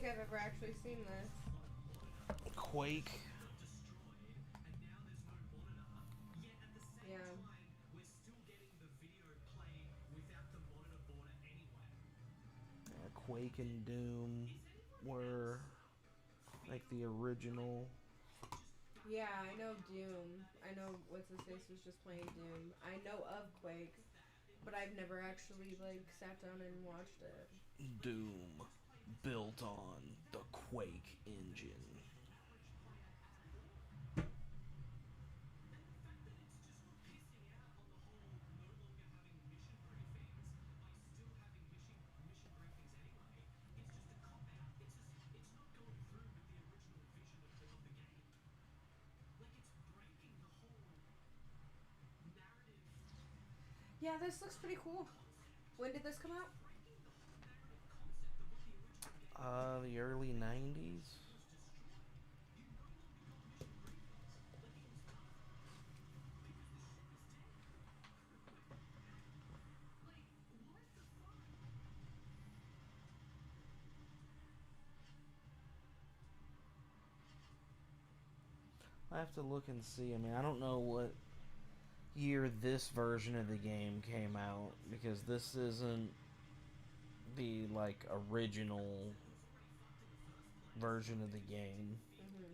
I've ever actually seen this. Quake. Yeah. Quake and Doom were like the original. Yeah, I know Doom. I know what's his face was just playing Doom. I know of Quake, but I've never actually like sat down and watched it. Doom built on the Quake engine. Yeah, this looks pretty cool. When did this come out? The early 90s. I have to look and see. I mean, I don't know what year this version of the game came out because this isn't the like original version of the game. Mm-hmm.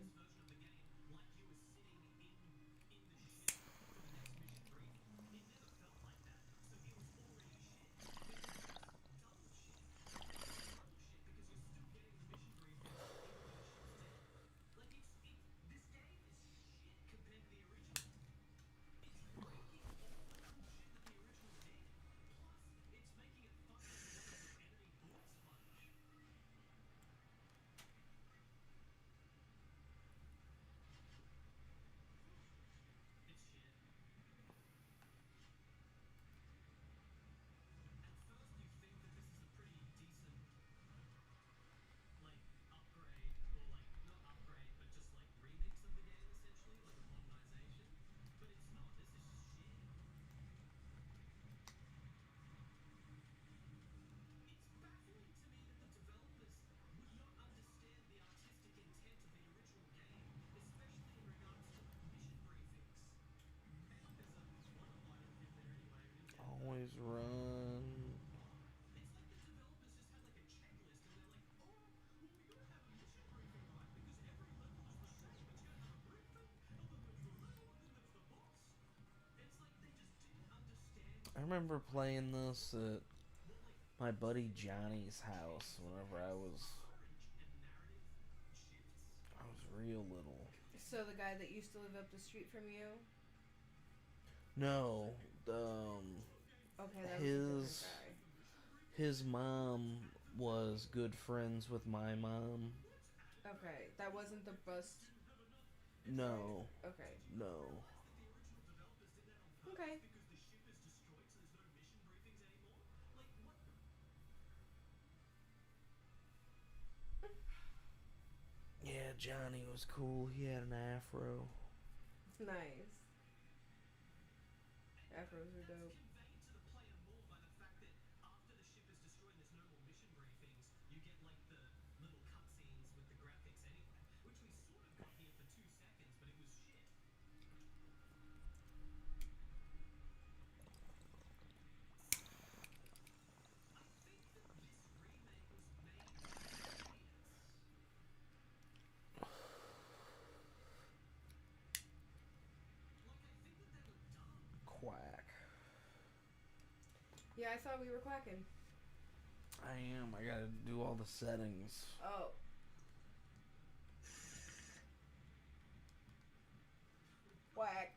Always run. I remember playing this at my buddy Johnny's house whenever I was real little. So the guy that used to live up the street from you? No, Okay, that was a different his guy. his mom was good friends with my mom. Okay, that wasn't the bus driver. No, Okay. no. Okay. Yeah, Johnny was cool. He had an afro. Nice. Afros are dope. Quack. Yeah, I thought we were quacking. I am. I gotta do all the settings. Oh. Quack.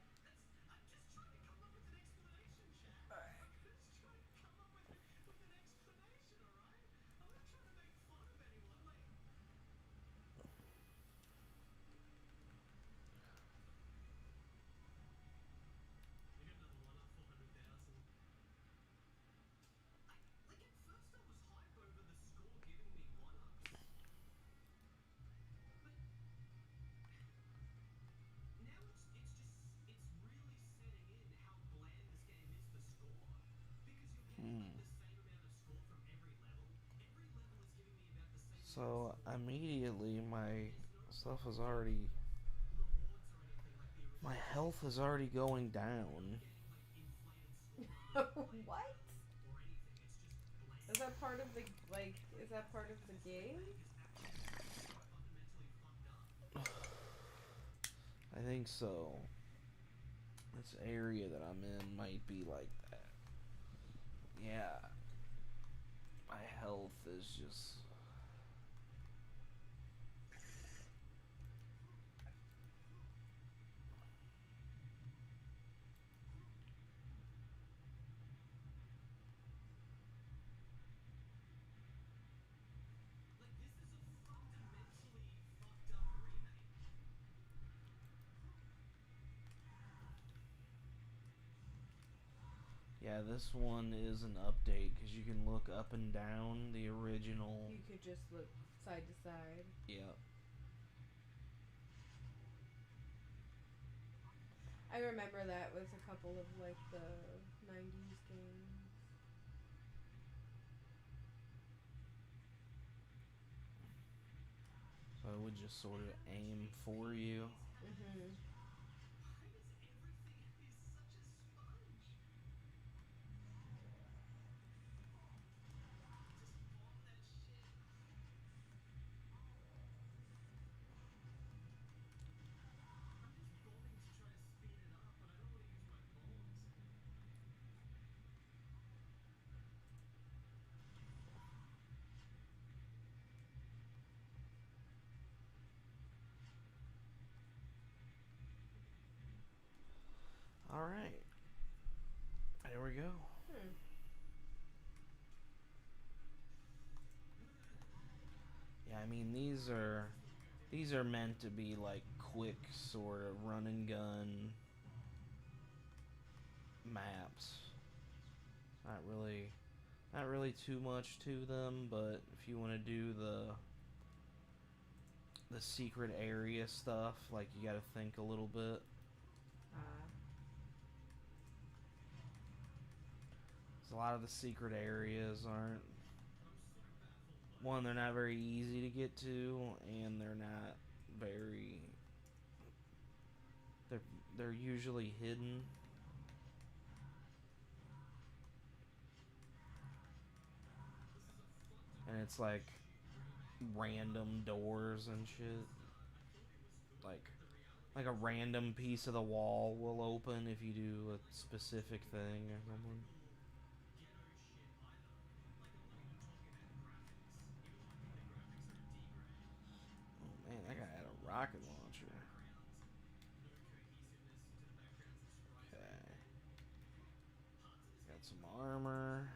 So immediately my stuff is already. My health is already going down. What? Is that part of the like? Is that part of the game? I think so. This area that I'm in might be like that. Yeah. My health is just. Yeah, this one is an update because you can look up and down the original. You could just look side to side. Yeah. I remember that with a couple of like the 90s games. So it would just sort of aim for you. Mhm. Alright. There we go. Hmm. Yeah, I mean these are meant to be like quick sort of run and gun maps. Not really too much to them, but if you want to do the secret area stuff, like you got to think a little bit. Ah. 'Cause a lot of the secret areas aren't one, they're not very easy to get to, and they're not very they're they're usually hidden. And it's like random doors and shit. Like like a random piece of the wall will open if you do a specific thing or something. Oh man, that guy had a rocket launcher. Okay. Got some armor.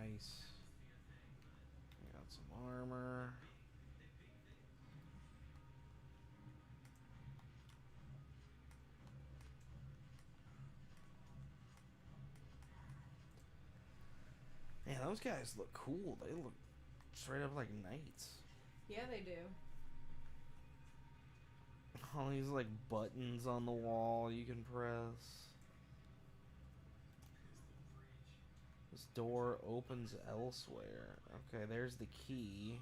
Nice. Got some armor. Man, those guys look cool. They look straight up like knights. Yeah, they do. All these like buttons on the wall you can press. This door opens elsewhere. Okay, there's the key.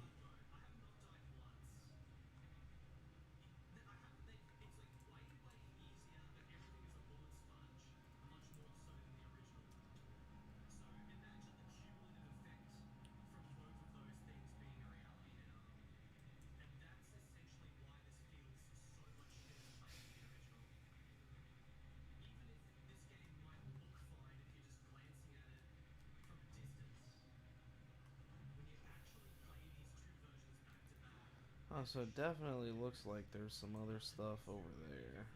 Oh, so it definitely looks like there's some other stuff over there.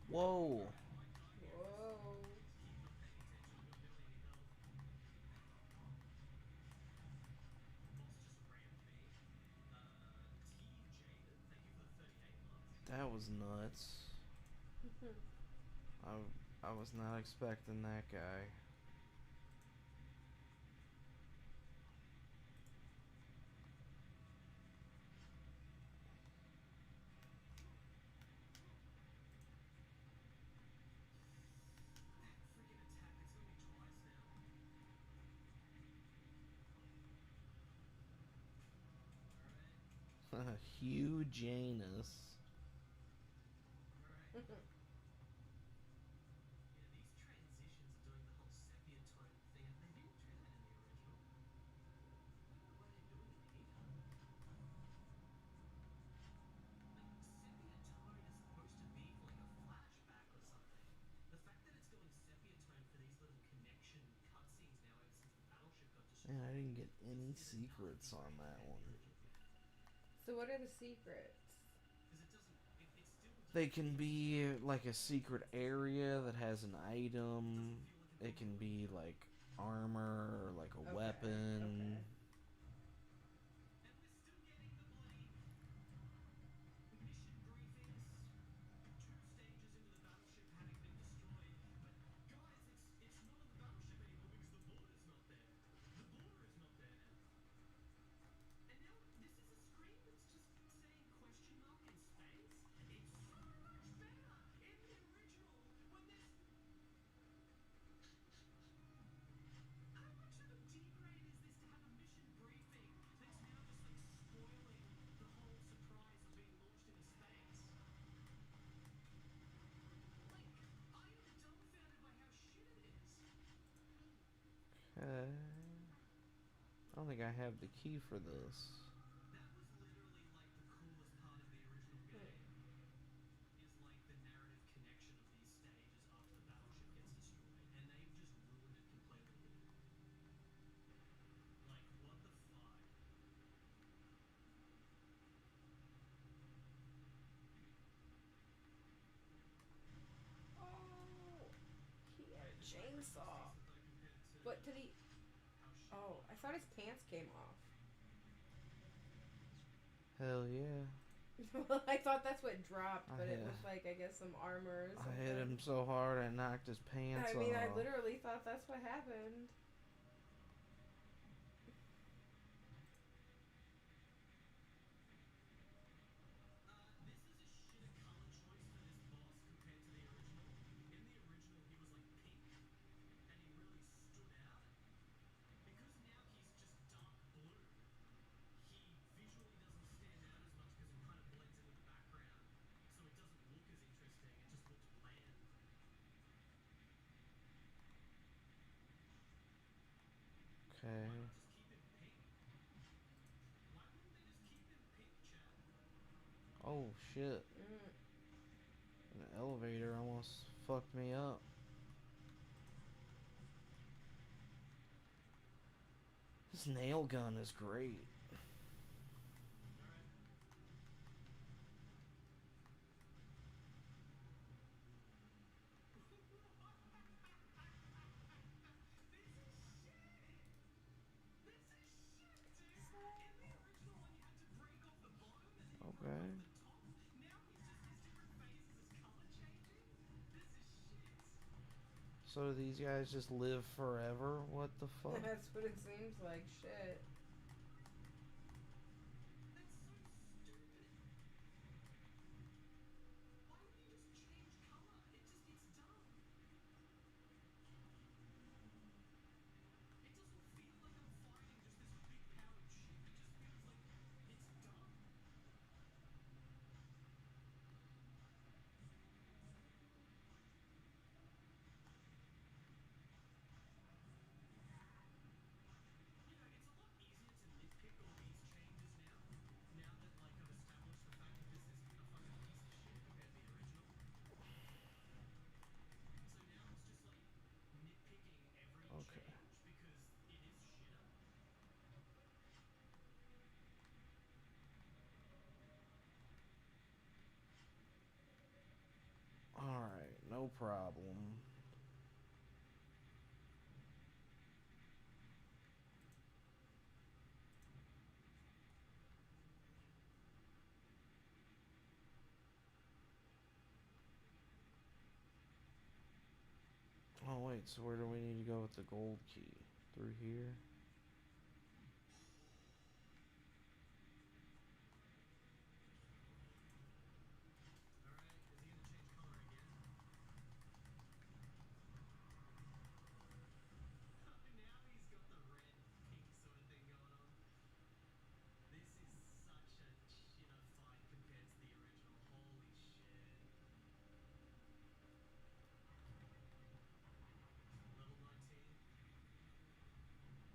Whoa! That was nuts. I was not expecting that guy. Hugh Janus. Man, I didn't get any secrets on that one. So what are the secrets? They can be like a secret area that has an item. It can be like armor or like a weapon. Okay. Okay. I don't think I have the key for this. Oh, he had a chainsaw. What did he? Oh, I thought his pants came off. Hell yeah. Well, I thought that's what dropped, I but it hit, was like I guess some armor or I hit him something. so hard I knocked his pants I mean, I off. literally thought that's what happened. Okay. Oh shit. Mm. An elevator almost fucked me up. This nail gun is great. Okay. So these guys just live forever? What the fuck? That's what it seems like. Shit. Okay. Alright, no problem. Oh wait, so where do we need to go with the gold key? Through here?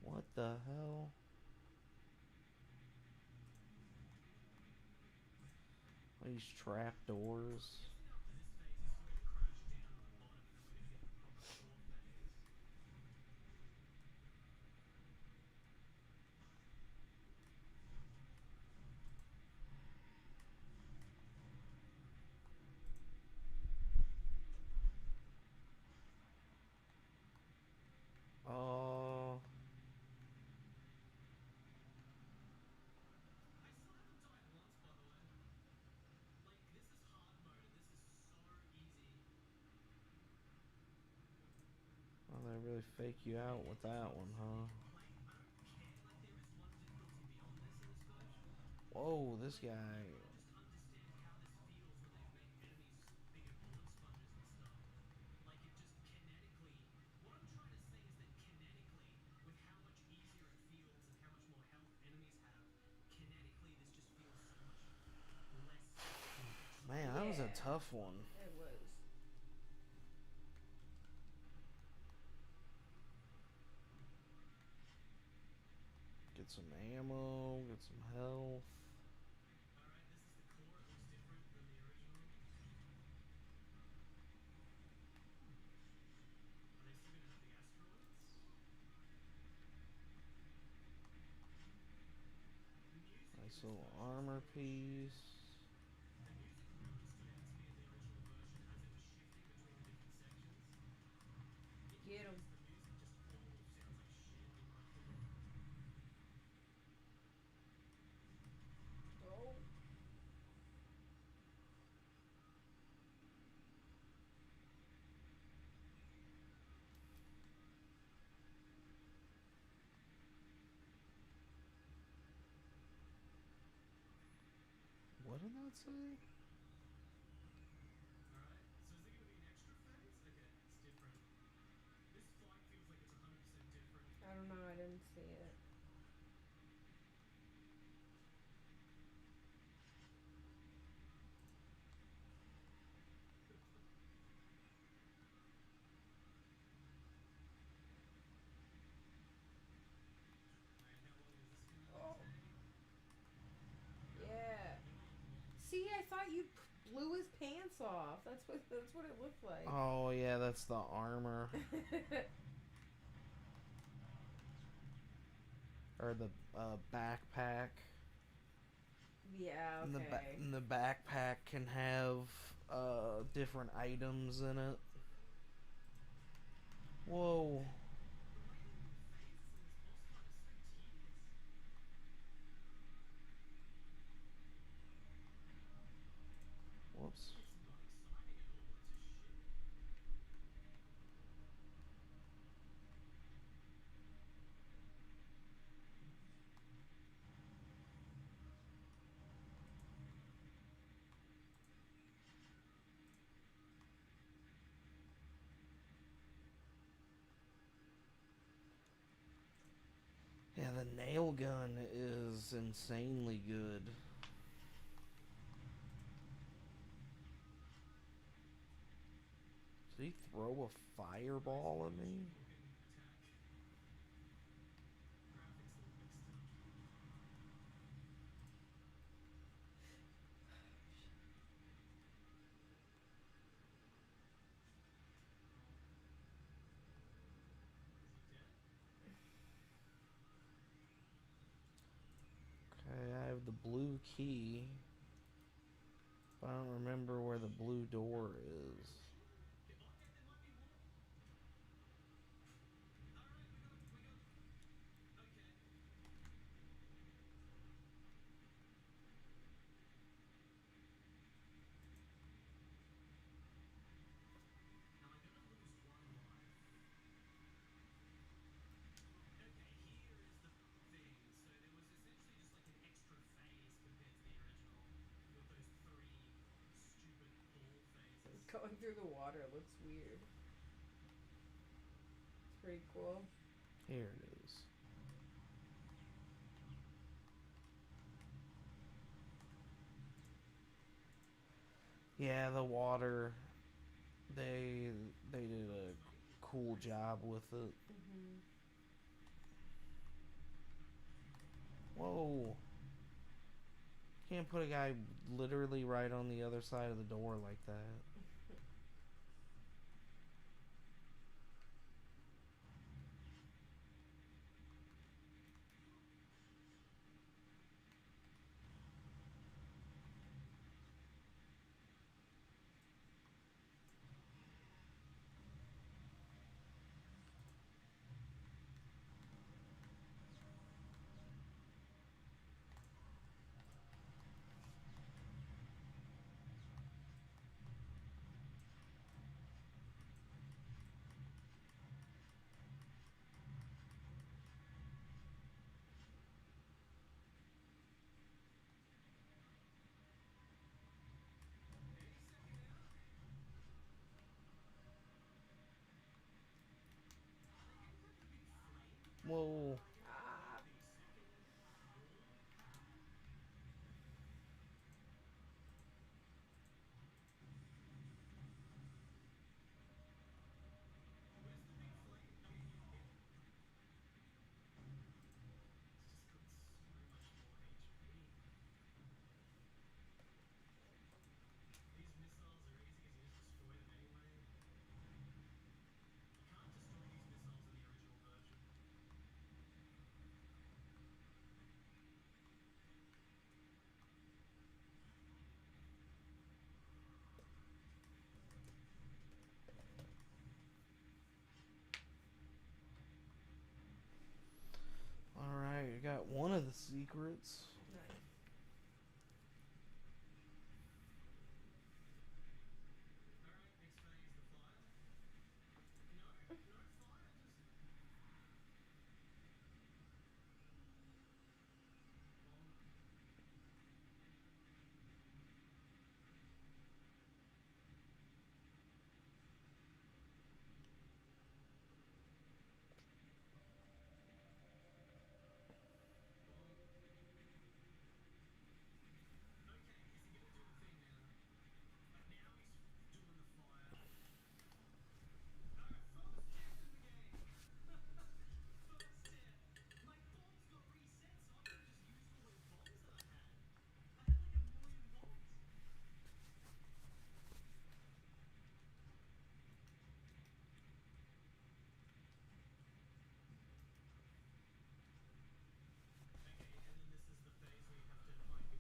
What the hell? These trap doors. Oh, well, they really fake you out with that one, huh? Whoa, this guy. Man, that was a Yeah, tough one. it was. Get some ammo, get some health. Nice little armor piece. Get him. Oh. What did that say? I don't know. I didn't see it. Oh. Yeah. See, I thought you blew his pants off. That's what it looked like. Oh, yeah, that's the armor. Or the backpack. Yeah. And Okay. and the backpack can have different items in it. Whoa. Whoops. Yeah, the nail gun is insanely good. Did he throw a fireball at me? Okay, I have the blue key. But I don't remember where the blue door is. going through the water looks weird. It's pretty cool. Here it is. Yeah, the water. They did a cool job with it. Mm-hmm. Whoa. Can't put a guy literally right on the other side of the door like that. Whoa. Ah. Alright, I got one of the secrets. Nice.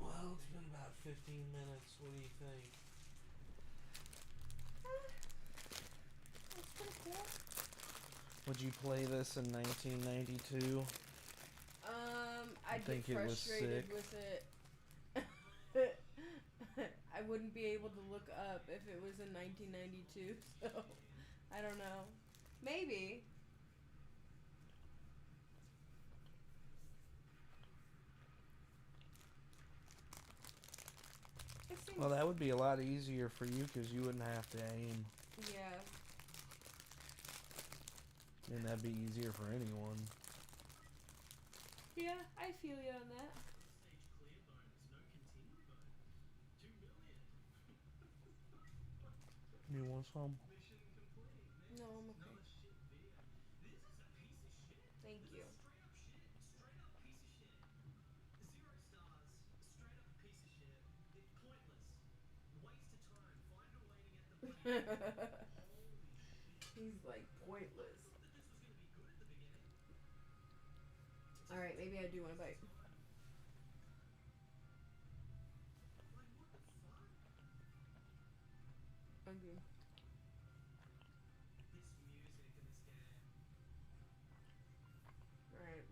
Well, it's been about 15 minutes. What do you think? That's pretty cool. Would you play this in 1992? I'd think get it was frustrated sick. with it. I wouldn't be able to look up if it was in 1992, so I don't know. Maybe. It seems, Well, that would be a lot easier for you because you wouldn't have to aim. yeah. And that'd be easier for anyone. Yeah, I feel you on that. You want some? No, I'm okay. Thank you. He's like pointless. Alright, maybe I do want to bite. Okay. Alright.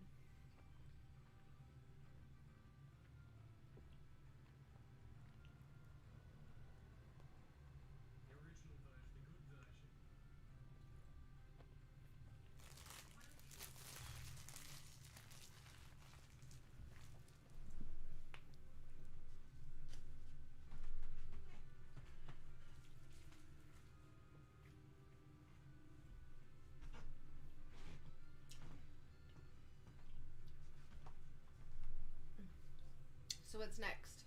So what's next?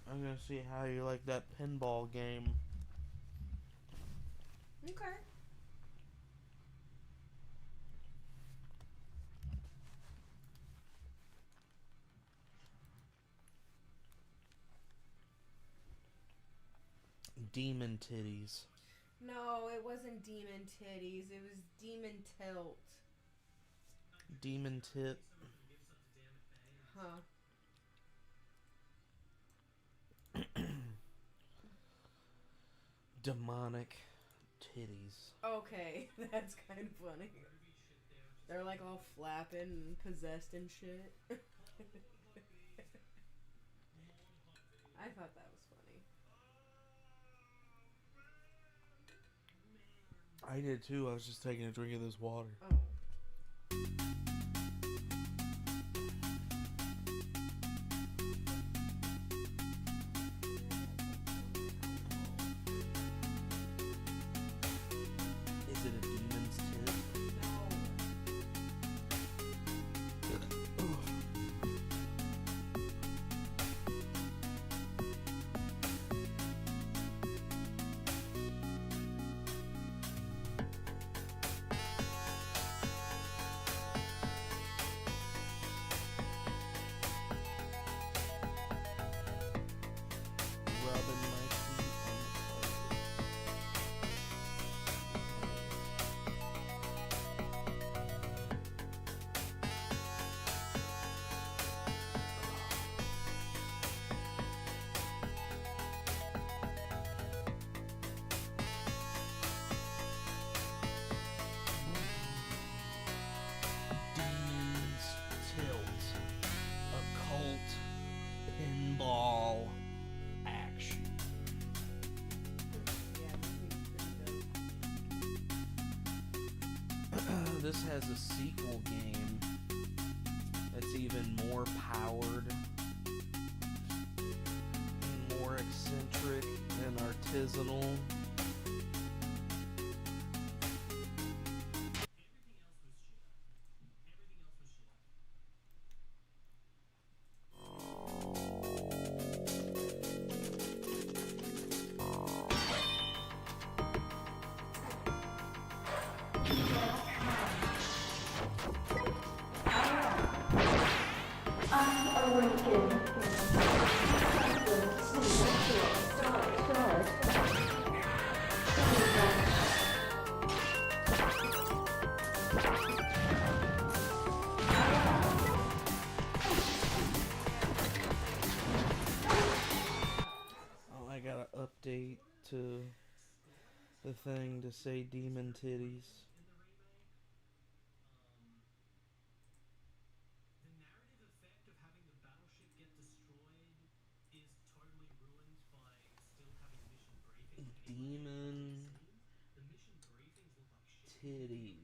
I'm gonna see how you like that pinball game. Okay. Demon titties. No, it wasn't demon titties. It was demon tilt. Demon tit. Huh. Demonic titties. Okay, that's kind of funny. They're like all flapping and possessed and shit. I thought that was funny. I did too. I was just taking a drink of this water. Oh. Is it a demon's tit? Rubbing my feet on the carpet. Demon's Tilt. Occult pinball action. Yeah, this thing's pretty dope. This has a sequel game that's even more powered, more eccentric and artisanal. Oh, I gotta update to the thing to say demon titties. Demon titties.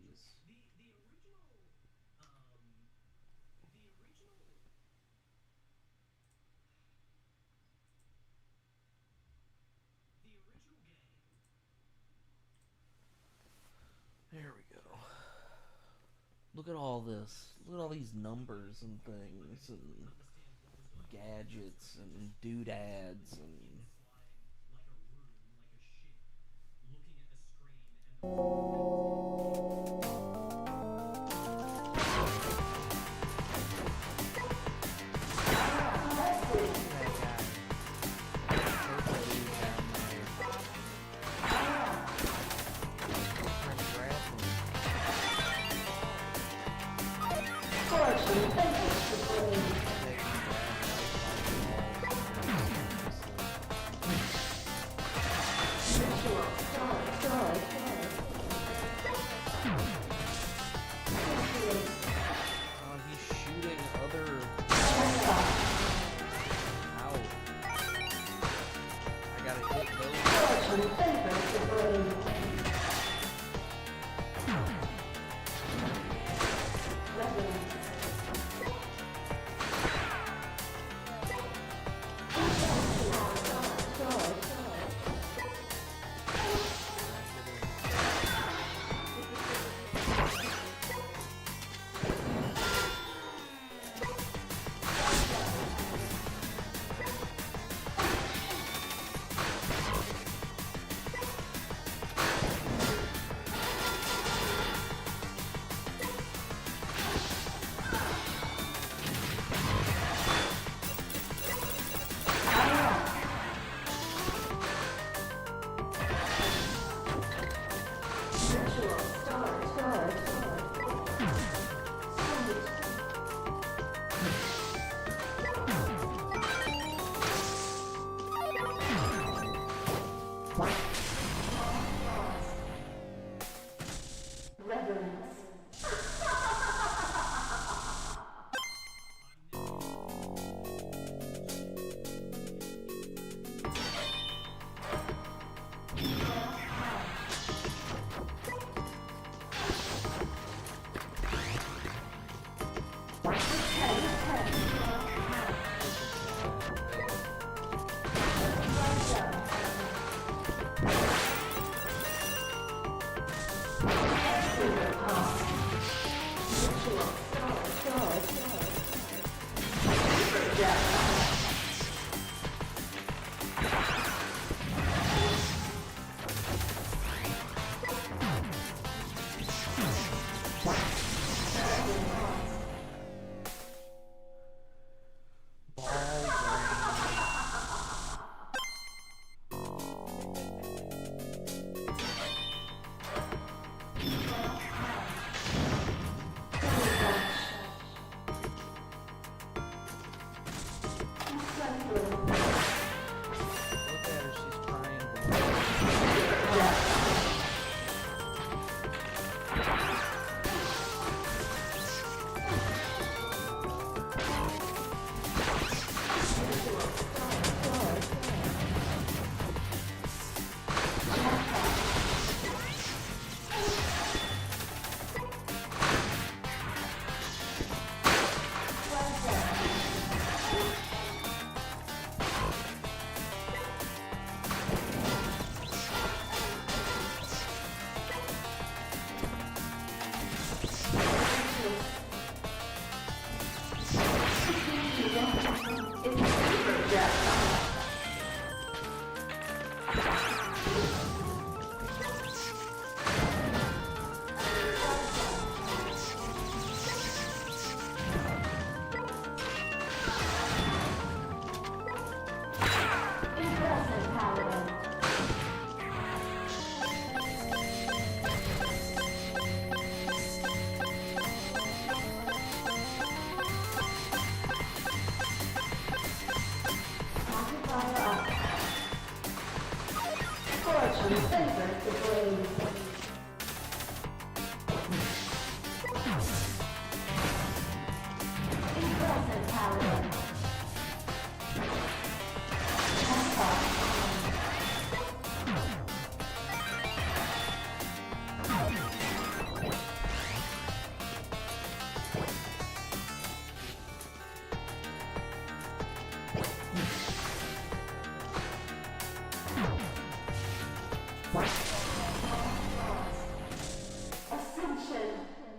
There we go. Look at all this. Look at all these numbers and things and gadgets and doodads and he's shooting other out. I gotta hit those.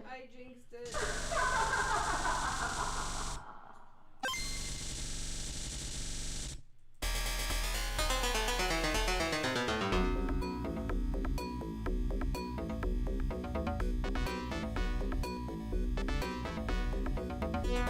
I jinxed it. What do you think about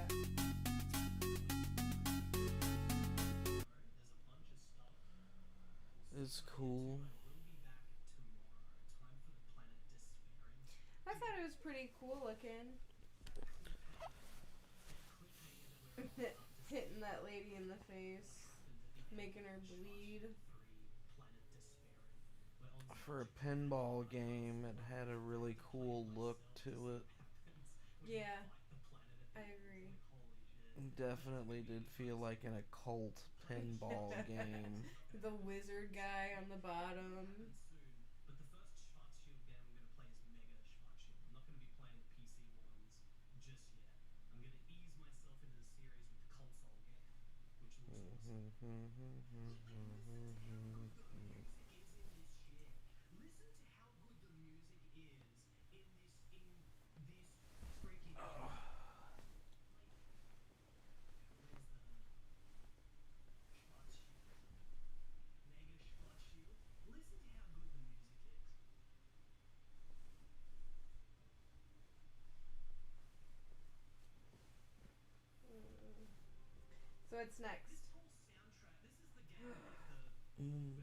that? It's cool. I thought it was pretty cool looking. Hitting that lady in the face, making her bleed. For a pinball game, it had a really cool look to it. Yeah, I agree. Definitely did feel like an occult pinball game. The wizard guy on the bottom. What's next? Mm,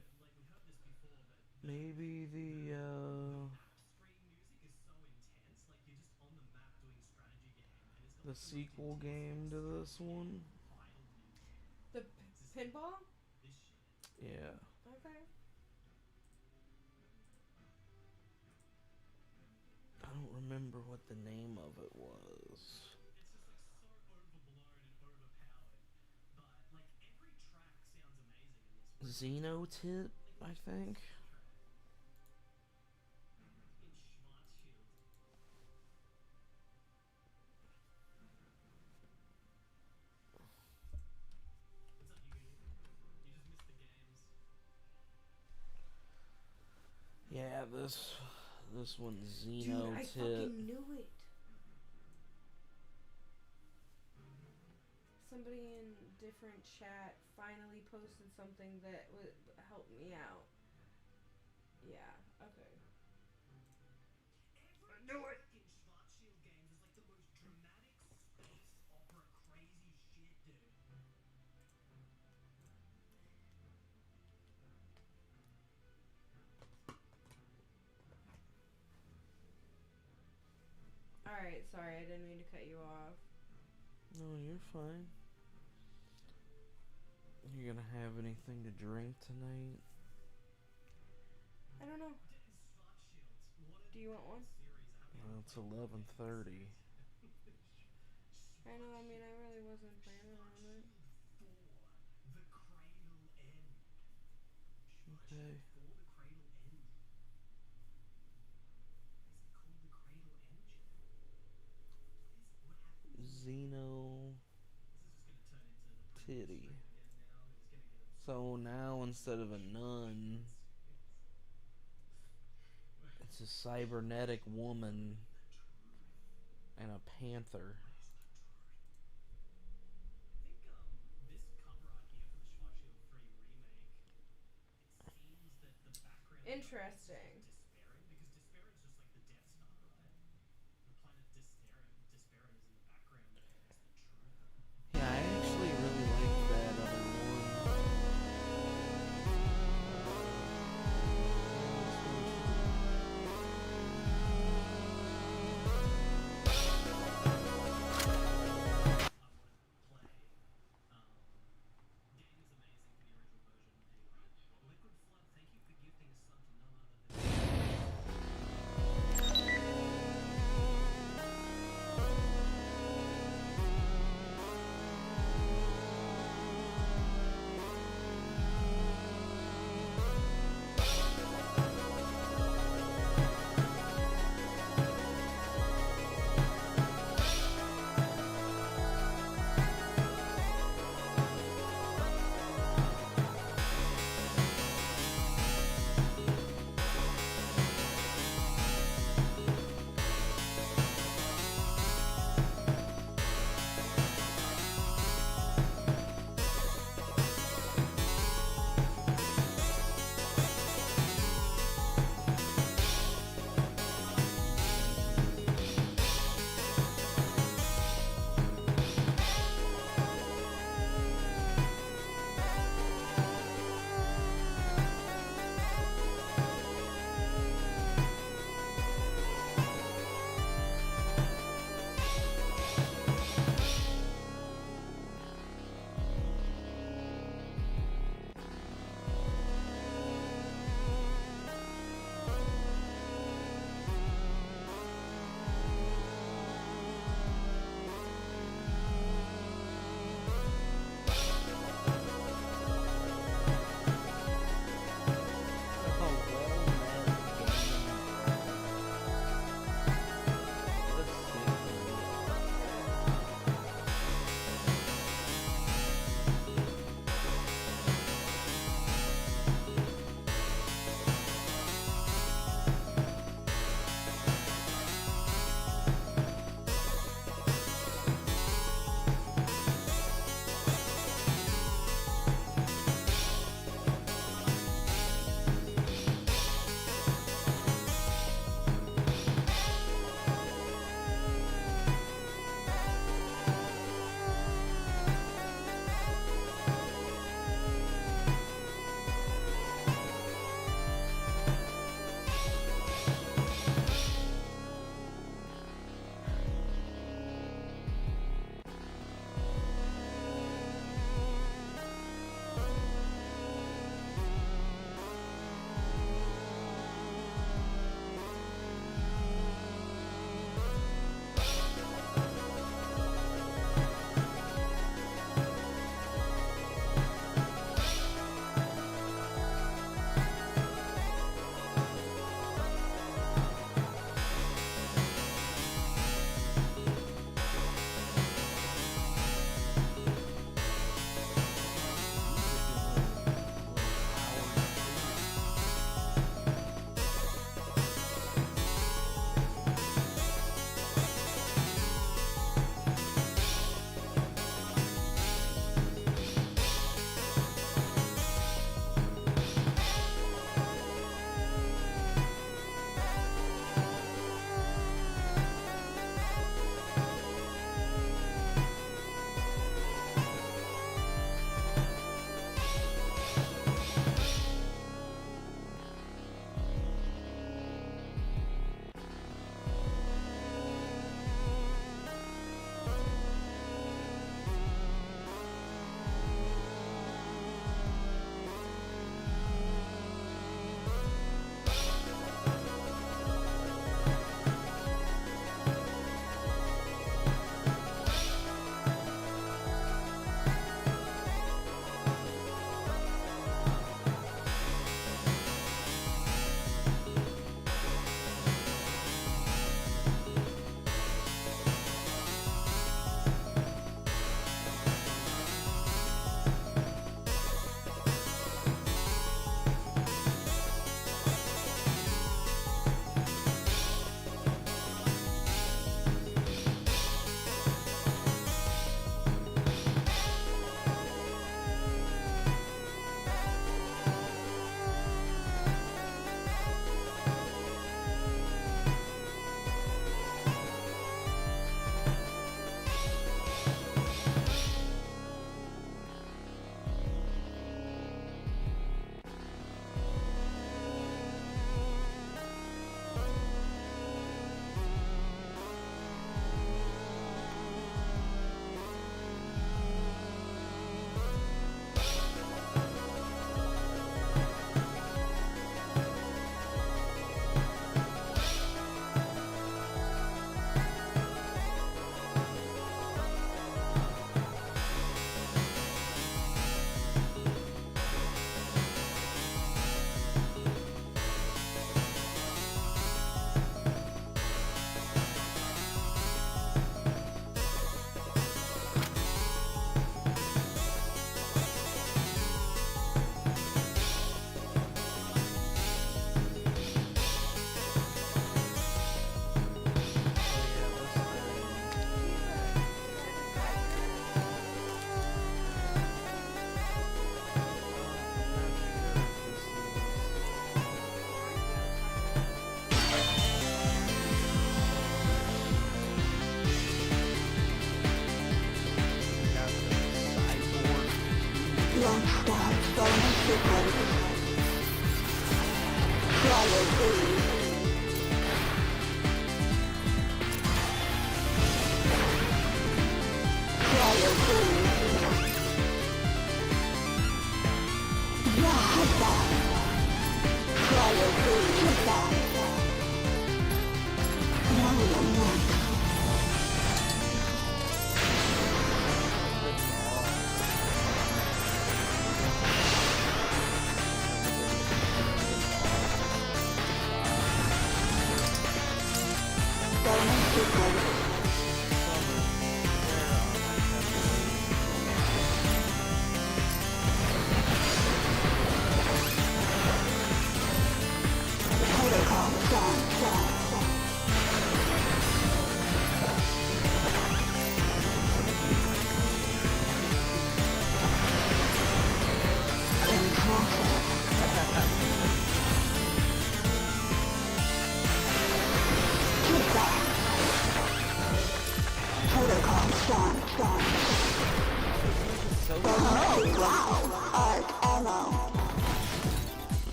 maybe the sequel game to this one. The pinball? Yeah. Okay. I don't remember what the name of it was. Xenotip, I think. Yeah, this one's Dude, I Xenotip. fucking knew it. Somebody in different chat finally posted something that would help me out. Yeah, okay. I knew it. Alright, sorry, I didn't mean to cut you off. No, you're fine. You gonna have anything to drink tonight? I don't know. Do you want one? Well, it's 11:30. I know, I mean, I really wasn't planning on it. Okay. Xeno Titty. So now instead of a nun, it's a cybernetic woman and a panther. Interesting. Yeah, I actually really like that other one.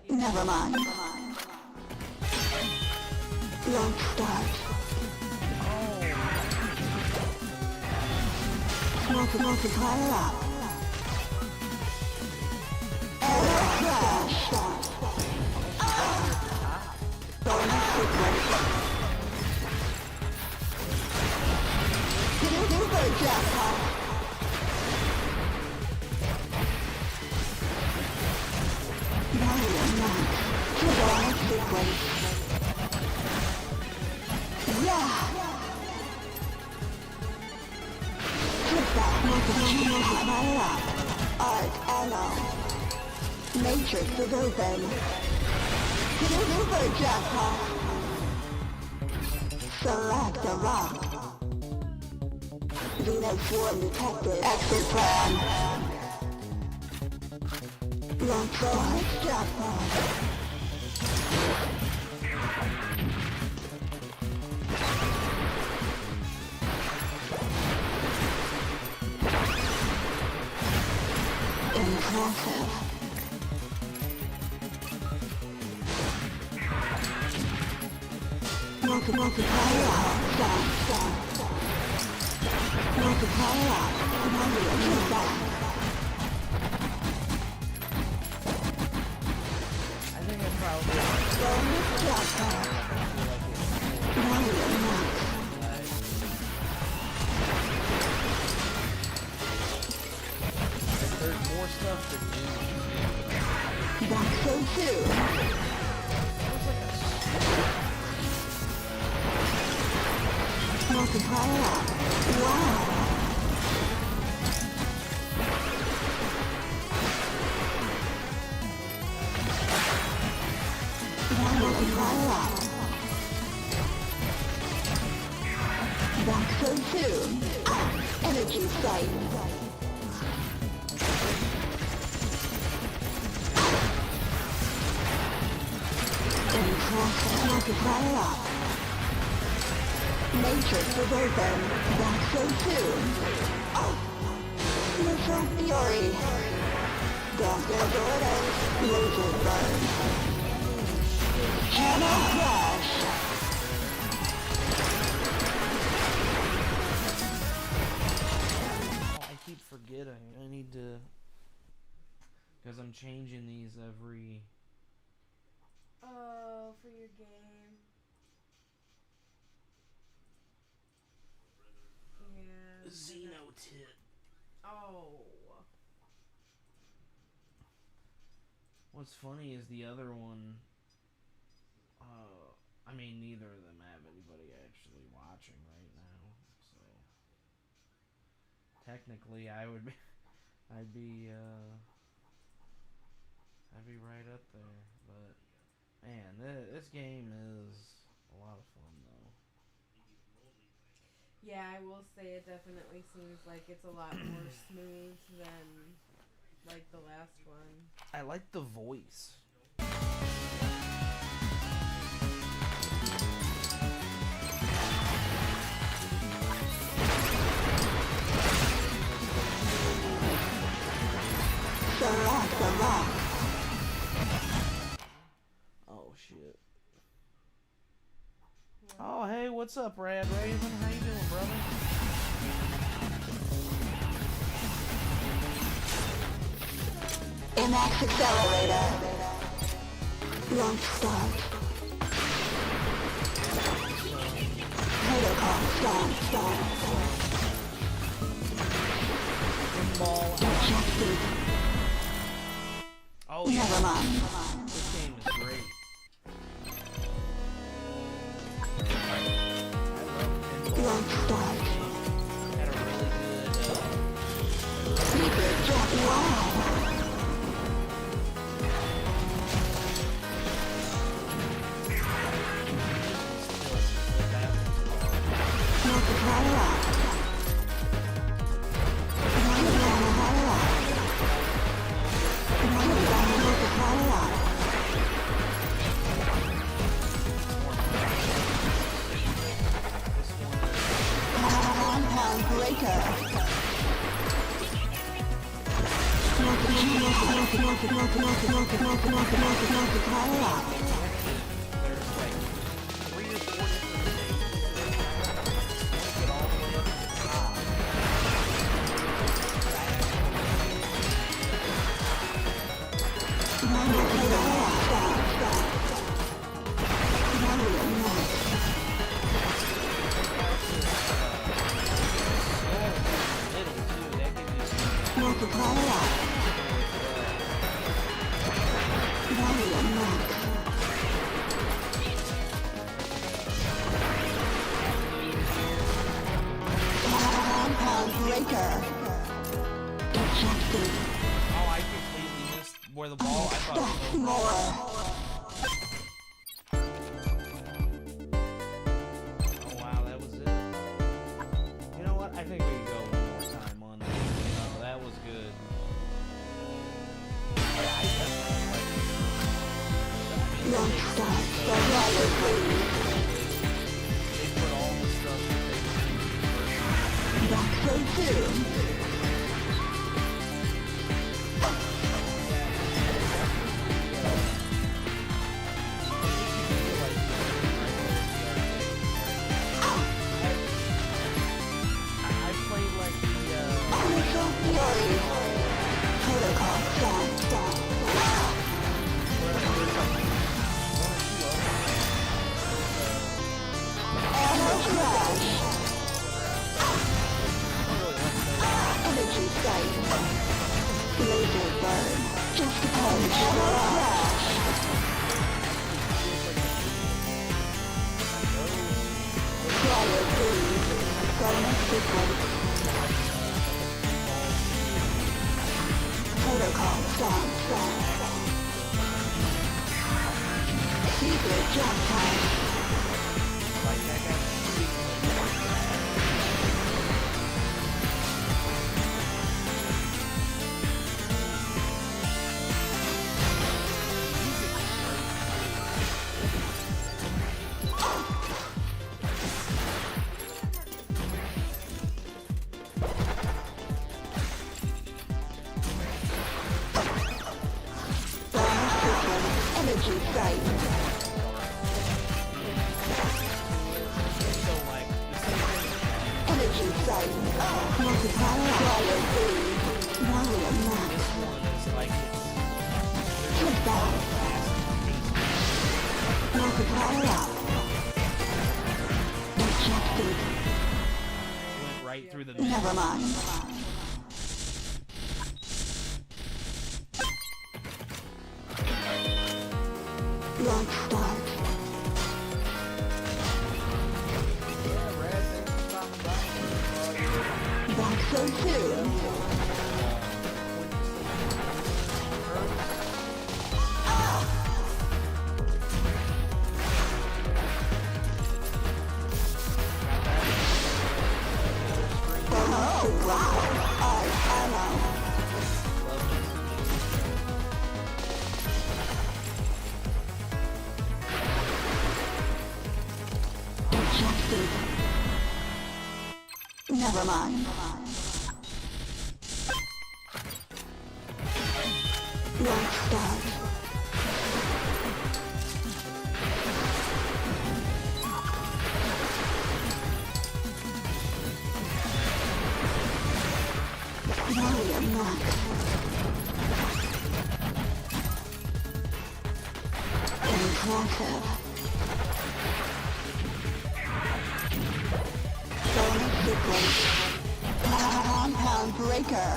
Never mind. Don't start. Multiply it up. Crash. Bonus sequence. Super jackpot. Bonus sequence. Yeah. Multiply it up. Art ammo. Matrix is open. Super jackpot. Select a rock. Venus 1 detected. Exit plan. Launch jackpot. Impressive. Multiply it up. Multiply it up. I think I probably... There's more stuff to do. That's so too. Multiply it up. Wow. Multiply it up. That's so too. Energy sight. Multiply it up. Matrix is open. That's so soon. Oh! Missile Fury. Doctor Jordan. Laser burn. Channel crash. I keep forgetting. I need to... Because I'm changing these every... Oh, for your game. Yeah. Xenotip. Oh. What's funny is the other one... I mean, neither of them have anybody actually watching right now, so... Technically, I'd be right up there, but... Man, this game is a lot of fun, though. Yeah, I will say it definitely seems like it's a lot more smooth than, like, the last one. I like the voice. That's the lock. Oh shit. Oh hey, what's up, Rad Raven? How you doing, brother? Max accelerator. Launch start. Protocol start. Pinball. Ejected. Oh yeah. Never mind. This game is great. Launch start. Had a really good. Secret drop. Wow. Multiplier up. Multiplier up. Multiplier up. Compound breaker. Multiplier up. There's like 3 or 4 different stages. Get all the way up to the top. Multiplier up. Volume max. Compound breaker. Ejected. Oh, I completely missed where the ball. I thought it was over. More. Oh wow, that was it. You know what? I think we can go one more time on that. Oh, that was good. Launch start. Survival free. They put all the stuff that they were That's so soon. I played like the Initial fury. Protocol start. Ammo crash. Energy sight. Laser burn. Just a punch. Ammo crash. Cryo freeze. Garment sequence. Protocol stop. Secret jump time. like that guy. Energy sight. So like the same thing. Energy sight. Multiplier cryo freeze. Volume max. This one is like Flip back. Multiplier up. Ejected. went right through the middle. Never mind. Launch start. Back so soon. Oh wow. Ejected. Never mind. Impressive. Bonus sequence. Compound breaker.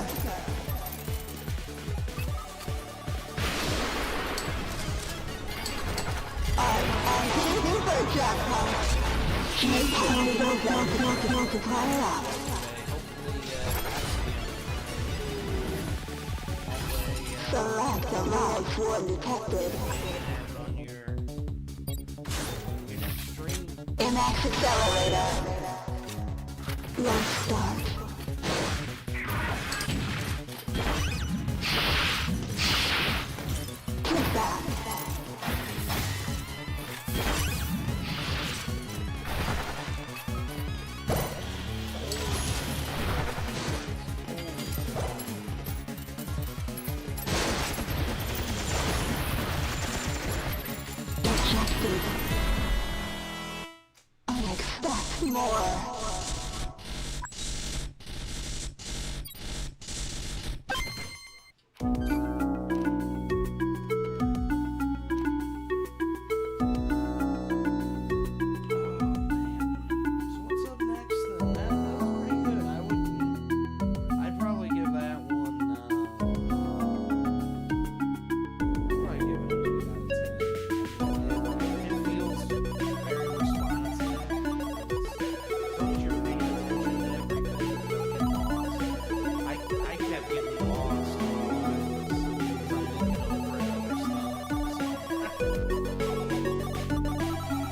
Super jackpot. Multiplier up. Select a mouse one detected. On your next stream. Max accelerator. Launch start. Kick back. Ejected. I expect more. So what's up next then? That was pretty good. I'd probably give that one, probably give it an 8 out of 10. It feels very responsive. As long as you're paying attention to everything, you don't get lost. I kept getting lost because I was looking over at other stuff. So like, what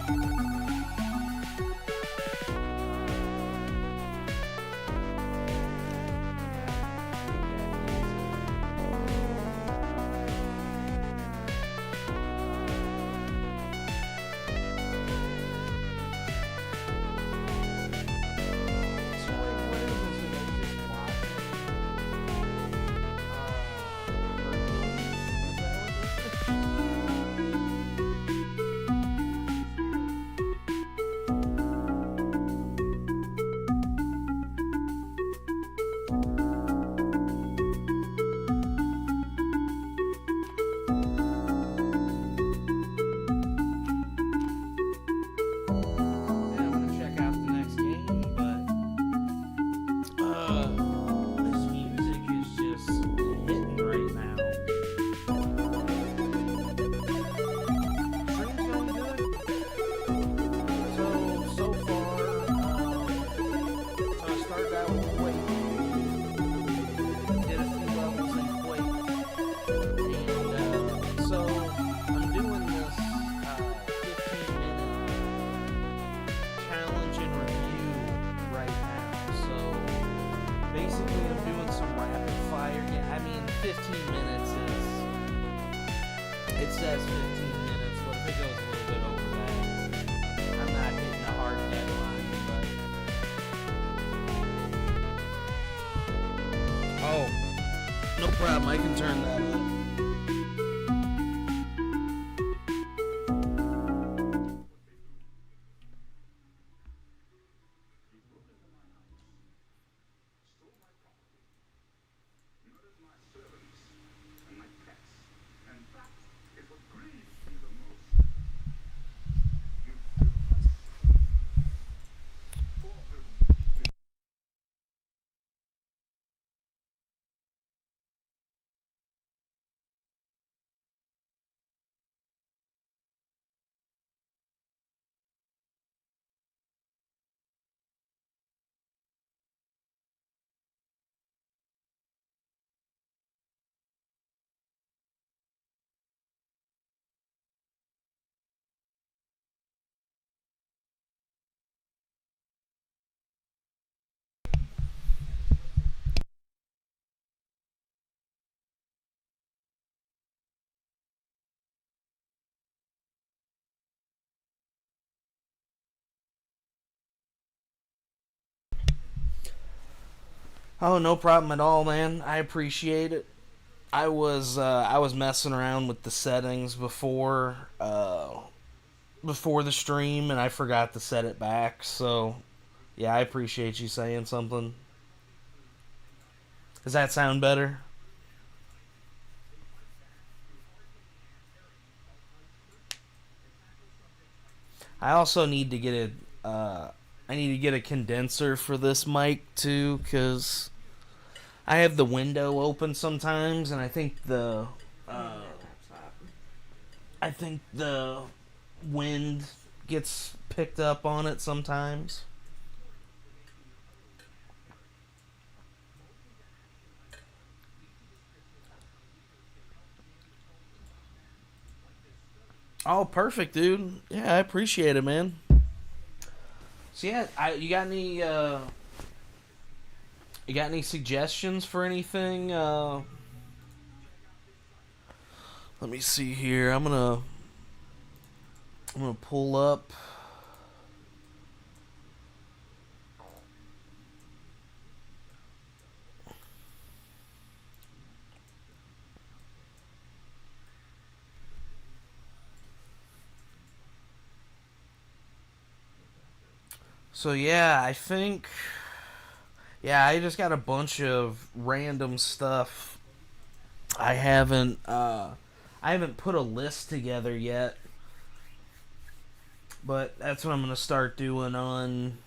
is this? Are they just watching? Hercules? Is that what this is? Yeah, I'm gonna check out the next game, but this music is just hitting right now. Stream's going good. So far, so I started out with Quake. Did a few levels in Quake. And so I'm doing this 15-minute challenge and review right now. So basically, I'm doing some rapid fire. I mean, 15 minutes is. It says 15 minutes, but if it goes a little bit over that, I'm not hitting a hard deadline. But oh, no problem. I can turn that up. Oh, no problem at all, man. I appreciate it. I was messing around with the settings before the stream, and I forgot to set it back. So, yeah, I appreciate you saying something. Does that sound better? I also need to get I need to get a condenser for this mic too, because I have the window open sometimes, and I think the wind gets picked up on it sometimes. Oh, perfect, dude. Yeah, I appreciate it, man. So yeah, you got any suggestions for anything? Let me see here. I'm gonna pull up. So yeah, I just got a bunch of random stuff. I haven't put a list together yet, but that's what I'm gonna start doing on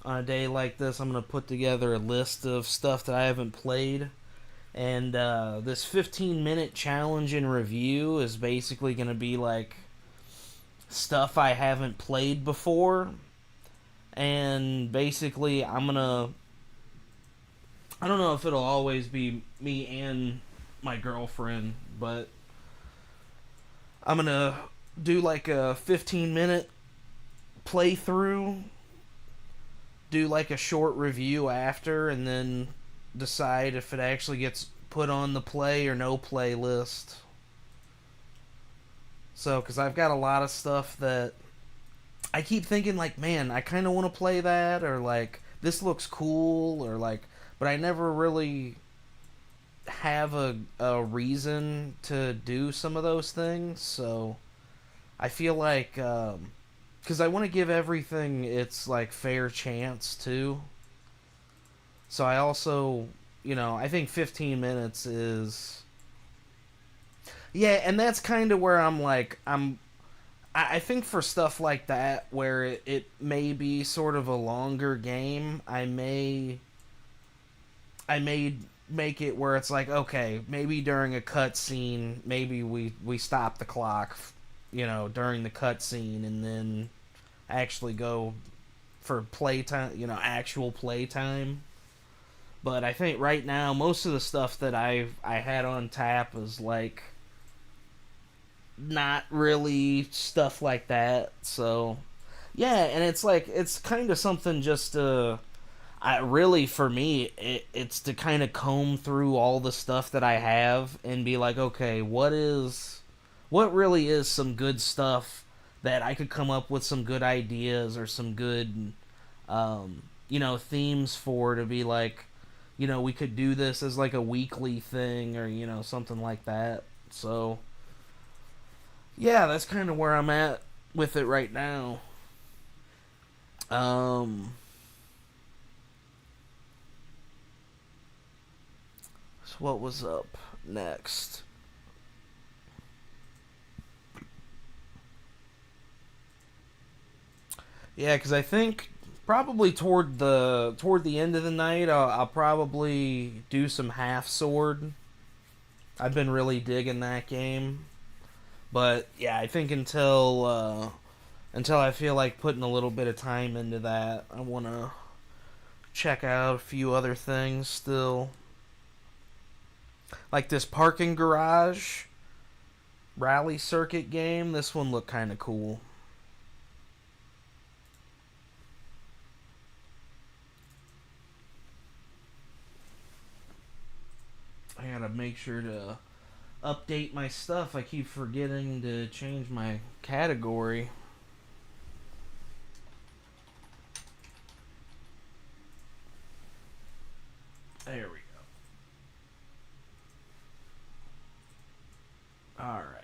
a day like this. I'm gonna put together a list of stuff that I haven't played, and this 15-minute challenge and review is basically gonna be like stuff I haven't played before, and basically I don't know if it'll always be me and my girlfriend, but I'm gonna do like a 15-minute playthrough, do like a short review after, and then decide if it actually gets put on the play or no play list. So, because I've got a lot of stuff that I keep thinking, like, man, I kind of want to play that, or like, this looks cool, or like, but I never really have a reason to do some of those things. So I feel like, because I want to give everything its like fair chance too. So I also, I think 15 minutes is, yeah, and that's kind of where I'm like, I think for stuff like that where it may be sort of a longer game, I may make it where it's like, okay, maybe during a cutscene, maybe we stop the clock, during the cutscene, and then actually go for playtime, actual playtime. But I think right now most of the stuff that I had on tap is like not really stuff like that. So yeah, and it's like it's kind of something just to really for me it's to kind of comb through all the stuff that I have and be like, okay, what really is some good stuff that I could come up with some good ideas or some good themes for, to be like, we could do this as like a weekly thing, or something like that. So yeah, that's kind of where I'm at with it right now. um so what was up next? Yeah, because I think probably toward the end of the night, I'll probably do some half sword. I've been really digging that game, but yeah, I think until I feel like putting a little bit of time into that, I want to check out a few other things still, like this parking garage rally circuit game. This one looked kind of cool. I gotta make sure to update my stuff. I keep forgetting to change my category. There we go. Alright.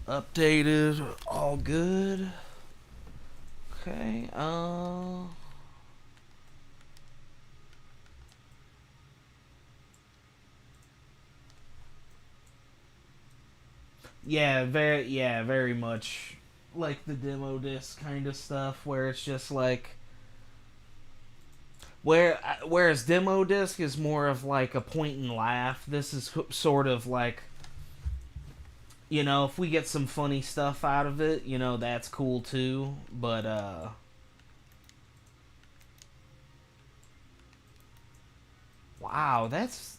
Updated. All good. Okay. Yeah, very much like the demo disc kind of stuff, where it's just like whereas demo disc is more of like a point and laugh. This is sort of like, you know, if we get some funny stuff out of it, you know, that's cool too. But wow, that's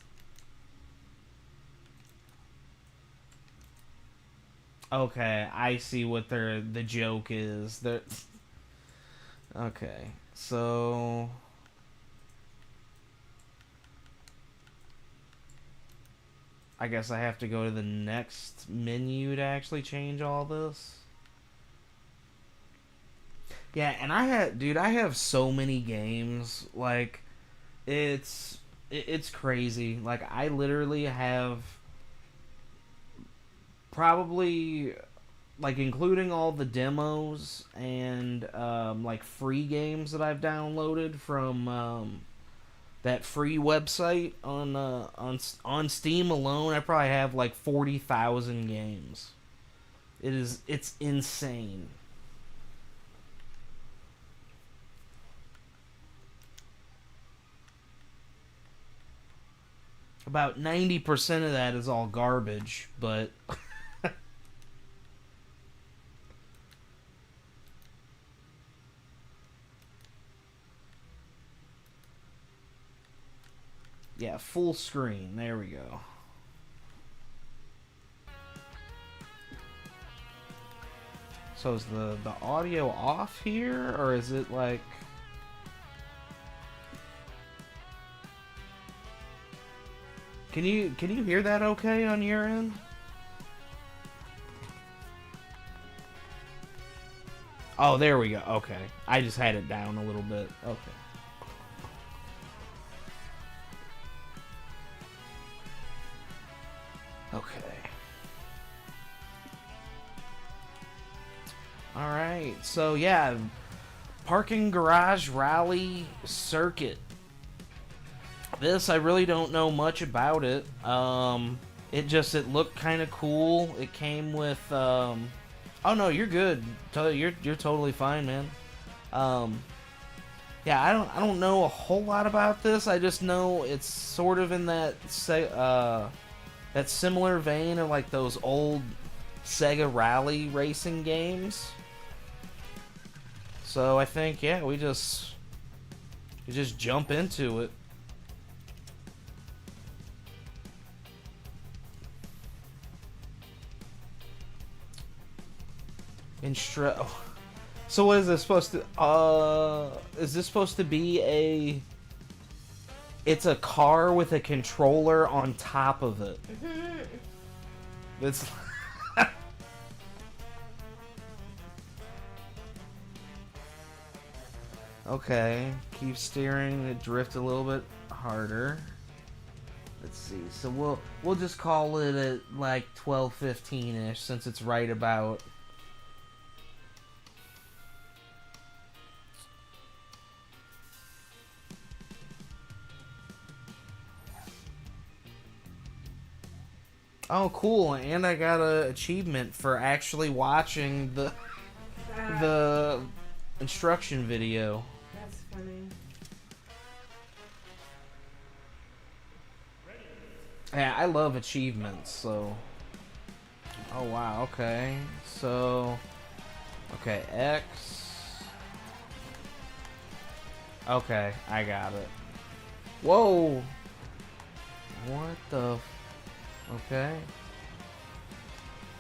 okay. I see what the joke is. Okay, so I guess I have to go to the next menu to actually change all this. Yeah, and I have so many games. Like, it's crazy. Like, I literally have probably, like, including all the demos and like free games that I've downloaded from that free website on Steam alone. I probably have like 40,000 games. It's insane. About 90% of that is all garbage, but yeah, full screen. There we go. So is the audio off here, or is it like... Can you hear that okay on your end? Oh, there we go. Okay. I just had it down a little bit. Okay. Okay. Alright, so yeah, parking garage rally circuit. This, I really don't know much about it. It looked kind of cool. It came with, oh no, you're good. You're totally fine, man. Yeah, I don't know a whole lot about this. I just know it's sort of in that similar vein of like those old Sega Rally racing games. So I think, yeah, we just jump into it. So what is this supposed to? Is this supposed to be a? It's a car with a controller on top of it. It's. Okay, keep steering to drift a little bit harder. Let's see. So we'll just call it at like 12:15ish, since it's right about. Oh, cool! And I got an achievement for actually watching the instruction video. That's funny. Yeah, I love achievements, so... Oh, wow, okay. So... Okay, X... Okay, I got it. Whoa! What the... Okay.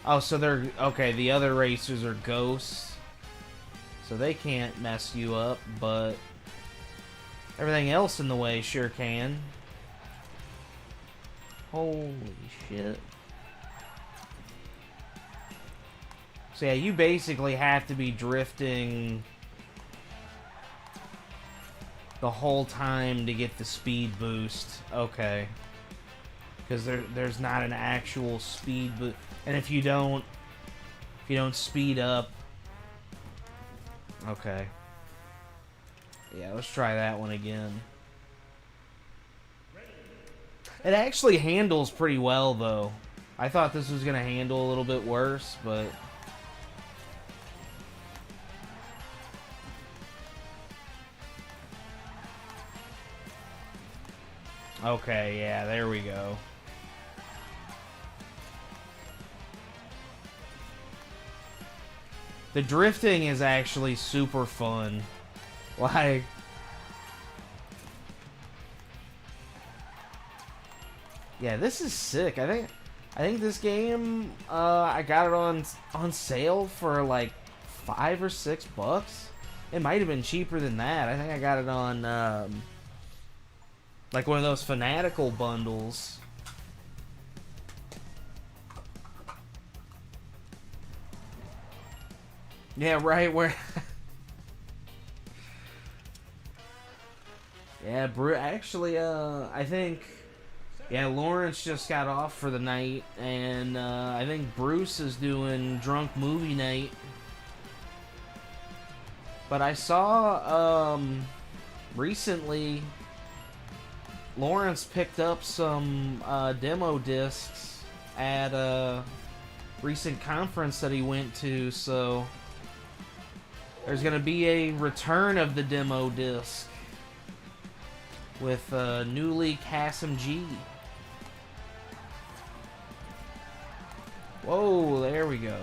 Oh, so they're... Okay, the other racers are ghosts. So they can't mess you up, but... Everything else in the way sure can. Holy shit. So yeah, you basically have to be drifting the whole time to get the speed boost. Okay. Because there's not an actual speed boost. And if you don't speed up... Okay. Yeah, let's try that one again. It actually handles pretty well, though. I thought this was gonna handle a little bit worse, but okay, yeah, there we go. The drifting is actually super fun. Like, yeah, this is sick. I think this game, I got it on sale for like $5 or $6. It might have been cheaper than that. I think I got it on like one of those Fanatical bundles. Yeah, right where. Yeah, actually, I think. Yeah, Lawrence just got off for the night, and I think Bruce is doing drunk movie night. But I saw recently Lawrence picked up some demo discs at a recent conference that he went to, so there's going to be a return of the demo disc with newly Kasim G. Whoa, there we go.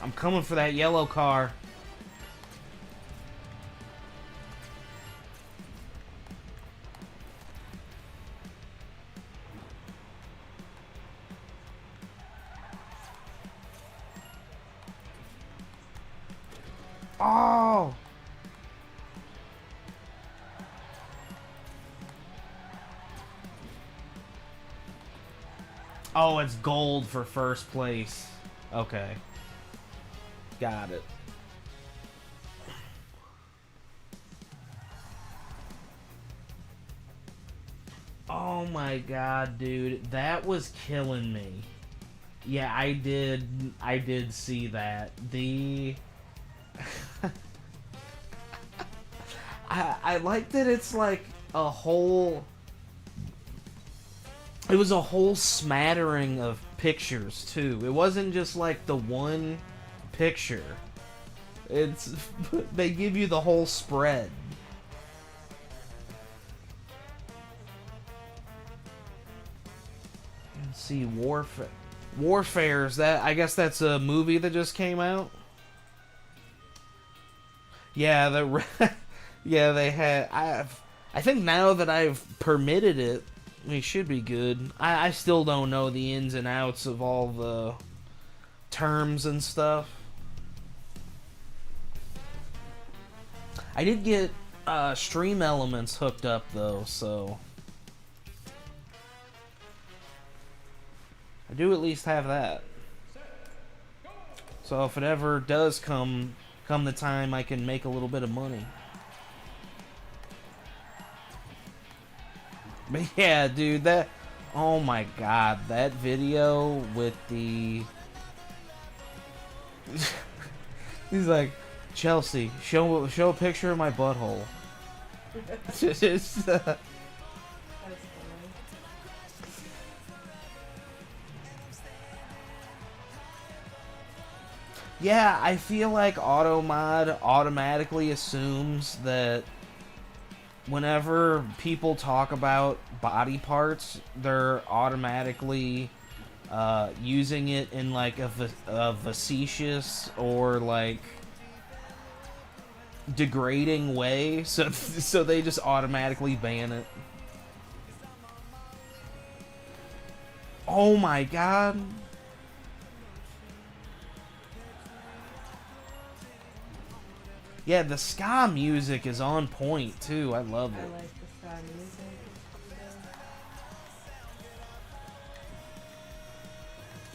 I'm coming for that yellow car. Oh! Oh, it's gold for first place. Okay. Got it. Oh my god, dude. That was killing me. Yeah, I did see that. I like that it's like a whole... It was a whole smattering of pictures, too. It wasn't just like the one picture. It's... They give you the whole spread. Let's see, Warfare's that... I guess that's a movie that just came out? Yeah, yeah, they had... I think now that I've permitted it, we should be good. I still don't know the ins and outs of all the terms and stuff. I did get Stream Elements hooked up, though, so... I do at least have that. So if it ever does come the time I can make a little bit of money. But yeah, dude, that... Oh my god, that video with the... He's like, Chelsea, show a picture of my butthole. Just, That's funny. Yeah, I feel like AutoMod automatically assumes that whenever people talk about body parts, they're automatically using it in like a facetious or like degrading way, so they just automatically ban it. Oh my god. Yeah, the ska music is on point too. I love it. I like the ska music.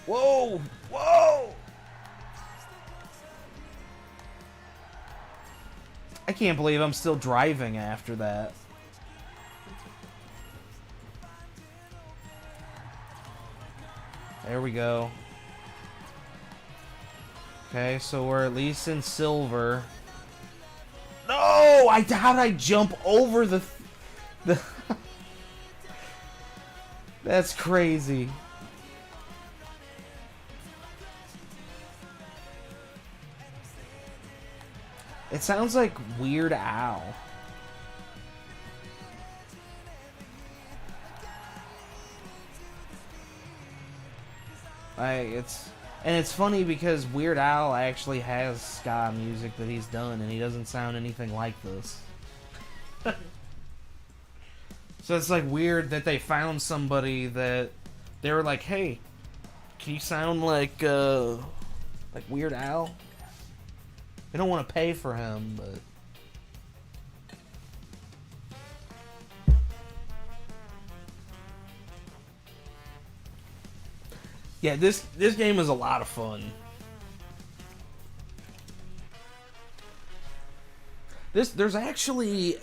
Whoa! Whoa! I can't believe I'm still driving after that. There we go. Okay, so we're at least in silver. No! How did I jump over the... That's crazy. It sounds like Weird Al. And it's funny because Weird Al actually has ska music that he's done, and he doesn't sound anything like this. So it's like weird that they found somebody that they were like, "Hey, can you sound like Weird Al?" They don't want to pay for him, but yeah, this game is a lot of fun. There's actually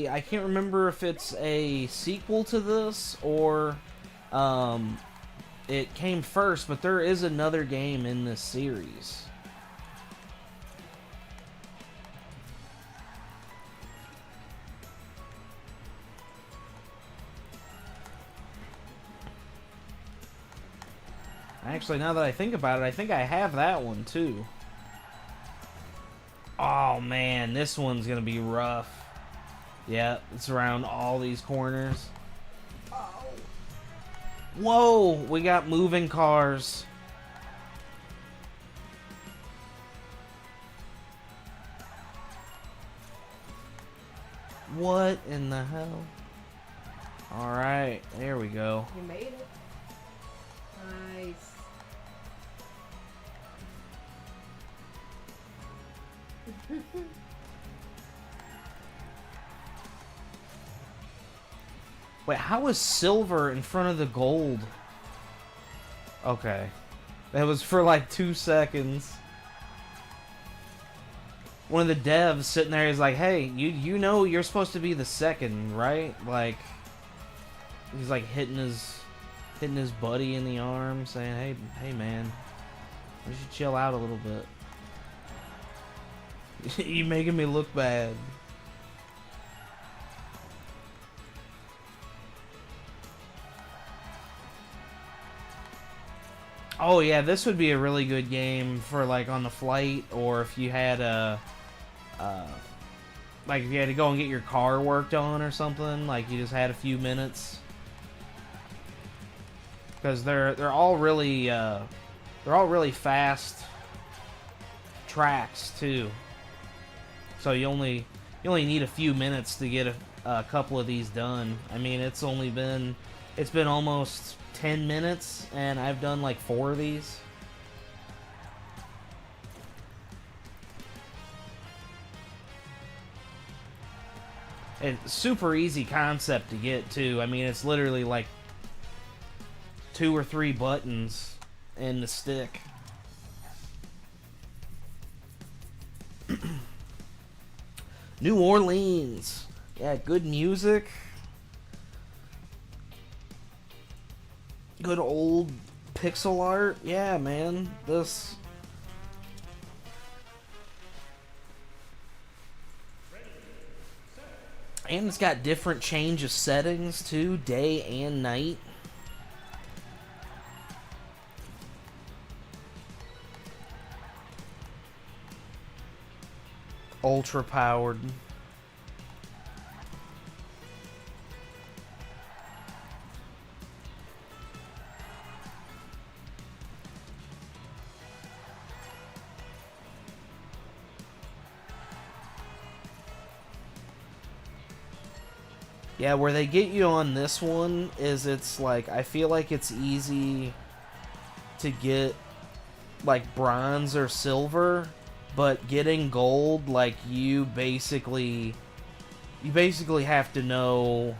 I can't remember if it's a sequel to this or it came first, but there is another game in this series. Actually, now that I think about it, I think I have that one too. Oh man, this one's gonna be rough. Yeah, it's around all these corners. Oh. Whoa, we got moving cars. What in the hell? Alright, there we go. You made it. Nice. Wait, how is silver in front of the gold? Okay. That was for like 2 seconds. One of the devs sitting there is like, "Hey, you know you're supposed to be the second, right?" Like, he's like hitting his buddy in the arm, saying, hey man, we should chill out a little bit. You making me look bad. Oh yeah, this would be a really good game for like on the flight, or if you had like if you had to go and get your car worked on or something, like you just had a few minutes. Because they're all really fast tracks too. So you only need a few minutes to get a couple of these done. I mean, it's been almost 10 minutes and I've done like 4 of these. It's super easy concept to get too. I mean, it's literally like 2 or 3 buttons and the stick. New Orleans. Yeah, good music. Good old pixel art. Yeah, man. This... And it's got different change of settings too, day and night. Ultra powered. Yeah, where they get you on this one is it's like, I feel like it's easy to get like bronze or silver, but getting gold, like you basically have to know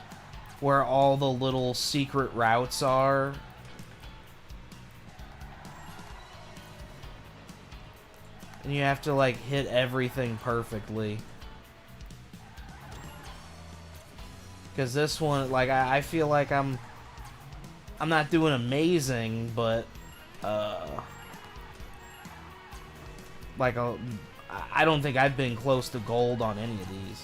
where all the little secret routes are. And you have to like hit everything perfectly. Because this one, like, I feel like I'm not doing amazing, but like I don't think I've been close to gold on any of these.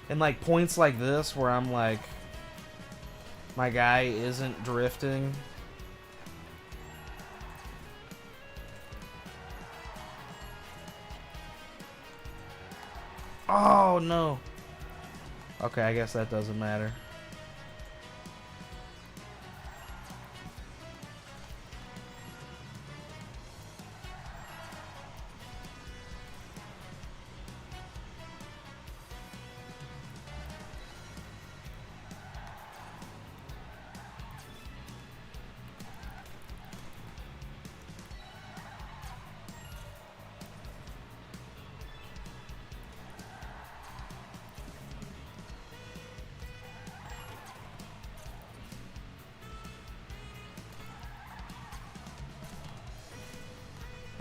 And like points like this where I'm like, my guy isn't drifting. Oh no. Okay, I guess that doesn't matter.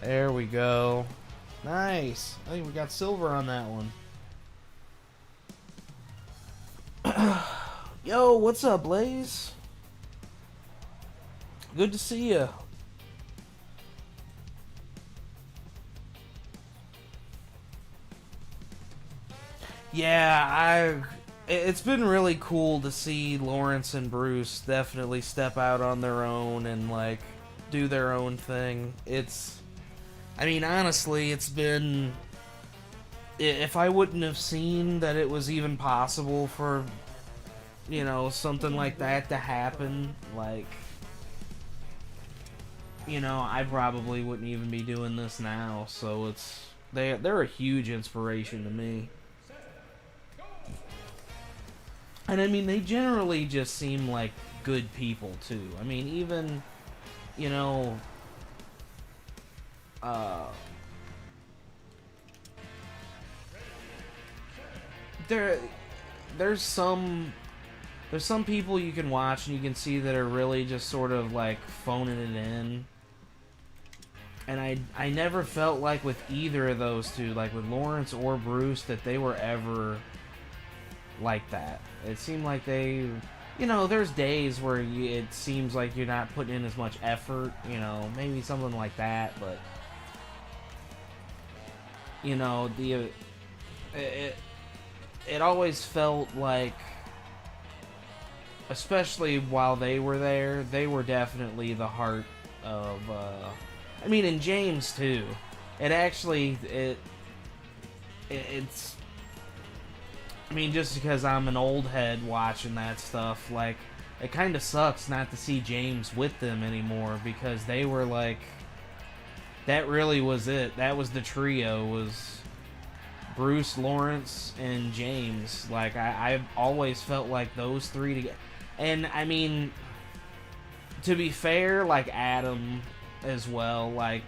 There we go. Nice. I think we got silver on that one. Yo, what's up, Blaze? Good to see you. Yeah, it's been really cool to see Lawrence and Bruce definitely step out on their own and like do their own thing. I mean, honestly, it's been... If I wouldn't have seen that it was even possible for, you know, something like that to happen, like, you know, I probably wouldn't even be doing this now. So they're a huge inspiration to me. And I mean, they generally just seem like good people too. I mean, even, you know, there's some people you can watch and you can see that are really just sort of like phoning it in. And I never felt like with either of those two, like with Lawrence or Bruce, that they were ever like that. It seemed like they, you know, there's days where it seems like you're not putting in as much effort, you know, maybe something like that, but you know, it always felt like, especially while they were there, they were definitely the heart of, I mean, and James too. It's, I mean, just because I'm an old head watching that stuff, like, it kind of sucks not to see James with them anymore, because they were like, that really was it. That was the trio, was Bruce, Lawrence, and James. Like, I've always felt like those three together. And, I mean, to be fair, like, Adam as well, like,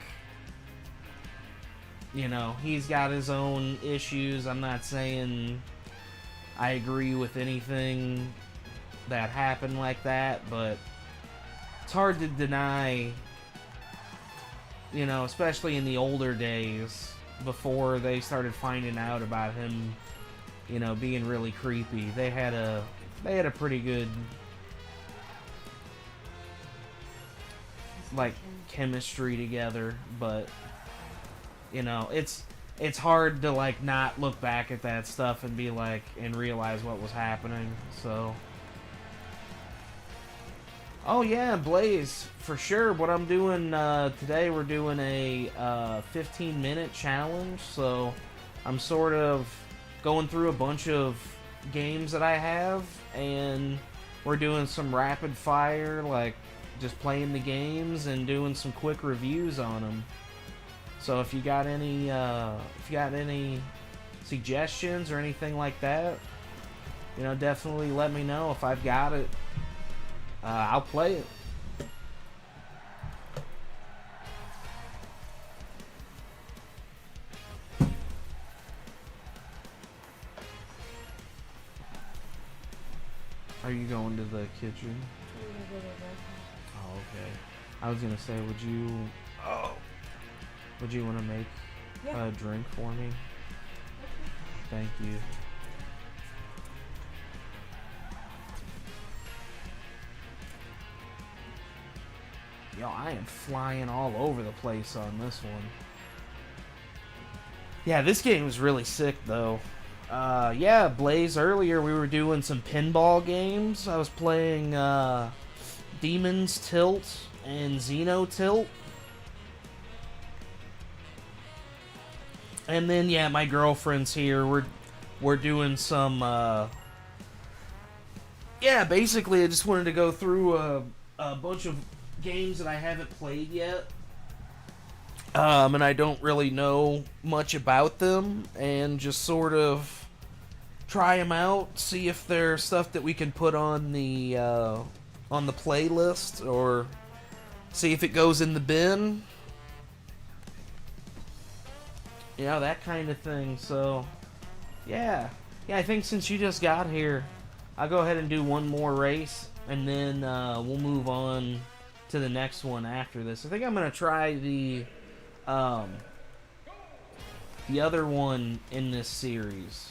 you know, he's got his own issues. I'm not saying I agree with anything that happened like that, but it's hard to deny, you know, especially in the older days, before they started finding out about him, you know, being really creepy. They had a pretty good, like, chemistry together, but, you know, it's hard to, like, not look back at that stuff and be like, and realize what was happening, so. Oh yeah, Blaze, for sure. What I'm doing today, we're doing a 15-minute challenge. So I'm sort of going through a bunch of games that I have, and we're doing some rapid fire, like just playing the games and doing some quick reviews on them. So if you got any suggestions or anything like that, you know, definitely let me know. If I've got it, I'll play it. Are you going to the kitchen? Oh, okay. I was gonna say, would you want to make a drink for me? Thank you. Yo, I am flying all over the place on this one. Yeah, this game is really sick, though. Yeah, Blaze, earlier we were doing some pinball games. I was playing Demon's Tilt and Xeno Tilt. And then, yeah, my girlfriend's here. We're doing some... yeah, basically I just wanted to go through a bunch of games that I haven't played yet. And I don't really know much about them, and just sort of try them out, see if there's stuff that we can put on the playlist, or see if it goes in the bin. You know, that kind of thing. So, yeah. Yeah, I think since you just got here, I'll go ahead and do one more race, and then we'll move on to the next one after this. I think I'm going to try the other one in this series.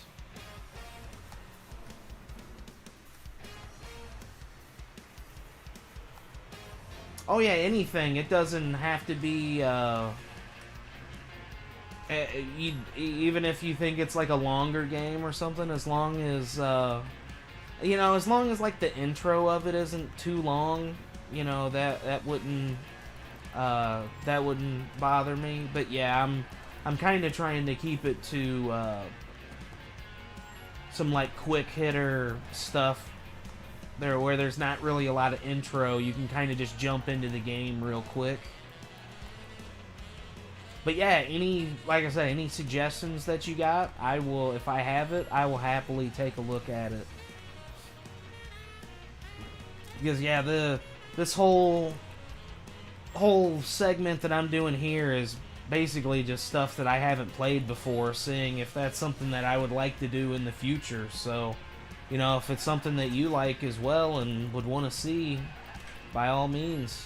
Oh yeah, anything. It doesn't have to be even if you think it's like a longer game or something, as long as you know, as long as like the intro of it isn't too long, you know, that wouldn't bother me. But yeah, I'm kind of trying to keep it to some like quick hitter stuff there, where there's not really a lot of intro. You can kind of just jump into the game real quick. But yeah, like I said, any suggestions that you got, I will, if I have it, I will happily take a look at it. Because yeah, this whole segment that I'm doing here is basically just stuff that I haven't played before, seeing if that's something that I would like to do in the future. So, you know, if it's something that you like as well and would want to see, by all means.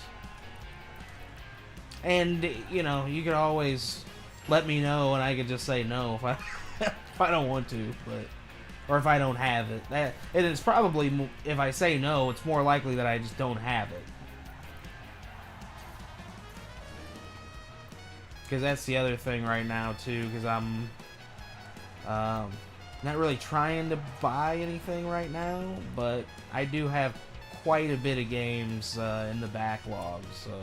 And, you know, you could always let me know, and I could just say no if I if I don't want to, or if I don't have it. It is probably, if I say no, it's more likely that I just don't have it. Because that's the other thing right now too. Because I'm not really trying to buy anything right now, but I do have quite a bit of games in the backlog, so.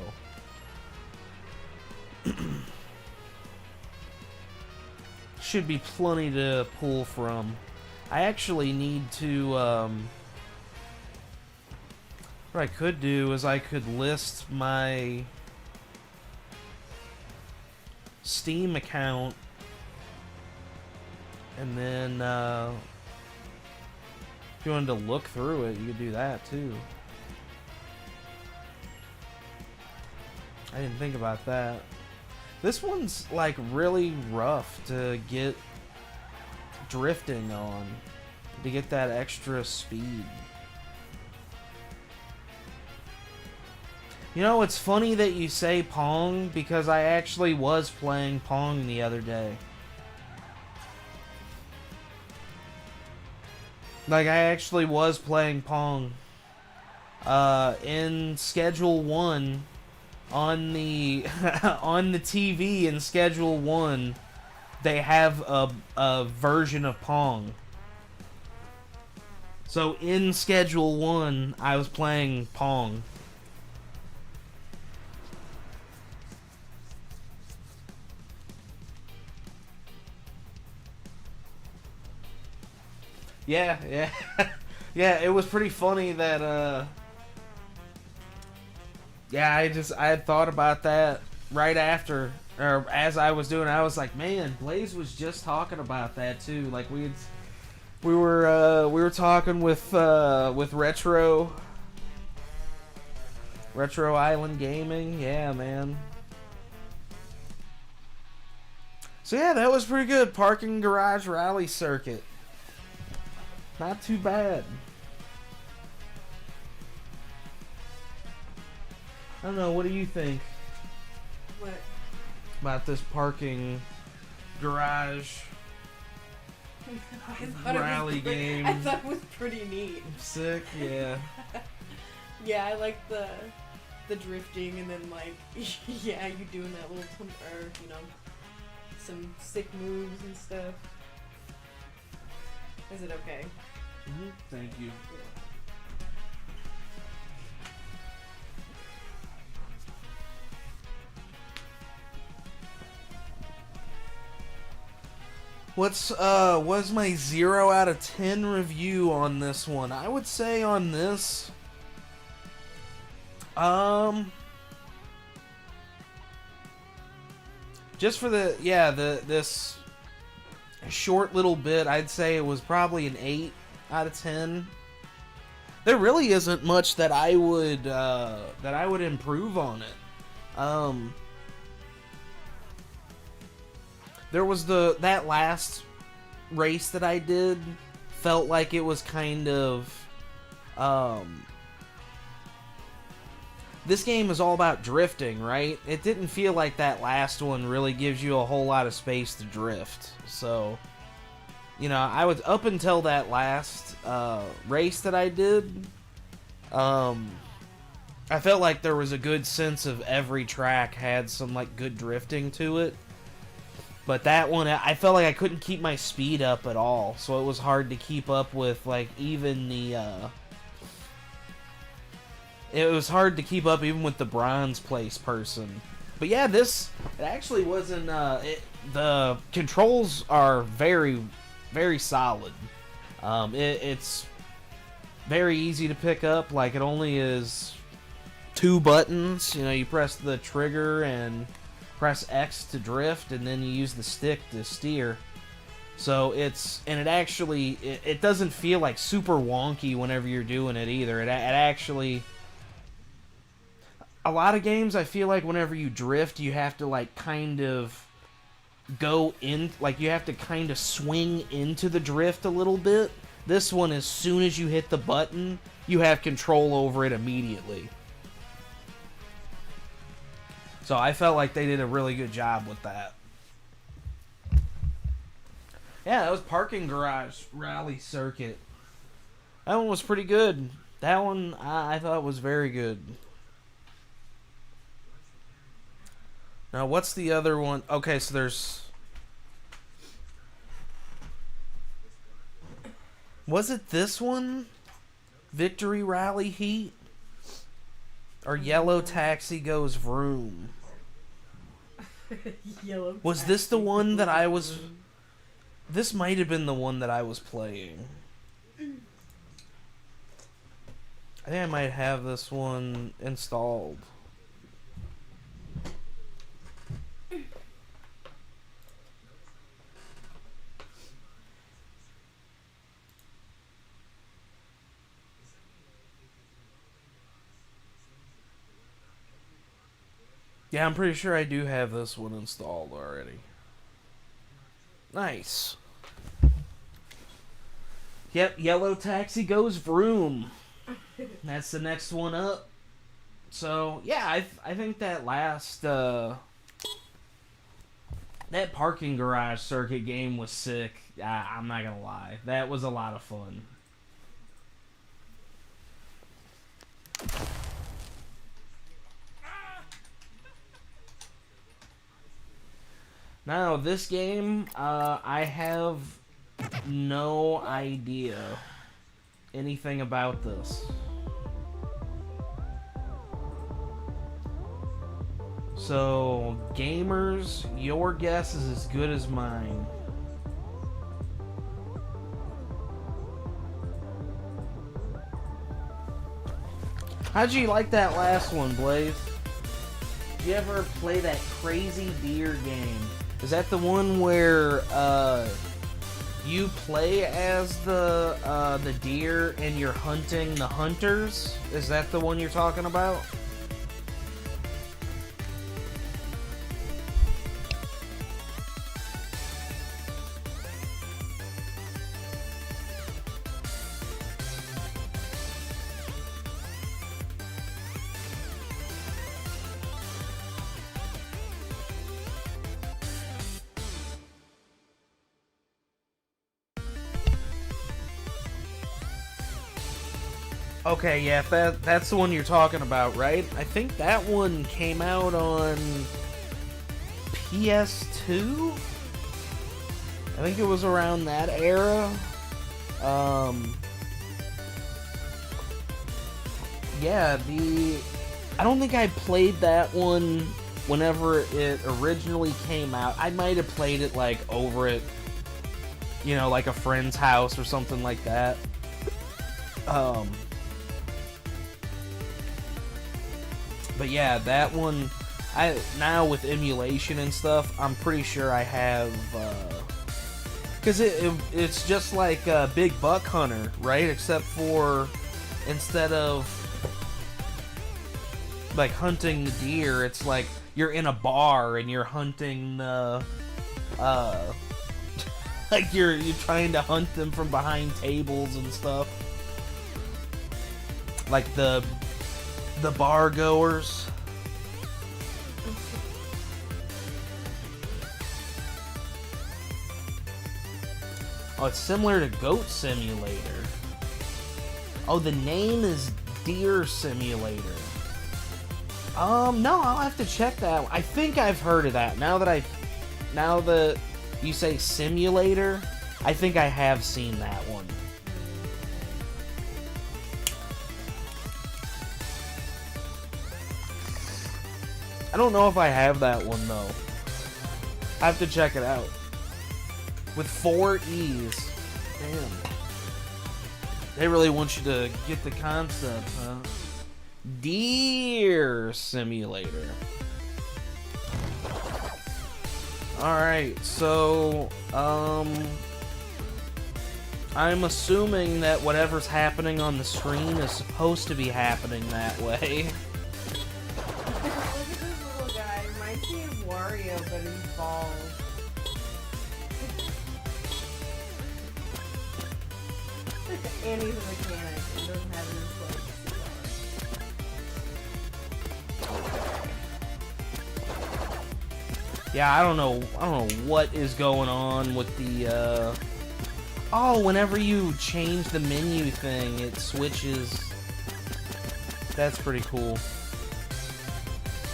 Should be plenty to pull from. I actually need to what I could do is I could list my Steam account, and then if you wanted to look through it, you could do that too. I didn't think about that. This one's like really rough to get drifting on, to get that extra speed. You know, it's funny that you say Pong, because I actually was playing Pong the other day. Like, I actually was playing Pong. In Schedule 1, on the on the TV in Schedule 1, they have a version of Pong. So in Schedule 1, I was playing Pong. Yeah. Yeah, it was pretty funny that yeah, I had thought about that right after, or as I was doing it. I was like, man, Blaze was just talking about that too. Like we were talking with Retro Island Gaming. Yeah, man. So yeah, that was pretty good. Parking Garage Rally Circuit. Not too bad. I don't know, what do you think? What? About this parking garage rally game? I thought it was pretty neat. Sick, yeah. Yeah, I like the the drifting, and then like yeah, you doing that little or you know, some sick moves and stuff. Is it okay? Thank you. What's my 0 out of 10 review on this one? I would say on this, just for this short little bit, I'd say it was probably an 8 out of 10. There really isn't much that I would improve on it. There was that last race that I did felt like it was kind of this game is all about drifting, right? It didn't feel like that last one really gives you a whole lot of space to drift. So, you know, I was up until that last race that I did. I felt like there was a good sense of every track had some like good drifting to it. But that one, I felt like I couldn't keep my speed up at all, so it was hard to keep up with, like, even the, it was hard to keep up even with the bronze place person. But yeah, it actually wasn't, the controls are very, very solid. It's very easy to pick up, like, it only is 2 buttons, you know, you press the trigger and press X to drift, and then you use the stick to steer. So it actually doesn't feel like super wonky whenever you're doing it either. It actually, a lot of games I feel like whenever you drift, you have to like kind of go in, like you have to kind of swing into the drift a little bit. This one, as soon as you hit the button, you have control over it immediately. So I felt like they did a really good job with that. Yeah, that was Parking Garage Rally Circuit. That one was pretty good. That one I thought was very good. Now, what's the other one? Okay, so there's... Was it this one? Victory Rally Heat? Or Yellow Taxi Goes Vroom? Was this the one that I was... This might have been the one that I was playing. I think I might have this one installed. Yeah, I'm pretty sure I do have this one installed already. Nice. Yep, Yellow Taxi Goes Vroom. That's the next one up. So, yeah, I think that last, that Parking Garage Circuit game was sick. I'm not gonna lie. That was a lot of fun. Now, this game, I have no idea anything about this. So, gamers, your guess is as good as mine. How'd you like that last one, Blaze? Did you ever play that Crazy Deer game? Is that the one where you play as the deer and you're hunting the hunters? Is that the one you're talking about? Okay, yeah, that's the one you're talking about, right? I think that one came out on PS2. I think it was around that era. Yeah, I don't think I played that one whenever it originally came out. I might have played it like over at, like a friend's house or something like that. But yeah, that one, now with emulation and stuff, I'm pretty sure I have, because it's just like Big Buck Hunter, right? Except for instead of like hunting the deer, it's like you're in a bar and you're hunting the, like you're trying to hunt them from behind tables and stuff, like the bar goers. Oh, it's similar to Goat Simulator. Oh, the name is Deer Simulator. No, I'll have to check that. I think I've heard of that. Now that you say simulator, I think I have seen that one. I don't know if I have that one though. I have to check it out. With 4 E's. Damn. They really want you to get the concept, huh? Deer Simulator. Alright, so, I'm assuming that whatever's happening on the screen is supposed to be happening that way. Look at this little guy. Reminds me of Wario, but he's bald. And he's a mechanic and doesn't have his Yeah, I don't know what is going on with the, oh, whenever you change the menu thing, it switches. That's pretty cool.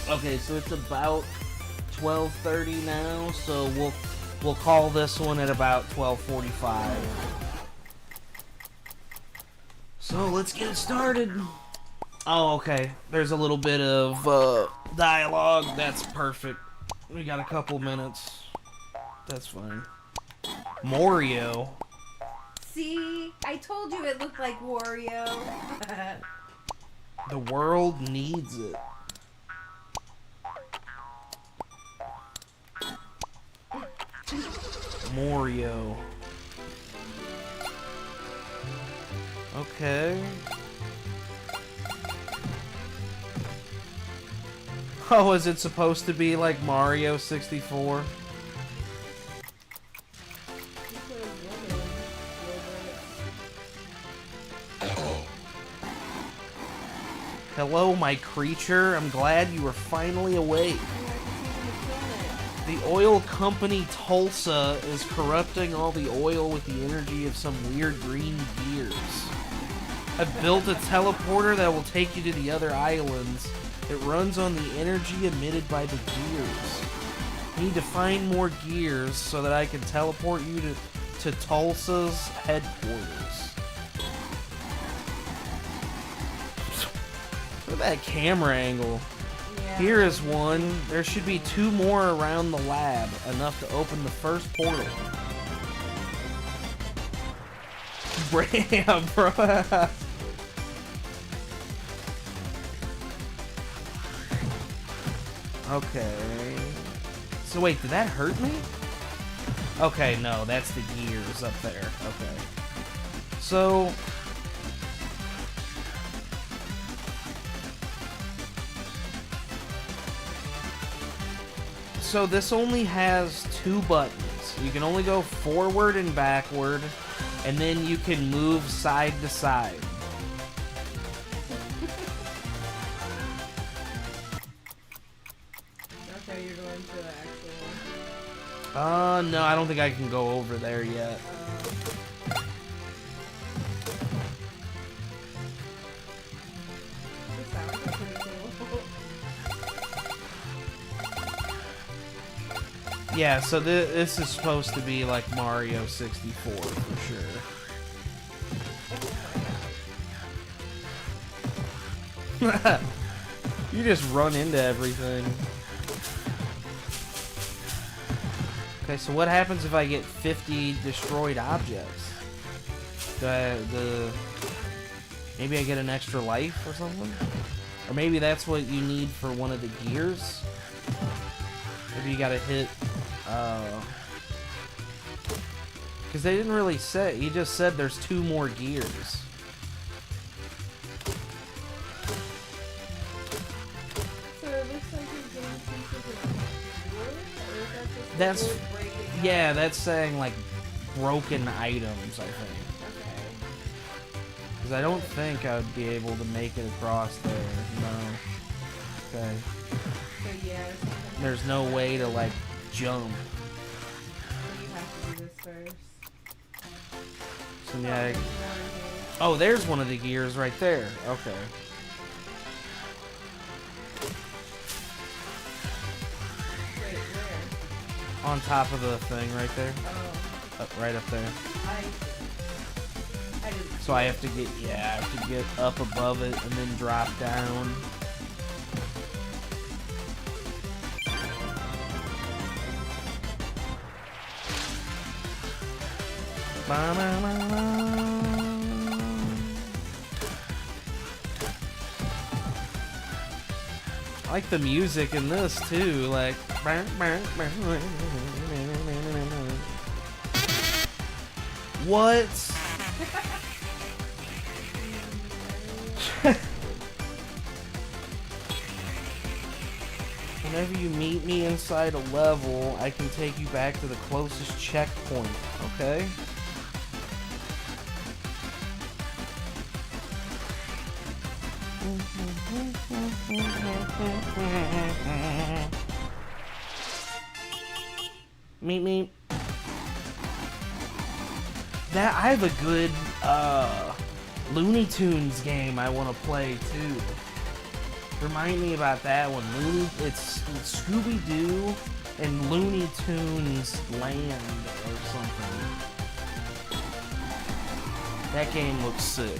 Okay, so it's about 12:30 now, so we'll call this one at about 12:45. So let's get started. Oh, okay. There's a little bit of dialogue. That's perfect. We got a couple minutes. That's fine. Mario. See? I told you it looked like Wario. The world needs it. Mario. Okay. Oh, is it supposed to be like Mario 64? Hello, my creature. I'm glad you were finally awake. The oil company Tulsa is corrupting all the oil with the energy of some weird green gears. I've built a teleporter that will take you to the other islands. It runs on the energy emitted by the gears. I need to find more gears so that I can teleport you to Tulsa's headquarters. Look at that camera angle. Yeah. Here is one. There should be 2 more around the lab, enough to open the first portal. Yeah, bro. Okay. So wait, did that hurt me? Okay, no, that's the gears up there. Okay. So this only has 2 buttons. You can only go forward and backward, and then you can move side to side. Okay, you're going to the actual... No, I don't think I can go over there yet. Yeah, so this is supposed to be like Mario 64 for sure. You just run into everything. Okay, so what happens if I get 50 destroyed objects? Maybe I get an extra life or something? Or maybe that's what you need for one of the gears? Maybe you gotta hit... Because they didn't really say. He just said there's 2 more gears. That's, yeah, that's saying like broken items, I think. Okay. Because I don't think I would be able to make it across there. No. Okay. So yeah. There's no way to like jump. So you have to do this first. So yeah. Oh, there's one of the gears right there. Okay. On top of the thing right there. Oh. Right up there. I didn't. So I have to get, yeah, I have to get up above it and then drop down. I like the music in this too, like. What? Whenever you meet me inside a level, I can take you back to the closest checkpoint, okay? Meet me. That I have a good Looney Tunes game I want to play too. Remind me about that one. It's Scooby-Doo and Looney Tunes Land or something. That game looks sick.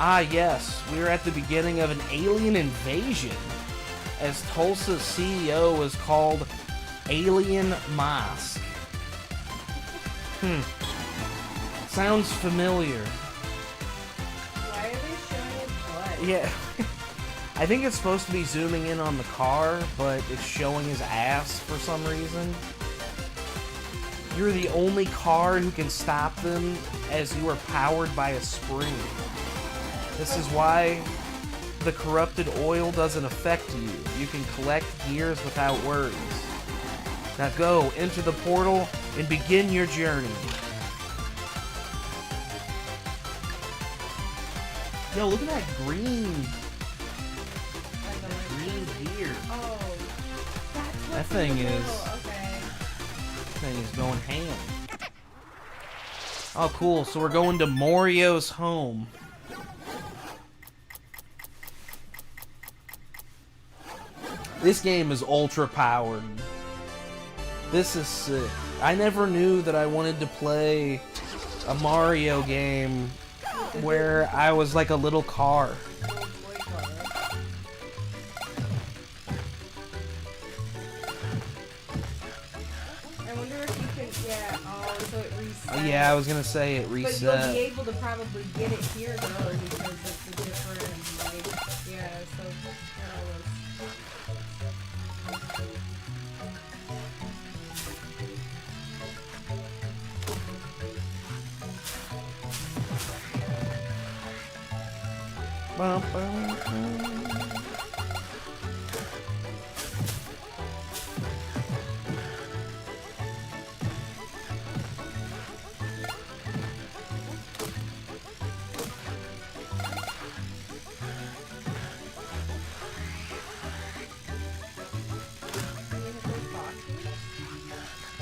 Ah yes, we are at the beginning of an alien invasion, as Tulsa's CEO is called Alien Mosque. Sounds familiar. Why are they showing his butt? Yeah. I think it's supposed to be zooming in on the car, but it's showing his ass for some reason. You're the only car who can stop them, as you are powered by a spring. This is why the corrupted oil doesn't affect you. You can collect gears without worries. Now go into the portal and begin your journey. Yo, look at that green gear. Oh, that's That thing is okay. that thing is going ham. Oh cool, so we're going to Mario's home. This game is ultra powered. This is sick. I never knew that I wanted to play a Mario game where I was like a little car. I wonder if you can, yeah, oh, so it resets. Yeah, I was gonna say it reset. But you'll be able to probably get it here though, because it's a different, like, yeah, so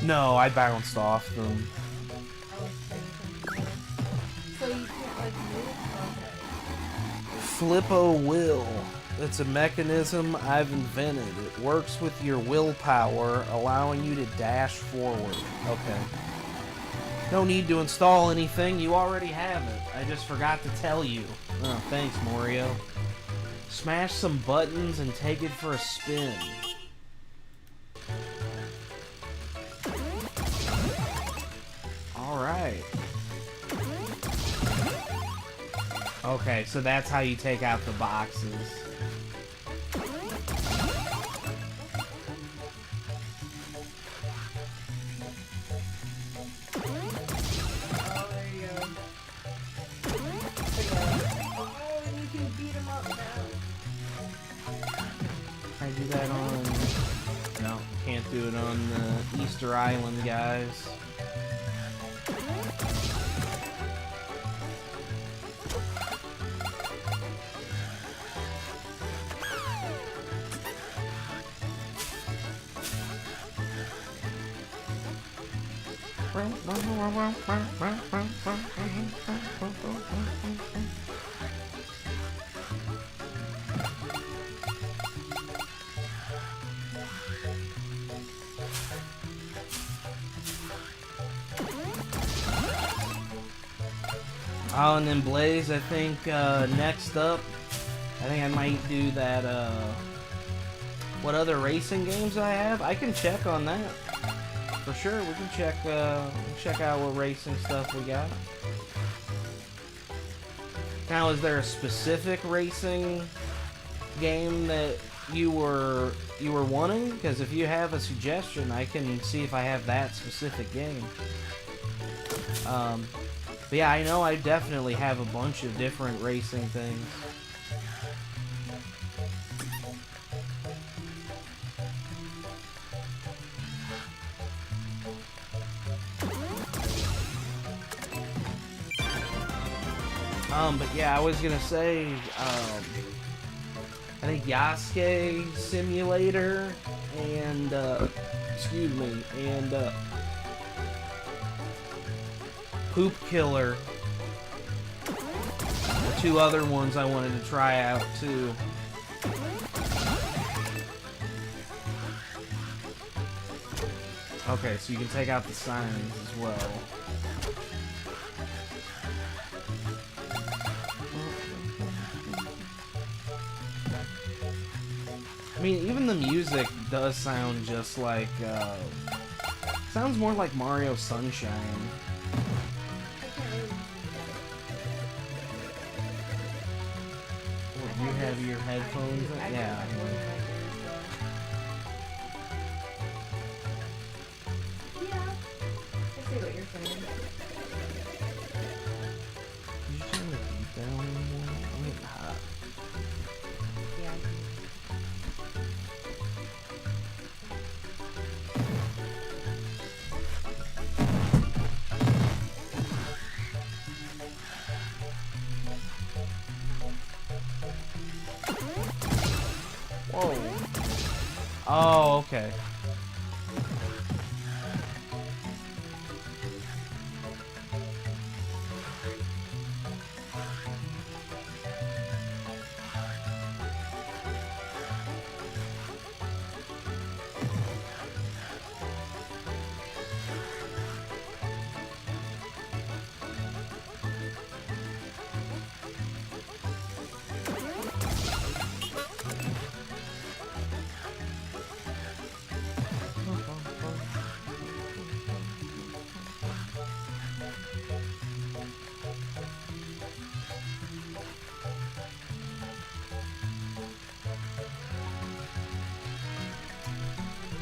No, I bounced off them. So you can't like move? Okay. Flippo Will. It's a mechanism I've invented. It works with your willpower, allowing you to dash forward. Okay. No need to install anything. You already have it. I just forgot to tell you. Oh, thanks, Mario. Smash some buttons and take it for a spin. Alright. Okay, so that's how you take out the boxes. I do that on... No, can't do it on the Easter Island guys. Oh, and then Blaze, I think, next up, I think I might do that, what other racing games I have? I can check on that. For sure, we can check out what racing stuff we got. Now, is there a specific racing game that you were wanting? Because if you have a suggestion, I can see if I have that specific game. But yeah, I know I definitely have a bunch of different racing things. But yeah, I was gonna say, I think Yasuke Simulator and, excuse me, and, Poop Killer. The two other ones I wanted to try out too. Okay, so you can take out the signs as well. I mean, even the music does sound just like, sounds more like Mario Sunshine. You have your headphones? Yeah. Yeah. I see what you're saying. Did you turn the heat down anymore? I'm getting hot. Yeah. Whoa. Oh, okay.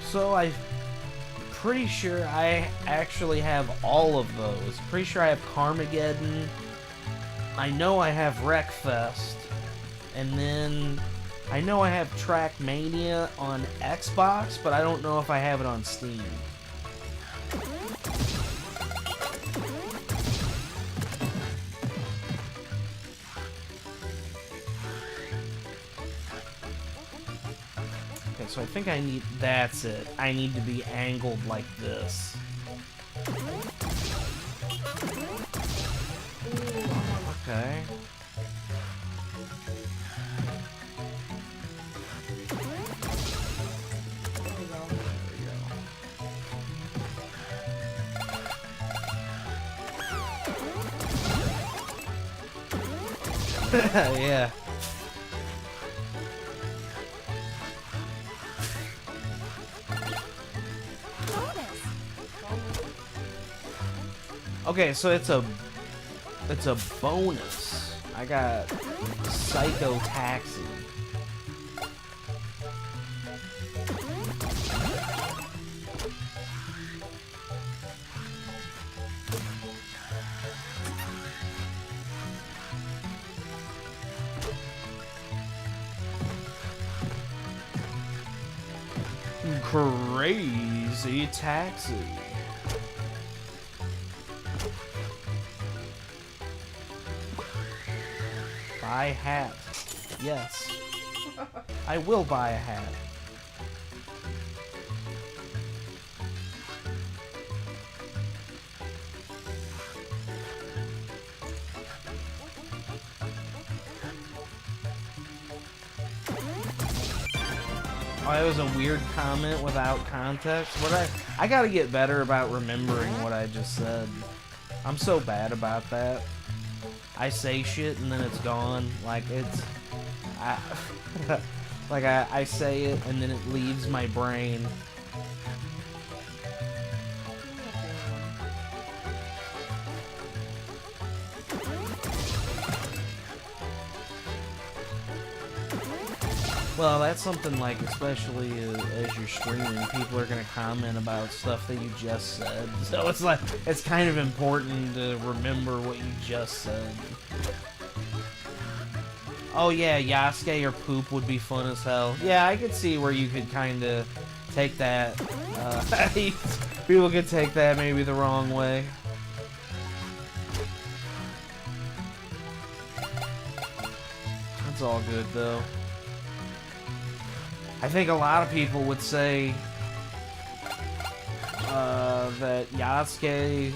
So I'm pretty sure I actually have all of those. Pretty sure I have Carmageddon. I know I have Wreckfest. And then I know I have Trackmania on Xbox, but I don't know if I have it on Steam. Okay, so I think I need... That's it. I need to be angled like this. Okay. Yeah. Okay, so it's a bonus. I got Psycho Taxi. Crazy Taxi. Buy hat. Yes. I will buy a hat. Oh, that was a weird comment without context. I gotta get better about remembering what I just said. I'm so bad about that. I say shit and then it's gone. Like I say it and then it leaves my brain. Well, that's something like, especially as you're streaming, people are gonna comment about stuff that you just said. So it's like, it's kind of important to remember what you just said. Oh yeah, Yasuke or poop would be fun as hell. Yeah, I could see where you could kind of take that. People could take that maybe the wrong way. That's all good though. I think a lot of people would say that Yasuke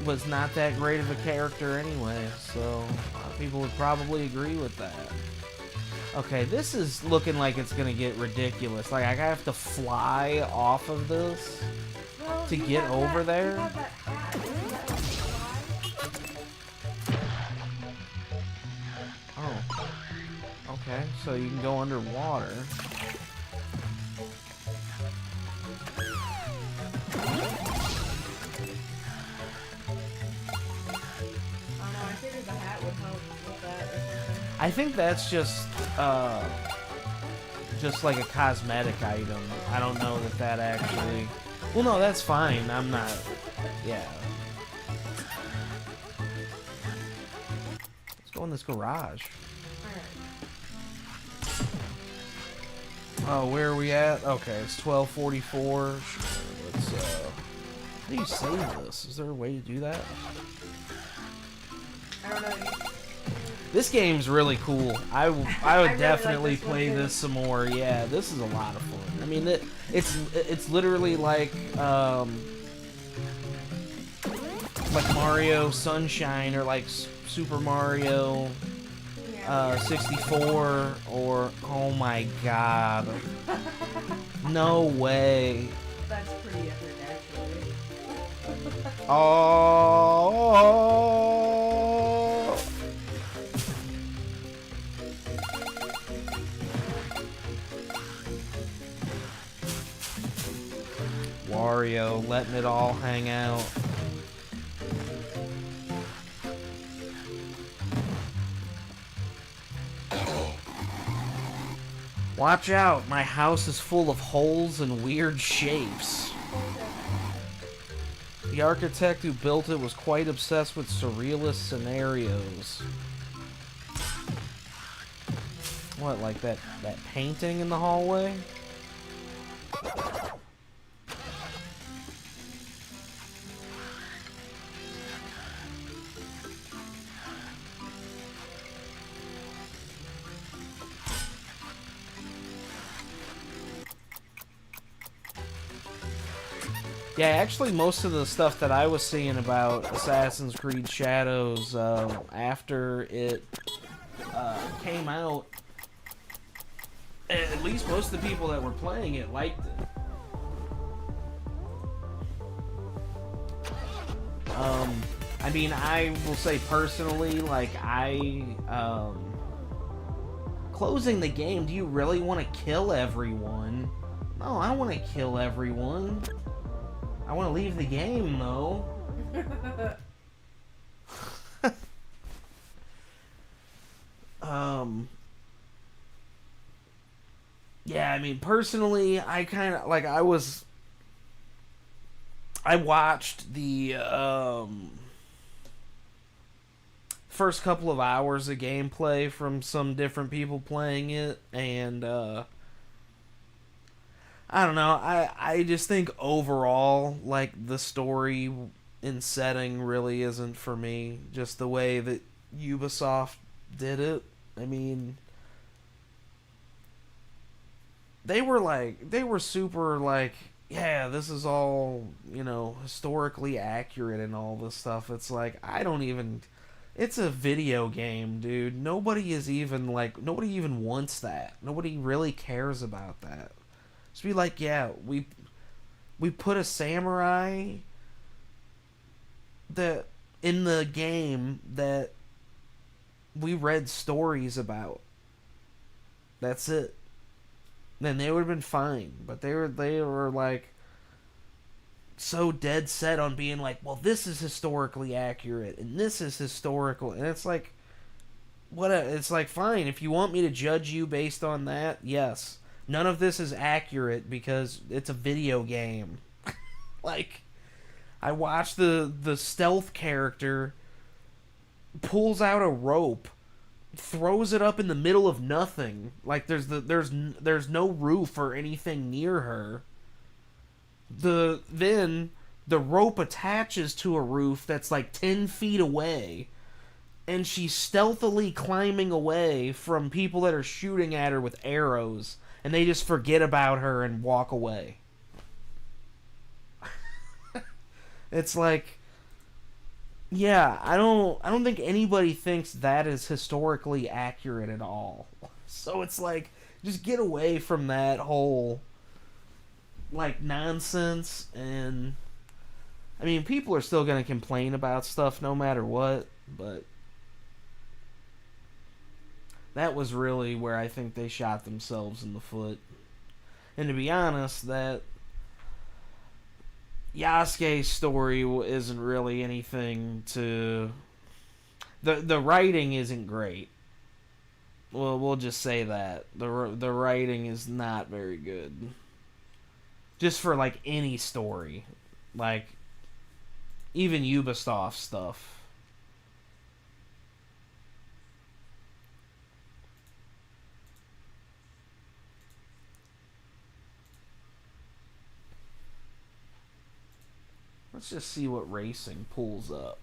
was not that great of a character anyway, so a lot of people would probably agree with that. Okay, this is looking like it's gonna get ridiculous. Like, I have to fly off of this to get over there. Oh. Okay, so you can go underwater. I think that's just like a cosmetic item. I don't know that actually... Well, no, that's fine. I'm not... Yeah. Let's go in this garage. Oh, where are we at? Okay, it's 12:44. Let's, how do you save this? Is there a way to do that? I don't know. This game's really cool. I would really definitely like this play one, this some more. Yeah, this is a lot of fun. I mean, it's literally like Mario Sunshine or like Super Mario 64 or oh my god. No way. That's pretty epic actually. Oh. Wario letting it all hang out. Watch out, my house is full of holes and weird shapes. The architect who built it was quite obsessed with surrealist scenarios. What, like that painting in the hallway? Yeah, actually, most of the stuff that I was seeing about Assassin's Creed Shadows after it came out, at least most of the people that were playing it liked it. I mean, I will say personally, like, closing the game, do you really want to kill everyone? No, I want to kill everyone. I want to leave the game, though. Yeah, I mean, personally, I kind of, like, I watched the, first couple of hours of gameplay from some different people playing it, and I don't know, I just think overall, like, the story and setting really isn't for me. Just the way that Ubisoft did it. I mean, they were super like, yeah, this is all, historically accurate and all this stuff. It's like, it's a video game, dude. Nobody even wants that. Nobody really cares about that. Just be like, yeah, we put a samurai that in the game that we read stories about. That's it. Then they would have been fine. But they were like so dead set on being like, well, this is historically accurate and this is historical, and it's like, it's like, fine, if you want me to judge you based on that, yes. None of this is accurate because it's a video game. Like, I watched the stealth character pulls out a rope, throws it up in the middle of nothing. Like, there's no roof or anything near her. Then the rope attaches to a roof that's like 10 feet away, and she's stealthily climbing away from people that are shooting at her with arrows, and they just forget about her and walk away. It's like, yeah, I don't think anybody thinks that is historically accurate at all. So it's like, just get away from that whole, like, nonsense. And I mean, people are still gonna complain about stuff no matter what, but that was really where I think they shot themselves in the foot. And to be honest, that Yasuke's story isn't really anything to... The writing isn't great. Well, we'll just say that. The writing is not very good. Just for, like, any story. Like, even Ubisoft stuff. Let's just see what racing pulls up.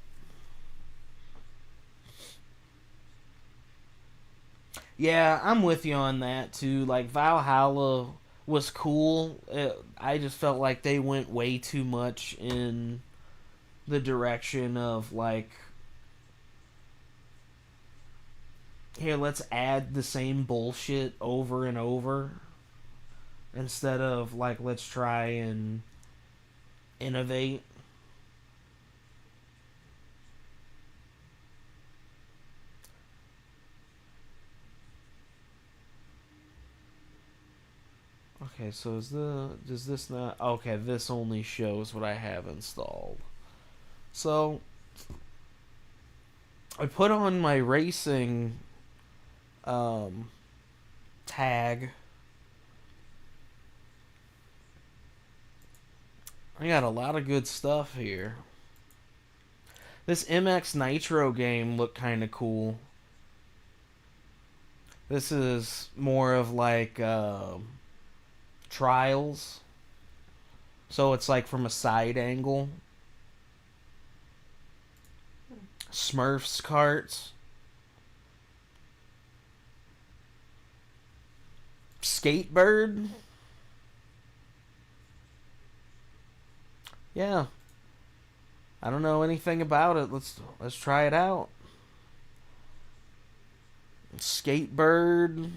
Yeah, I'm with you on that too. Like, Valhalla was cool. I just felt like they went way too much in the direction of, like, here, let's add the same bullshit over and over, instead of, like, let's try and innovate. Okay, so does this not... Okay, this only shows what I have installed. So, I put on my racing tag. I got a lot of good stuff here. This MX Nitro game looked kind of cool. This is more of like Trials. So it's like from a side angle. Smurfs carts. Skatebird. Yeah. I don't know anything about it. Let's try it out. Skatebird.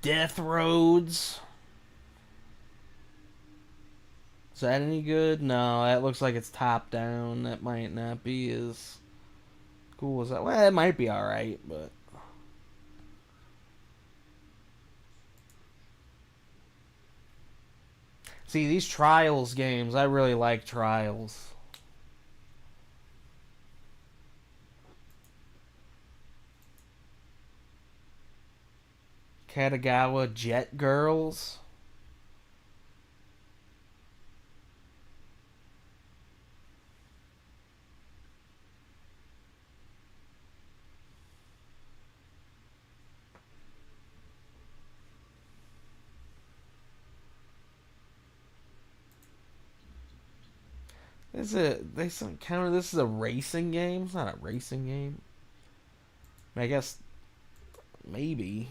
Death Roads. Is that any good? No, that looks like it's top down. That might not be as cool as that. Well, it might be alright, but. See, these Trials games, I really like Trials. Katagawa Jet Girls. Is it? They counter this is a racing game. It's not a racing game. I guess maybe.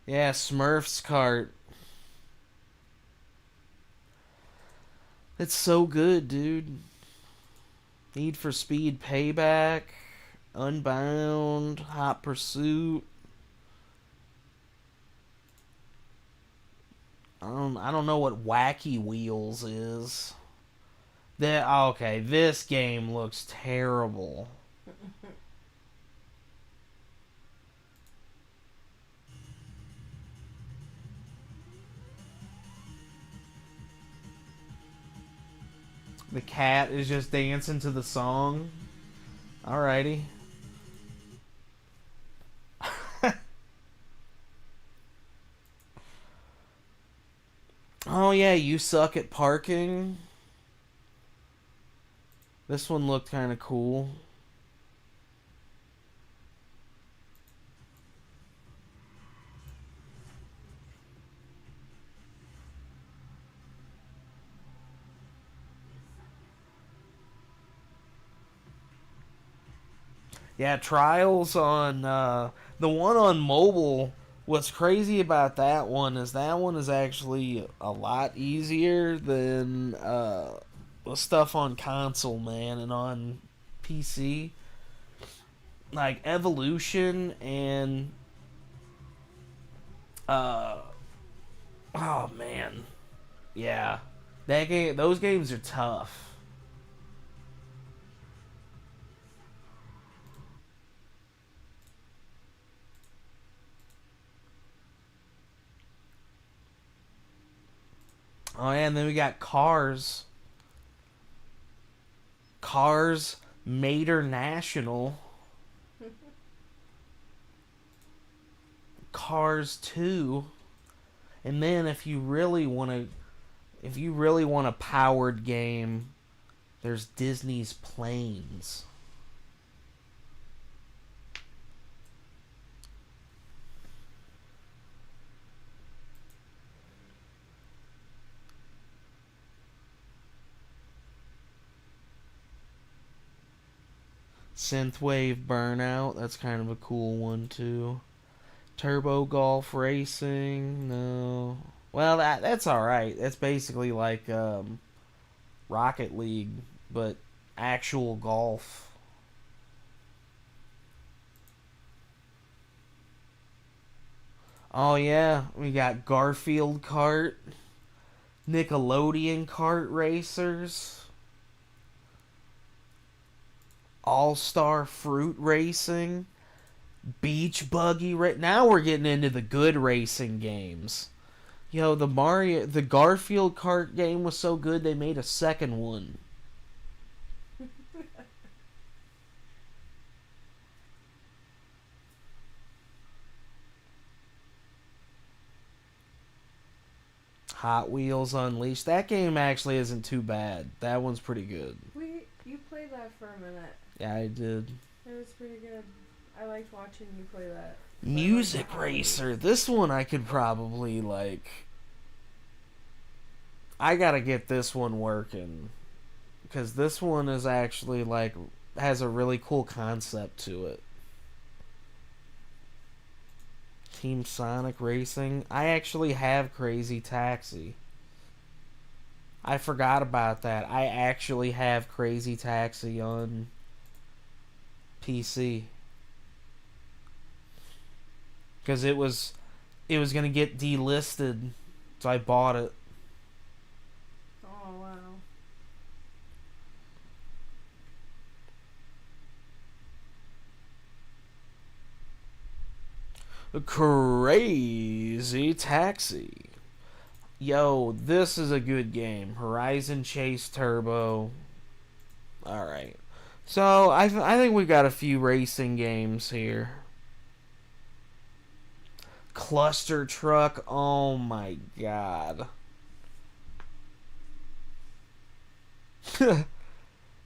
Yeah, Smurfs cart. It's so good, dude. Need for Speed Payback, Unbound, Hot Pursuit. I don't know what Wacky Wheels is. Okay, this game looks terrible. The cat is just dancing to the song. Alrighty. Oh yeah, you suck at parking. This one looked kind of cool. Yeah, Trials on the one on mobile. What's crazy about that one is actually a lot easier than the stuff on console, man, and on PC. Like Evolution and uh oh man, yeah, those games are tough. Oh yeah, and then we got Cars. Cars Mater National. Cars 2. And then if you really want a powered game, there's Disney's Planes. Synthwave Burnout, that's kind of a cool one too. Turbo Golf Racing, no. Well, that's all right. That's basically like Rocket League, but actual golf. Oh yeah, we got Garfield Kart, Nickelodeon Kart Racers, All Star Fruit Racing, Beach Buggy. Now we're getting into the good racing games. Yo, the Garfield Kart game was so good they made a second one. Hot Wheels Unleashed. That game actually isn't too bad. That one's pretty good. You played that for a minute. Yeah, I did. It was pretty good. I liked watching you play that. Music Racer. This one I could probably like. I gotta get this one working. Because this one is actually like. Has a really cool concept to it. Team Sonic Racing. I actually have Crazy Taxi. I forgot about that. I actually have Crazy Taxi on PC. Because it was gonna get delisted, so I bought it. Crazy Taxi. Yo, this is a good game. Horizon Chase Turbo. Alright. So, I think we got a few racing games here. Cluster Truck. Oh my god.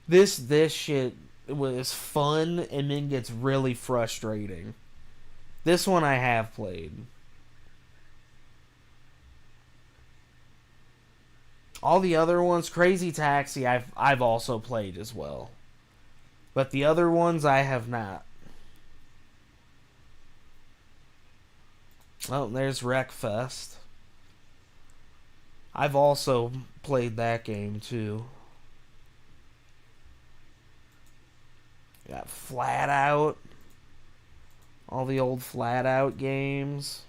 This shit was fun and then gets really frustrating. This one I have played. All the other ones, Crazy Taxi, I've also played as well. But the other ones I have not. Oh, there's Wreckfest. I've also played that game too. Got Flat Out. All the old Flat Out games.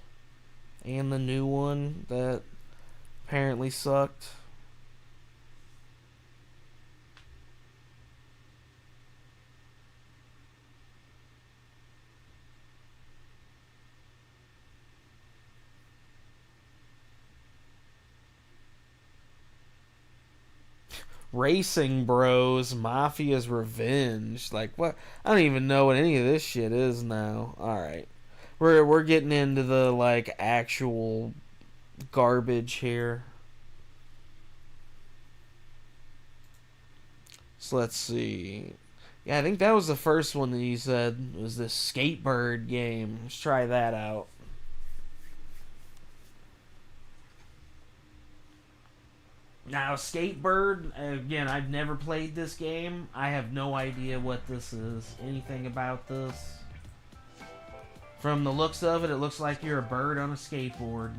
And the new one that apparently sucked. Racing Bros, Mafia's Revenge. Like, what? I don't even know what any of this shit is now. Alright. We're getting into the, like, actual garbage here. So let's see. Yeah, I think that was the first one that you said was this Skatebird game. Let's try that out. Now, Skatebird, again, I've never played this game. I have no idea what this is. Anything about this. From the looks of it, it looks like you're a bird on a skateboard.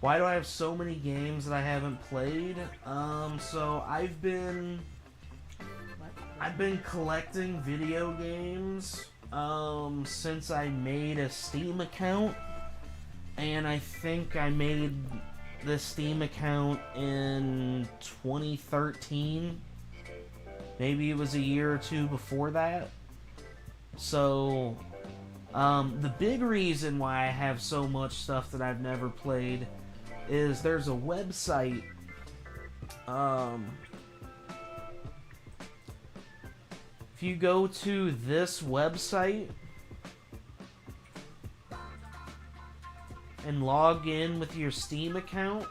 Why do I have so many games that I haven't played? So I've been collecting video games since I made a Steam account, and I think I made the Steam account in 2013. Maybe it was a year or two before that. So the big reason why I have so much stuff that I've never played is there's a website if you go to this website and log in with your Steam account,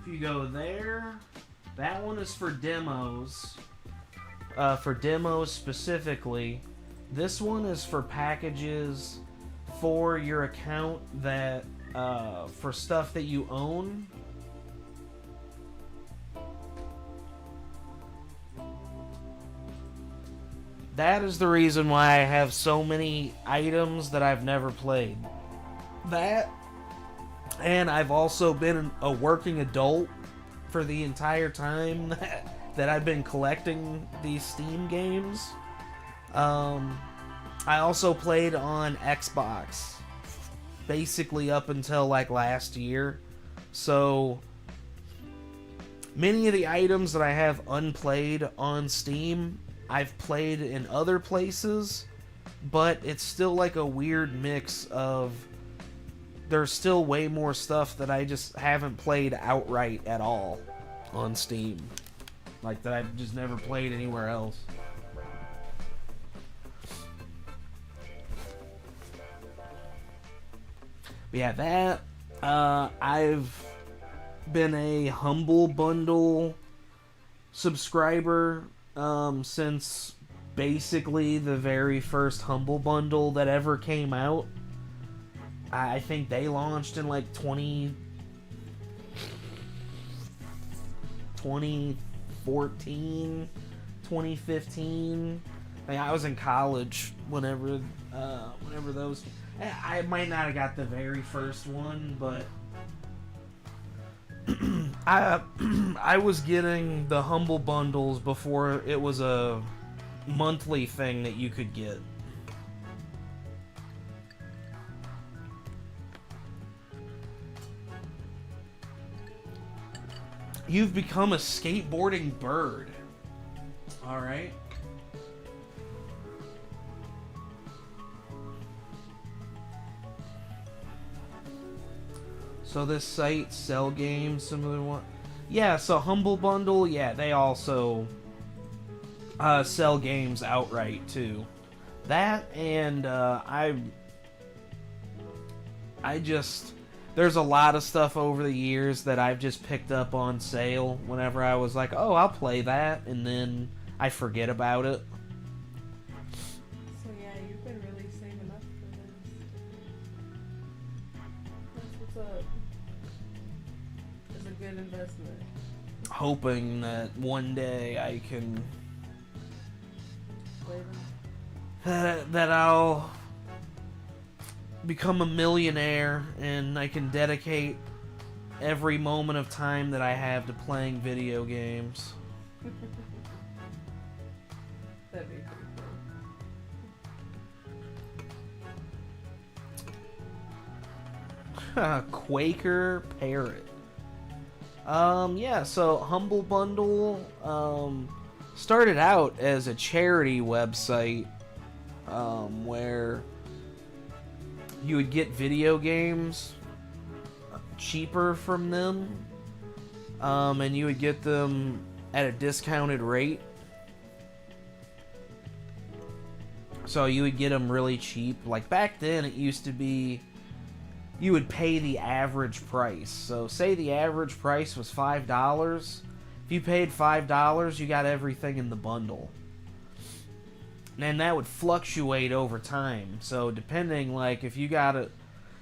if you go there, that one is for demos. For demos specifically. This one is for packages for your account that for stuff that you own. That is the reason why I have so many items that I've never played. That, and I've also been a working adult for the entire time that I've been collecting these Steam games. I also played on Xbox basically up until like last year. So many of the items that I have unplayed on Steam, I've played in other places, but it's still like a weird mix of there's still way more stuff that I just haven't played outright at all on Steam. Like, that I've just never played anywhere else. But yeah, that, I've been a Humble Bundle subscriber since basically the very first Humble Bundle that ever came out. I think they launched in like 2014, 2015. I was in college whenever Whenever those, I might not have got the very first one, but I was getting the Humble Bundles before it was a monthly thing that you could get. You've become a skateboarding bird. Alright. So this site sell games similar to one. Yeah, so Humble Bundle, yeah, they also sell games outright too. That and I just there's a lot of stuff over the years that I've just picked up on sale whenever I was like, oh, I'll play that, and then I forget about it. So yeah, you've been really saving up for this. That's what's up. It's a good investment. Hoping that one day I can Play them. that I'll become a millionaire and I can dedicate every moment of time that I have to playing video games. That'd be pretty cool. Quaker Parrot. Yeah, so Humble Bundle started out as a charity website where you would get video games cheaper from them, and you would get them at a discounted rate. So you would get them really cheap. Like back then, it used to be you would pay the average price. So say the average price was $5. If you paid $5, you got everything in the bundle. And that would fluctuate over time. So depending, like if you got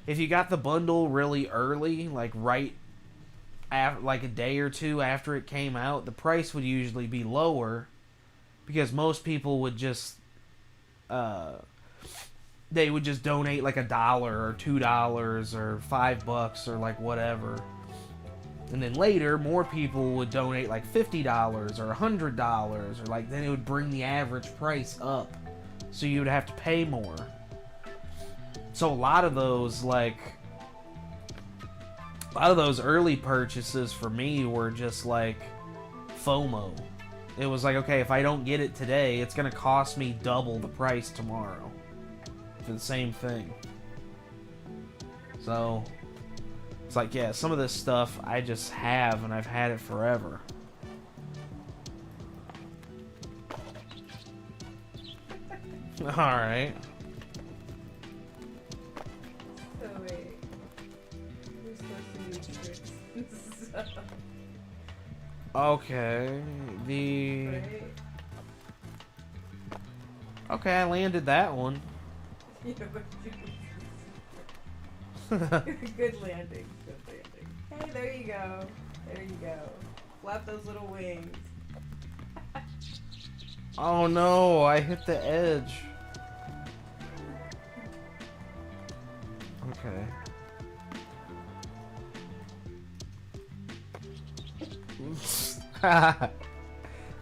the bundle really early, like right after, like a day or two after it came out, the price would usually be lower because most people would just they would just donate like $1 or $2 or $5 or like whatever. And then later, more people would donate like $50 or $100, or like then it would bring the average price up, so you would have to pay more. So a lot of those early purchases for me were just like FOMO. It was like, okay, if I don't get it today, it's gonna cost me double the price tomorrow for the same thing. So it's like, yeah, some of this stuff I just have, and I've had it forever. Alright. So wait. We're supposed to do tricks. Okay. Right? Okay, I landed that one. Yeah, but good landing. Good landing. Hey, there you go. There you go. Flap those little wings. Oh no, I hit the edge. Okay.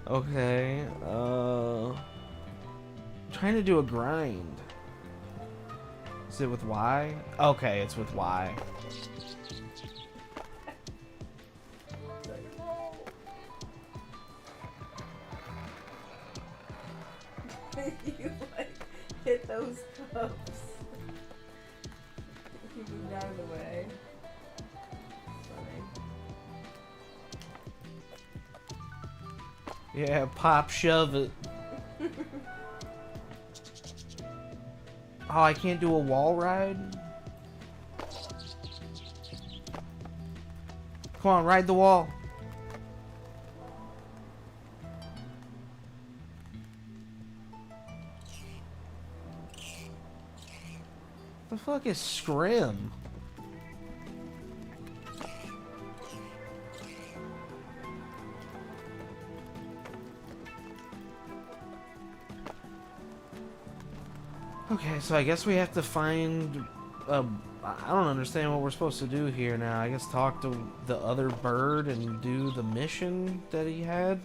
Okay, trying to do a grind. Is it with Y? Okay, it's with Y. You like hit those cups. You moved out of the way. Funny. Yeah, pop shove it. Oh, I can't do a wall ride? Come on, ride the wall. The fuck is scrim? Okay, so I guess we have to find. I don't understand what we're supposed to do here now. I guess talk to the other bird and do the mission that he had.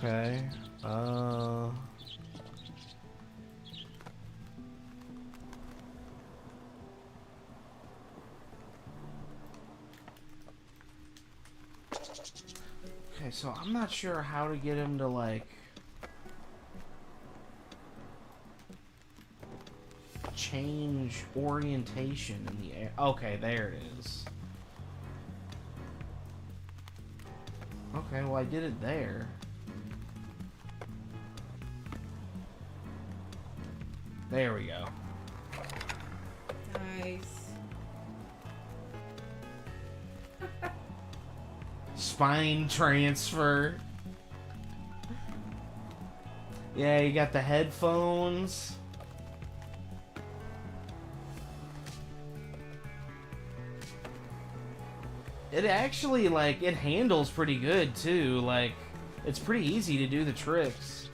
Okay. Okay, so I'm not sure how to get him to, like, change orientation in the air. Okay, there it is. Okay, well, I did it there. There we go. Nice. Spine transfer. Yeah, you got the headphones. It actually, like, it handles pretty good, too. Like, it's pretty easy to do the tricks.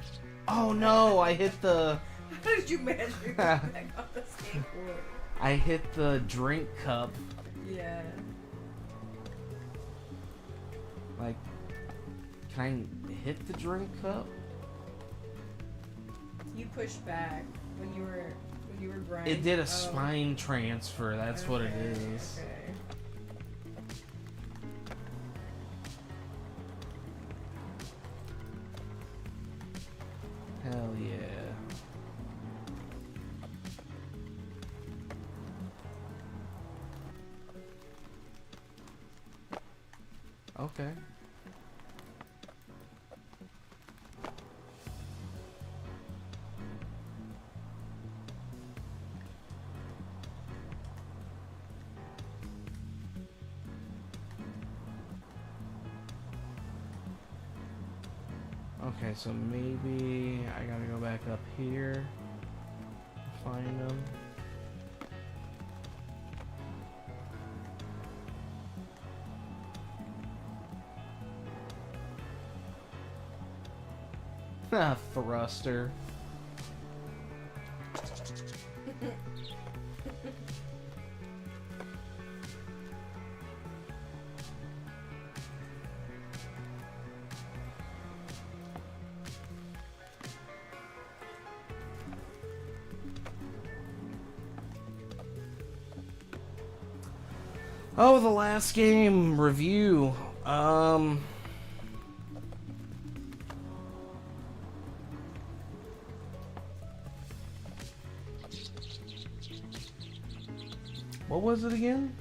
Oh, no, I hit the... How did you manage to get back off the skateboard? I hit the drink cup. Yeah. Like, can I hit the drink cup? You pushed back when you were grinding. It did a spine transfer. That's what it is. Okay. Hell yeah. Okay. Okay, so maybe I gotta go back up here to find them. Thruster. Oh, the last game review. What was it again?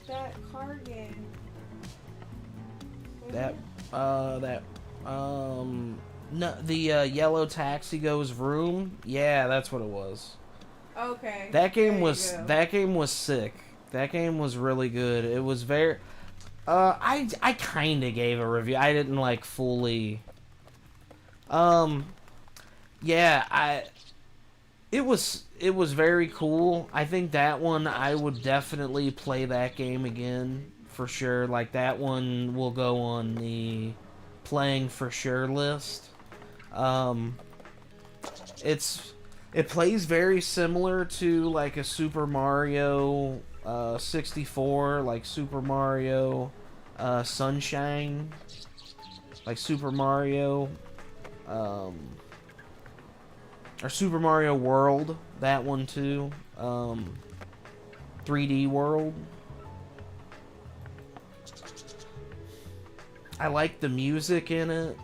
That car game. No, the yellow taxi goes room. Yeah, that's what it was. Okay. That game was sick. That game was really good. It was very. I kind of gave a review. I didn't like fully. Yeah, It was very cool. I think that one I would definitely play that game again for sure. Like that one will go on the playing for sure list. It plays very similar to like a Super Mario 64, like Super Mario Sunshine, like Super Mario or Super Mario World, that one too. 3D World. I like the music in it.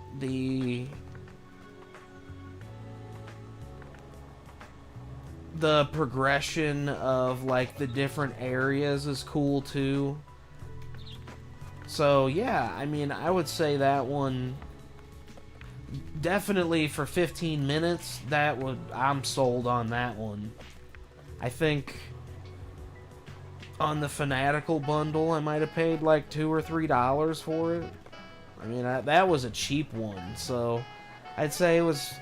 The progression of like the different areas is cool too. So yeah, I mean, I would say that one definitely for 15 minutes. I'm sold on that one. I think on the Fanatical bundle, I might have paid like $2 or $3 for it. I mean, that was a cheap one, so I'd say it was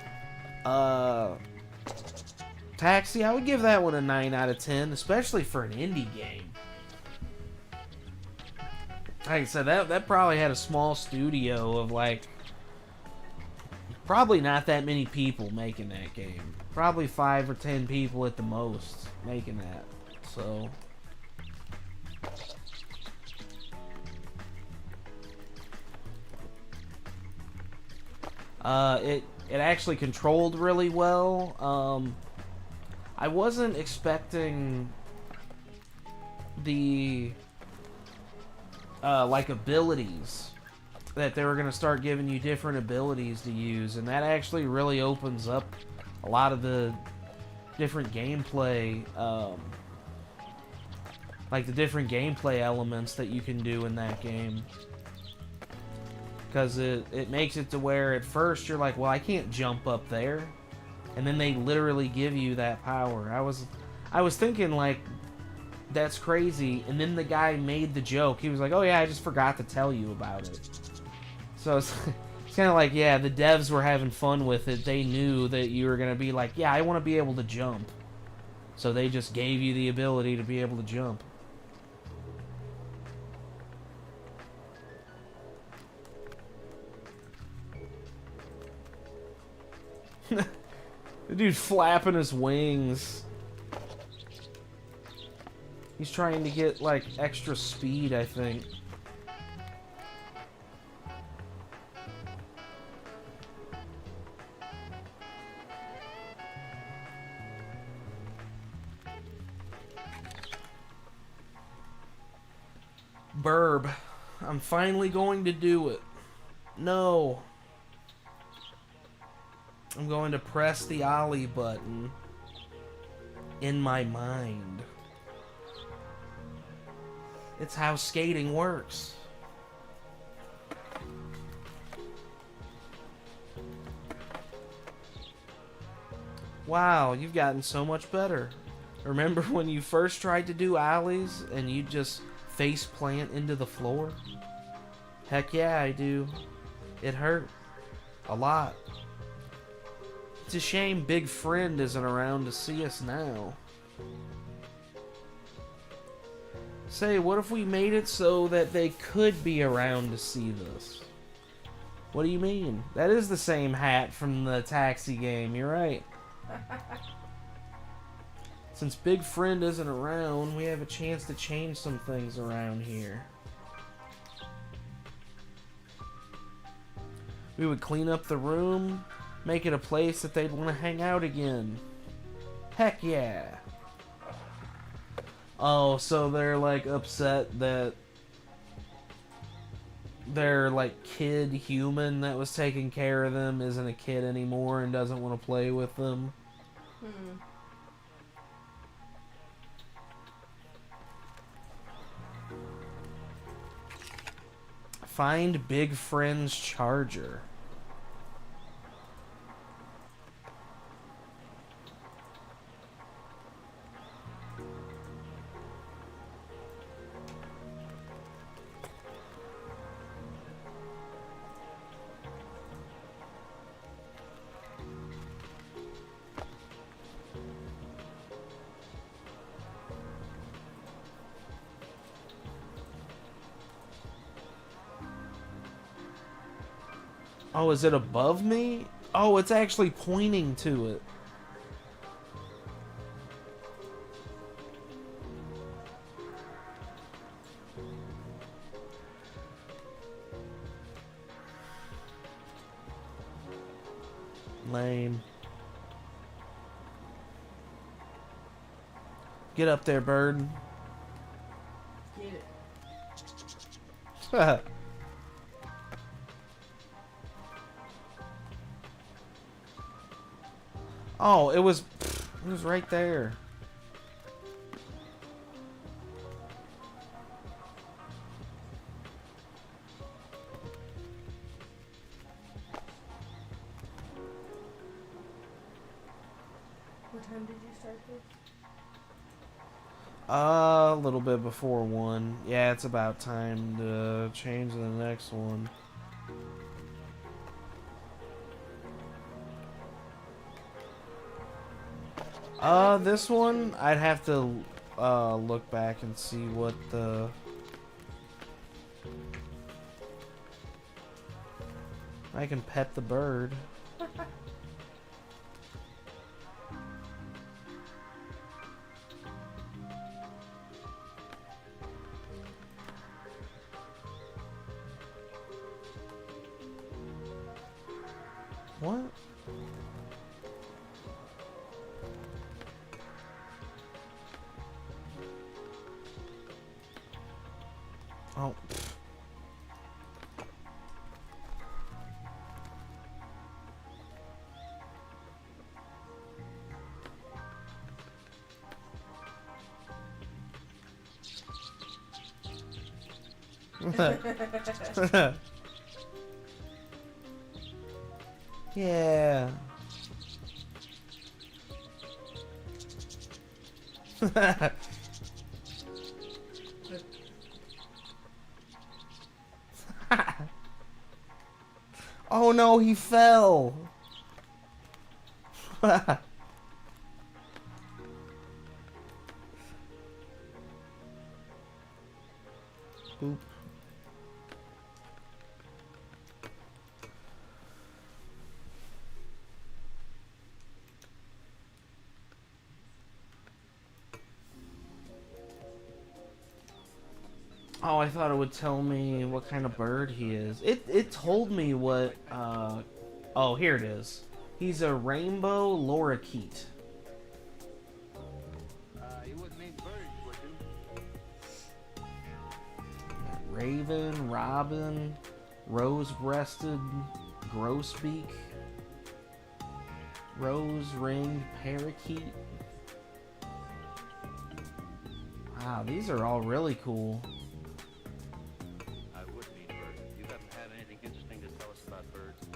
Taxi. I would give that one a 9 out of 10, especially for an indie game. Like I said, that probably had a small studio of like probably not that many people making that game. Probably 5 or 10 people at the most making that. So it actually controlled really well. I wasn't expecting the like abilities that they were going to start giving you different abilities to use, and that actually really opens up a lot of the different gameplay like the different gameplay elements that you can do in that game. Because it makes it to where at first you're like, well, I can't jump up there. And then they literally give you that power. I was thinking, like, that's crazy. And then the guy made the joke. He was like, oh, yeah, I just forgot to tell you about it. So it's kind of like, yeah, the devs were having fun with it. They knew that you were going to be like, yeah, I want to be able to jump. So they just gave you the ability to be able to jump. The dude flapping his wings. He's trying to get, like, extra speed, I think. Burb. I'm finally going to do it. No. I'm going to press the Ollie button in my mind. It's how skating works. Wow, you've gotten so much better. Remember when you first tried to do ollies and you just face plant into the floor? Heck yeah, I do. It hurt. A lot. It's a shame Big Friend isn't around to see us now. Say, what if we made it so that they could be around to see this? What do you mean? That is the same hat from the Taxi game, you're right. Since Big Friend isn't around, we have a chance to change some things around here. We would clean up the room, make it a place that they'd want to hang out again. Heck yeah. Oh, so they're like upset that their like kid human that was taking care of them isn't a kid anymore and doesn't want to play with them. Find Big Friend's charger. Oh, is it above me? Oh, it's actually pointing to it. Lame. Get up there, bird. Get it. Oh, it was right there. What time did you start this? A little bit before 1. Yeah, it's about time to change the next one. This one, I'd have to look back and see what the... I can pet the bird. What? Oh. Yeah. Oh no, he fell. Boop. Oh, I thought it would tell me what kind of bird he is. It told me what, oh, here it is. He's a rainbow lorikeet. You wouldn't need birds, would you? Raven, robin, rose-breasted grosbeak, rose-ringed parakeet. Wow, these are all really cool. I would need birds. You haven't had anything interesting to tell us about birds.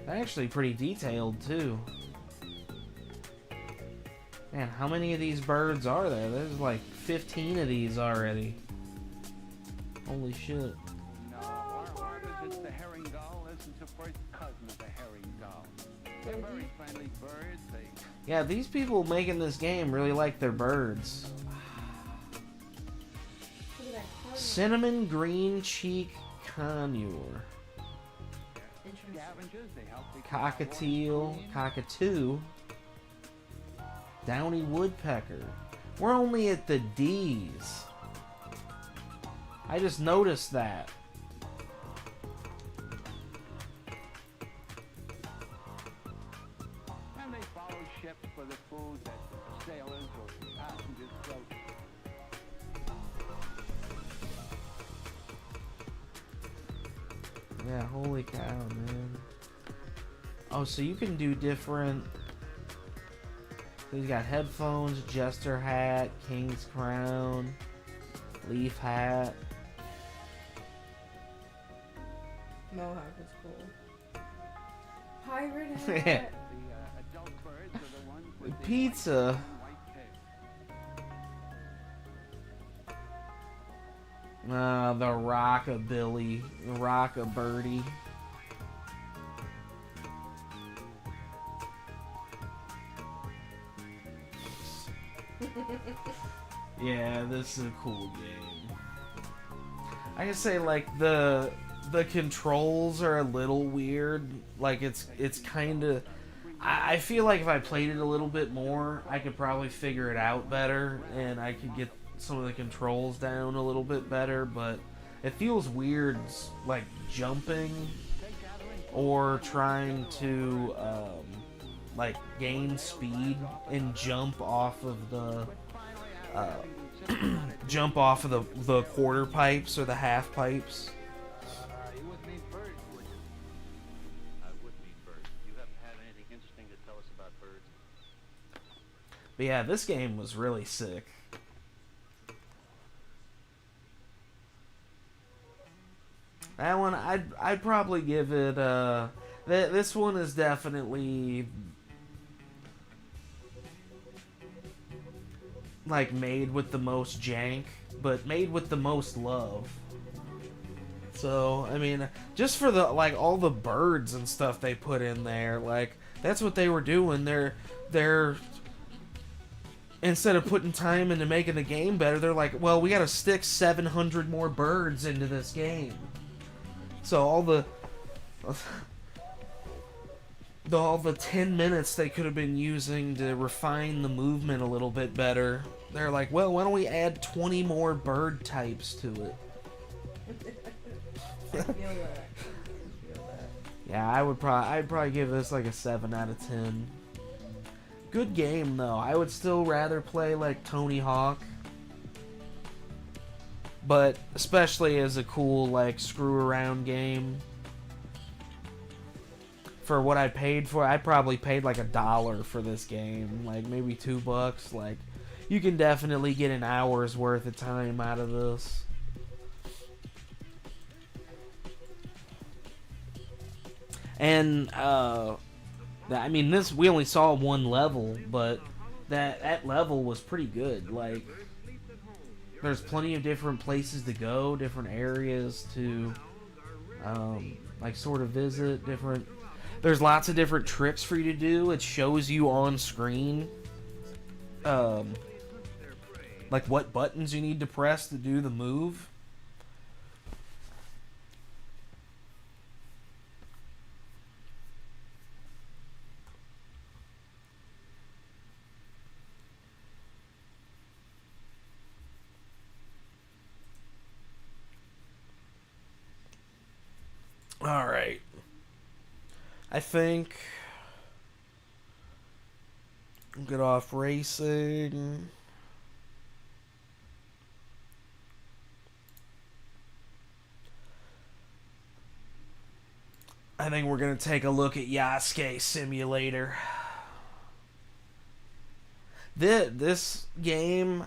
They're actually pretty detailed, too. Man, how many of these birds are there? There's like 15 of these already. Holy shit. No, ours is the herring gull. This is the first cousin of the herring gull. They're very friendly birds. Yeah, these people making this game really like their birds. Cinnamon green cheek conure. Scavengers, they help Cockatiel, cockatoo, downy woodpecker. We're only at the D's. I just noticed that. And they follow ships for the food that sailors or passengers float. Yeah, holy cow, man. Oh, so you can do different... So he's got headphones, jester hat, king's crown, leaf hat. Mohawk is cool. Pirate hat. The adult birds are the ones with the Pizza. white tail. The rockabilly, the rockabirdie. Yeah, this is a cool game. I can say like the controls are a little weird. Like it's kind of. I feel like if I played it a little bit more, I could probably figure it out better, and I could get some of the controls down a little bit better. But it feels weird, like jumping or trying to like gain speed and jump off of the. Jump off of the quarter pipes or the half pipes. You wouldn't need birds, would you? I would need birds. You haven't had anything interesting to tell us about birds. But yeah, this game was really sick. That one, I'd probably give it. This one is definitely. like made with the most jank, but made with the most love. So, I mean, just for the, like, all the birds and stuff they put in there, like, that's what they were doing. They're instead of putting time into making the game better, they're like, well, we gotta stick 700 more birds into this game. So all the 10 minutes they could have been using to refine the movement a little bit better, they're like, well, why don't we add 20 more bird types to it? I feel that. Yeah, I'd probably give this like a 7 out of 10. Good game though. I would still rather play like Tony Hawk, but especially as a cool like screw around game. For what I paid for, I probably paid like $1 for this game, like maybe $2. Like, you can definitely get an hour's worth of time out of this. And I mean, this, we only saw one level, but that level was pretty good. Like, there's plenty of different places to go, different areas to like sort of visit, different. There's lots of different tricks for you to do. It shows you on screen, like what buttons you need to press to do the move. All right. I think get off racing. I think we're going to take a look at Yasuke Simulator. This game,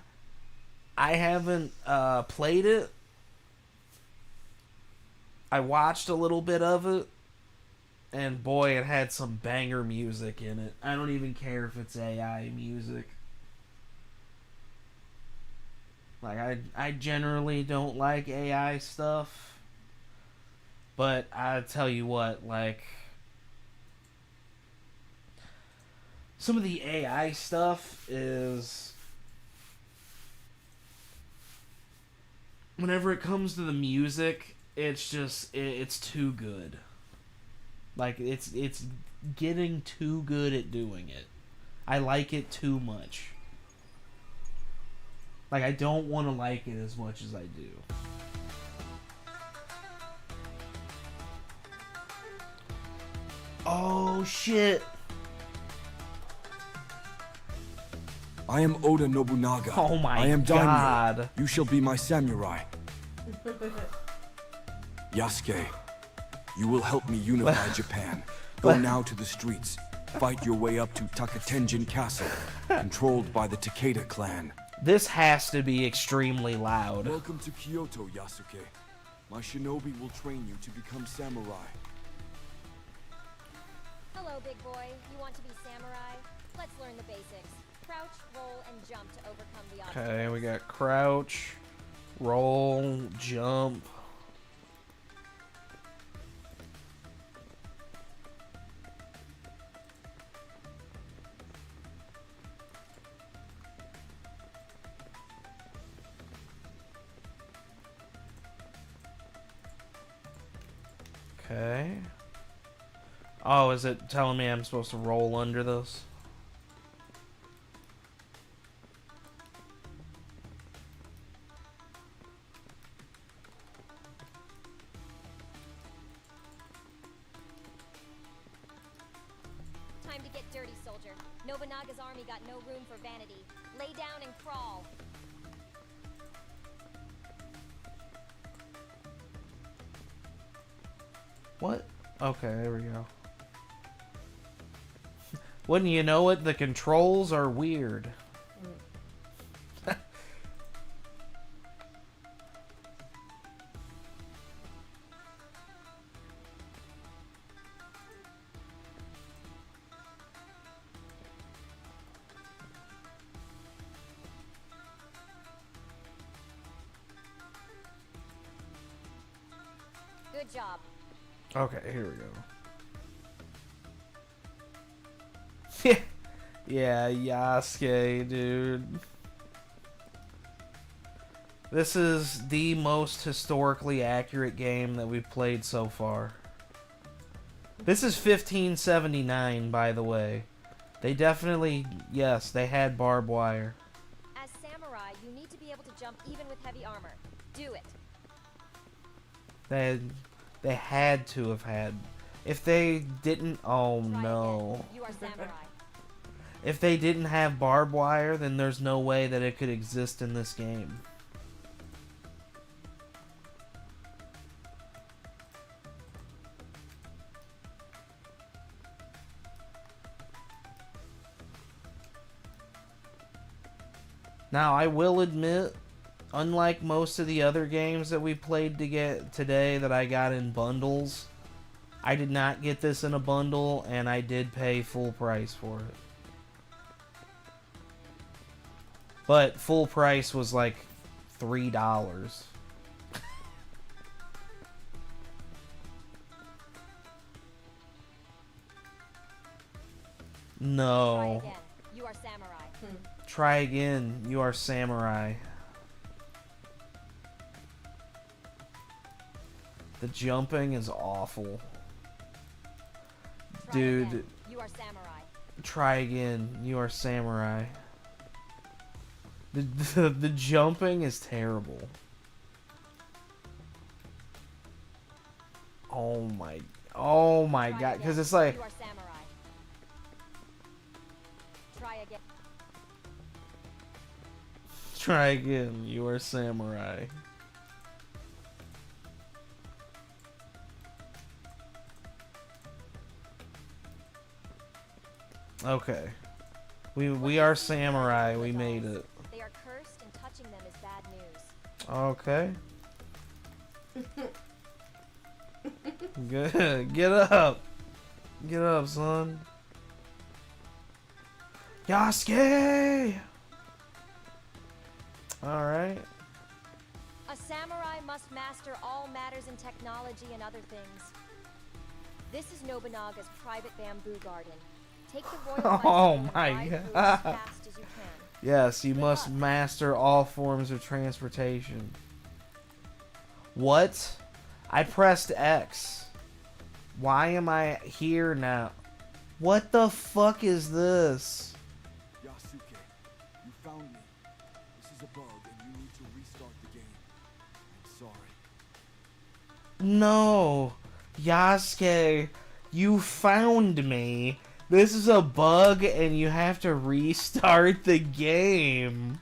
I haven't played it. I watched a little bit of it, and boy, it had some banger music in it. I don't even care if it's AI music. Like, I generally don't like AI stuff, but I tell you what, like, some of the AI stuff is, whenever it comes to the music, it's just, it's too good. Like, it's getting too good at doing it. I like it too much. Like, I don't want to like it as much as I do. Oh, shit. I am Oda Nobunaga. Oh my I am God. Daimyo. You shall be my samurai. Yasuke, you will help me unify Japan. Go now to the streets. Fight your way up to Takatenjin Castle, controlled by the Takeda clan. This has to be extremely loud. Welcome to Kyoto, Yasuke. My shinobi will train you to become samurai. Hello, big boy. You want to be samurai? Let's learn the basics. Crouch, roll, and jump to overcome the obstacles. Okay, we got crouch, roll, jump. Okay. Oh, is it telling me I'm supposed to roll under this? Time to get dirty, soldier. Nobunaga's army got no room for vanity. Lay down and crawl. What? Okay, there we go. Wouldn't you know it, the controls are weird. Good job. Okay, here we go. Yeah, Yasuke, dude. This is the most historically accurate game that we've played so far. This is 1579, by the way. They definitely, yes, they had barbed wire. As samurai, you need to be able to jump even with heavy armor. Do it. They had to have had. If they didn't, oh Try no. again. You are samurai. If they didn't have barbed wire, then there's no way that it could exist in this game. Now, I will admit, unlike most of the other games that we played to get today that I got in bundles, I did not get this in a bundle, and I did pay full price for it. But full price was like $3. No. Try again. You are samurai. Try again. You are samurai. The jumping is awful. Try Dude. again. You are samurai. Try again. You are samurai. The jumping is terrible. Oh my Try god, again. because it's like, You are samurai. Try again. try again, you are samurai. Okay. We are samurai, we made it. They are cursed, and touching them is bad news. Okay. Good. Get up. Get up, son. Yasuke! Alright. A samurai must master all matters in technology and other things. This is Nobunaga's private bamboo garden. Take the royal Oh bicycle and my ride through as God. fast as you can. Yes, you Good must luck. master all forms of transportation. What? I pressed X. Why am I here now? What the fuck is this? Yasuke, you found me. This is a bug and you need to restart the game. I'm sorry. No. Yasuke, you found me. This is a bug and you have to restart the game.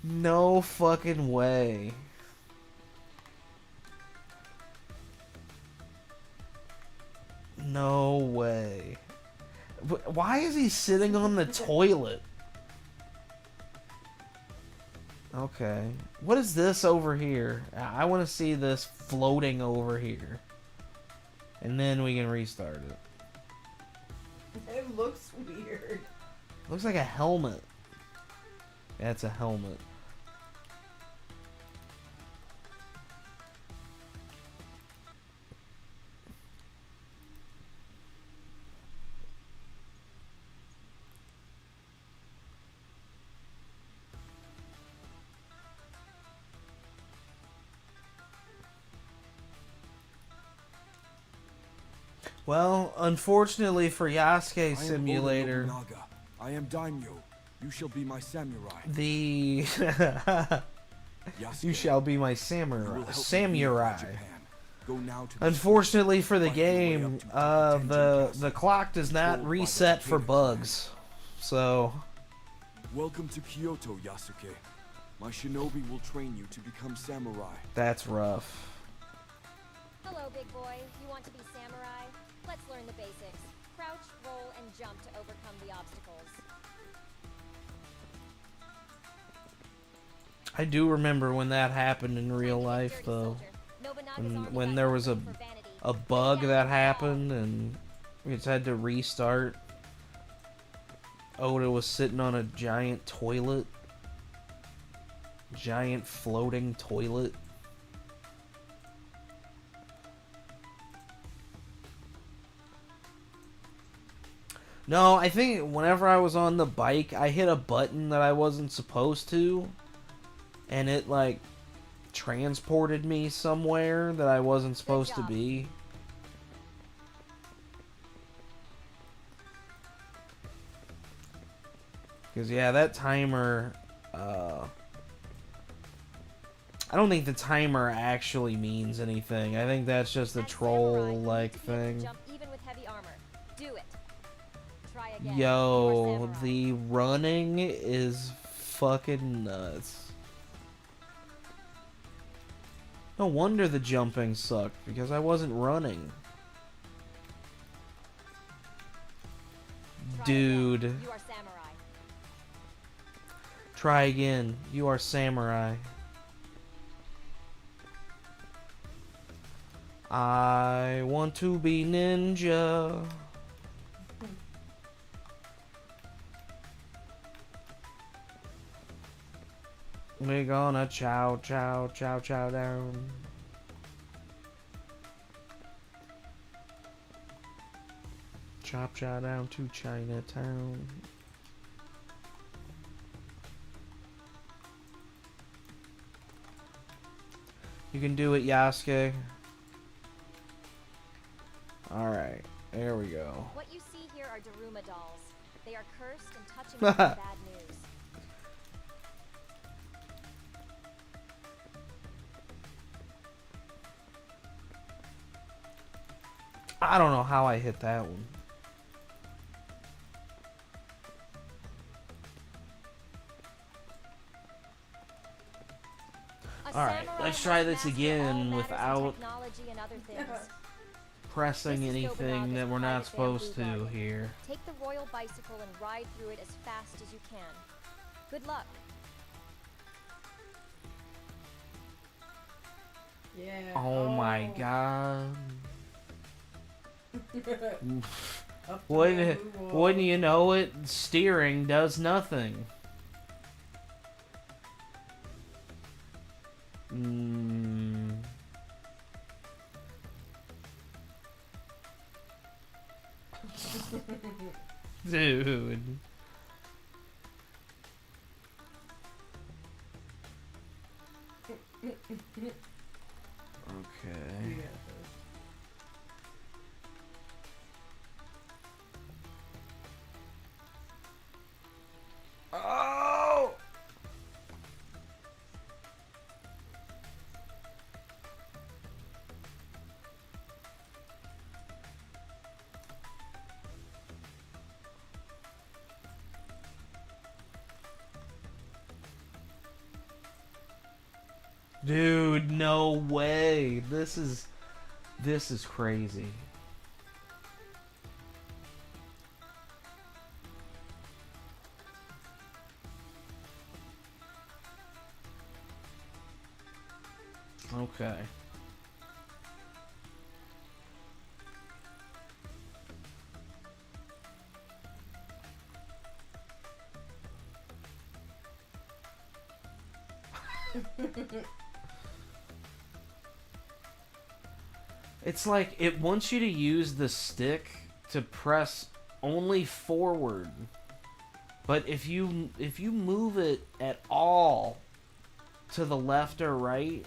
No fucking way. No way. Why is he sitting on the toilet? Okay. What is this over here? I want to see this floating over here. And then we can restart it. It looks weird. Looks like a helmet. That's a helmet. Well, unfortunately for Yasuke I am Simulator, Oda Nobunaga. I am daimyo. You shall be my samurai. the Yasuke, you shall be my you will samurai. help me unify Samurai. Japan. Go now to the Unfortunately for the Fight your way game, up to Takatenjin the Castle, clock does not controlled by the reset for Takeda bugs. So Welcome to Kyoto, Yasuke. My shinobi will train you to become samurai. that's rough. Hello, big boy. You want to be samurai? Let's learn the basics. Crouch, roll, and jump to overcome the obstacles. I do remember when that happened in real Time to get life, dirty, though. soldier. Nobunaga's army When got there was nothing for vanity. a Get bug down that to the wall. happened and we just had to restart. Oda was sitting on a giant toilet. Giant floating toilet. No, I think whenever I was on the bike, I hit a button that I wasn't supposed to, and it like transported me somewhere that I wasn't supposed to job. be. Because, yeah, that timer, I don't think the timer actually means anything. I think that's just a As samurai, you troll-like need to be able to thing. jump even with heavy armor. Do it. Try again. Yo, You're samurai. the running is fucking nuts. No wonder the jumping sucked, because I wasn't running. Try Dude. again. You are samurai. Try again. You are samurai. I want to be ninja. We're gonna chow chow chow chow down. Chop chow down to Chinatown. You can do it, Yasuke. Alright, there we go. What you see here are Daruma dolls. They are cursed and touching with bad news. I don't know how I hit that one. Alright, let's try this again without pressing anything that we're not supposed to here. Take the royal bicycle and ride through it as fast as you can. Good luck. Yeah. Oh my god. Up the Wouldn't bamboo wall. wouldn't you know it, steering does nothing. Dude. Okay. You got this. Oh! Dude, no way. This is crazy. Okay. It's like it wants you to use the stick to press only forward. But if you move it at all to the left or right,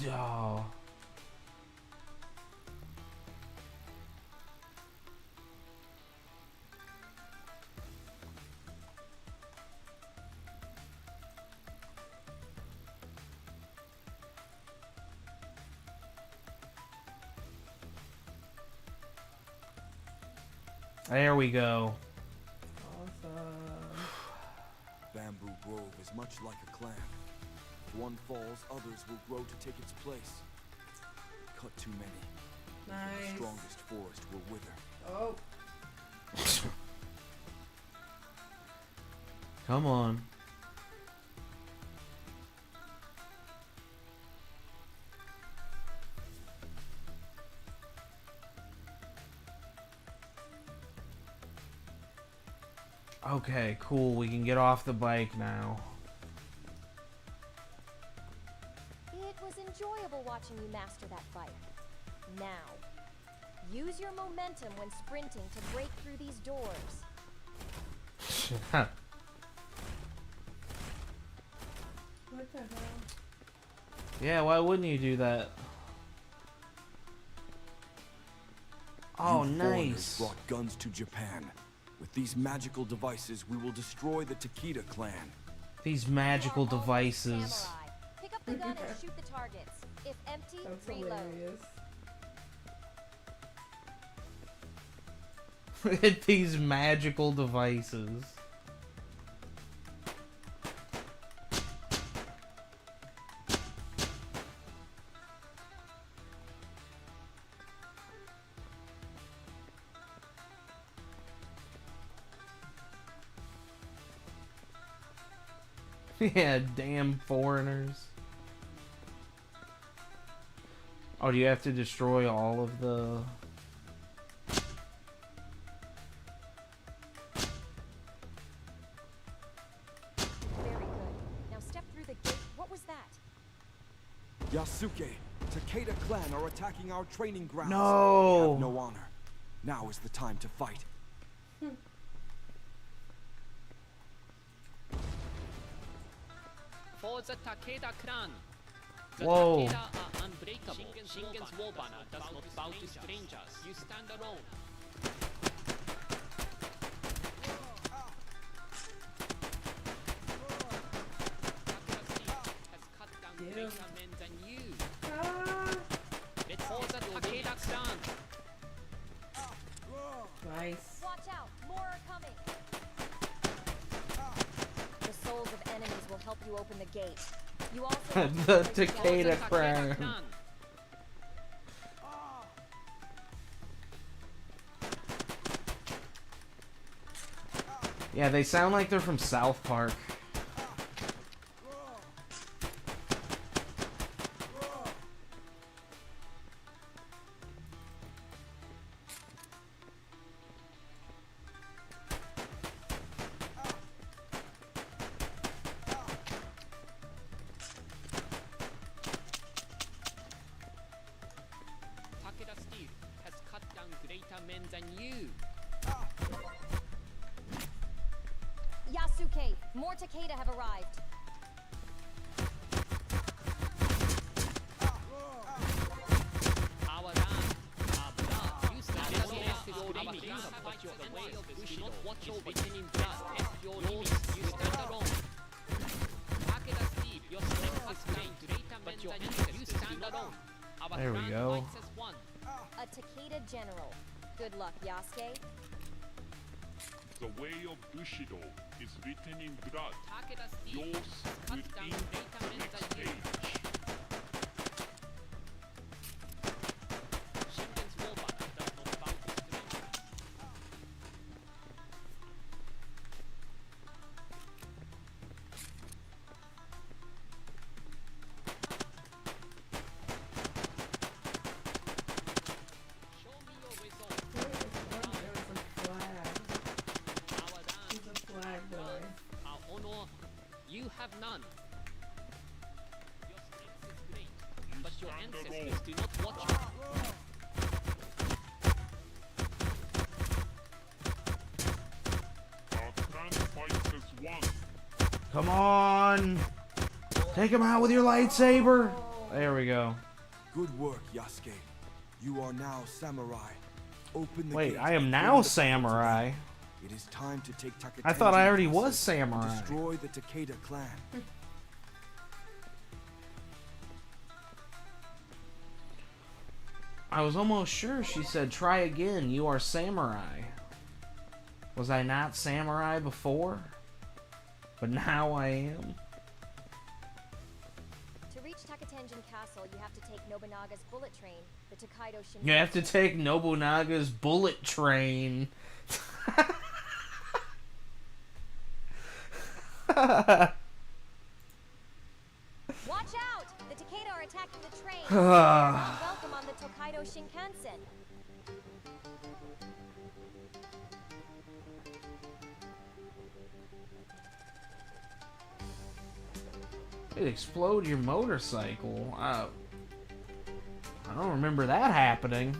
oh. There we go. Awesome. Bamboo Grove is much like a clan. If one falls, others will grow to take its place. Cut too many. Nice. The strongest forest will wither. Oh. Come on. Okay, cool. We can get off the bike now. It was an enjoyable watching you master that fight. Now, use your momentum when sprinting to break through these doors. What the hell? Yeah, why wouldn't you do that? Oh, You foreigners nice. brought guns to Japan. With these magical devices, we will destroy the Takeda clan. These magical You are all devices. samurai. Pick up the gun and shoot the targets. If empty, That's reload. hilarious. These magical devices. Yeah, damn foreigners. Oh, do you have to destroy all of the... Very good. Now step through the gate. What was that? Yasuke, Takeda clan are attacking our training grounds. No. We have no honor. Now is the time to fight. For the Takeda clan. The Whoa. Takeda are unbreakable. Shingen's war banner does not bow to strangers. You stand alone. Has cut down Yeah. greater men than you. Ah, Let's for the Takeda clan. nice. Watch out! More are coming! The souls of enemies will help you open the gate. You also have to The destroy Takeda the clan. clan. Yeah, they sound like they're from South Park. Takeda Steel has cut down greater men than you. Yasuke, more Takeda have arrived. Our land, our blood. You stand alone to your limits. But your way of Bushido is written in blood. If your limits, you stand alone. Takeda Steel, your strength is great. Greater men than you stand alone. Our There we clan go. fights as one. A Takeda general. Good luck, Yasuke. The way of Bushido is written in blood. Takeda Steel Yours cut will down be greater men next than you. stage. Shingen's war banner does not bow to strangers. Show me your results. There was a flag. Our land, He's a flag boy. our honor, you have none. Your strength is great, but your ancestors do not watch you. Our clan fights as one. Come on! Take him out with your lightsaber! There we go. Good work, Yasuke. You are now samurai. Open the Wait, gate I am and now bring the samurai. It is time to take Takatenji I thought I already Castle was samurai. and destroy the Takeda clan. I was almost sure she said, try again, you are samurai. Was I not samurai before? But now I am? To reach Takatenjin Castle, you have to take Nobunaga's bullet train, the Tokaido Shinkansen. You have to take Nobunaga's bullet train. Watch out! The Takeda are attacking the train. Welcome on the Tokaido Shinkansen. It explode your motorcycle. I don't remember that happening.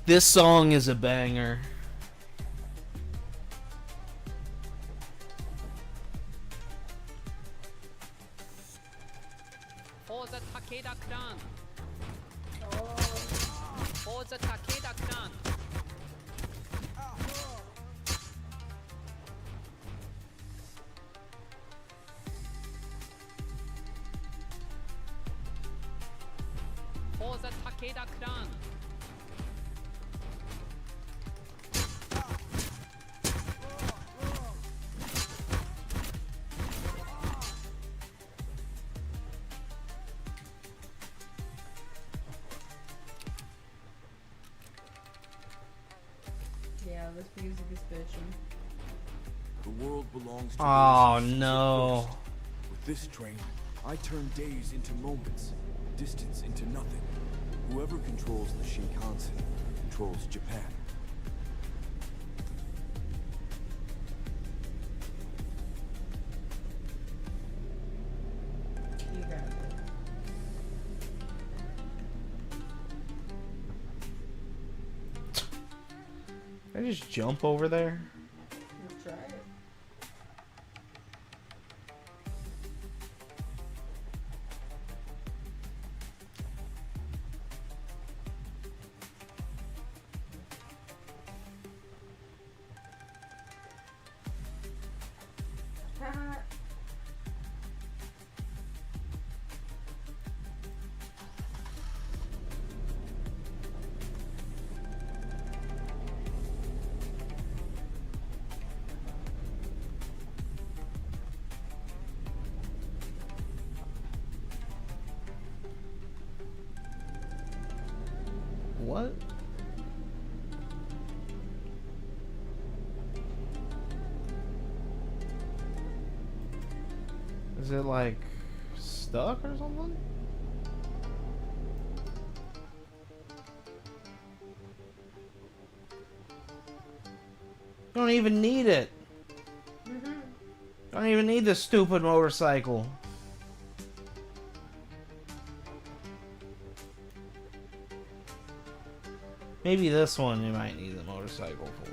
This song is a banger. For the Takeda clan. For the Takeda clan. For the Takeda clan. Yeah, this music is bitchin'. The world belongs to Oh those who no. first. With this train, I turn days into moments, distance into nothing. Whoever controls the Shinkansen controls Japan. You got it. Can I just jump over there? Let's try it. Haha. What? Is it like stuck or something? Don't even need it. Don't even need this stupid motorcycle. Maybe this one you might need the motorcycle for.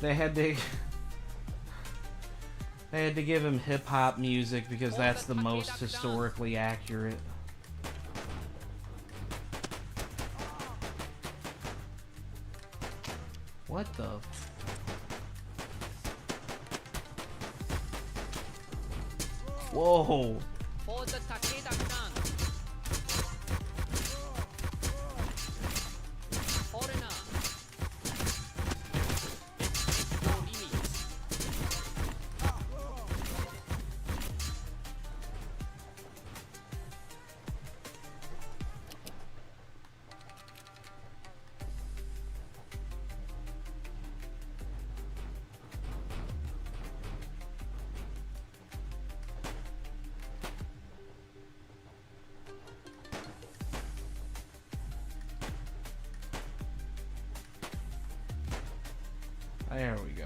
They had to give him hip hop music because that's the most historically accurate. What the? Whoa. For the Takeda clan. Foreigner. No limits. There we go.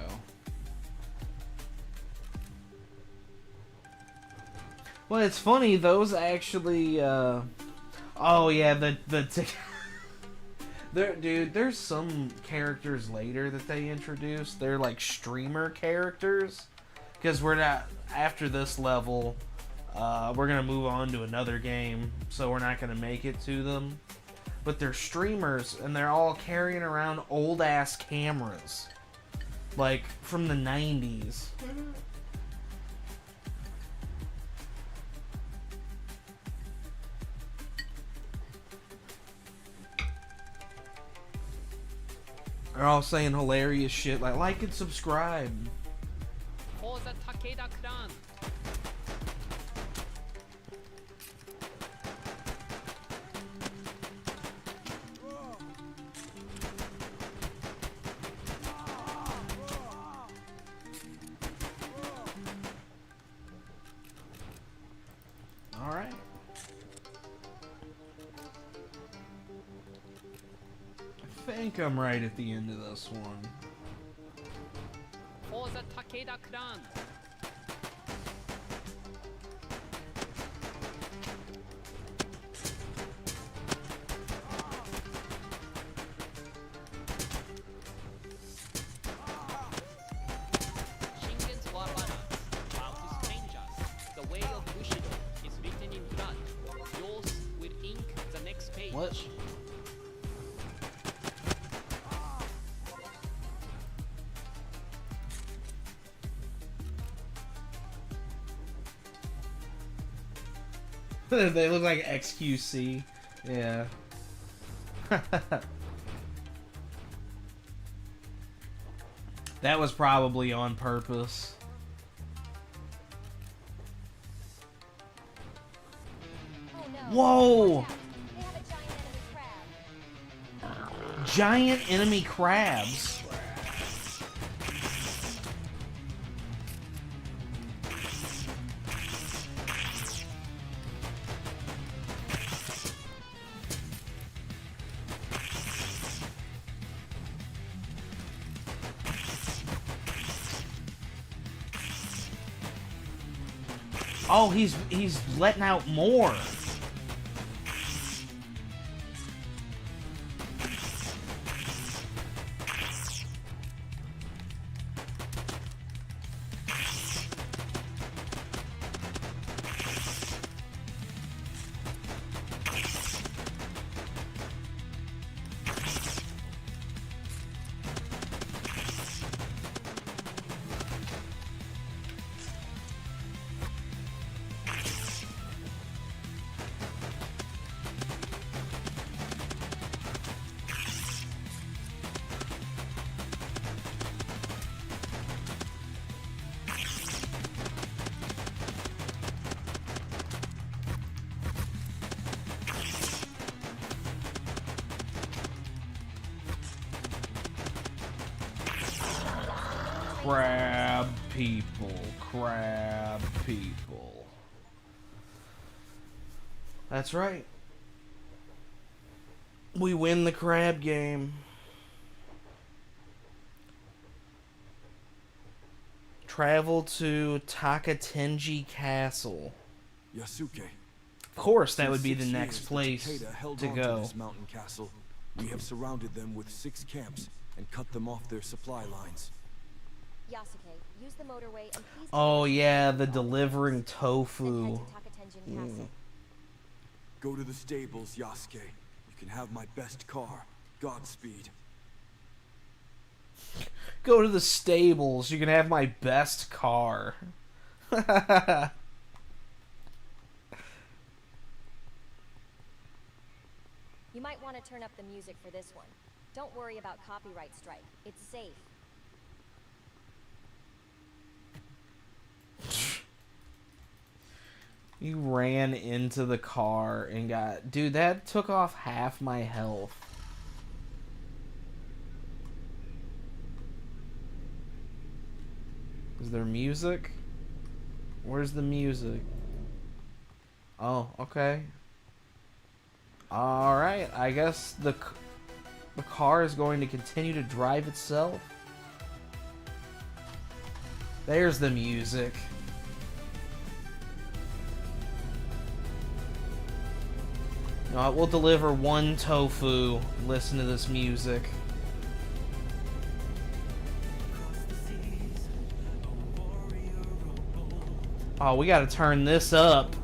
Well, it's funny, those actually, oh yeah, dude, there's some characters later that they introduced. They're like streamer characters. Because we're not, after this level, we're going to move on to another game. So we're not going to make it to them. But they're streamers, and they're all carrying around old-ass cameras. Like, from the 90s. They're all saying hilarious shit like and subscribe. For the Takeda clan. Alright. I think I'm right at the end of this one. For the Takeda clan. Shingen's war balance. Bow to strangers. The way of Bushido is written in blood. Yours will ink the next page. What? They look like XQC. Yeah. That was probably on purpose. Oh no. Whoa! Watch out. They have a Giant enemy crabs. Oh, he's letting out more. Crab people, crab people. That's right. We win the crab game. Travel to Takatenji Castle. Yasuke. Of course, that Since would be 6 the next years, place Takeda held to on go. this mountain castle. We have surrounded them with 6 camps and cut them off their supply lines. Yasuke, use the motorway and please. Oh yeah, the delivering Then tofu. head to Takatenjin Castle. Go to the stables, Yasuke. You can have my best car. Godspeed. Go to the stables. You can have my best car. You might want to turn up the music for this one. Don't worry about copyright strike. It's safe. You ran into the car and got... Dude, that took off half my health. Is there music? Where's the music? Oh, okay. Alright, I guess the car is going to continue to drive itself. There's the music. You know what, we'll deliver 1 tofu. Listen to this music. Oh, we gotta turn this up.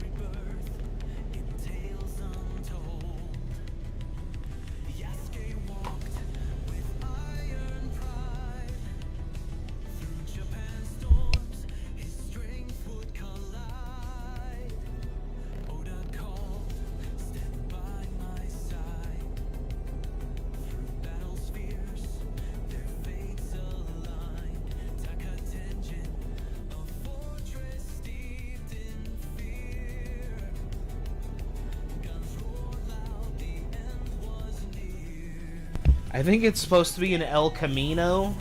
I think it's supposed to be in El Camino.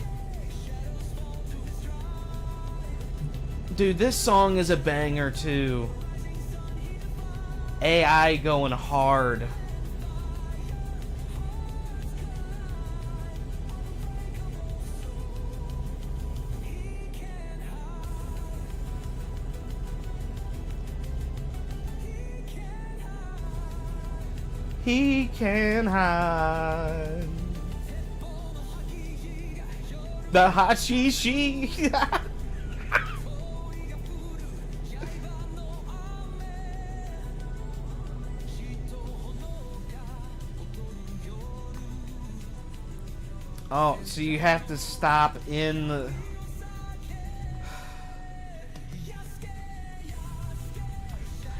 Dude, this song is a banger too. AI going hard. He can hide. The hashishi. Oh, so you have to stop in the...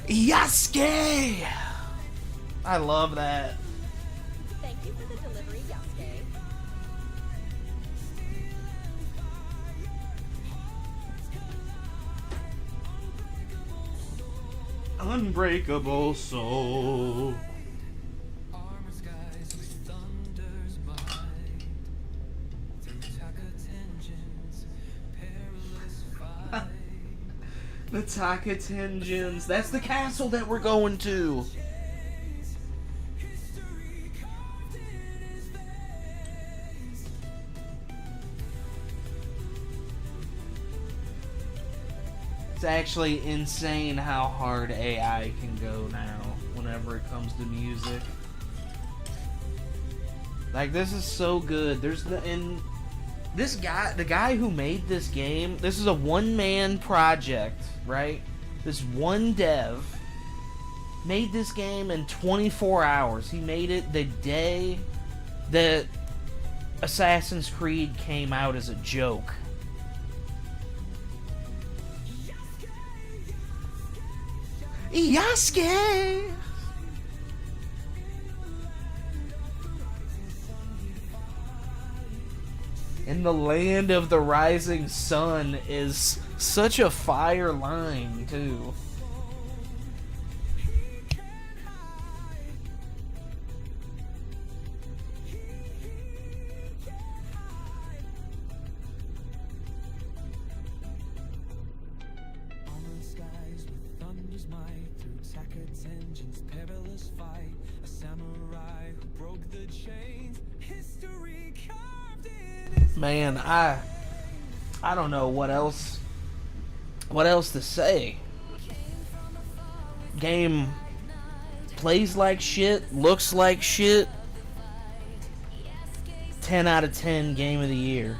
Yasuke! I love that. Thank you for the delivery, Yasuke. Unbreakable soul. The Takatenjins. That's the castle that we're going to. It's actually insane how hard AI can go now whenever it comes to music. Like, this is so good. There's the... And this guy, the guy who made this game, this is a one-man project, right? This one dev made this game in 24 hours. He made it the day that Assassin's Creed came out as a joke. Yasuke! In the land of the rising sun is such a fire line, too. Man, I don't know what else to say. Game plays like shit, looks like shit. 10 out of 10 game of the year.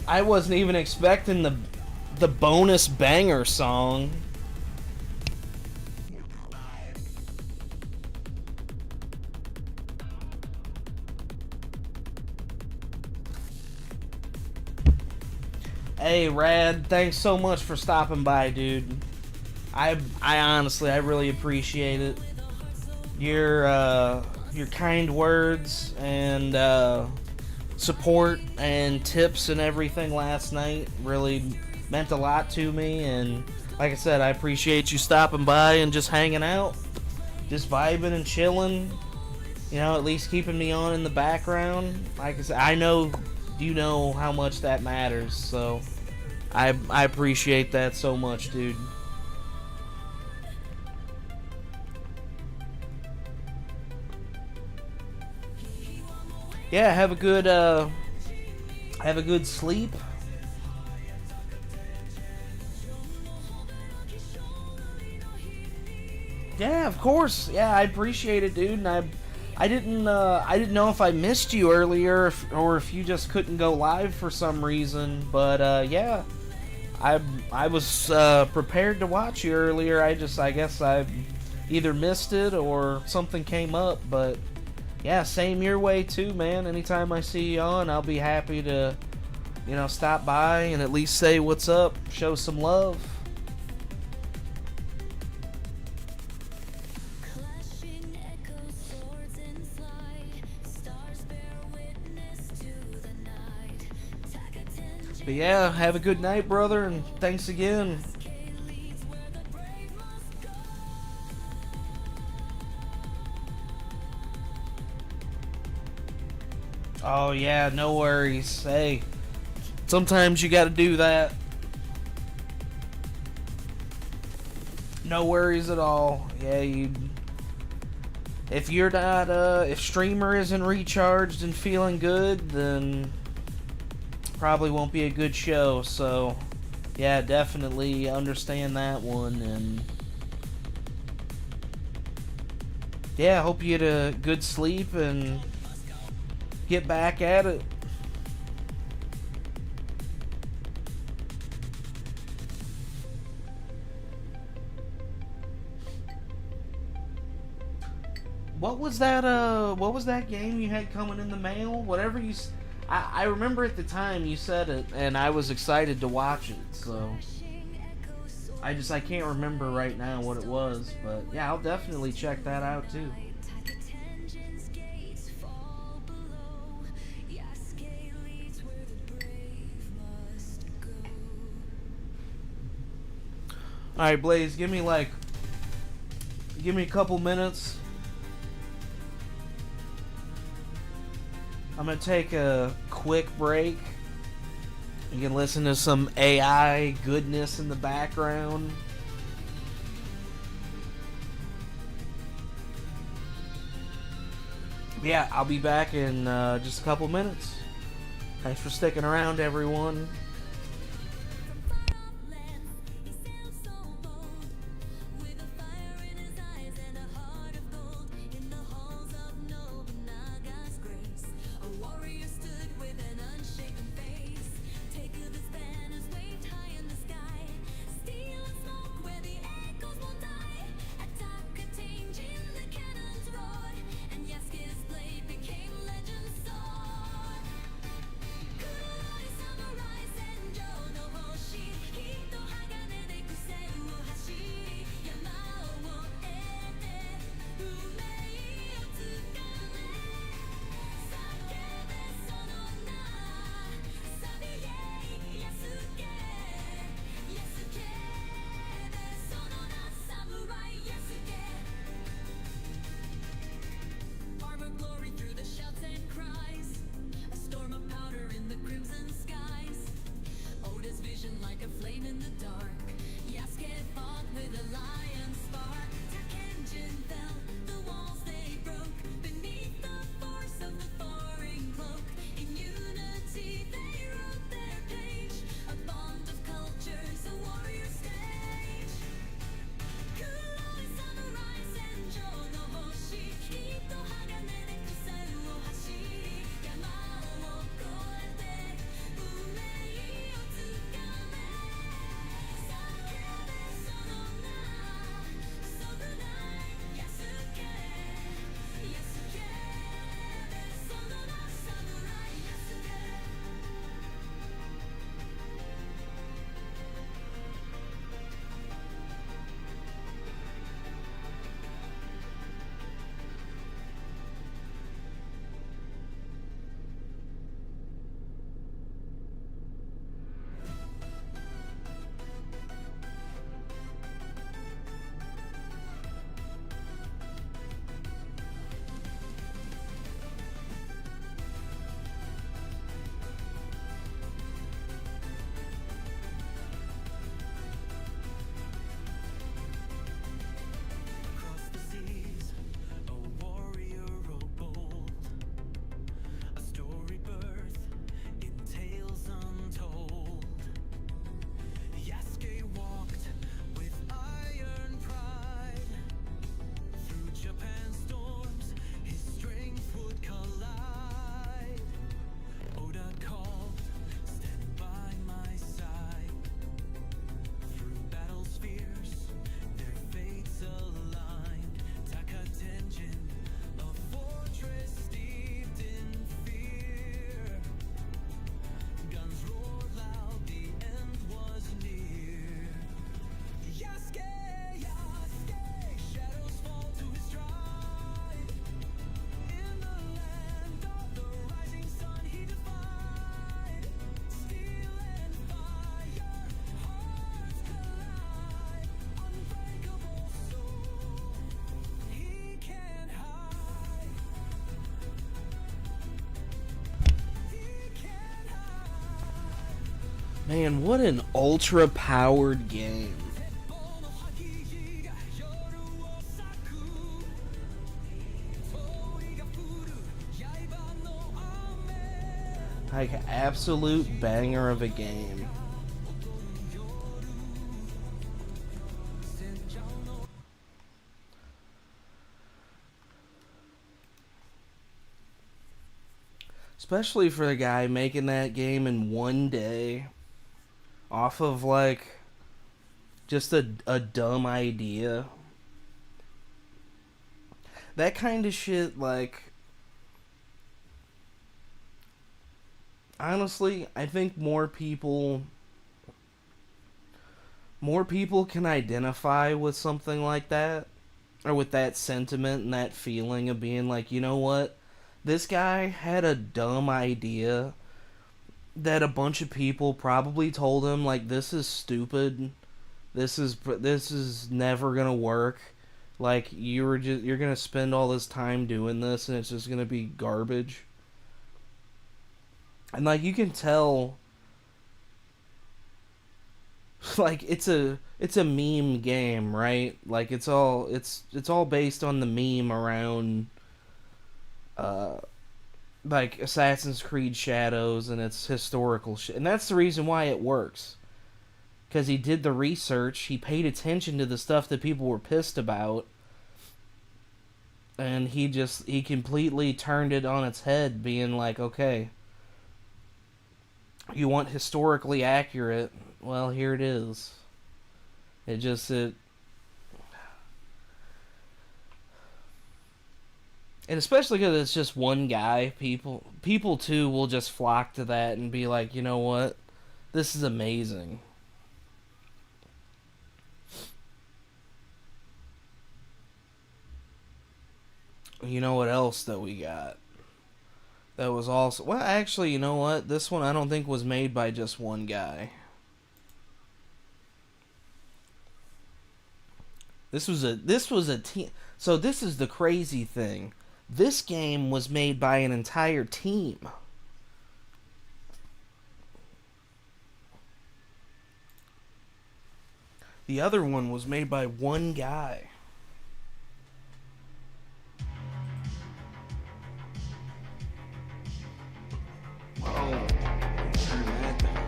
I wasn't even expecting the bonus banger song. Hey, Rad, thanks so much for stopping by, dude. I honestly, I really appreciate it. Your kind words and support and tips and everything last night really meant a lot to me, and like I said, I appreciate you stopping by and just hanging out, just vibing and chilling, you know, at least keeping me on in the background. Like I said, I know you know how much that matters, so I appreciate that so much, dude. Yeah, have a good sleep. Yeah, of course. Yeah, I appreciate it, dude. And I didn't know if I missed you earlier or if you just couldn't go live for some reason. But yeah, I was prepared to watch you earlier. I guess I either missed it or something came up. But yeah, same your way too, man. Anytime I see you on, I'll be happy to, stop by and at least say what's up, show some love. But yeah, have a good night, brother, and thanks again. Oh yeah, no worries. Hey, sometimes you gotta do that. No worries at all. Yeah, if you're not, if streamer isn't recharged and feeling good, then probably won't be a good show. So yeah, definitely understand that one. And yeah, hope you get a good sleep and get back at it. What was that game you had coming in the mail? Whatever you I remember at the time you said it, and I was excited to watch it, so I can't remember right now what it was, but yeah, I'll definitely check that out too. Alright, Blaze, give me a couple minutes. I'm gonna take a quick break. You can listen to some AI goodness in the background. Yeah, I'll be back in just a couple minutes. Thanks for sticking around, everyone. Man, what an ultra-powered game. Like, absolute banger of a game. Especially for the guy making that game in one day. Off of, like, just a dumb idea. That kind of shit, like... Honestly, I think more people can identify with something like that, or with that sentiment and that feeling of being like, you know what, this guy had a dumb idea that a bunch of people probably told him, like, this is stupid, this is never gonna work, like, you're gonna spend all this time doing this and it's just gonna be garbage. And, like, you can tell, like, it's a meme game, right? Like, it's all based on the meme around like Assassin's Creed Shadows and its historical shit. And that's the reason why it works. Cuz he did the research, he paid attention to the stuff that people were pissed about, and he completely turned it on its head, being like, okay, you want historically accurate, well, here it is. And especially because it's just one guy, people too will just flock to that and be like, you know what, this is amazing. You know what else that we got? That was also, well, actually, you know what? This one I don't think was made by just one guy. This was a team. So this is the crazy thing. This game was made by an entire team. The other one was made by one guy. Oh, turn that down.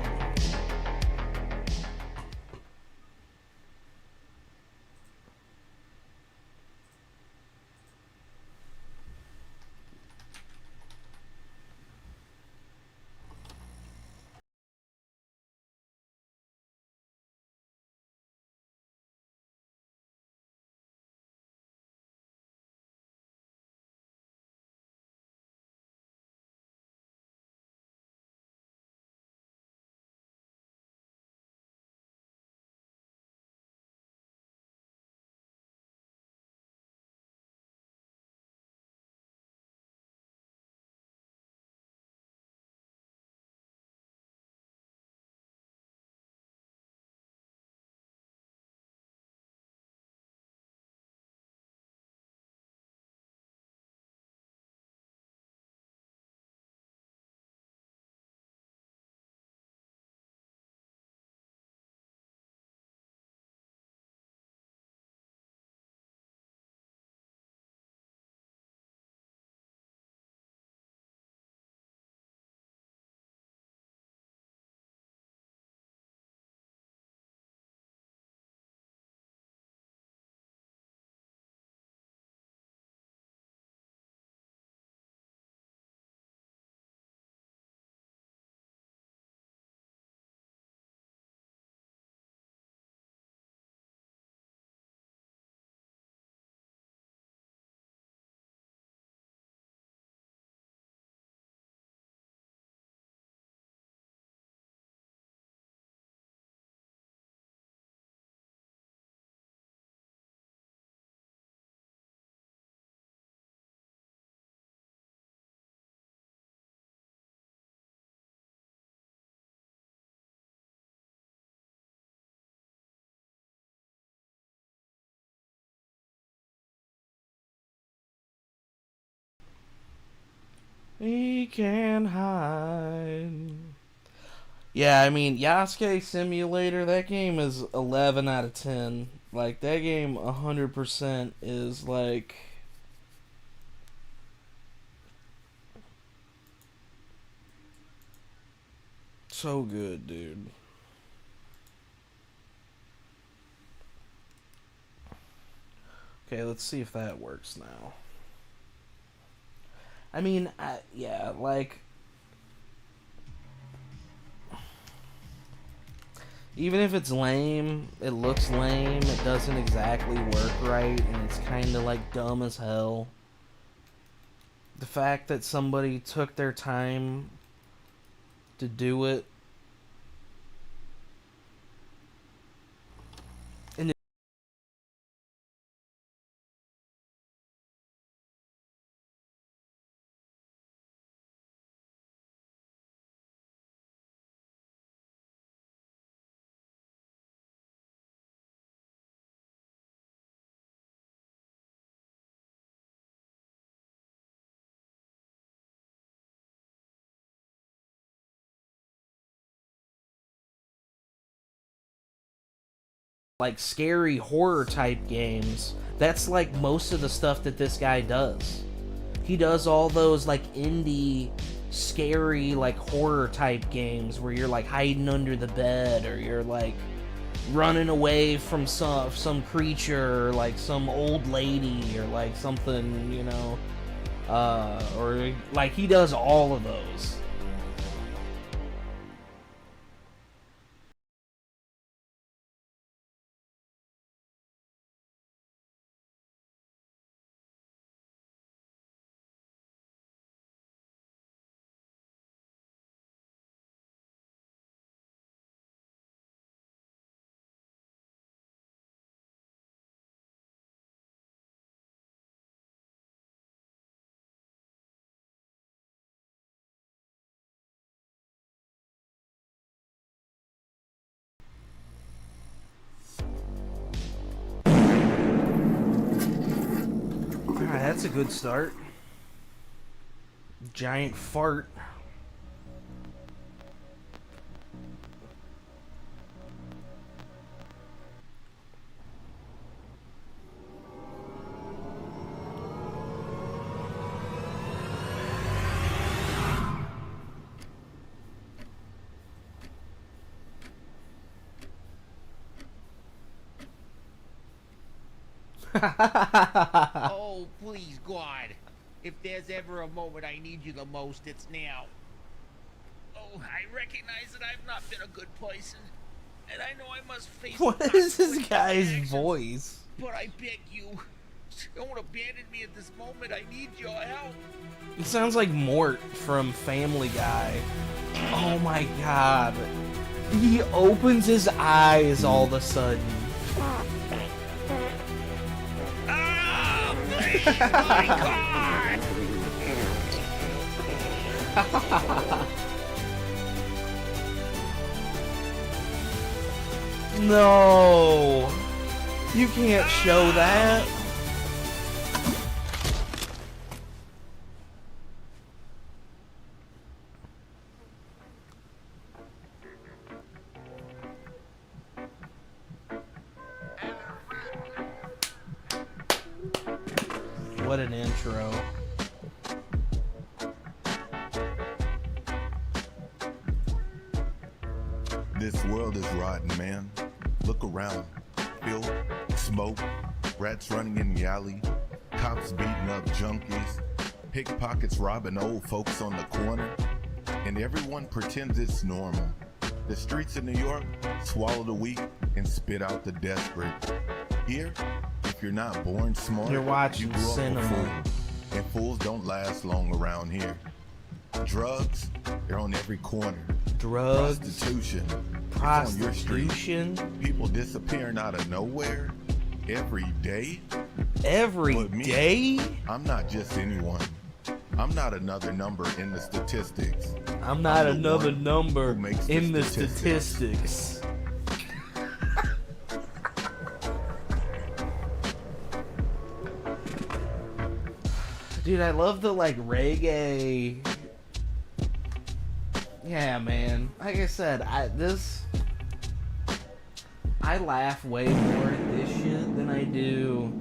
We can hide. Yeah, I mean, Yasuke Simulator, that game is 11 out of 10. Like, that game 100% is, like... so good, dude. Okay, let's see if that works now. I mean, yeah, like... even if it's lame, it looks lame, it doesn't exactly work right, and it's kind of like dumb as hell. The fact that somebody took their time to do it, and like scary horror type games, that's like most of the stuff that this guy does. He does all those like indie scary like horror type games where you're like hiding under the bed, or you're like running away from some creature, or like some old lady, or like something, you know, or like he does all of those. Alright, that's a good start. Giant fart. Oh, please, God. If there's ever a moment I need you the most, it's now. Oh, I recognize that I've not been a good person. And I know I must face What is this guy's actions, voice? But I beg you, don't abandon me at this moment. I need your help. He sounds like Mort from Family Guy. Oh my god. He opens his eyes all of a sudden. Ah, please, my God! No. You can't show that. What an intro. This world is rotten, man. Look around. Filth, smoke, rats running in the alley, cops beating up junkies, pickpockets robbing old folks on the corner, and everyone pretends it's normal. The streets of New York swallow the weak and spit out the desperate. Here, if you're not born smart, You're watching you grow cinema. up a fool. And fools don't last long around here. Drugs, they're on every corner. Drugs. Prostitution. It's on your street. Prostitution. People disappearing out of nowhere every day. Every But me, day? I'm not just anyone. I'm not another number in the statistics. I'm not I'm the another one number who makes in the statistics. statistics. Dude, I love the like reggae. Yeah, man. Like I said, I laugh way more at this shit than I do.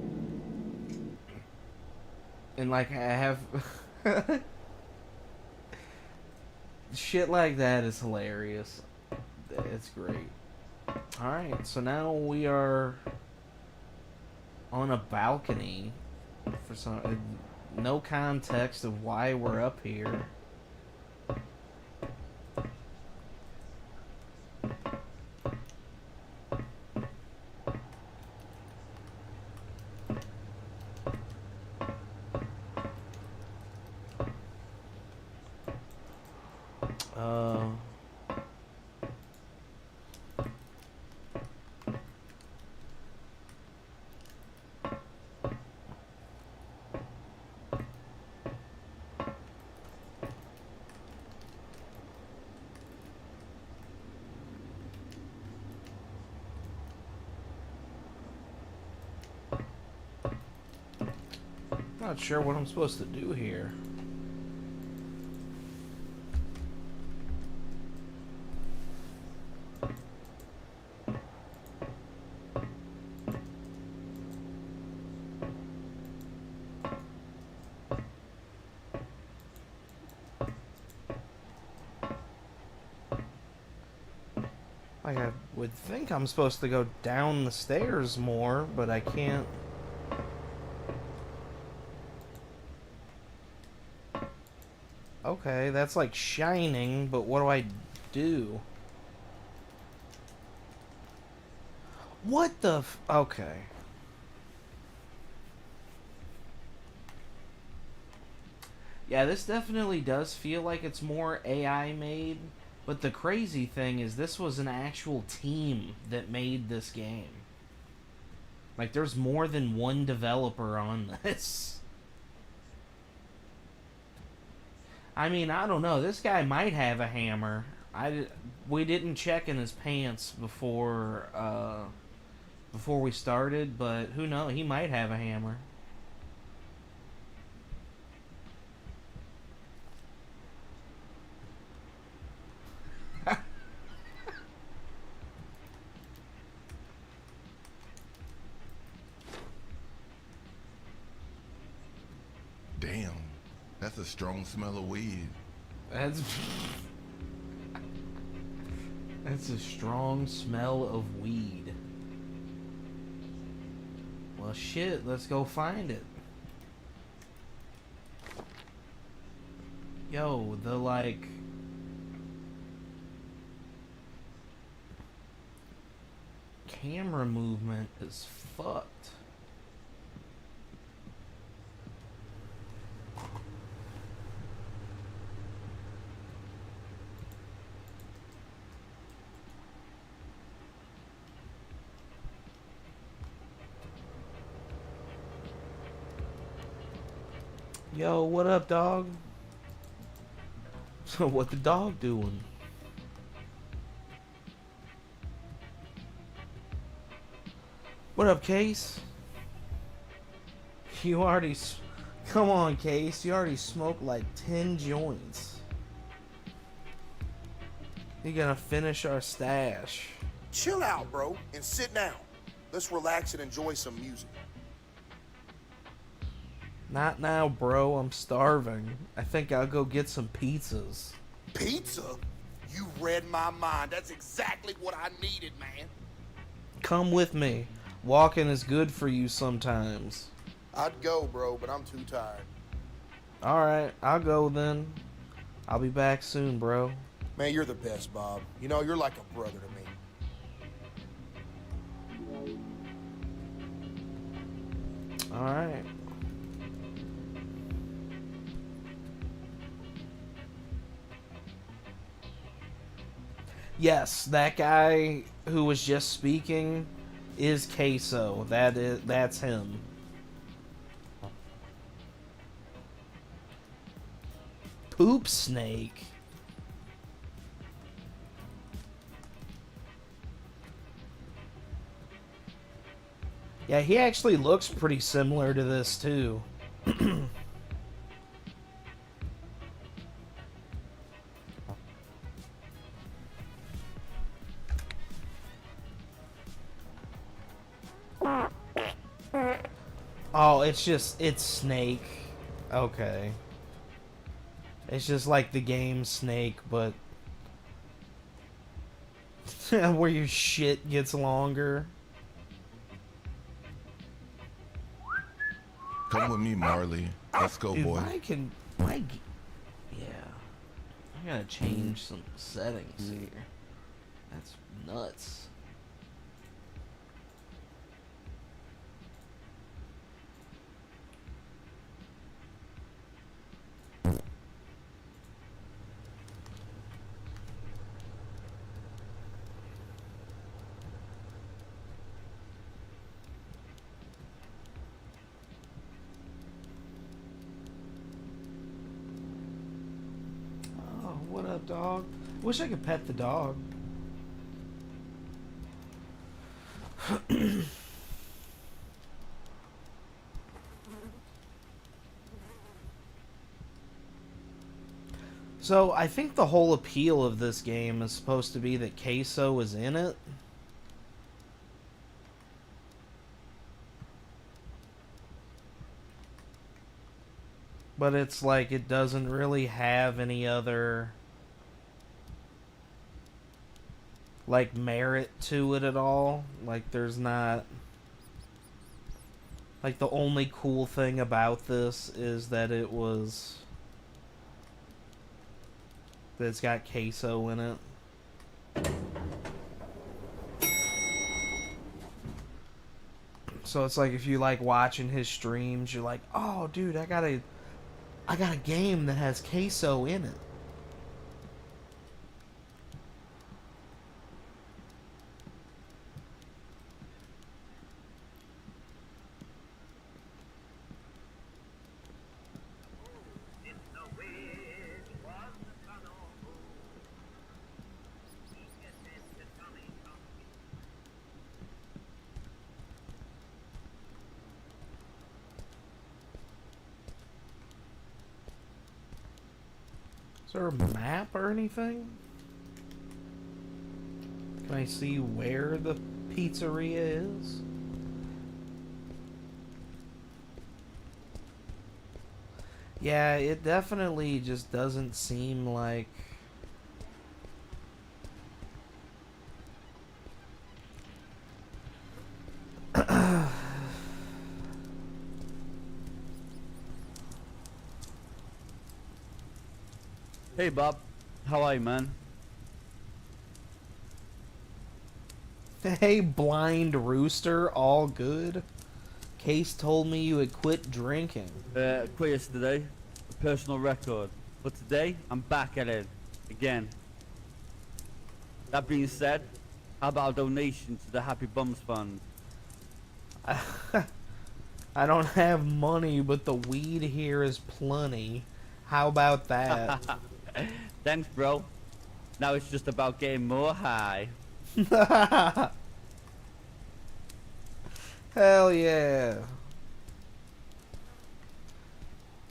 And like I have shit like that is hilarious. It's great. Alright, so now we are on a balcony for some no context of why we're up here. Not sure what I'm supposed to do here. Like, I would think I'm supposed to go down the stairs more, but I can't. Okay, that's like shining, but what do I do? What the okay. Yeah, this definitely does feel like it's more AI made, but the crazy thing is this was an actual team that made this game. Like, there's more than one developer on this. I mean, I don't know. This guy might have a hammer. We didn't check in his pants before we started, but who knows? He might have a hammer. Damn, that's a strong smell of weed. That's a strong smell of weed. Well, shit, let's go find it. Yo, the like camera movement is fucked. Yo, what up, dog? So what the dog doing? What up, Case? You already... Come on, Case. You already smoked like 10 joints. You gonna finish our stash. Chill out, bro, and sit down. Let's relax and enjoy some music. Not now, bro. I'm starving. I think I'll go get some pizzas. Pizza? You read my mind. That's exactly what I needed, man. Come with me. Walking is good for you sometimes. I'd go, bro, but I'm too tired. Alright, I'll go then. I'll be back soon, bro. Man, you're the best, Bob. You know, you're like a brother to me. Alright. Yes, that guy who was just speaking is Queso. That's him. Poop snake. Yeah, he actually looks pretty similar to this too. Oh, it's Snake. Okay. It's just like the game Snake, but where your shit gets longer. Come with me, Marley. Let's go, Dude, boy. yeah. I gotta change some settings here. That's nuts. Oh, what up, dog? Wish I could pet the dog. So, I think the whole appeal of this game is supposed to be that Queso is in it. But it's like it doesn't really have any other like merit to it at all. Like there's not like the only cool thing about this is that it's got Queso in it. So it's like if you like watching his streams, you're like, "Oh, dude, I got a game that has Queso in it." Is there a map or anything? Can I see where the pizzeria is? Yeah, it definitely just doesn't seem like... Hey Bob, how are you, man? Hey, blind rooster, all good? Case told me you had quit drinking. Quit yesterday, a personal record. But today, I'm back at it, again. That being said, how about a donation to the Happy Bums Fund? I don't have money, but the weed here is plenty. How about that? Thanks, bro. Now it's just about getting more high. Hell yeah.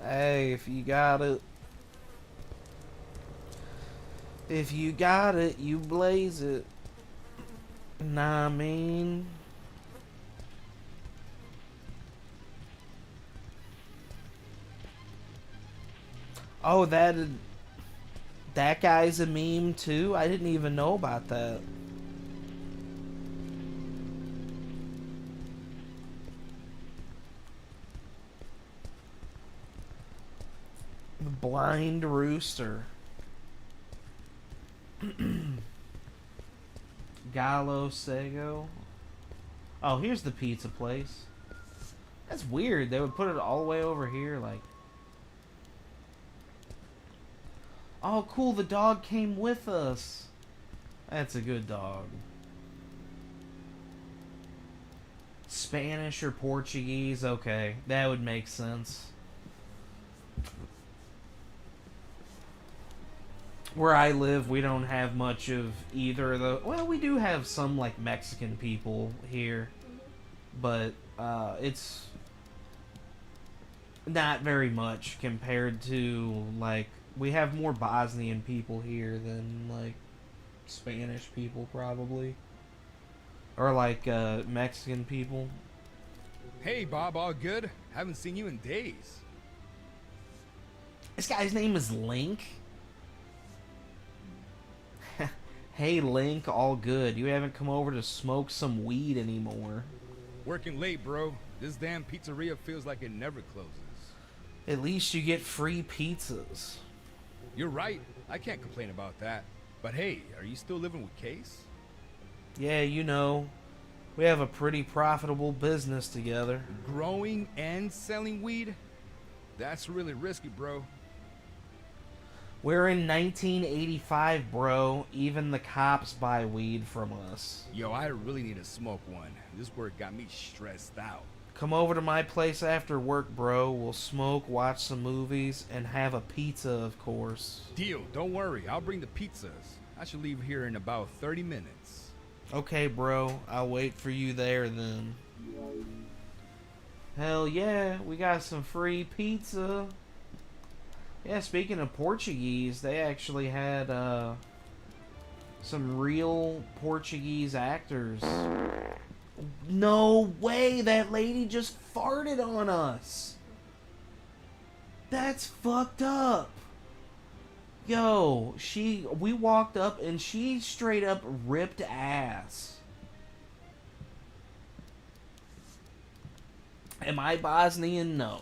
Hey, if you got it. If you got it, you blaze it. Nah, I mean... Oh, that guy's a meme too? I didn't even know about that. The blind rooster. Gallo Sego. Oh, here's the pizza place. That's weird. They would put it all the way over here, like... Oh, cool, the dog came with us. That's a good dog. Spanish or Portuguese? Okay, that would make sense. Where I live, we don't have much of either of the... Well, we do have some, like, Mexican people here. But, it's... not very much compared to, like... We have more Bosnian people here than, like, Spanish people, probably. Or, like, Mexican people. Hey, Bob, all good? Haven't seen you in days. This guy's name is Link? Hey, Link, all good. You haven't come over to smoke some weed anymore. Working late, bro. This damn pizzeria feels like it never closes. At least you get free pizzas. You're right. I can't complain about that. But hey, are you still living with Case? Yeah, you know, we have a pretty profitable business together. Growing and selling weed? That's really risky, bro. We're in 1985, bro. Even the cops buy weed from us. Yo, I really need to smoke one. This work got me stressed out. Come over to my place after work, bro. We'll smoke, watch some movies, and have a pizza, of course. Deal. Don't worry. I'll bring the pizzas. I should leave here in about 30 minutes. Okay, bro. I'll wait for you there then. Hell yeah, we got some free pizza. Yeah, speaking of Portuguese, they actually had some real Portuguese actors. No way, that lady just farted on us. That's fucked up. Yo, we walked up and she straight up ripped ass. Am I Bosnian? No.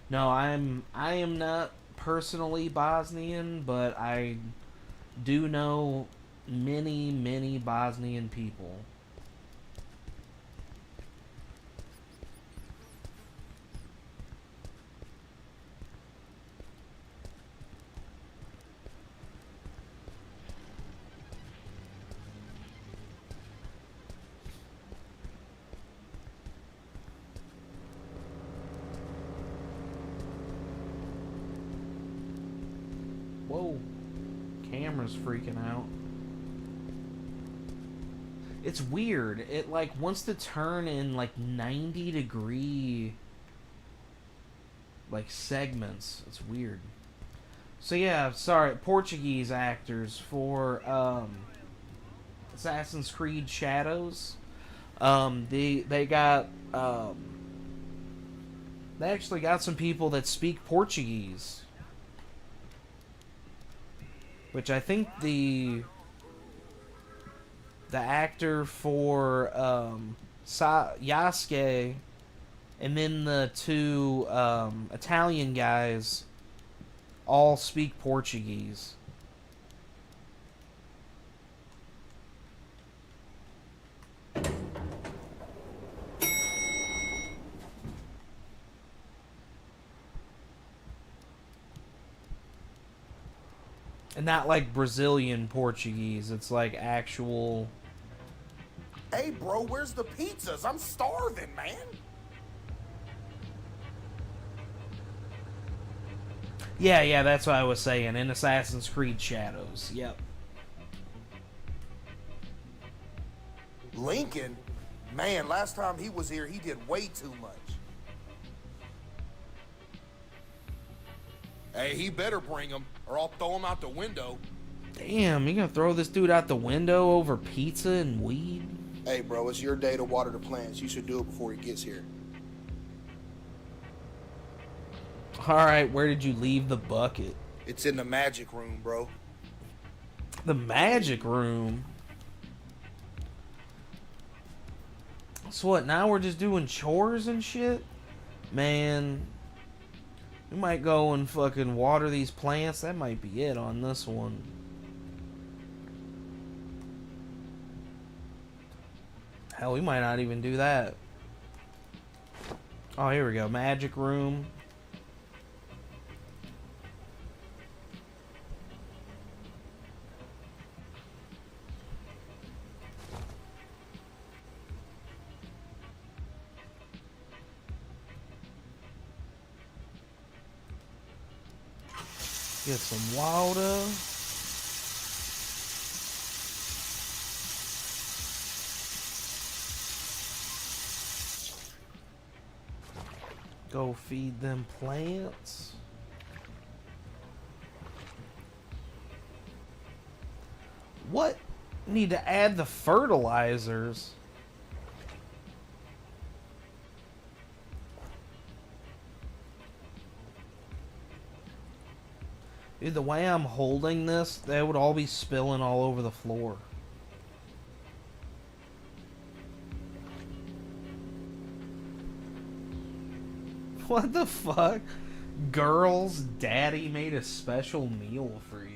No, I am not personally Bosnian, but I do know many Bosnian people. Whoa. Camera's freaking out. It's weird. It like wants to turn in like 90-degree like segments. It's weird. So yeah, sorry, Portuguese actors for Assassin's Creed Shadows. They got they actually got some people that speak Portuguese. Which I think the actor for Yasuke and then the two Italian guys all speak Portuguese. And not like Brazilian Portuguese. It's like actual... Hey, bro, where's the pizzas? I'm starving, man. Yeah, that's what I was saying. In Assassin's Creed Shadows. Yep. Lincoln? Man, last time he was here, he did way too much. Hey, he better bring him, or I'll throw him out the window. Damn, you gonna throw this dude out the window over pizza and weed? Hey, bro, it's your day to water the plants. You should do it before he gets here. Alright, where did you leave the bucket? It's in the magic room, bro. The magic room? So what, now we're just doing chores and shit? Man... We might go and fucking water these plants. That might be it on this one. Hell, we might not even do that. Oh, here we go. Magic room. Get some water. Go feed them plants. What? Need to add the fertilizers. Dude, the way I'm holding this, they would all be spilling all over the floor. What the fuck? Girls, daddy made a special meal for you.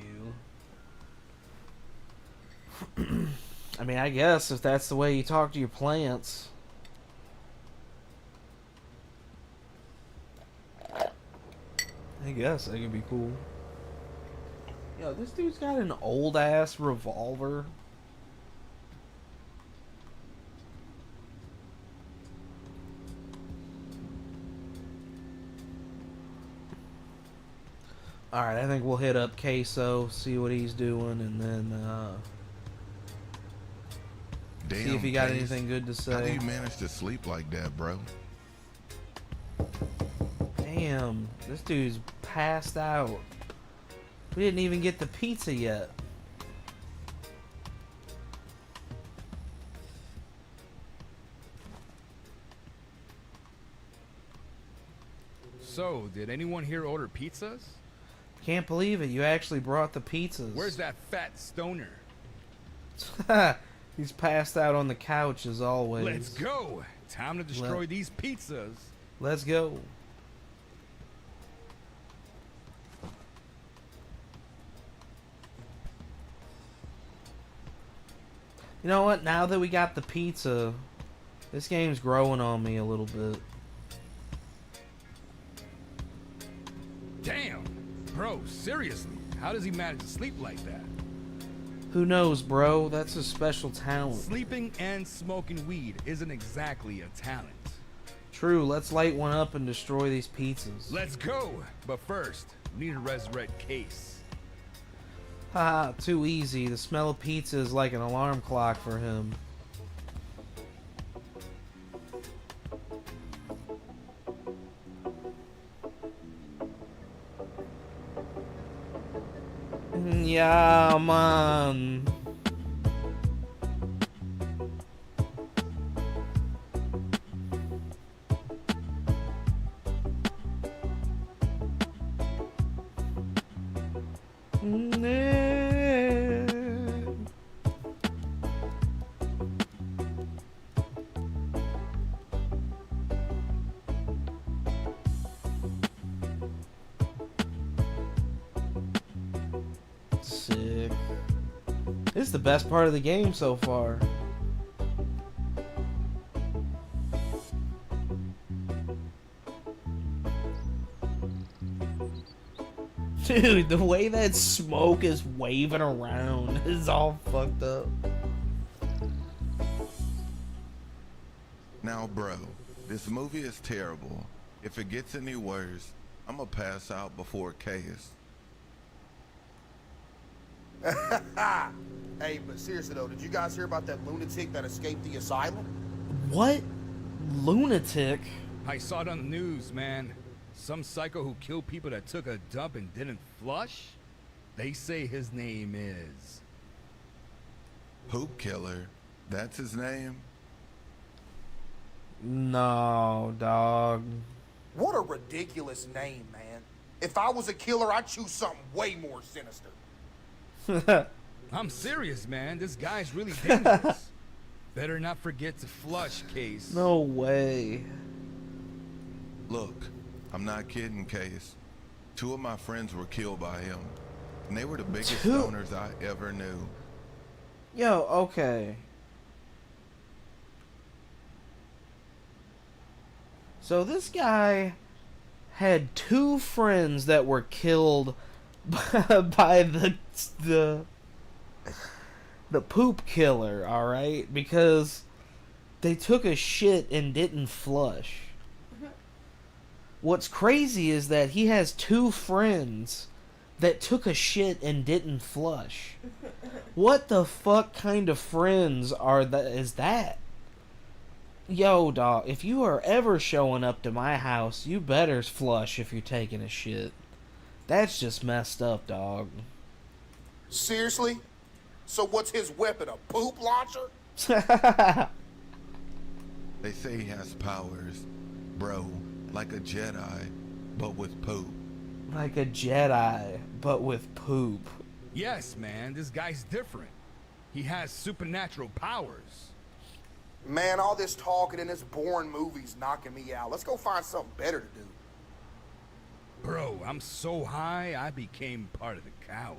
I mean, I guess if that's the way you talk to your plants. I guess that could be cool. Yo, this dude's got an old ass revolver. Alright, I think we'll hit up Queso, see what he's doing, and then see if he got anything good to say. How do you manage to sleep like that, bro? Damn, this dude's passed out. We didn't even get the pizza yet. So, did anyone here order pizzas? Can't believe it, you actually brought the pizzas. Where's that fat stoner? He's passed out on the couch as always. Let's go! Time to destroy these pizzas. Let's go. You know what? Now that we got the pizza, this game's growing on me a little bit. Damn! Bro, seriously, how does he manage to sleep like that? Who knows, bro? That's a special talent. Sleeping and smoking weed isn't exactly a talent. True, let's light one up and destroy these pizzas. Let's go! But first, we need to resurrect Case. Haha, too easy. The smell of pizza is like an alarm clock for him. Yeah, man. Sick. This is the best part of the game so far. Dude, the way that smoke is waving around is all fucked up. Now, bro, this movie is terrible. If it gets any worse, I'm gonna pass out before chaos. Hey, but seriously though, did you guys hear about that lunatic that escaped the asylum? What? Lunatic? I saw it on the news, man. Some psycho who killed people that took a dump and didn't flush? They say his name is... Poop Killer. That's his name? No, dog. What a ridiculous name, man. If I was a killer, I'd choose something way more sinister. I'm serious, man. This guy's really dangerous. Better not forget to flush, Case. No way. Look, I'm not kidding, Case. 2 of my friends were killed by him. And they were the biggest stoners I ever knew. Yo, okay. So this guy had 2 friends that were killed by the poop killer, alright? Because they took a shit and didn't flush. What's crazy is that he has 2 friends that took a shit and didn't flush. What the fuck kind of friends is that? Yo, dog, if you are ever showing up to my house, you better flush if you're taking a shit. That's just messed up, dog. Seriously? So what's his weapon, a poop launcher? They say he has powers, bro, like a Jedi, but with poop. Like a Jedi, but with poop. Yes, man, this guy's different. He has supernatural powers. Man, all this talking in this boring movie's knocking me out. Let's go find something better to do. Bro, I'm so high, I became part of the couch.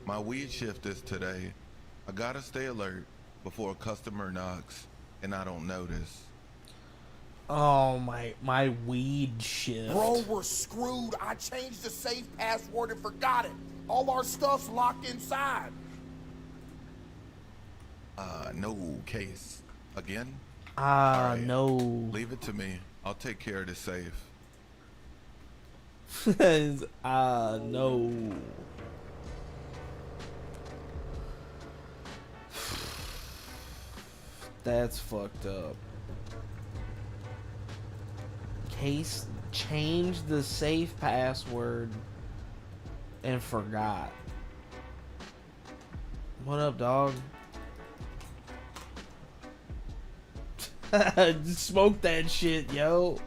My weed shift is today. I gotta stay alert before a customer knocks and I don't notice. Oh, my weed shift. Bro, we're screwed. I changed the safe password and forgot it. All our stuff's locked inside. No case. Again? Alright. No. Leave it to me. I'll take care of the safe. No. That's fucked up. Case changed the safe password and forgot. What up, dog? Smoke that shit, yo.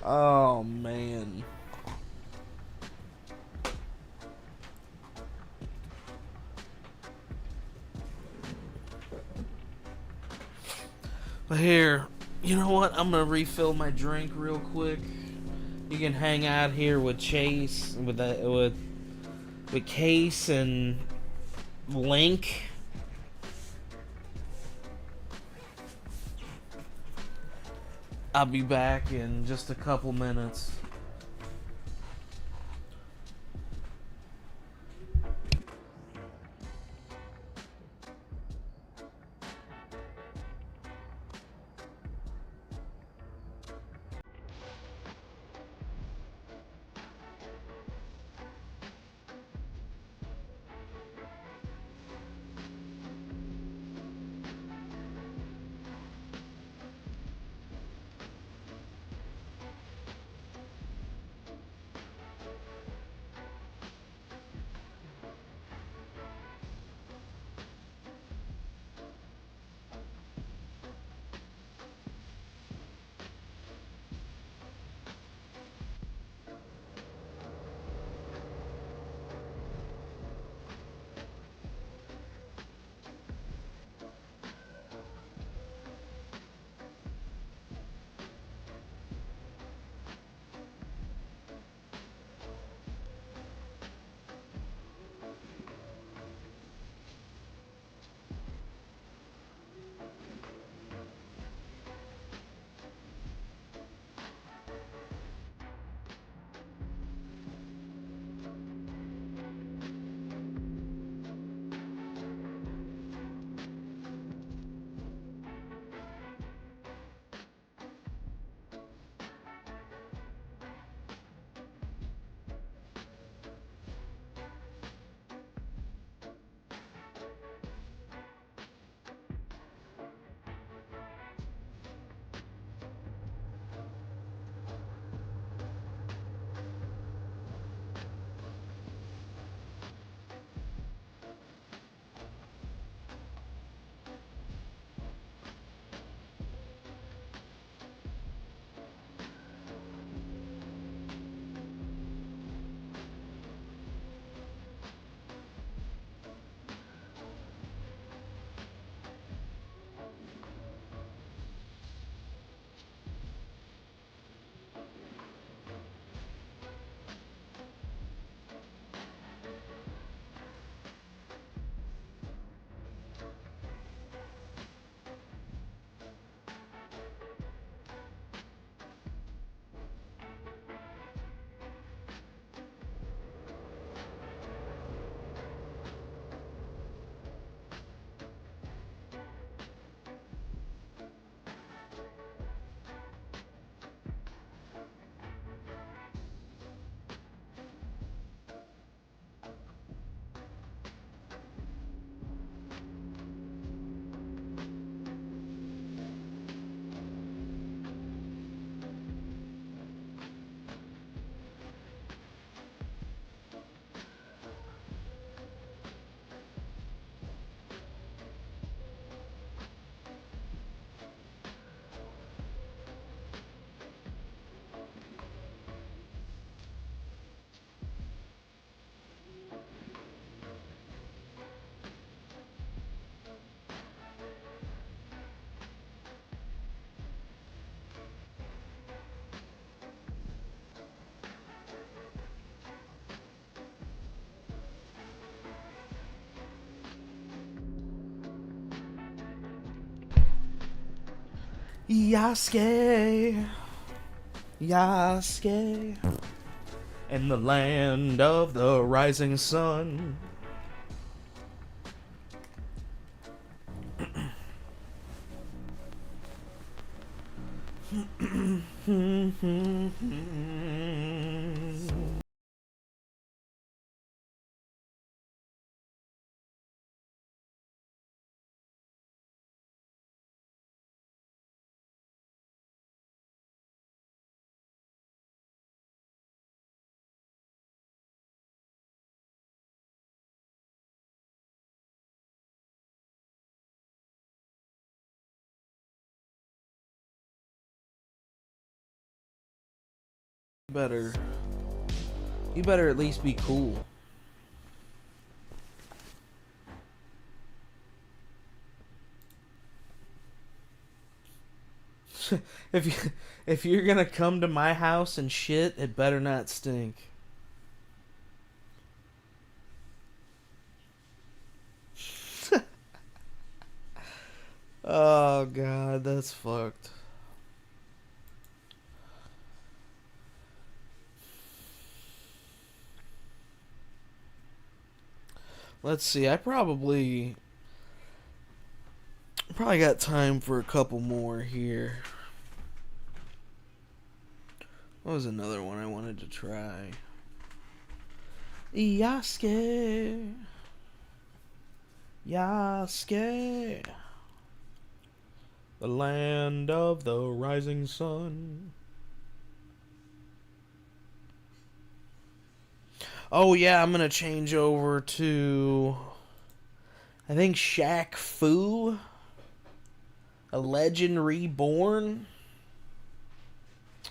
Oh, man. But here, you know what? I'm gonna refill my drink real quick. You can hang out here with Chase, with Case and Link. I'll be back in just a couple minutes. Yasuke. Yasuke. In the land of the rising sun. You better at least be cool. if you're gonna come to my house and shit, it better not stink. Oh god, that's fucked. Let's see, I probably got time for a couple more here. What was another one I wanted to try? Yasuke. Yasuke. The land of the rising sun. Oh yeah, I'm gonna change over to, I think, Shaq Fu. A Legend Reborn.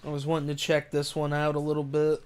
I was wanting to check this one out a little bit.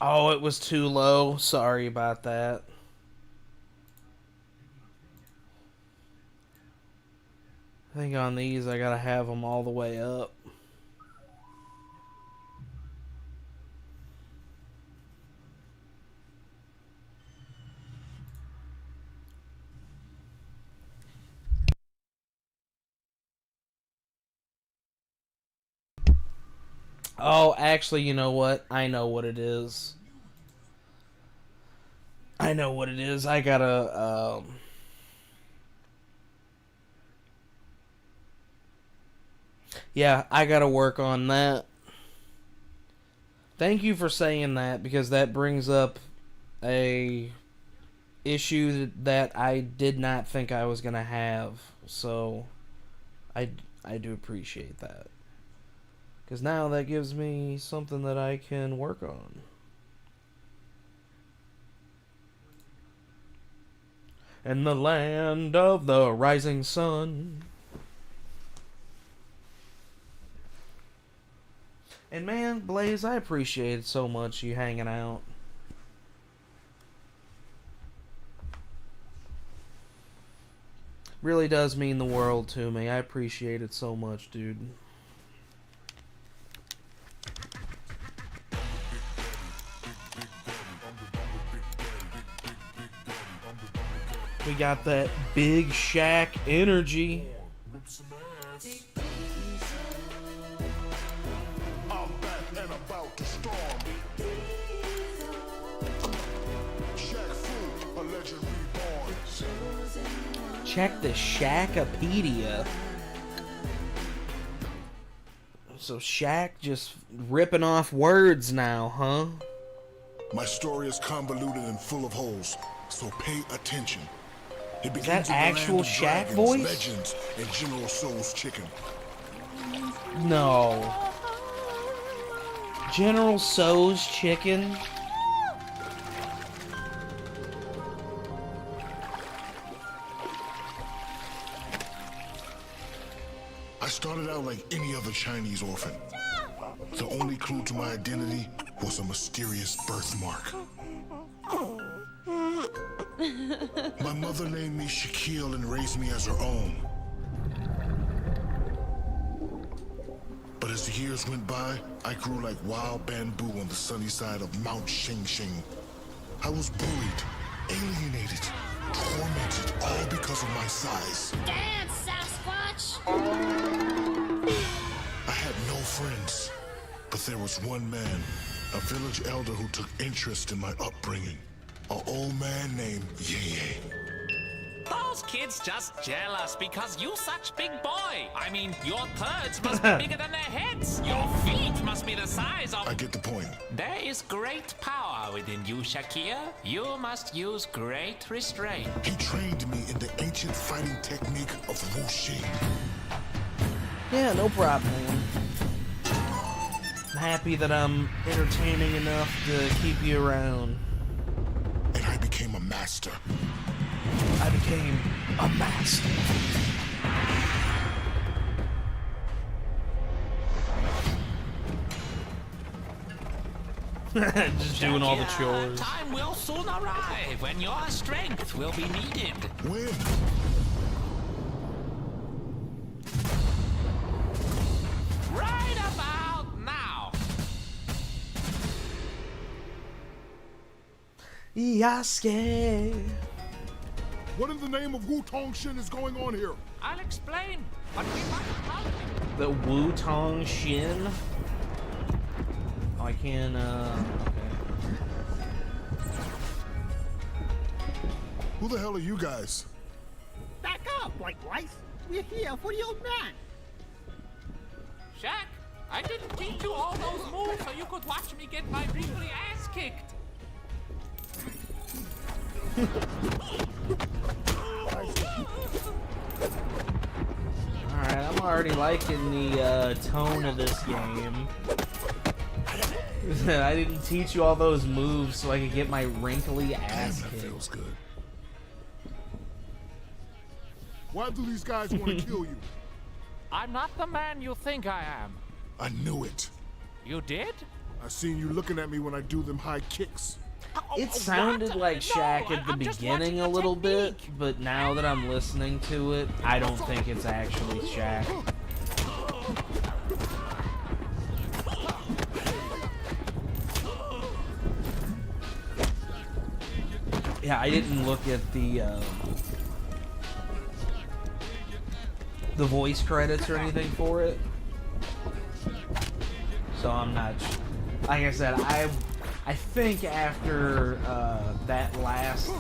Oh, it was too low. Sorry about that. I think on these I gotta have them all the way up. Oh, actually, you know what? I know what it is. I know what it is. I gotta, yeah, I gotta work on that. Thank you for saying that, because that brings up a issue that I did not think I was gonna have. So, I do appreciate that. Because now that gives me something that I can work on. In the land of the rising sun. And man, Blaze, I appreciate so much you hanging out. Really does mean the world to me. I appreciate it so much, dude. We got that big Shaq energy. I'm back and about to storm. Shaq Fu, a legend reborn. Check the Shaqopedia. So Shaq just ripping off words now, huh? My story is convoluted and full of holes, so pay attention. It Is that begins in the actual land of Shaq dragons, voice? legends, and General Soul's chicken. No. General So's chicken? I started out like any other Chinese orphan. The only clue to my identity was a mysterious birthmark. My mother named me Shaquille and raised me as her own. But as the years went by, I grew like wild bamboo on the sunny side of Mount Xing Xing. I was bullied, alienated, tormented, all because of my size. Dance, Sasquatch! I had no friends, but there was one man, a village elder who took interest in my upbringing. An old man named Yeye. Those kids just jealous because you such big boy. I mean, your turds must be bigger than their heads. Your feet must be the size of... I get the point. There is great power within you, Shakir. You must use great restraint. He trained me in the ancient fighting technique of wuxi. Yeah, no problem, man. I'm happy that I'm entertaining enough to keep you around. And I became a master. I became a master. Just doing all the chores. Time will soon arrive when your strength will be needed. When? Right about now. Yasuke. What in the name of Wu Tong Shin is going on here? I'll explain. But we must help. The Wu Tong Shin. Oh, I can, okay. Who the hell are you guys? Back up, White Rice. We're here for the old man. Shaq, I didn't teach you all those moves so you could watch me get my wrinkly ass kicked. Alright, I'm already liking the tone of this game. I didn't teach you all those moves so I could get my wrinkly ass kicked. Feels good. Why do these guys want to kill you? I'm not the man you think I am. I knew it. You did? I seen you looking at me when I do them high kicks. It sounded like Shaq at the beginning a little bit, but now that I'm listening to it, I don't think it's actually Shaq. Yeah, I didn't look at the voice credits or anything for it, so I'm not. Like I said, I think after that last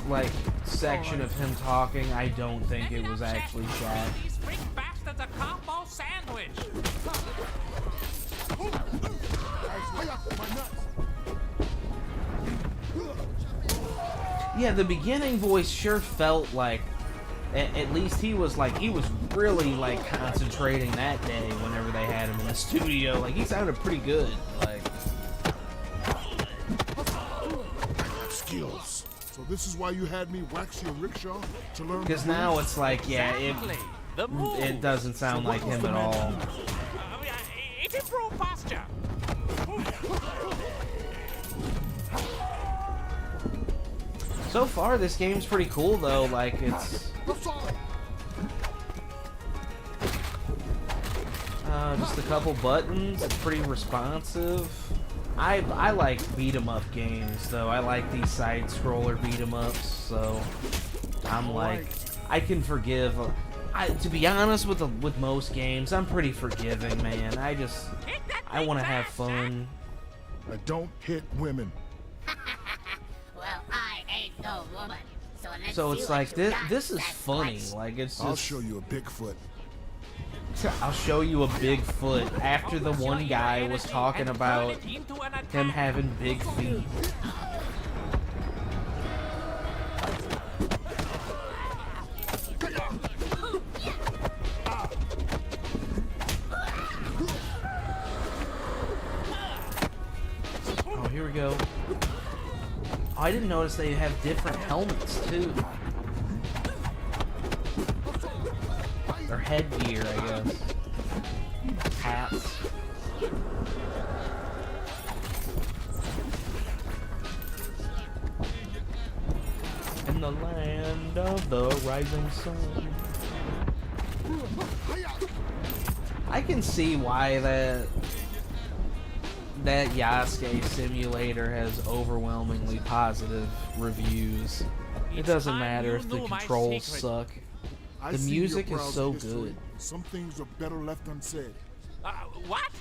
section of him talking, I don't think it was actually Shaq. These freak bastards a combo sandwich. Yeah, the beginning voice sure felt like, at least he was really concentrating that day whenever they had him in the studio. Like, he sounded pretty good. Like, Skills. So this is why you had me wax your rickshaw to learn. because now it's like, yeah, it doesn't sound like him at all. It improved posture. So far, this game's pretty cool, though. Like, it's just a couple buttons. It's pretty responsive. I like beat 'em up games, though. I like these side-scroller beat 'em ups. So I'm like, I can forgive. To be honest with most games, I'm pretty forgiving, man. I want to have fun. I don't hit women. Well, I ain't no woman. So it's like this is funny. Like it's just. I'll show you a Bigfoot. I'll show you a Bigfoot after the one guy was talking about him having big feet. Oh, here we go. Oh, I didn't notice they have different helmets too. Or headgear, I guess. Hats. In the land of the rising sun. I can see why that Yasuke simulator has overwhelmingly positive reviews. It doesn't matter if the controls suck. The music is so good. Some things are better left unsaid. What?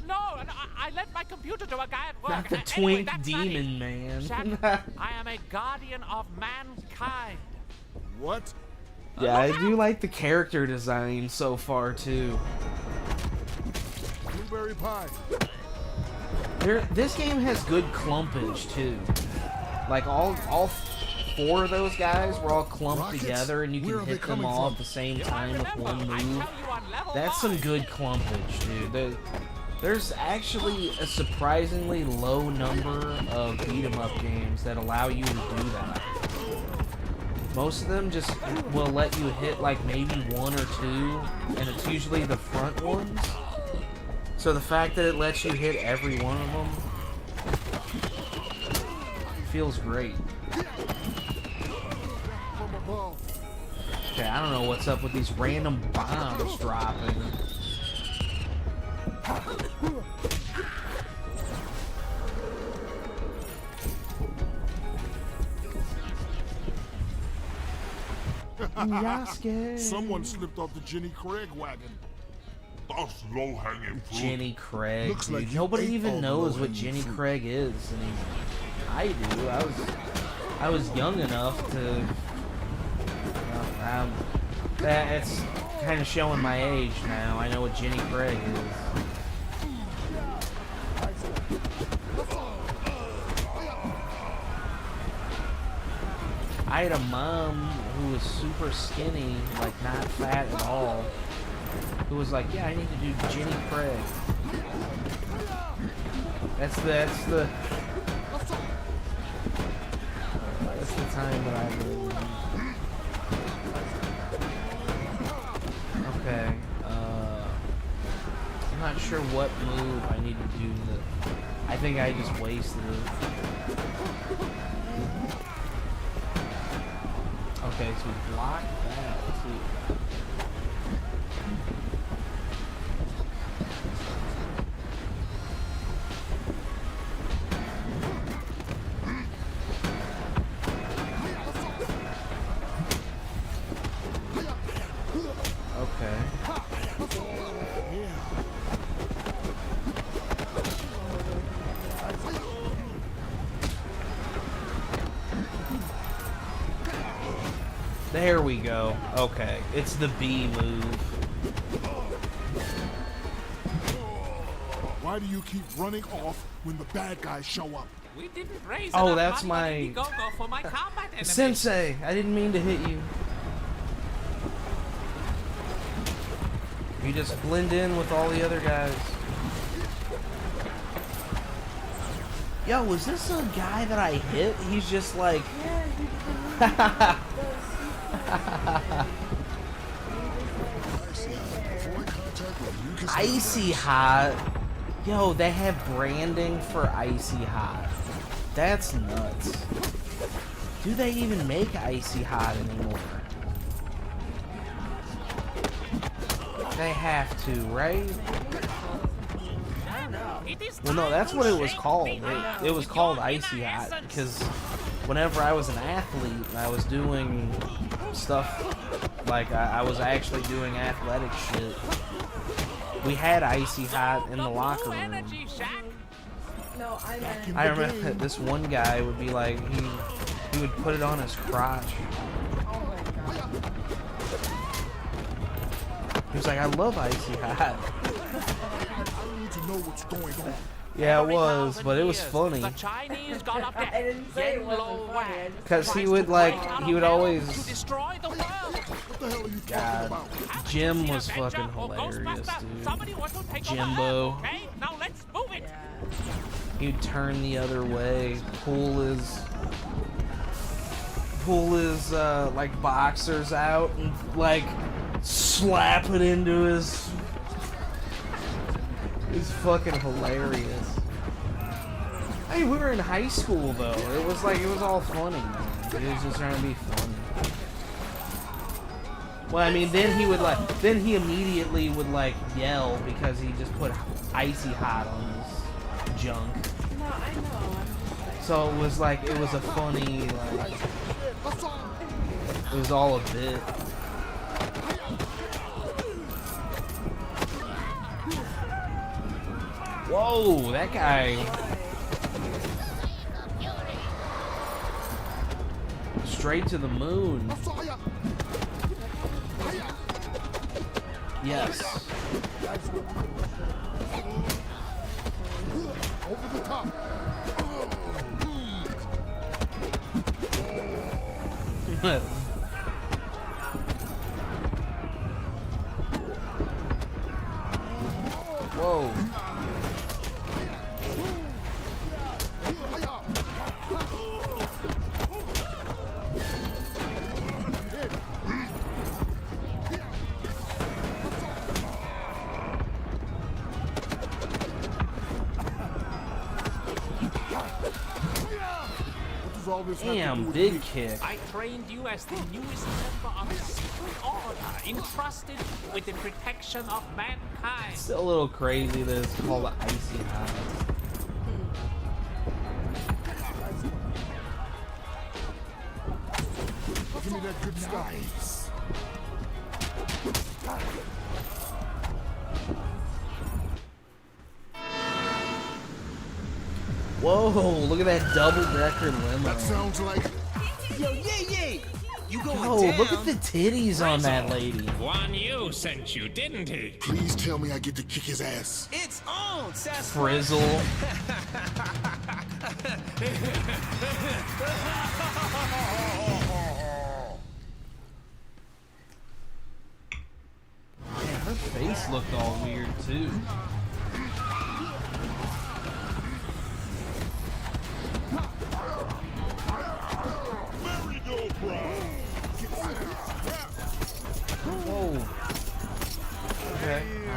No, I left my computer to a guy at work. Not the Anyway, twink that's demon, nothing. man. Shaq, I am a guardian of mankind. What? Yeah, I do like the character design so far too. Blueberry pie. This game has good clumpage too. Like all 4 of those guys were all clumped Rockets? together, and you Where can are they hit them coming all from? at the same time with one move. That's some good clumpage, dude. There's actually a surprisingly low number of beat-em-up games that allow you to do that. Most of them just will let you hit like maybe 1 or 2, and it's usually the front ones. So the fact that it lets you hit every one of them feels great. Okay, I don't know what's up with these random bombs dropping. Yasuke. Someone slipped off the Jenny Craig wagon. That's low-hanging fruit. Jenny Craig. Looks like Dude. you Nobody ate even all the knows what low-hanging Jenny fruit. Craig is anymore. I do. I was young enough to. It's kind of showing my age now. I know what Jenny Craig is. I had a mom who was super skinny, like not fat at all, who was like, "Yeah, I need to do Jenny Craig." That's the time that I lived. Okay. I'm not sure what move I need to do. I think I just wasted it. Okay, so we block that too. Okay. There we go. Okay, it's the B move. Why do you keep running off when the bad guys show up? We didn't raise Oh, enough that's money my on Indiegogo for my combat enemy. Sensei. I didn't mean to hit you. You just blend in with all the other guys. Yo, was this a guy that I hit? He's just like. Icy Hot. Yo, they have branding for Icy Hot. That's nuts. Do they even make Icy Hot anymore? They have to, right? It is Well, no, time that's to what it was shake called. me up It was with called your Icy inner Hot essence. because whenever I was an athlete and I was doing stuff like I was actually doing athletic shit, we had Icy Hot in the locker room. No, I remember that this one guy would be like, he would put it on his crotch. Oh my god. He was like, I love Icy Hot. I need to know what's going on. Yeah, it was, but it was funny. I didn't say it wasn't funny. I just Because he would always. What the hell are you talking God, about? Jim was fucking hilarious, dude. Jimbo. He'd turn the other way, pull his like boxers out and like slap it into his. It's fucking hilarious. Hey, we were in high school though. It was all funny, man. It was just trying to be funny. Well, I mean, then he immediately would like yell because he just put Icy Hot on his junk. No, I know. So it was a funny, like, it was all a bit. Whoa, that guy. Straight to the moon. Yes. Over the top. Whoa. Damn, big kick. I trained you as the newest member of the secret order, entrusted with the protection of mankind. Still a little crazy that it's called Icy Hot. Give me that good stuff. Whoa, look at that double-decker limo. That sounds like. Yo, yay! You going Oh, down? look at the titties on that lady. Guan Yu sent you, didn't he? Please tell me I get to kick his ass. It's on, Sasquatch. Frizzle. Man, her face looked all weird too. Whoa. Okay. I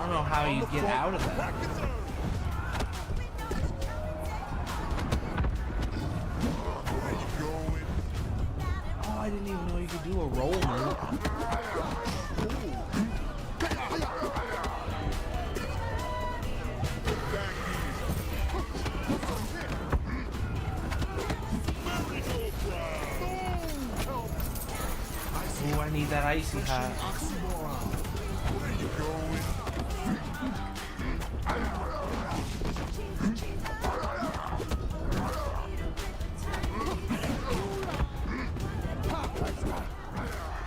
don't know how you get out of that. Oh, I didn't even know you could do a roll move. Ooh, I need that Icy Hot.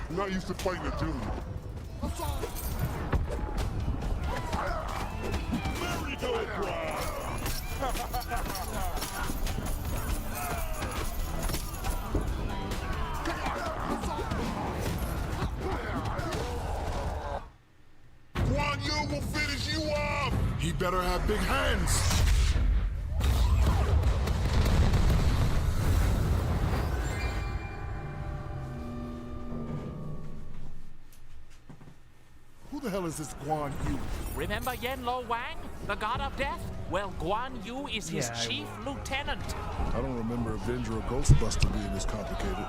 I'm not used to fighting a dude. Guan Yu will finish you off. He better have big hands. Who the hell is this Guan Yu? Remember Yen Lo Wang, the god of death? Well, Guan Yu is his Yeah, I chief lieutenant. I don't remember Avenger or Ghostbuster being this complicated.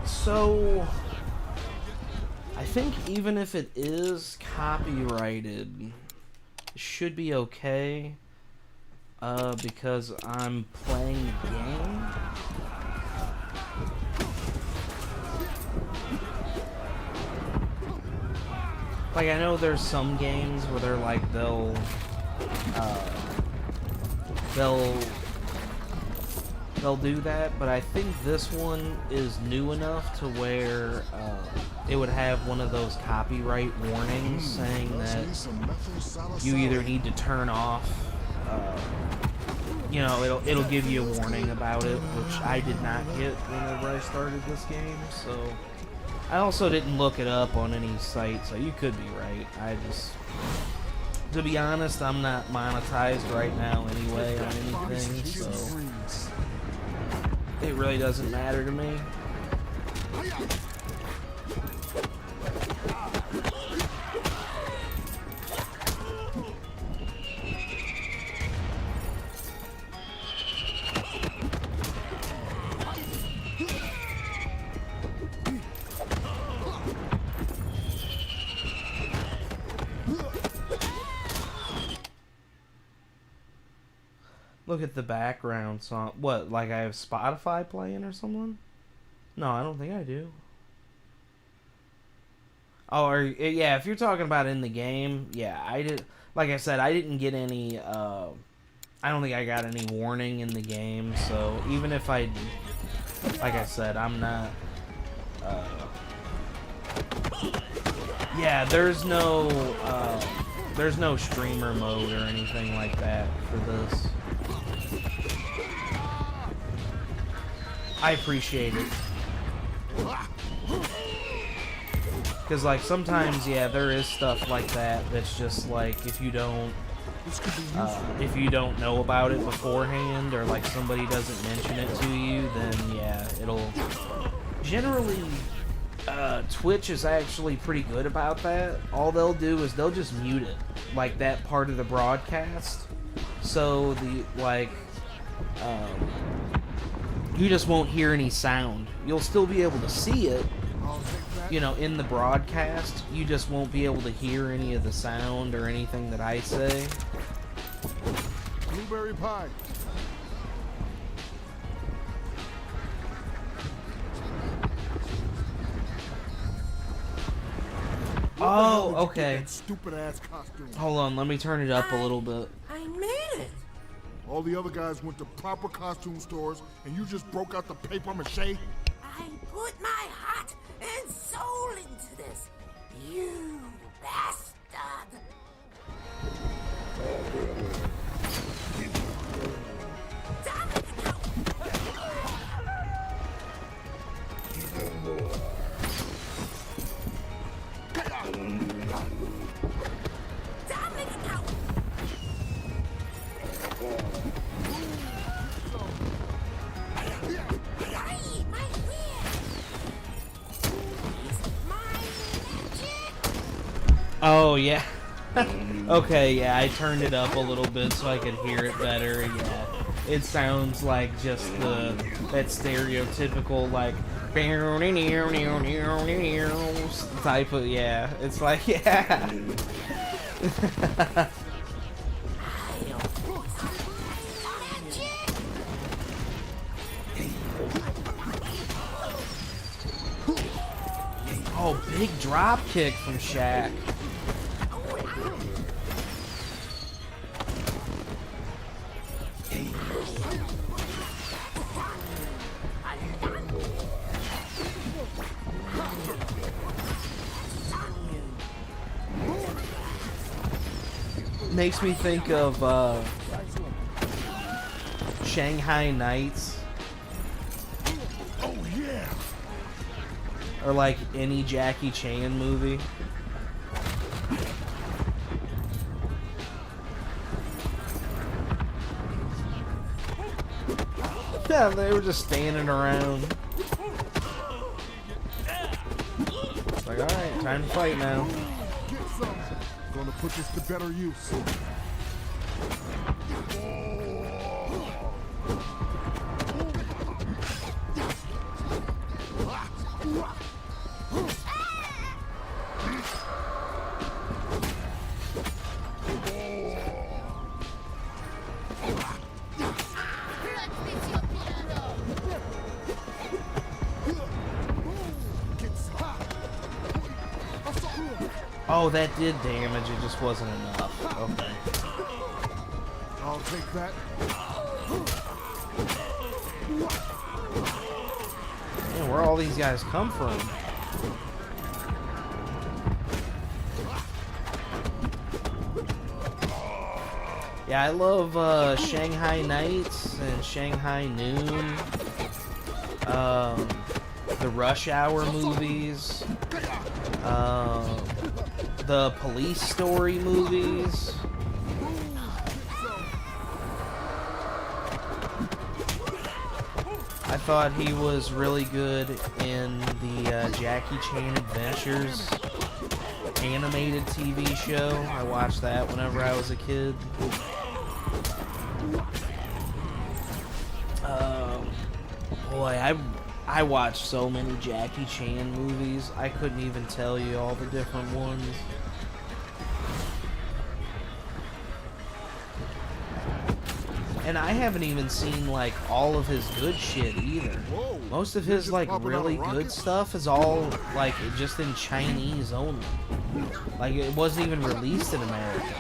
So I think even if it is copyrighted, it should be okay. Because I'm playing the game. Like, I know there's some games where they're like, they'll do that, but I think this one is new enough to where it would have one of those copyright warnings saying that you either need to turn off, you know, it'll give you a warning about it, which I did not get whenever I started this game, so I also didn't look it up on any site, so you could be right. I just, to be honest, I'm not monetized right now anyway on anything, so it really doesn't matter to me. Look at the background song. What, like I have Spotify playing or something? No, I don't think I do. Oh, or, yeah, if you're talking about in the game, yeah, I did. Like I said, I didn't get any, I don't think I got any warning in the game, so even if I, like I said, I'm not, yeah, there's no streamer mode or anything like that for this. I appreciate it. Because, like, sometimes, yeah, there is stuff like that that's just, like, if you don't know about it beforehand, or, like, somebody doesn't mention it to you, then, yeah, it'll... Generally, Twitch is actually pretty good about that. All they'll do is they'll just mute it, like, that part of the broadcast. So, you just won't hear any sound. You'll still be able to see it, you know, in the broadcast. You just won't be able to hear any of the sound or anything that I say. Blueberry pie. Oh, okay. Stupid ass costume. Hold on, let me turn it up a little bit. I made it. All the other guys went to proper costume stores, and you just broke out the paper mache? I put my heart and soul into this, you bastard. Oh, yeah. Okay, yeah, I turned it up a little bit so I could hear it better, yeah. It sounds like just that stereotypical, like, type of, yeah. It's like, yeah. Oh, big drop kick from Shaq. Makes me think of Shanghai Nights. Oh yeah. Or like any Jackie Chan movie. Yeah, they were just standing around. It's like, alright, time to fight now. Get some. Gonna put this to better use. Oh, that did damage. It just wasn't enough. Okay. I'll take that. Man, where all these guys come from? Yeah, I love Shanghai Nights and Shanghai Noon. The Rush Hour movies. The Police Story movies. I thought he was really good in the Jackie Chan Adventures animated TV show. I watched that whenever I was a kid. Boy, I watched so many Jackie Chan movies. I couldn't even tell you all the different ones. And I haven't even seen like all of his good shit either. Most of his like really good stuff is all like just in Chinese only. Like it wasn't even released in America.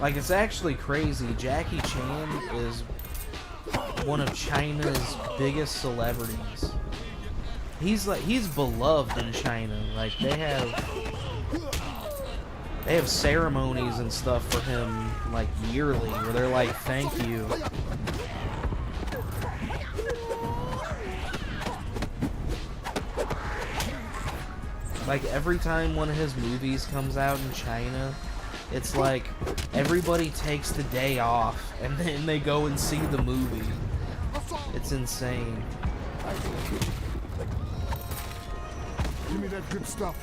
Like it's actually crazy. Jackie Chan is one of China's biggest celebrities. He's beloved in China. Like they have ceremonies and stuff for him like yearly where they're like, thank you. Like every time one of his movies comes out in China, it's like everybody takes the day off and then they go and see the movie. It's insane. Give me that good stuff.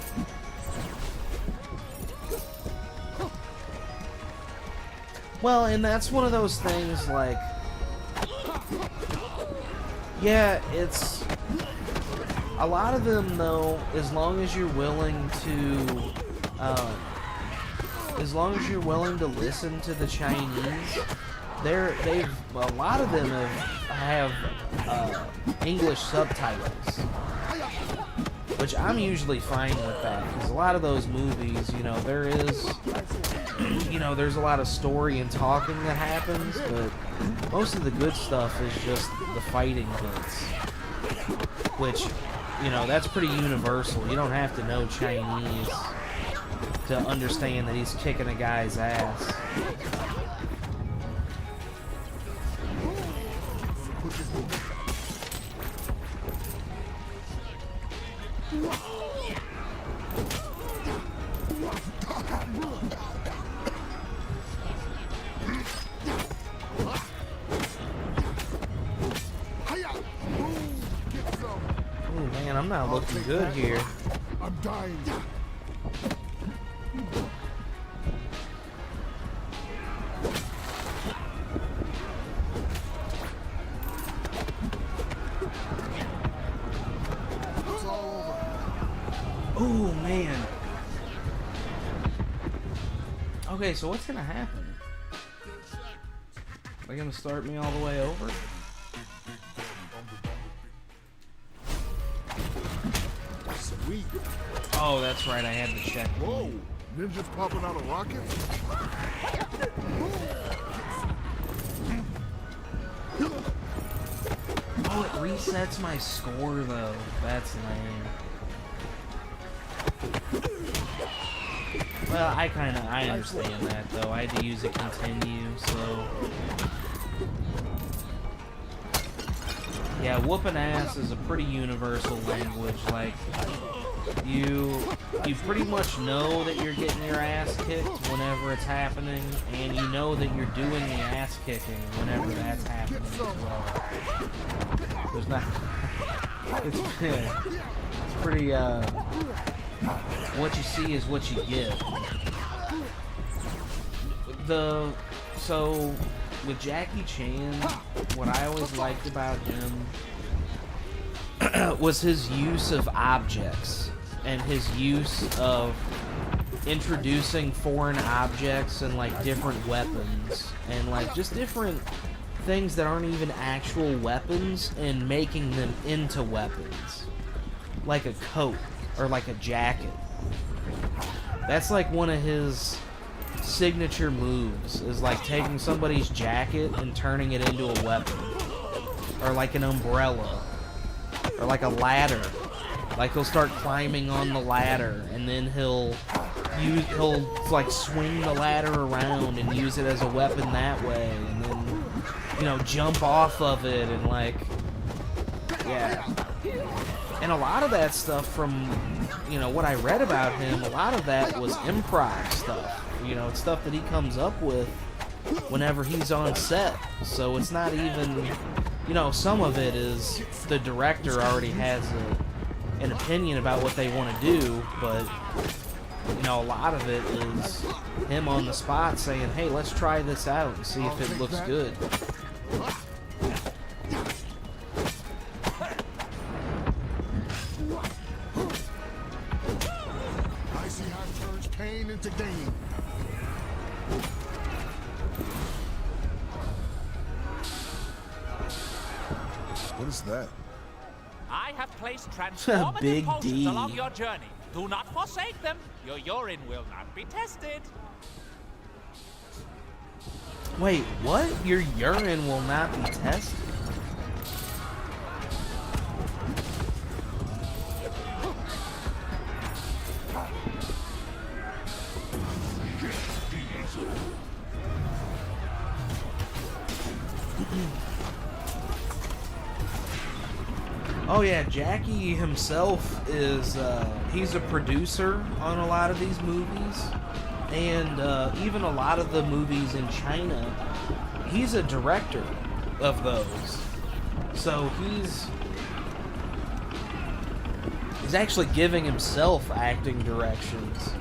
Well, and that's one of those things like, yeah, it's a lot of them though, as long as you're willing to listen to the Chinese, a lot of them have English subtitles, which I'm usually fine with that, because a lot of those movies, there's a lot of story and talking that happens, but most of the good stuff is just the fighting bits, which, that's pretty universal. You don't have to know Chinese to understand that he's kicking a guy's ass. Oh man, I'm not looking good here. I'm dying. Oh man. Okay, so what's gonna happen? Are they gonna start me all the way over? Sweet. Oh, that's right, I had to check. Whoa! Ninjas popping out of rockets? Oh, it resets my score though. That's lame. Well, I understand that though. I had to use a continue, so yeah, whooping ass is a pretty universal language. Like you pretty much know that you're getting your ass kicked whenever it's happening, and you know that you're doing the ass kicking whenever that's happening as well. There's not. It's pretty. What you see is what you get. So with Jackie Chan, what I always liked about him was his use of objects and his use of introducing foreign objects and like different weapons and like just different things that aren't even actual weapons and making them into weapons, like a coat or like a jacket. That's like one of his signature moves, is like taking somebody's jacket and turning it into a weapon, or like an umbrella, or like a ladder. Like he'll start climbing on the ladder and then he'll like swing the ladder around and use it as a weapon that way, and then, you know, jump off of it and like, yeah. And a lot of that stuff, from, you know, what I read about him, a lot of that was improv stuff. You know, it's stuff that he comes up with whenever he's on set. So it's not even, you know, some of it is the director already has an opinion about what they want to do, but, you know, a lot of it is him on the spot saying, hey, let's try this out and see if it looks good. I see how it turns pain into gain. What is that? I have placed transformative Big potions D. along your journey. Do not forsake them. Your urine will not be tested. Wait, what? Your urine will not be tested? Oh yeah, Jackie himself is, he's a producer on a lot of these movies, and even a lot of the movies in China, he's a director of those. So he's actually giving himself acting directions,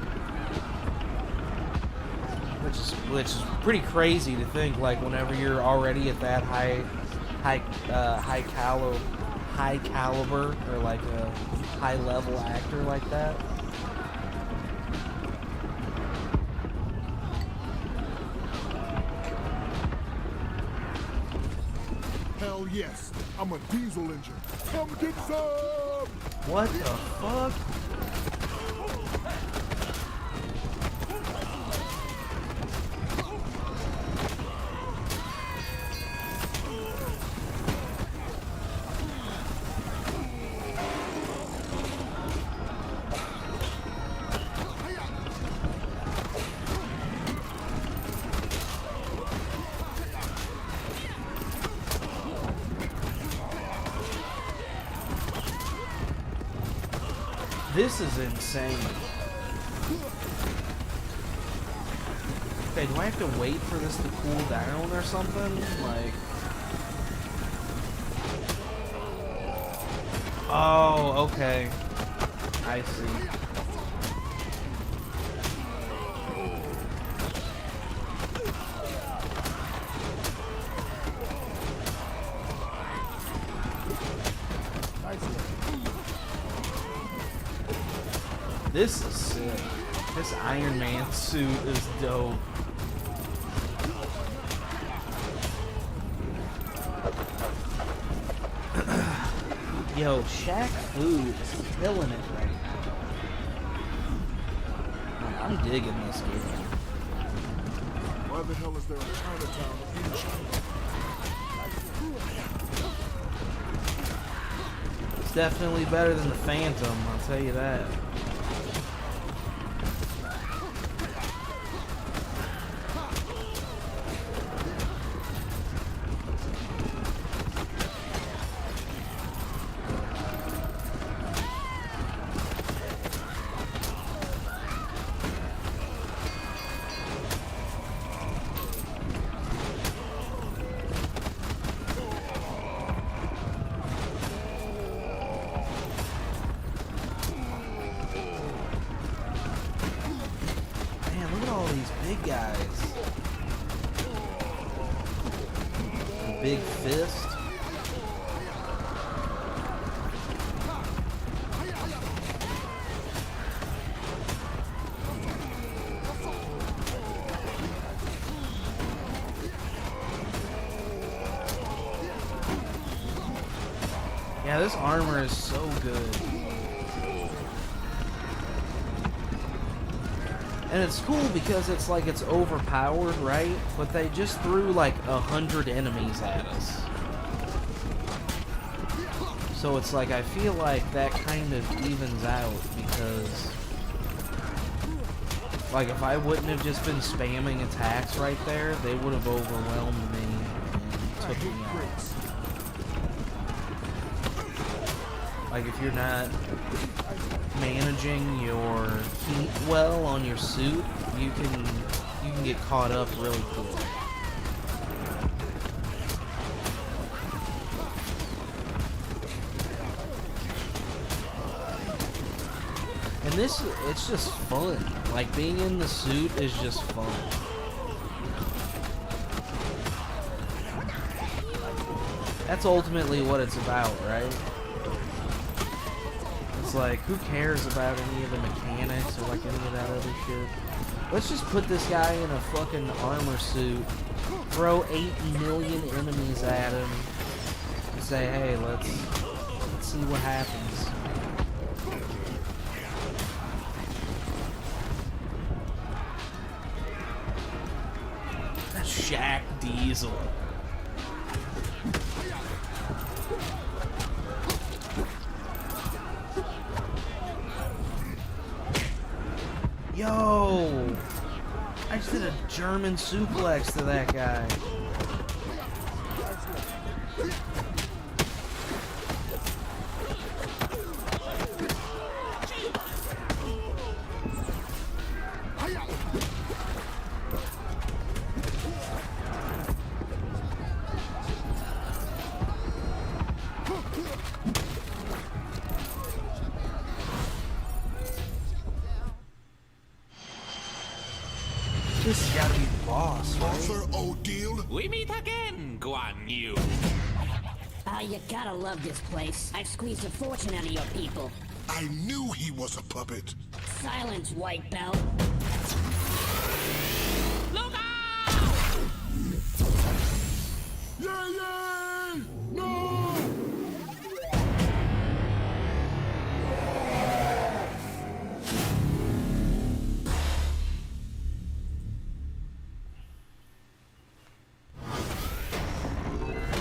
which is pretty crazy to think, like, whenever you're already at that high caliber, or like a high level actor like that. Hell yes, I'm a diesel engine. Come get some! What the fuck? This is insane. Okay, do I have to wait for this to cool down or something? Like... Oh, okay. I see. This is sick. This Iron Man suit is dope. Yo, Shaq Fu is killing it right now. I'm digging this game. Why the hell is there a Chinatown in China? It's definitely better than the Phantom, I'll tell you that. Big fist. this armor is so good. And it's cool because it's like it's overpowered, right? But they just threw like 100 enemies at us. So it's like I feel like that kind of evens out because like if I wouldn't have just been spamming attacks right there, they would have overwhelmed me and took me out. Like if you're not managing your heat well on your suit, you can get caught up really quick. And this, it's just fun. Like being in the suit is just fun. That's ultimately what it's about, right? It's like, who cares about any of the mechanics or like any of that other shit? Let's just put this guy in a fucking armor suit, throw 8 million enemies at him, and say, hey, let's see what happens. Shaq Diesel. Yo! I just did a German suplex to that guy. This has got to be the boss, right? We meet again, Guan Yu. Ah, you gotta love this place. I've squeezed a fortune out of your people. I knew he was a puppet. Silence, white belt. Look out! Yay, yay! No!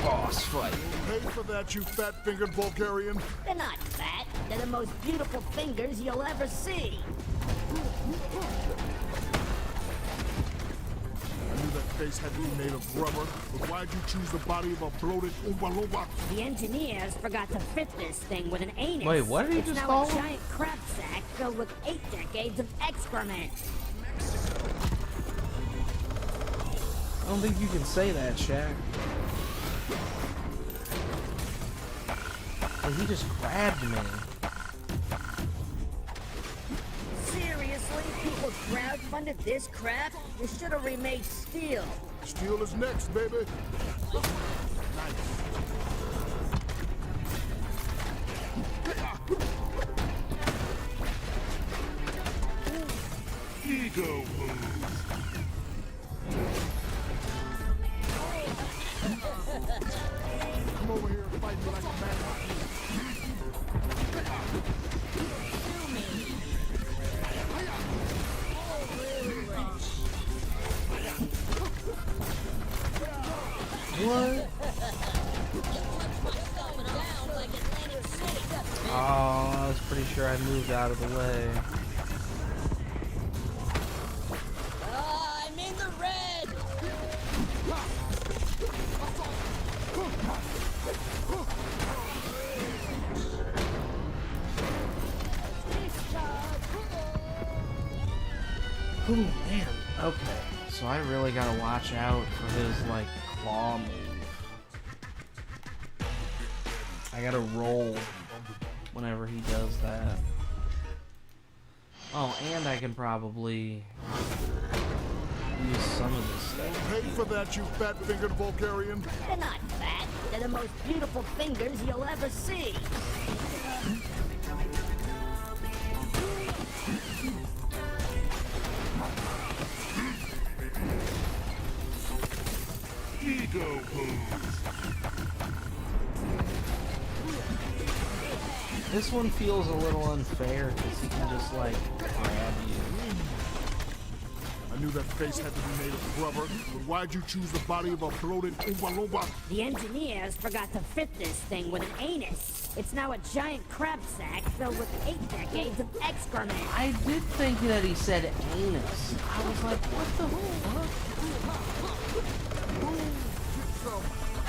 Boss fight. Pay for that, you fat-fingered Bulgarian. They're not fat. They're the most beautiful fingers you'll ever see. I knew that face had to be made of rubber, but why'd you choose the body of a bloated Oompa Loompa? The engineers forgot to fit this thing with an anus. Wait, what did he it's just now call a him? giant crap sack filled with 8 decades of excrement. I don't think you can say that, Shaq. Hey, he just grabbed me. Seriously? People crowdfunded this crap? You should have remade Steel. Steel is next, baby. Ego move. Come over here and fight me like a man. What? Oh, I was pretty sure I moved out of the way. I'm in the red! Oh man. Okay. So I really gotta watch out for his like claw move. I gotta roll whenever he does that. Oh, and I can probably use some of this stuff. Pay for that, you fat-fingered Bulgarian. They're not fat. They're the most beautiful fingers you'll ever see. Ego move. This one feels a little unfair because he can just like grab you. I knew that face had to be made of rubber, but why'd you choose the body of a bloated Oompa Loompa? The engineers forgot to fit this thing with an anus. It's now a giant crab sack filled with 8 decades of excrement. I did think that he said anus. I was like, what the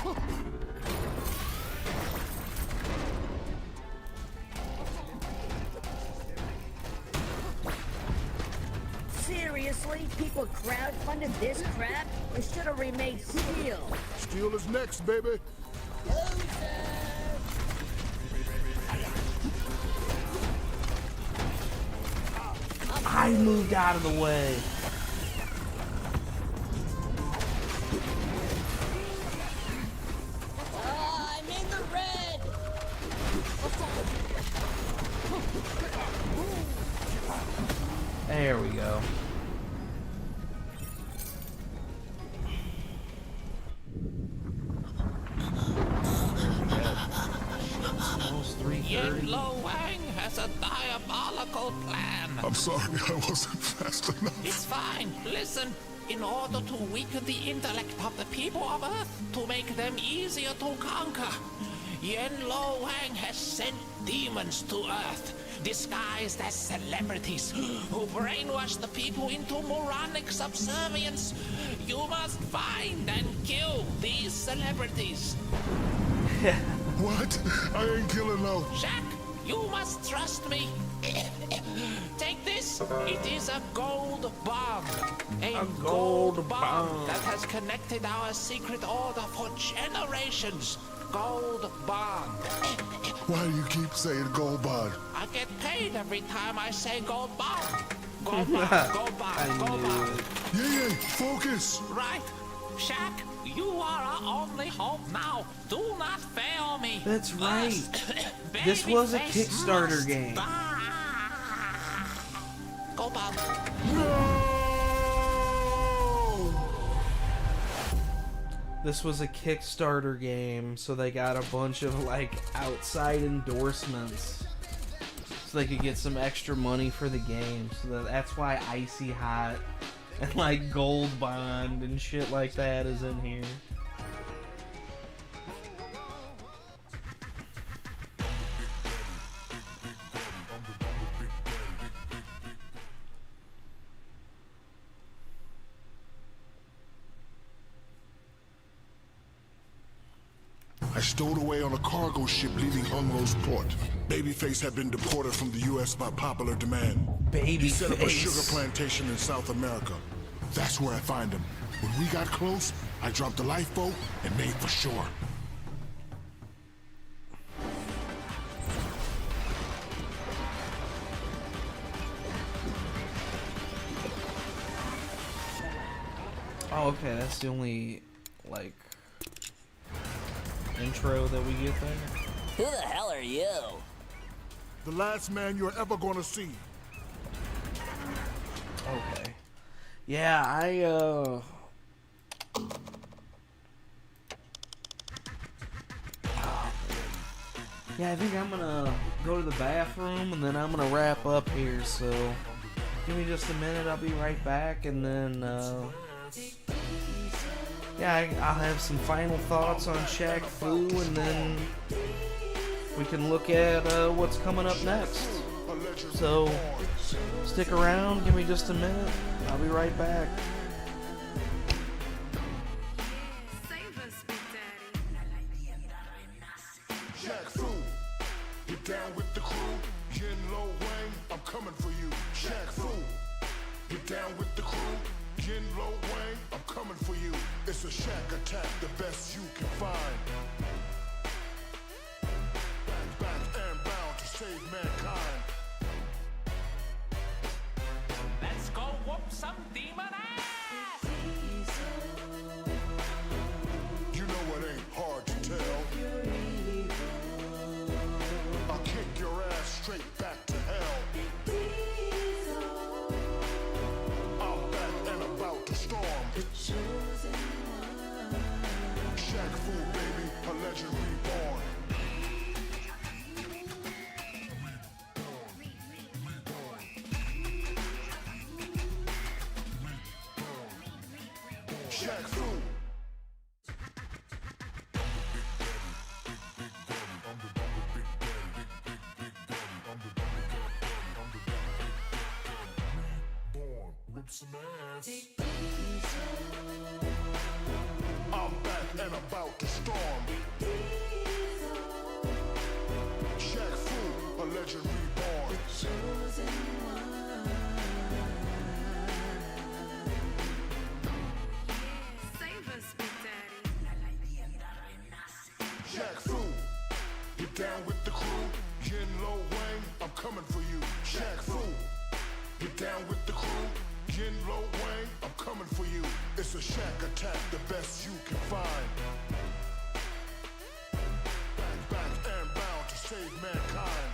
fuck? Seriously? People crowdfunded this crap? They should have remade Steel. Steel is next, baby. I moved out of the way. I'm in the red! There we go. Almost 3:30. Yen Lo Wang has a diabolical plan. I'm sorry, I wasn't fast enough. It's fine. Listen. In order to weaken the intellect of the people of Earth, to make them easier to conquer, Yen Lo Wang has sent demons to Earth, disguised as celebrities, who brainwash the people into moronic subservience. You must find and kill these celebrities. What? I ain't killing no. Jack, you must trust me. Take this. It is a gold bomb. A gold bomb that has connected our secret order for generations. Gold bond. Why do you keep saying gold bond? I get paid every time I say gold bond. Gold bond, gold bond, gold bond. Yeah, focus. Right. Shaq, you are our only hope now. Do not fail me. That's right. This was a Kickstarter game. Go Bob. This was a Kickstarter game, so they got a bunch of like outside endorsements so they could get some extra money for the game. So that's why Icy Hot and like Gold Bond and shit like that is in here. I stowed away on a cargo ship leaving Hungro's port. Babyface had been deported from the U.S. by popular demand. He set up a sugar plantation in South America. That's where I find him. When we got close, I dropped the lifeboat and made for shore. Oh, okay, that's the only, like, intro that we get there. Who the hell are you? The last man you're ever gonna see. Okay. Yeah, yeah, I think I'm gonna go to the bathroom and then I'm gonna wrap up here, so give me just a minute, I'll be right back, and then, yeah, I'll have some final thoughts on Shaq Fu, and then we can look at what's coming up next. So, stick around, give me just a minute, I'll be right back. Shaq Fu, you down with the crew? Yin Lo Wang, I'm coming for you. Shaq Fu, you down with the crew? Yin Lo Wang, I'm coming for you. It's a Shaq attack, the best you can find. Back and bound to save mankind. Let's go whoop some demon ass. You know it ain't hard to tell. I'll kick your ass straight back to hell. I'm back and about to storm. Shaq Fu, baby, a legend reborn. Jack Fu. I'm back and about to storm. Jack Fu, a legend reborn. Jack Fu, you down with the crew? Yin Lo Wang, I'm coming for you. Jack Fu, you down with the crew? Yin Lo Wang, I'm coming for you. It's a shack attack, the best you can find. Back and bound to save mankind.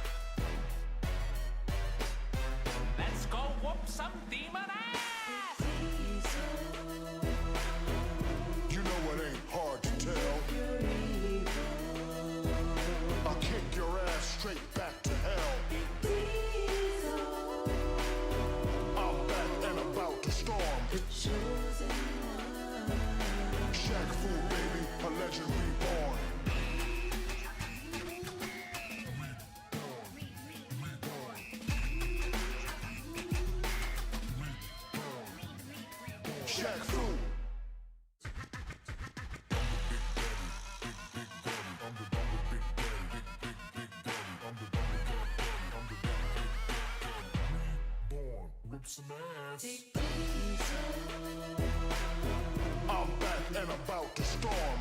Let's go whoop some demon ass! You know it ain't hard to tell. I'll kick your ass straight back to hell. I'm back and about to storm. Shaq Fu, baby, a legend reborn. Shaq Fu. I'm back and about to storm.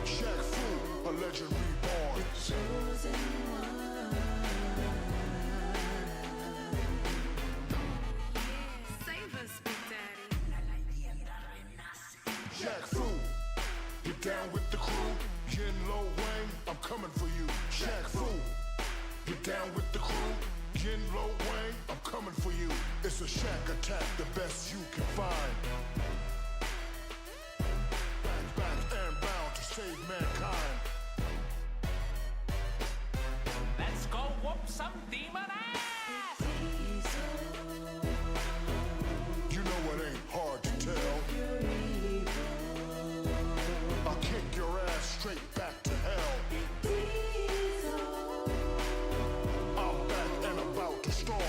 Shaq Fu, a legend reborn. Shaq Fu, you down with the crew? Yin Lo Wang, I'm coming for you. Shaq Fu, you down with the crew? Yin Lo Wang, I'm coming for you. It's a shack attack, the best you can find. Back and bound to save mankind. Let's go whoop some demon ass! You know it ain't hard to tell. I'll kick your ass straight back to hell. I'm back and about to storm.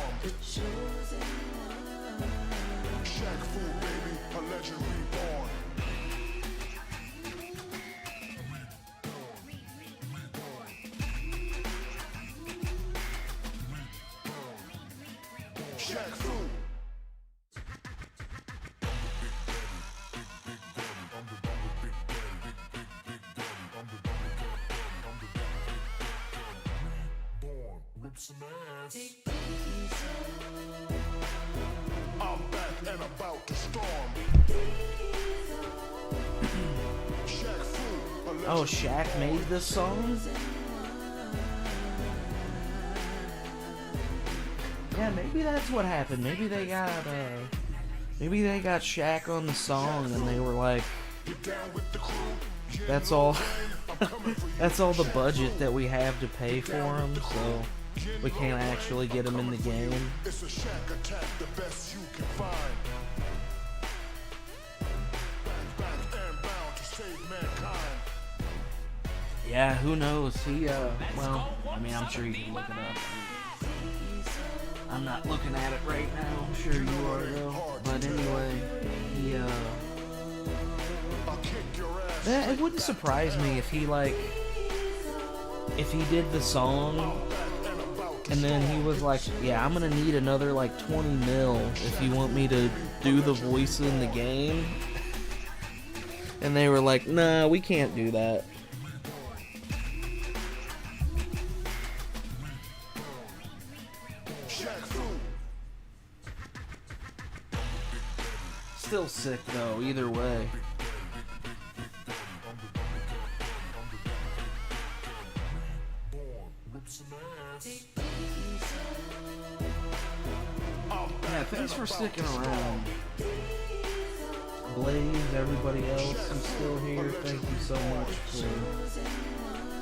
Shaq Fu, baby, a legend reborn. Shaq Fu. I'm back and about to storm. Shaq Fu, a legend Oh, Shaq made this song? Yeah, maybe that's what happened. Maybe they got Shaq on the song and they were like, that's all that's all the budget that we have to pay for him, so we can't actually get him in the game. It's a shack attack, the best you can find. Back and bound to save mankind. Yeah, who knows? He well, I mean, I'm sure you can look it up. I'm not looking at it right now. I'm sure you are though. But anyway, he it wouldn't surprise me if he if he did the song and then he was like, yeah, I'm gonna need another like 20 mil if you want me to do the voice in the game. And they were like, nah, we can't do that. Still sick though, either way. Yeah, thanks for sticking around. Blaze, everybody else who's still here, thank you so much for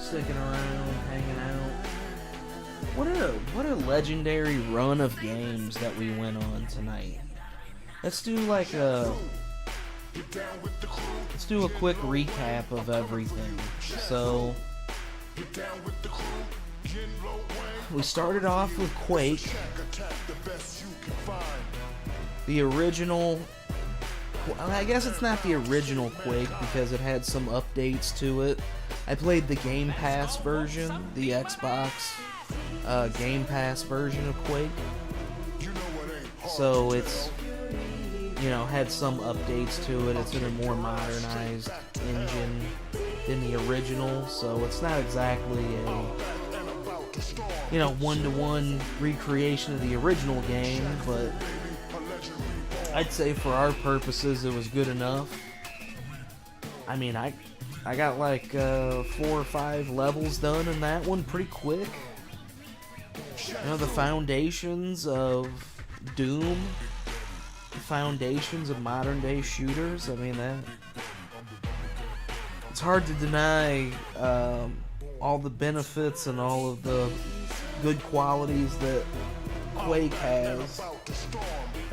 sticking around, hanging out. What a legendary run of games that we went on tonight. let's do like a quick recap of everything. So we started off with Quake, the original. I guess it's not the original Quake because it had some updates to it. I played the Game Pass version, the Xbox Game Pass version of Quake. So it's, you know, had some updates to it. It's in a more modernized engine than the original, so it's not exactly a, you know, one-to-one recreation of the original game, but I'd say for our purposes it was good enough. I mean, I got like 4 or 5 levels done in that one pretty quick. You know, the foundations of Doom, the foundations of modern day shooters, I mean, that it's hard to deny all the benefits and all of the good qualities that Quake has.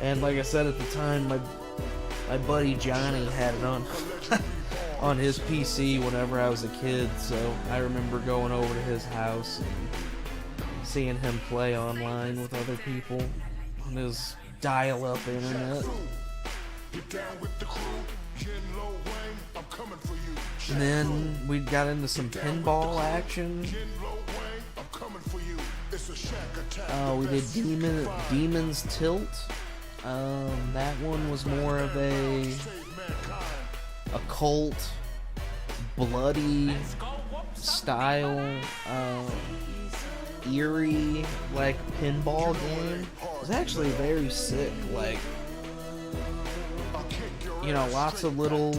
And like I said at the time, my buddy Johnny had it on on his PC whenever I was a kid, so I remember going over to his house and seeing him play online with other people on his dial-up internet. And then we got into some pinball action. We did Demon's Tilt. That one was more of a occult, bloody style, eerie, like, pinball game. It was actually very sick, like, you know, lots of little,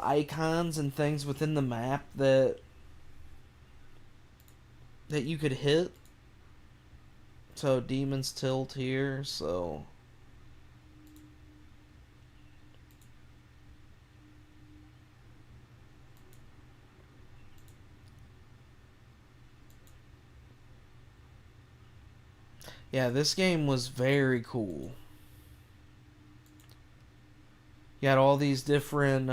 icons and things within the map that you could hit. So Demon's Tilt here, so yeah, this game was very cool. You got all these different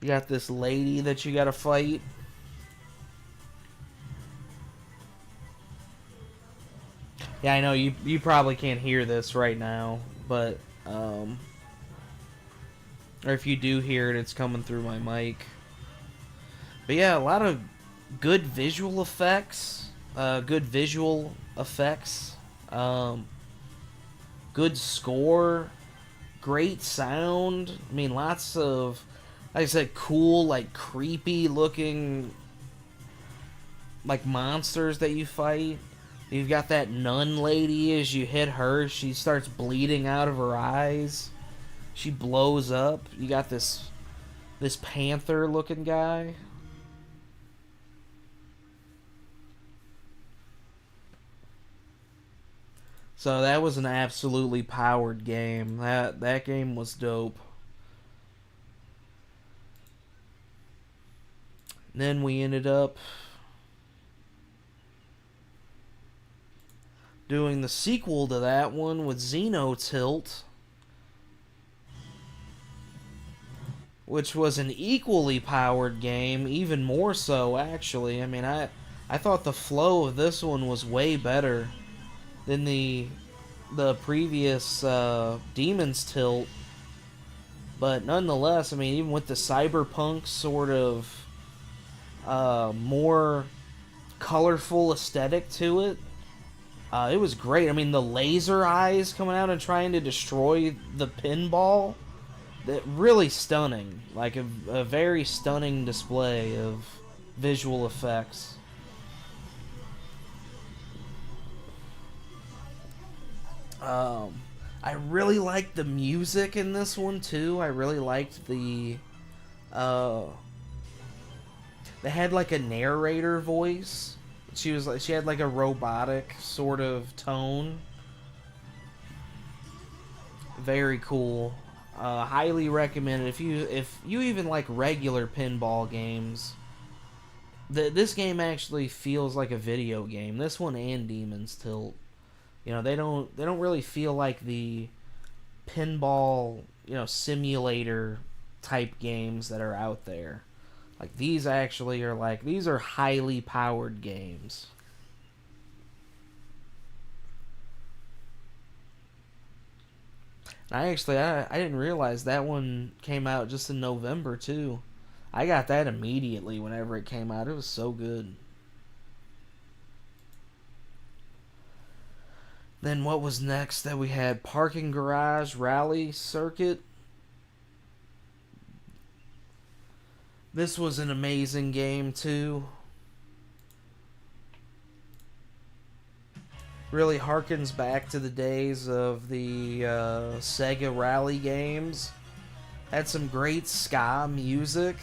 you got this lady that you gotta fight. Yeah, I know you probably can't hear this right now, but or if you do hear it, it's coming through my mic. But yeah, a lot of good visual effects, good score, great sound. I mean, lots of, like I said, cool, like, creepy looking, like, monsters that you fight. You've got that nun lady. As you hit her, she starts bleeding out of her eyes. She blows up. You got this panther looking guy. So that was an absolutely powered game. That game was dope. Then we ended up doing the sequel to that one with Xenotilt, which was an equally powered game, even more so, actually. I mean, I thought the flow of this one was way better than the previous Demon's Tilt. But nonetheless, I mean, even with the cyberpunk sort of more colorful aesthetic to it, it was great. I mean, the laser eyes coming out and trying to destroy the pinball, that really stunning. Like a very stunning display of visual effects. I really liked the music in this one too. I really liked the they had like a narrator voice. She had like a robotic sort of tone. Very cool. Highly recommended if you even like regular pinball games. This game actually feels like a video game. This one and Demon's Tilt. You know, they don't really feel like the pinball, simulator type games that are out there. Like, these actually are like, these are highly powered games. I didn't realize that one came out just in November too. I got that immediately whenever it came out. It was so good. Then what was next that we had? Parking Garage Rally Circuit. This was an amazing game too. Really harkens back to the days of the Sega Rally games. Had some great ska music.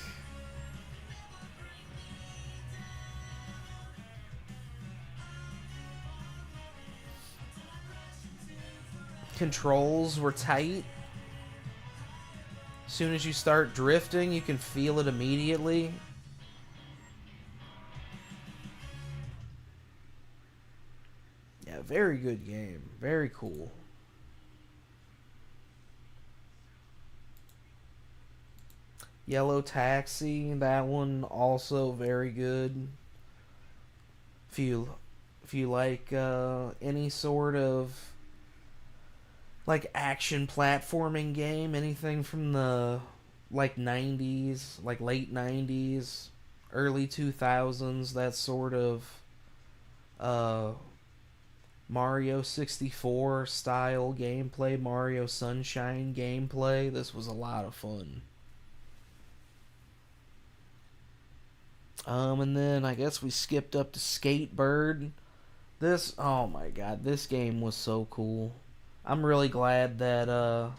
Controls were tight. As soon as you start drifting, you can feel it immediately. Yeah, very good game. Very cool. Yellow Taxi, that one also very good. If you like any sort of like action platforming game, anything from the like 90s, like late 90s, early 2000s, that sort of Mario 64 style gameplay, Mario Sunshine gameplay, this was a lot of fun. And then I guess we skipped up to Skatebird. This, oh my god, this game was so cool. I'm really glad that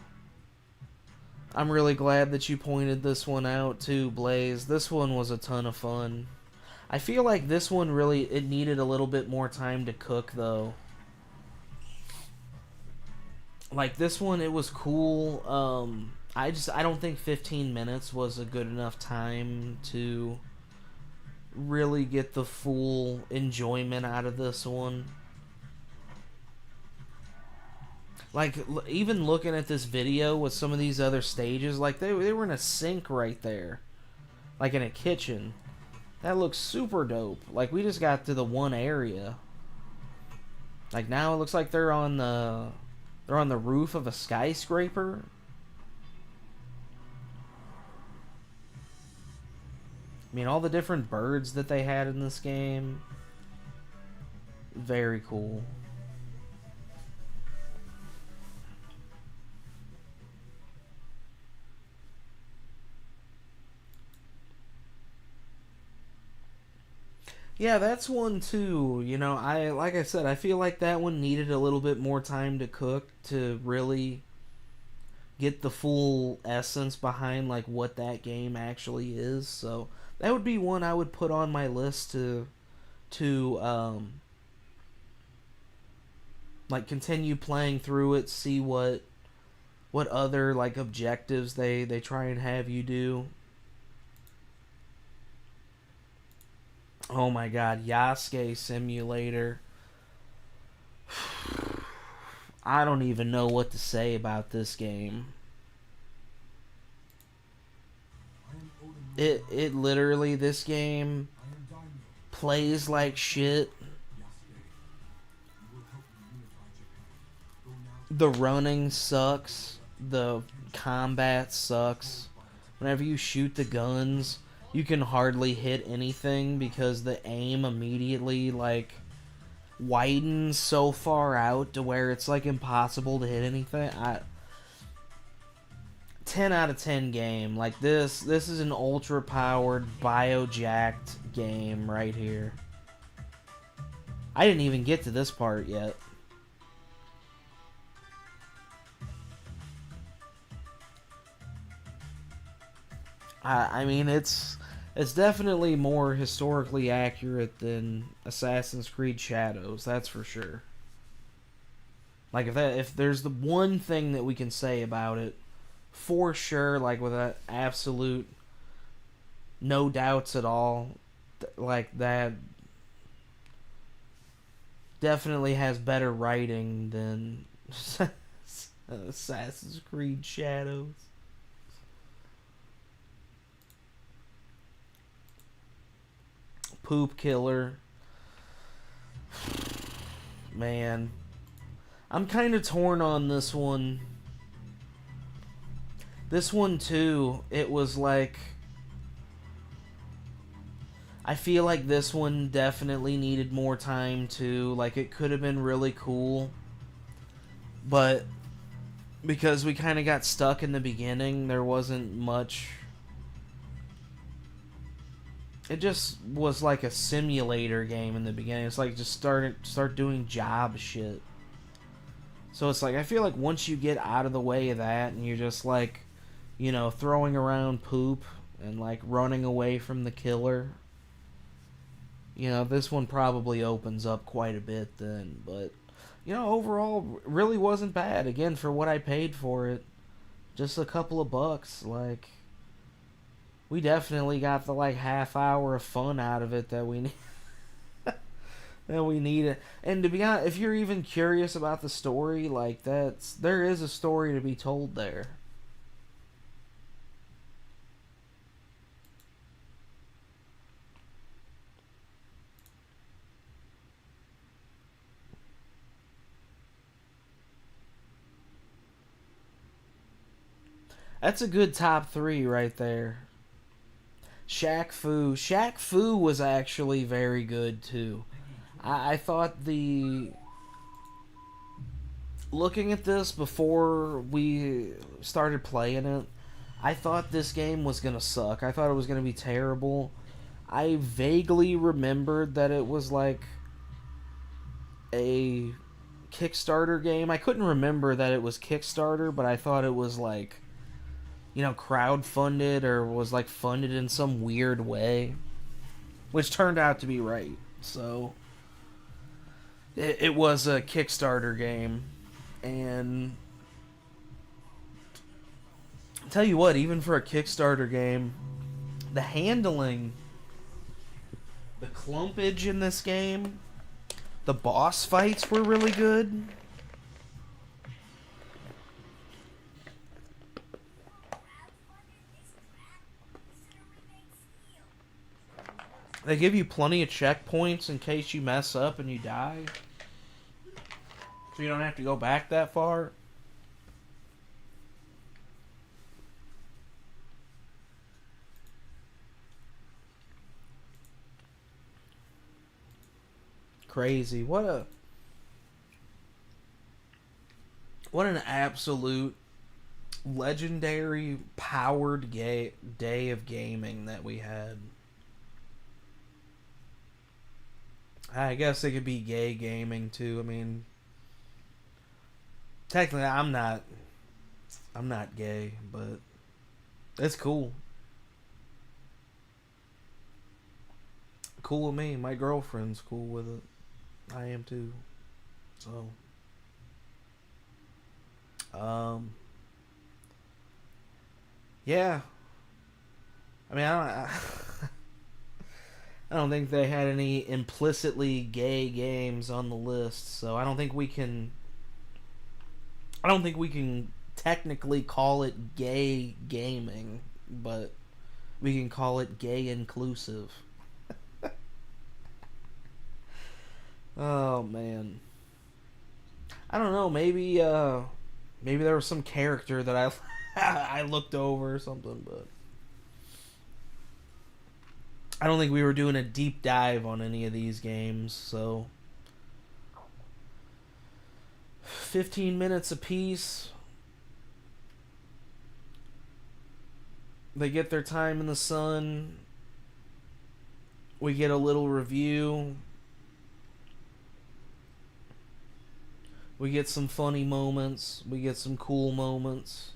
you pointed this one out too, Blaze. This one was a ton of fun. I feel like this one really, it needed a little bit more time to cook though. Like this one, it was cool. I don't think 15 minutes was a good enough time to really get the full enjoyment out of this one. Like, even looking at this video with some of these other stages, like, they were in a sink right there. Like, in a kitchen. That looks super dope. Like, we just got to the one area. Like, now it looks like they're on the roof of a skyscraper. I mean, all the different birds that they had in this game. Very cool. Yeah, that's one too. You know, like I said, I feel like that one needed a little bit more time to cook to really get the full essence behind like what that game actually is. So that would be one I would put on my list to like continue playing through it, see what other like objectives they try and have you do. Oh my god, Yasuke Simulator. I don't even know what to say about this game. It literally, this game plays like shit. The running sucks. The combat sucks. Whenever you shoot the guns, you can hardly hit anything because the aim immediately, like, widens so far out to where it's, like, impossible to hit anything. 10 out of 10 game. Like, this is an ultra-powered, bio-jacked game right here. I didn't even get to this part yet. I mean, it's definitely more historically accurate than Assassin's Creed Shadows, that's for sure. Like, if there's the one thing that we can say about it, for sure, like with that absolute no doubts at all, like that definitely has better writing than Assassin's Creed Shadows. Poop Killer. Man, I'm kind of torn on this one. This one too, it was like, I feel like this one definitely needed more time too. Like, it could have been really cool, but because we kind of got stuck in the beginning, there wasn't much. It just was like a simulator game in the beginning. It's like just start doing job shit. So it's like, I feel like once you get out of the way of that and you're just like, you know, throwing around poop and like running away from the killer, you know, this one probably opens up quite a bit then. But, you know, overall, really wasn't bad. Again, for what I paid for it, just a couple of bucks. Like, we definitely got the like half hour of fun out of it that we need. That we needed. And to be honest, if you're even curious about the story, like, there is a story to be told there. That's a good top 3 right there. Shaq Fu was actually very good too. I thought looking at this before we started playing it, I thought this game was gonna suck. I thought it was gonna be terrible. I vaguely remembered that it was like a Kickstarter game. I couldn't remember that it was Kickstarter, but I thought it was like, you know, crowdfunded or was like funded in some weird way, which turned out to be right. So it was a Kickstarter game, and I'll tell you what, even for a Kickstarter game, the handling, the clumpage in this game, the boss fights were really good. They give you plenty of checkpoints in case you mess up and you die, so you don't have to go back that far. Crazy. What an absolute legendary powered day of gaming that we had. I guess it could be gay gaming too. I mean, technically I'm not gay, but it's cool. Cool with me. My girlfriend's cool with it. I am too. So, yeah. I mean, I don't think they had any implicitly gay games on the list, so I don't think we can technically call it gay gaming, but we can call it gay inclusive. Oh man. I don't know, maybe there was some character that I I looked over or something, but I don't think we were doing a deep dive on any of these games, so 15 minutes apiece. They get their time in the sun. We get a little review. We get some funny moments. We get some cool moments.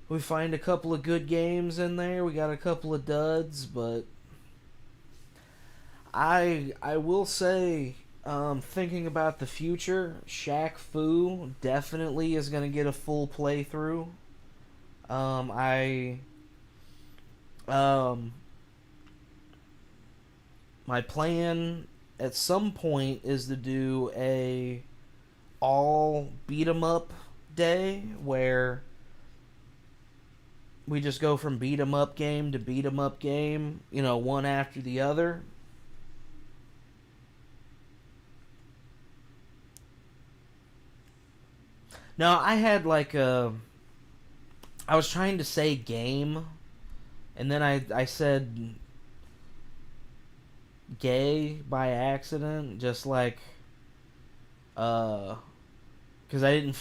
We find a couple of good games in there. We got a couple of duds, but I will say, thinking about the future, Shaq Fu definitely is going to get a full playthrough. my plan at some point is to do a all beat 'em up day where we just go from beat 'em up game to beat 'em up game, you know, one after the other. No, I had like a... I was trying to say game, and then I said gay by accident, just like, because I didn't...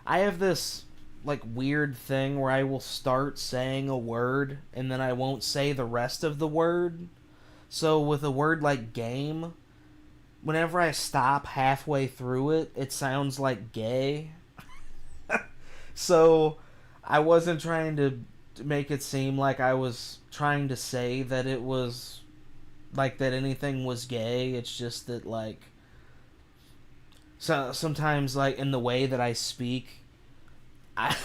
I have this, like, weird thing where I will start saying a word, and then I won't say the rest of the word. So with a word like game, whenever I stop halfway through it, it sounds like gay. So I wasn't trying to make it seem like I was trying to say that it was, like, that anything was gay. It's just that, like, so sometimes, like, in the way that I speak, I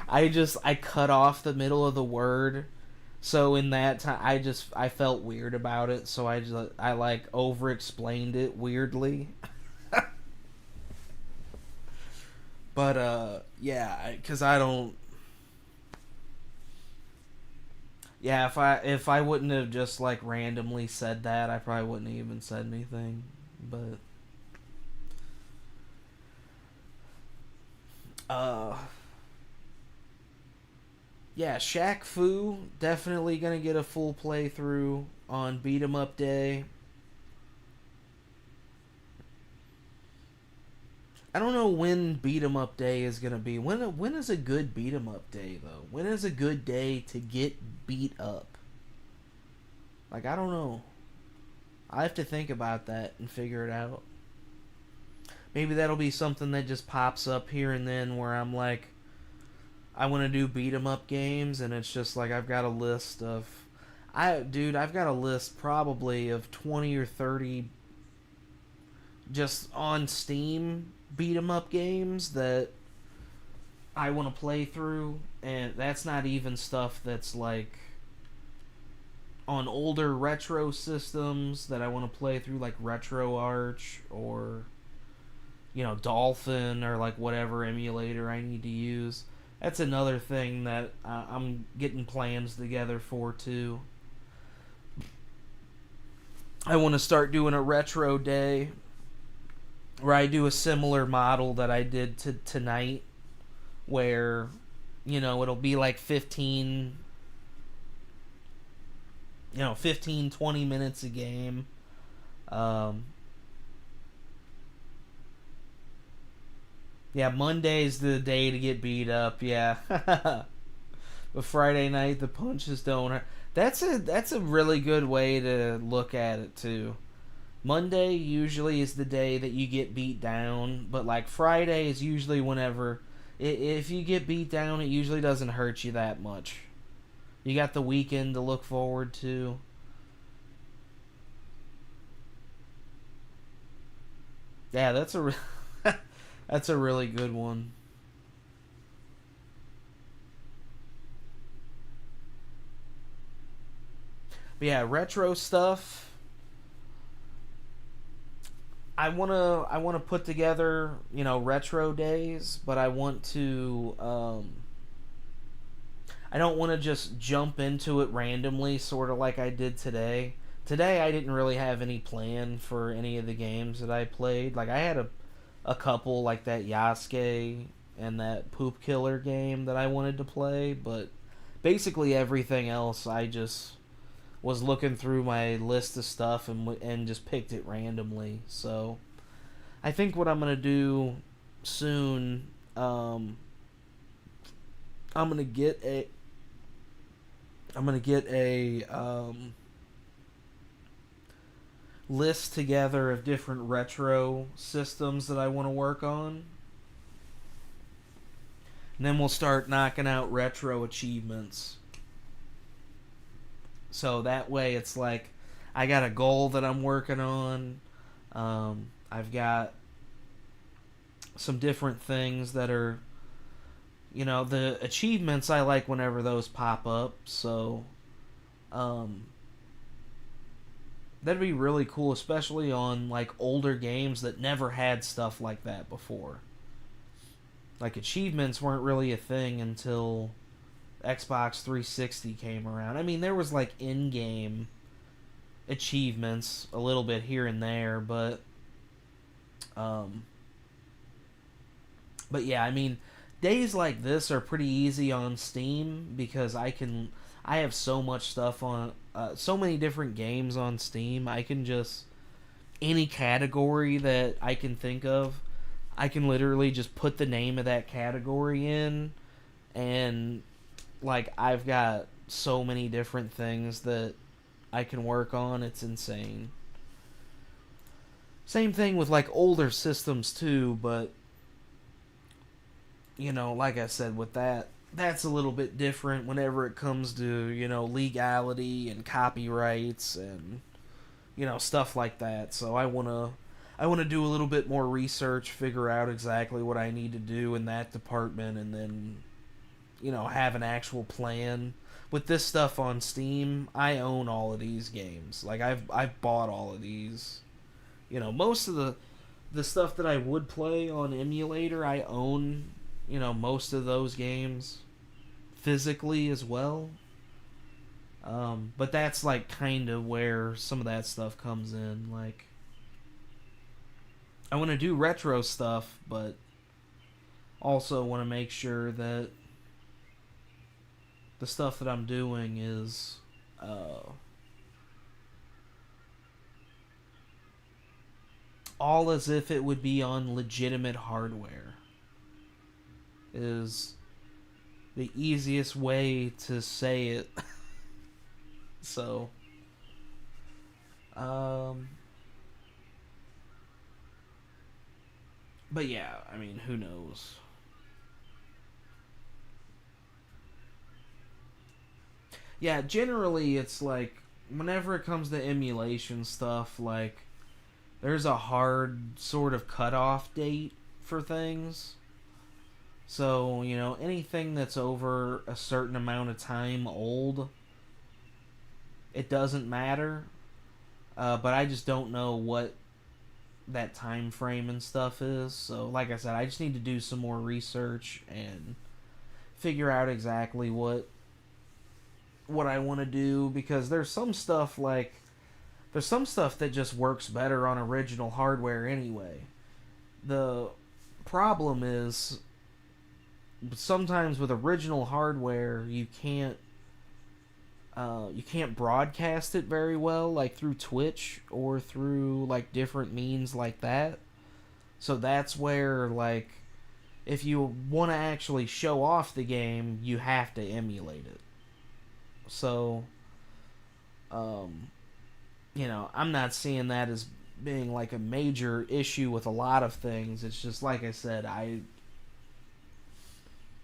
I cut off the middle of the word. So in that time, I felt weird about it. So I like over explained it weirdly. But yeah, because I don't. Yeah, if I wouldn't have just like randomly said that, I probably wouldn't have even said anything. But yeah, Shaq Fu definitely gonna get a full playthrough on Beat 'em Up Day. I don't know when Beat 'em Up Day is gonna be. When is a good Beat 'em Up Day though? When is a good day to get beat up? Like, I don't know. I have to think about that and figure it out. Maybe that'll be something that just pops up here and then where I'm like, I want to do beat 'em up games, and it's just like I've got a list of... I've got a list probably of 20 or 30 just on Steam beat 'em up games that I want to play through, and that's not even stuff that's like on older retro systems that I want to play through, like RetroArch or, you know, Dolphin or like whatever emulator I need to use. That's another thing that I'm getting plans together for too. I want to start doing a retro day where I do a similar model that I did to tonight, where, you know, it'll be like 15, 20 minutes a game. Yeah, Monday's the day to get beat up, yeah. But Friday night, the punches don't hurt. That's a really good way to look at it, too. Monday usually is the day that you get beat down, but like Friday is usually whenever... If you get beat down, it usually doesn't hurt you that much. You got the weekend to look forward to. Yeah, that's a that's a really good one. But yeah, retro stuff. I wanna put together, you know, retro days, but I want to I don't want to just jump into it randomly, sort of like I did today. Today I didn't really have any plan for any of the games that I played. Like, I had a couple, like that Yasuke and that Poop Killer game that I wanted to play, but basically everything else I just was looking through my list of stuff and just picked it randomly. So I think what I'm gonna do soon, I'm gonna get a list together of different retro systems that I want to work on. And then we'll start knocking out retro achievements. So that way it's like I got a goal that I'm working on. I've got some different things that are, you know, the achievements I like whenever those pop up. So that'd be really cool, especially on like older games that never had stuff like that before. Like achievements weren't really a thing until Xbox 360 came around. I mean, there was like in-game achievements a little bit here and there, but yeah, I mean, days like this are pretty easy on Steam because I have so much stuff on so many different games on Steam. I can just any category that I can think of, I can literally just put the name of that category in, and like I've got so many different things that I can work on. It's insane. Same thing with like older systems too, but you know, like I said, with that's a little bit different whenever it comes to, you know, legality and copyrights and, you know, stuff like that. So I want to do a little bit more research, figure out exactly what I need to do in that department, and then, you know, have an actual plan. With this stuff on Steam, I own all of these games. Like I've bought all of these. You know, most of the stuff that I would play on emulator, I own, you know, most of those games physically as well. But that's like kind of where some of that stuff comes in. Like, I want to do retro stuff, but also want to make sure that the stuff that I'm doing is all as if it would be on legitimate hardware. Is the easiest way to say it. So, but yeah, I mean, who knows? Yeah, generally it's like, whenever it comes to emulation stuff, like, there's a hard sort of cutoff date for things. So, you know, anything that's over a certain amount of time old, it doesn't matter. But I just don't know what that time frame and stuff is. So, like I said, I just need to do some more research and figure out exactly what I want to do, because there's some stuff that just works better on original hardware anyway. The problem is, sometimes with original hardware you can't broadcast it very well, like through Twitch or through like different means like that. So that's where, like, if you want to actually show off the game, you have to emulate it. So you know, I'm not seeing that as being like a major issue with a lot of things. It's just, like I said, I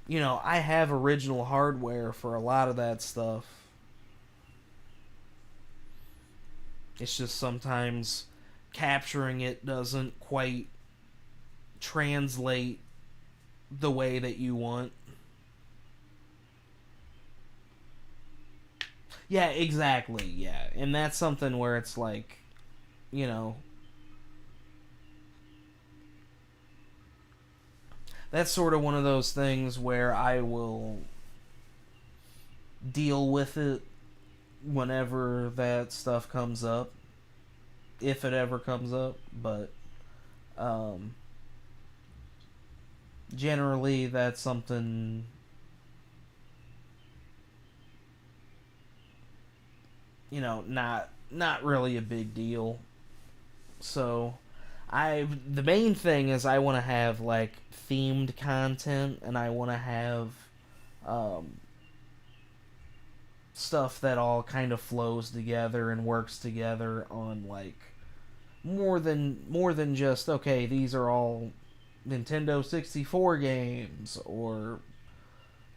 have original hardware for a lot of that stuff. It's just sometimes capturing it doesn't quite translate the way that you want. Yeah, exactly, yeah. And that's something where it's like, you know, that's sort of one of those things where I will deal with it whenever that stuff comes up, if it ever comes up. But generally that's something, you know, not really a big deal. So the main thing is I want to have like themed content, and I want to have stuff that all kind of flows together and works together on like more than just, okay, these are all Nintendo 64 games, or,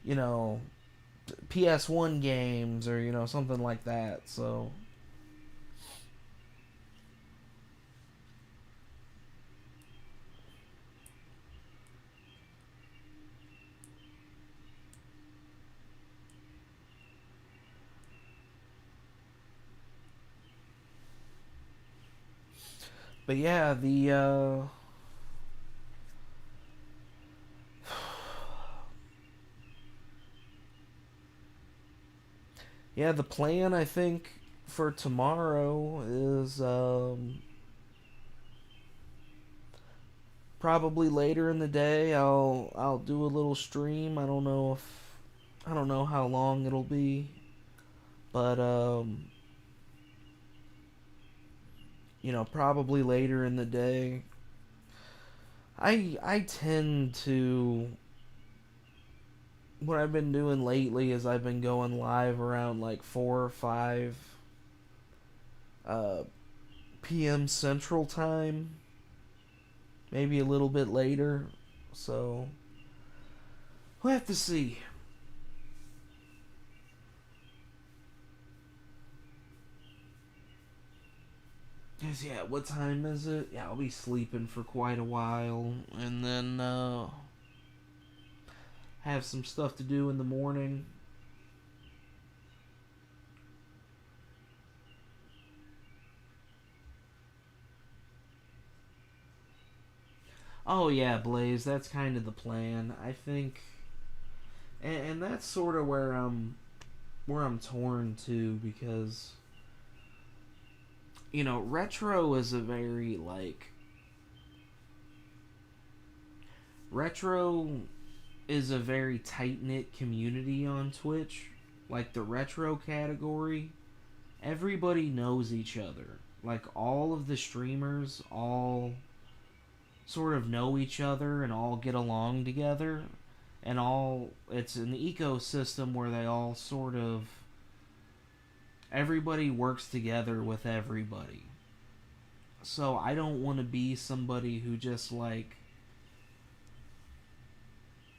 you know, PS1 games, or, you know, something like that. So But yeah, yeah, the plan I think for tomorrow is probably later in the day I'll do a little stream. I don't know how long it'll be, but you know, probably later in the day. I tend to, what I've been doing lately is I've been going live around like 4 or 5 p.m. Central Time, maybe a little bit later, so we'll have to see. Cause yeah, what time is it? Yeah, I'll be sleeping for quite a while, and then have some stuff to do in the morning. Oh yeah, Blaze, that's kind of the plan. I think, and that's sort of where I'm torn too, because you know, retro is a very tight-knit community on Twitch. Like the retro category, everybody knows each other. Like all of the streamers all sort of know each other and all get along together, and it's an ecosystem where they all sort of, everybody works together with everybody. So I don't want to be somebody who just like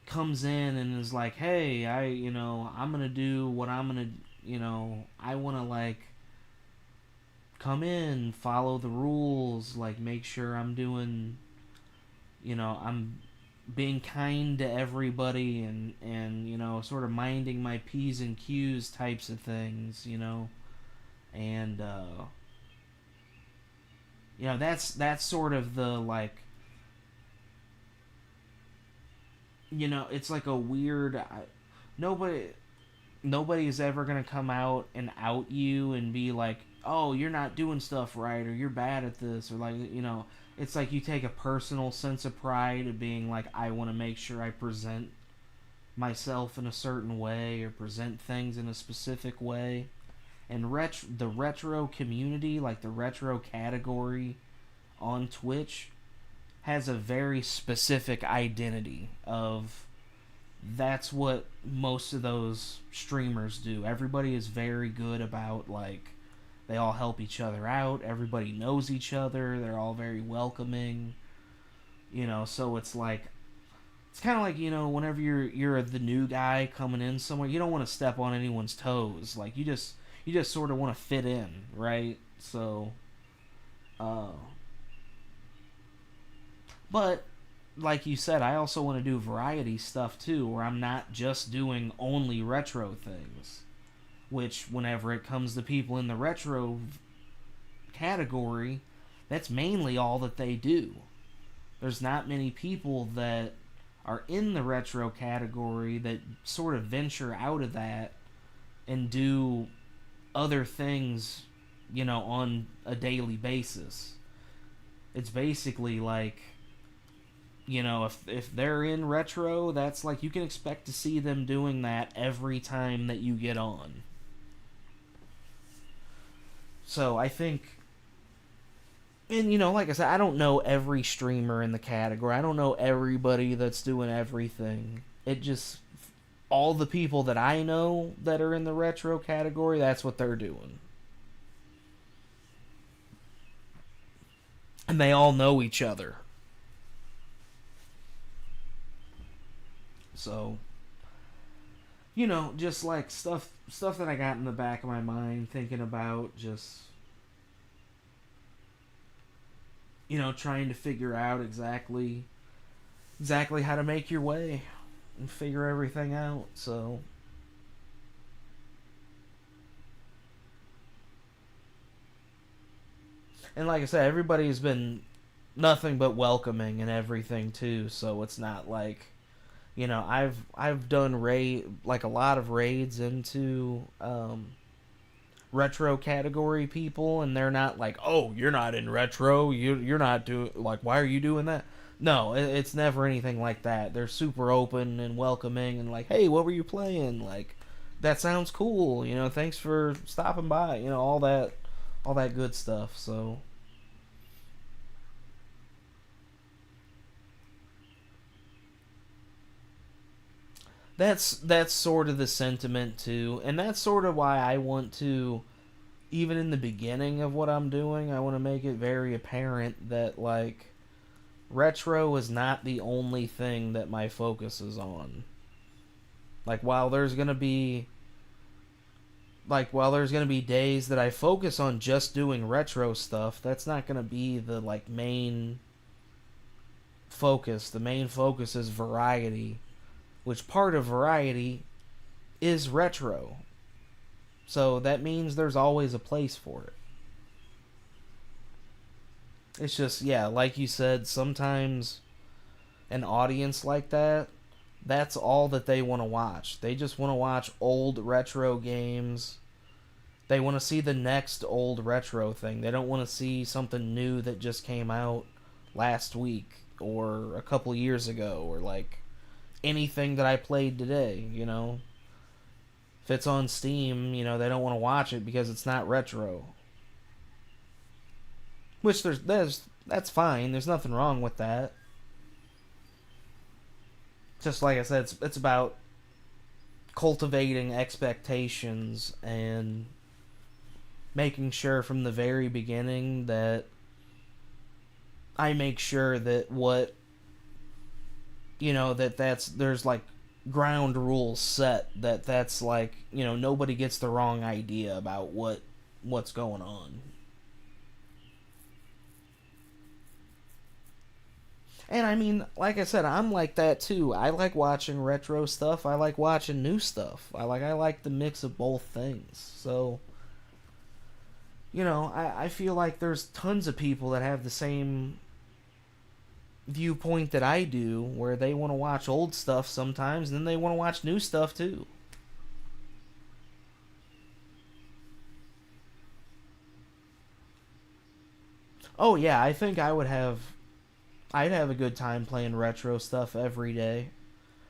comes in and is like, hey, I'm gonna do what I'm gonna, I want to like come in, follow the rules, like make sure I'm doing, I'm being kind to everybody, and sort of minding my P's and Q's types of things, and that's sort of the like, it's like a weird, nobody's ever gonna come out and out you and be like, oh, you're not doing stuff right, or you're bad at this, or like, it's like you take a personal sense of pride of being like, I want to make sure I present myself in a certain way or present things in a specific way. And the retro community, like the retro category on Twitch, has a very specific identity of, that's what most of those streamers do. Everybody is very good about, like, they all help each other out. Everybody knows each other. They're all very welcoming. So it's like, it's kind of like, whenever you're the new guy coming in somewhere, you don't want to step on anyone's toes. Like, you just sort of want to fit in, right? So, but like you said, I also want to do variety stuff too, where I'm not just doing only retro things. Which, whenever it comes to people in the retro category, that's mainly all that they do. There's not many people that are in the retro category that sort of venture out of that and do other things, on a daily basis. It's basically like, if they're in retro, that's like, you can expect to see them doing that every time that you get on. So I think, and like I said, I don't know every streamer in the category. I don't know everybody that's doing everything. It just, all the people that I know that are in the retro category, that's what they're doing. And they all know each other. So, just like stuff that I got in the back of my mind, thinking about just, trying to figure out exactly how to make your way and figure everything out. So, And like I said, everybody's been nothing but welcoming and everything too. So it's not like, you know, I've done like a lot of raids into retro category people, and they're not like, oh, you're not in retro, you're not doing, like, why are you doing that? No, it's never anything like that. They're super open and welcoming and like, hey, what were you playing? Like, that sounds cool, you know, thanks for stopping by, you know, all that good stuff. So that's sort of the sentiment too, and that's sort of why I want to, even in the beginning of what I'm doing, I want to make it very apparent that, like, retro is not the only thing that my focus is on. Like, while there's gonna be days that I focus on just doing retro stuff, that's not gonna be the, like, main focus. The main focus is variety, which part of variety is retro. So that means there's always a place for it. It's just, yeah, like you said, sometimes an audience like that, that's all that they want to watch. They just want to watch old retro games. They want to see the next old retro thing. They don't want to see something new that just came out last week or a couple years ago, or like anything that I played today, you know. If it's on Steam, you know, they don't want to watch it because it's not retro. Which that's fine. There's nothing wrong with that. Just like I said, it's about cultivating expectations and making sure from the very beginning that I make sure that what, you know, there's like ground rules set, that's like, you know, nobody gets the wrong idea about what's going on. And I mean, like I said, I'm like that too. I like watching retro stuff. I like watching new stuff. I like the mix of both things. So, you know, I feel like there's tons of people that have the same viewpoint that I do, where they want to watch old stuff sometimes, and then they want to watch new stuff too. Oh yeah, I think I'd have a good time playing retro stuff every day.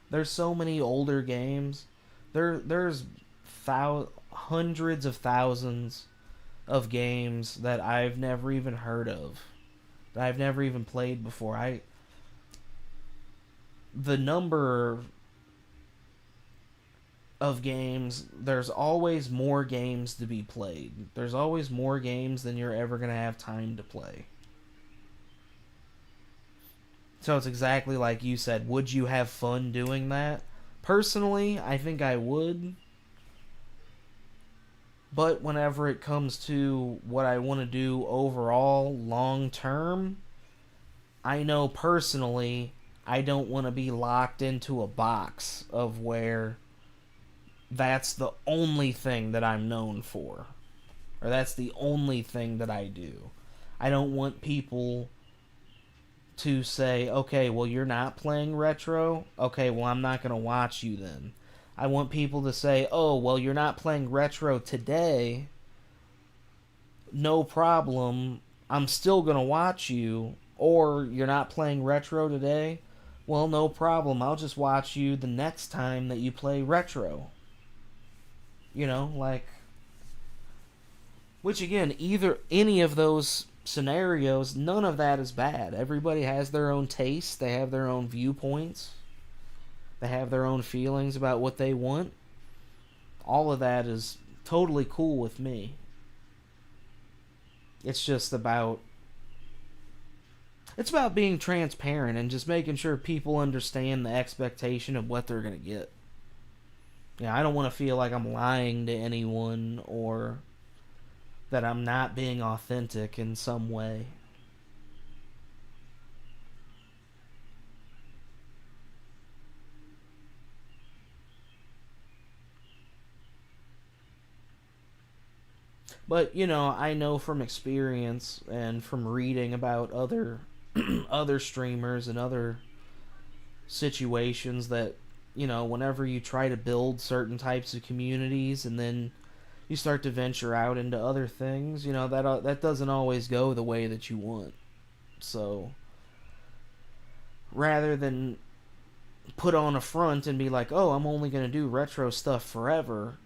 There's so many older games. There's hundreds of thousands of games that I've never even heard of, that I've never even played before. The number of games, there's always more games to be played. There's always more games than you're ever going to have time to play. So it's exactly like you said. Would you have fun doing that? Personally, I think I would. But whenever it comes to what I want to do overall, long term, I know personally I don't want to be locked into a box of where that's the only thing that I'm known for, or that's the only thing that I do. I don't want people to say, okay, well, you're not playing retro? Okay, well, I'm not going to watch you then. I want people to say, oh, well, you're not playing retro today. No problem. I'm still going to watch you. Or you're not playing retro today? Well, no problem. I'll just watch you the next time that you play retro. You know, like... Which, again, any of those scenarios, none of that is bad. Everybody has their own tastes. They have their own viewpoints. They have their own feelings about what they want. All of that is totally cool with me. It's just about... It's about being transparent and just making sure people understand the expectation of what they're going to get. Yeah, I don't want to feel like I'm lying to anyone or that I'm not being authentic in some way. But, you know, I know from experience and from reading about other other streamers and other situations that, you know, whenever you try to build certain types of communities and then you start to venture out into other things, you know, that doesn't always go the way that you want. So rather than put on a front and be like, oh, I'm only going to do retro stuff forever,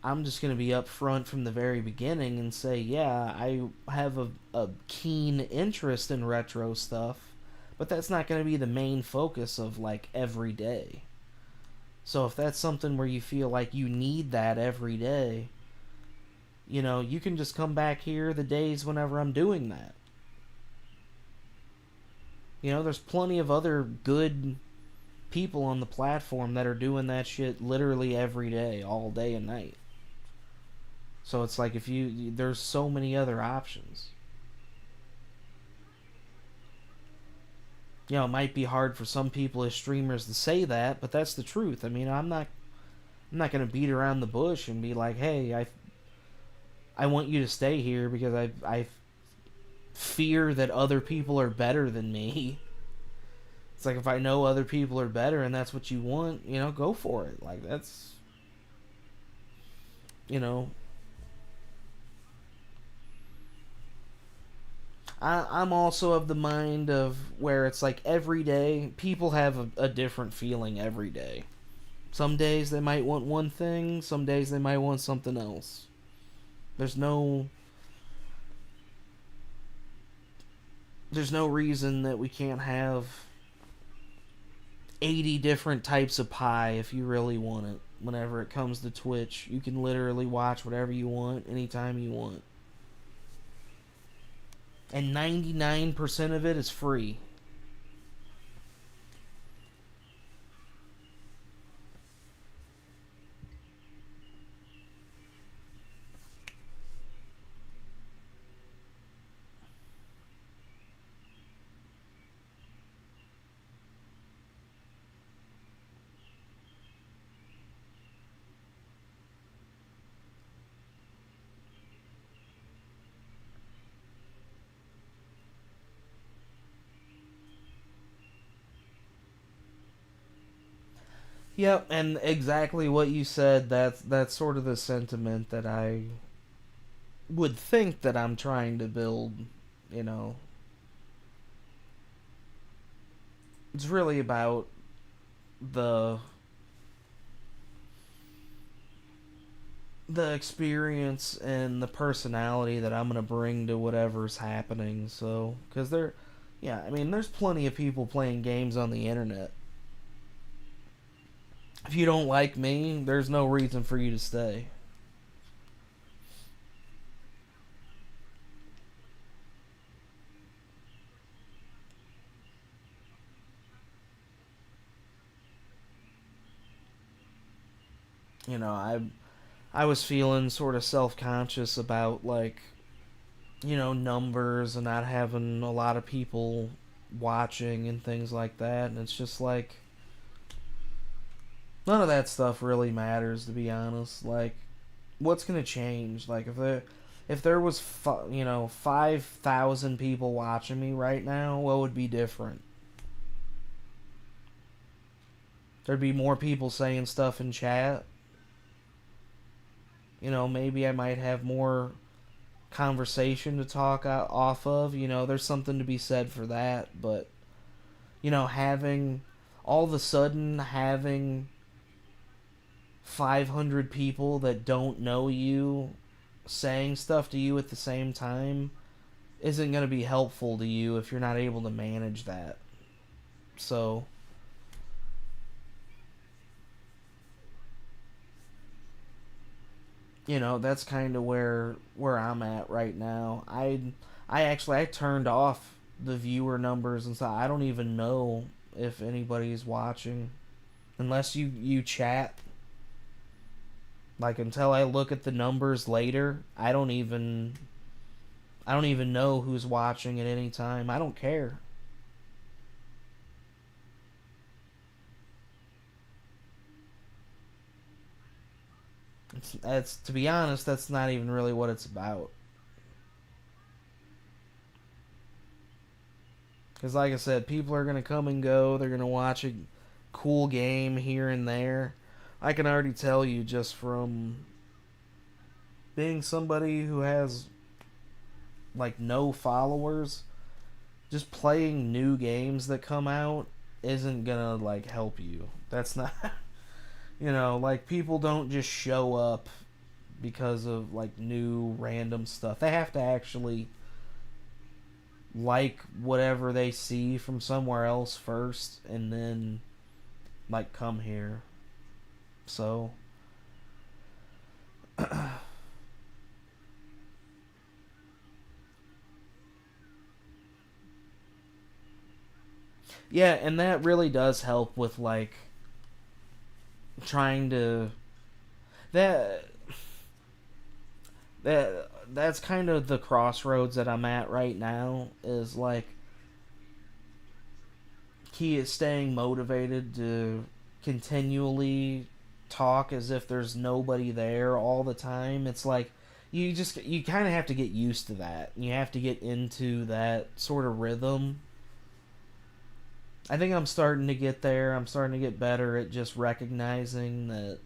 I'm just going to be upfront from the very beginning and say, yeah, I have a keen interest in retro stuff, but that's not going to be the main focus of, like, every day. So if that's something where you feel like you need that every day, you know, you can just come back here the days whenever I'm doing that. You know, there's plenty of other good people on the platform that are doing that shit literally every day, all day and night. So it's like there's so many other options. You know, it might be hard for some people as streamers to say that, but that's the truth. I mean, I'm not gonna beat around the bush and be like, hey, I want you to stay here because I fear that other people are better than me. It's like, if I know other people are better and that's what you want, you know, go for it. Like, that's, you know, I'm also of the mind of where it's like every day, people have a different feeling every day. Some days they might want one thing, some days they might want something else. There's no reason that we can't have 80 different types of pie if you really want it. Whenever it comes to Twitch, you can literally watch whatever you want, anytime you want. And 99% of it is free. Yep, and exactly what you said, that's sort of the sentiment that I would think that I'm trying to build, you know. It's really about the experience and the personality that I'm going to bring to whatever's happening. So, because I mean, there's plenty of people playing games on the internet. If you don't like me, there's no reason for you to stay. You know, I was feeling sort of self-conscious about, like, you know, numbers and not having a lot of people watching and things like that, and it's just like, none of that stuff really matters, to be honest. Like, what's gonna change? Like, if there was 5,000 people watching me right now, what would be different? There'd be more people saying stuff in chat. You know, maybe I might have more conversation to talk off of. You know, there's something to be said for that. But, you know, all of a sudden having 500 people that don't know you saying stuff to you at the same time isn't going to be helpful to you if you're not able to manage that. So, you know, that's kind of where I'm at right now. I turned off the viewer numbers and stuff. I don't even know if anybody's watching unless you chat. Like, until I look at the numbers later, I don't even know who's watching at any time. I don't care. It's to be honest, that's not even really what it's about. Because like I said, people are going to come and go. They're going to watch a cool game here and there. I can already tell you just from being somebody who has like no followers, just playing new games that come out isn't going to like help you. That's not, like people don't just show up because of like new random stuff. They have to actually like whatever they see from somewhere else first and then like come here. So yeah, and that really does help with like trying to that's kind of the crossroads that I'm at right now, is like key is staying motivated to continually talk as if there's nobody there all the time. It's like you kind of have to get used to that. You have to get into that sort of rhythm. I think I'm starting to get there. I'm starting to get better at just recognizing that,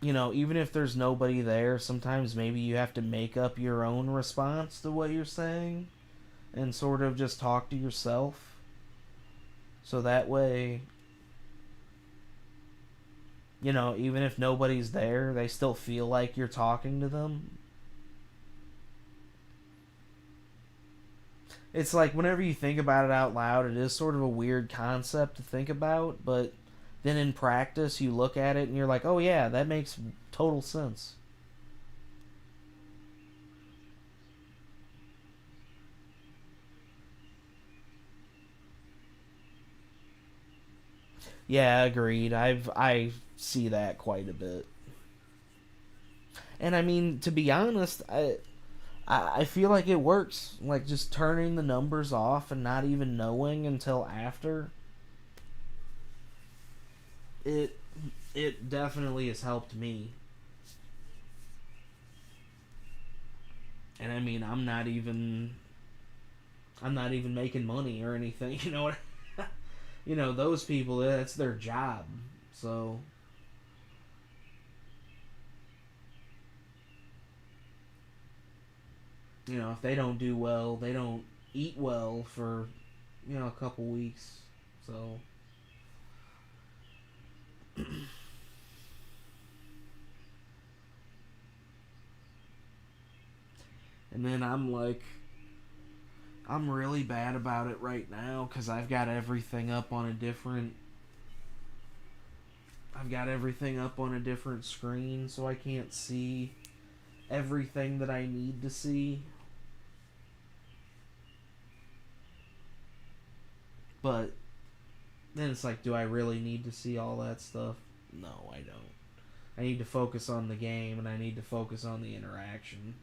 even if there's nobody there, sometimes maybe you have to make up your own response to what you're saying and sort of just talk to yourself. So that way, even if nobody's there, they still feel like you're talking to them. It's like whenever you think about it out loud, it is sort of a weird concept to think about, but then in practice you look at it and you're like, oh yeah, that makes total sense. Yeah, agreed. I see that quite a bit. And I mean, to be honest, I feel like it works. Like just turning the numbers off and not even knowing until after. It definitely has helped me. And I mean, I'm not even making money or anything, those people, that's their job. So if they don't do well, they don't eat well for a couple weeks. So and then I'm really bad about it right now because I've got everything up on a different screen, so I can't see everything that I need to see. But then it's like, do I really need to see all that stuff? No, I don't. I need to focus on the game, and I need to focus on the interaction.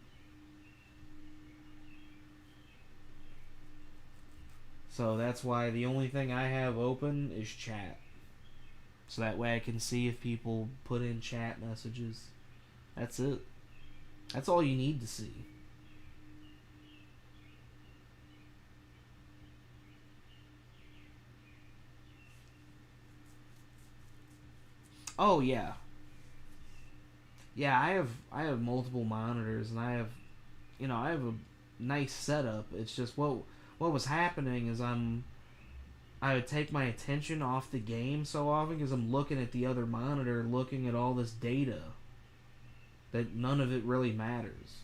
So that's why the only thing I have open is chat. So that way I can see if people put in chat messages. That's it. That's all you need to see. Oh yeah. Yeah, I have multiple monitors, and I have a nice setup. It's just what was happening is I would take my attention off the game so often because I'm looking at the other monitor, looking at all this data that none of it really matters.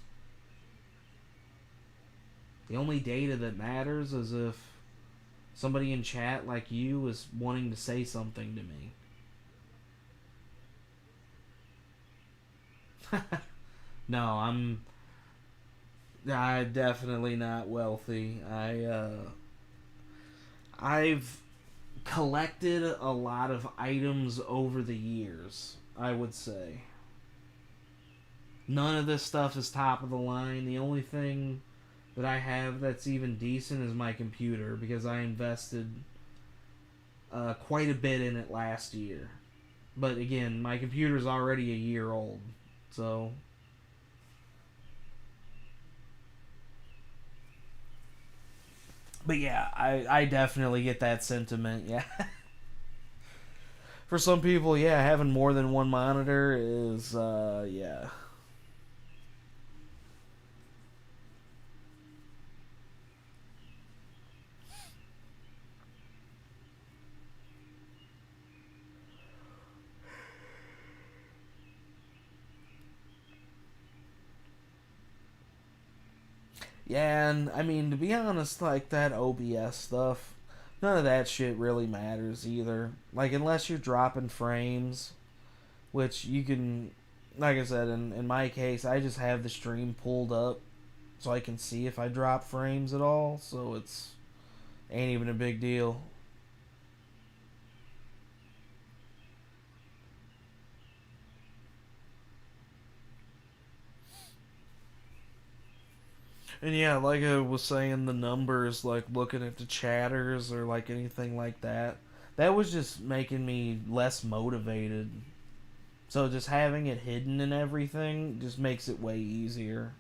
The only data that matters is if somebody in chat like you is wanting to say something to me. No, I'm definitely not wealthy. I've collected a lot of items over the years, I would say. None of this stuff is top of the line. The only thing that I have that's even decent is my computer, because I invested quite a bit in it last year. But again, my computer's already a year old, so... But yeah, I definitely get that sentiment, yeah. For some people, yeah, having more than one monitor is, yeah. Yeah, and I mean, to be honest, like that OBS stuff, none of that shit really matters either. Like, unless you're dropping frames, which you can, like I said, in my case, I just have the stream pulled up so I can see if I drop frames at all, so it's ain't even a big deal. And yeah, like I was saying, the numbers, like looking at the chatters or like anything like that, that was just making me less motivated. So just having it hidden and everything just makes it way easier.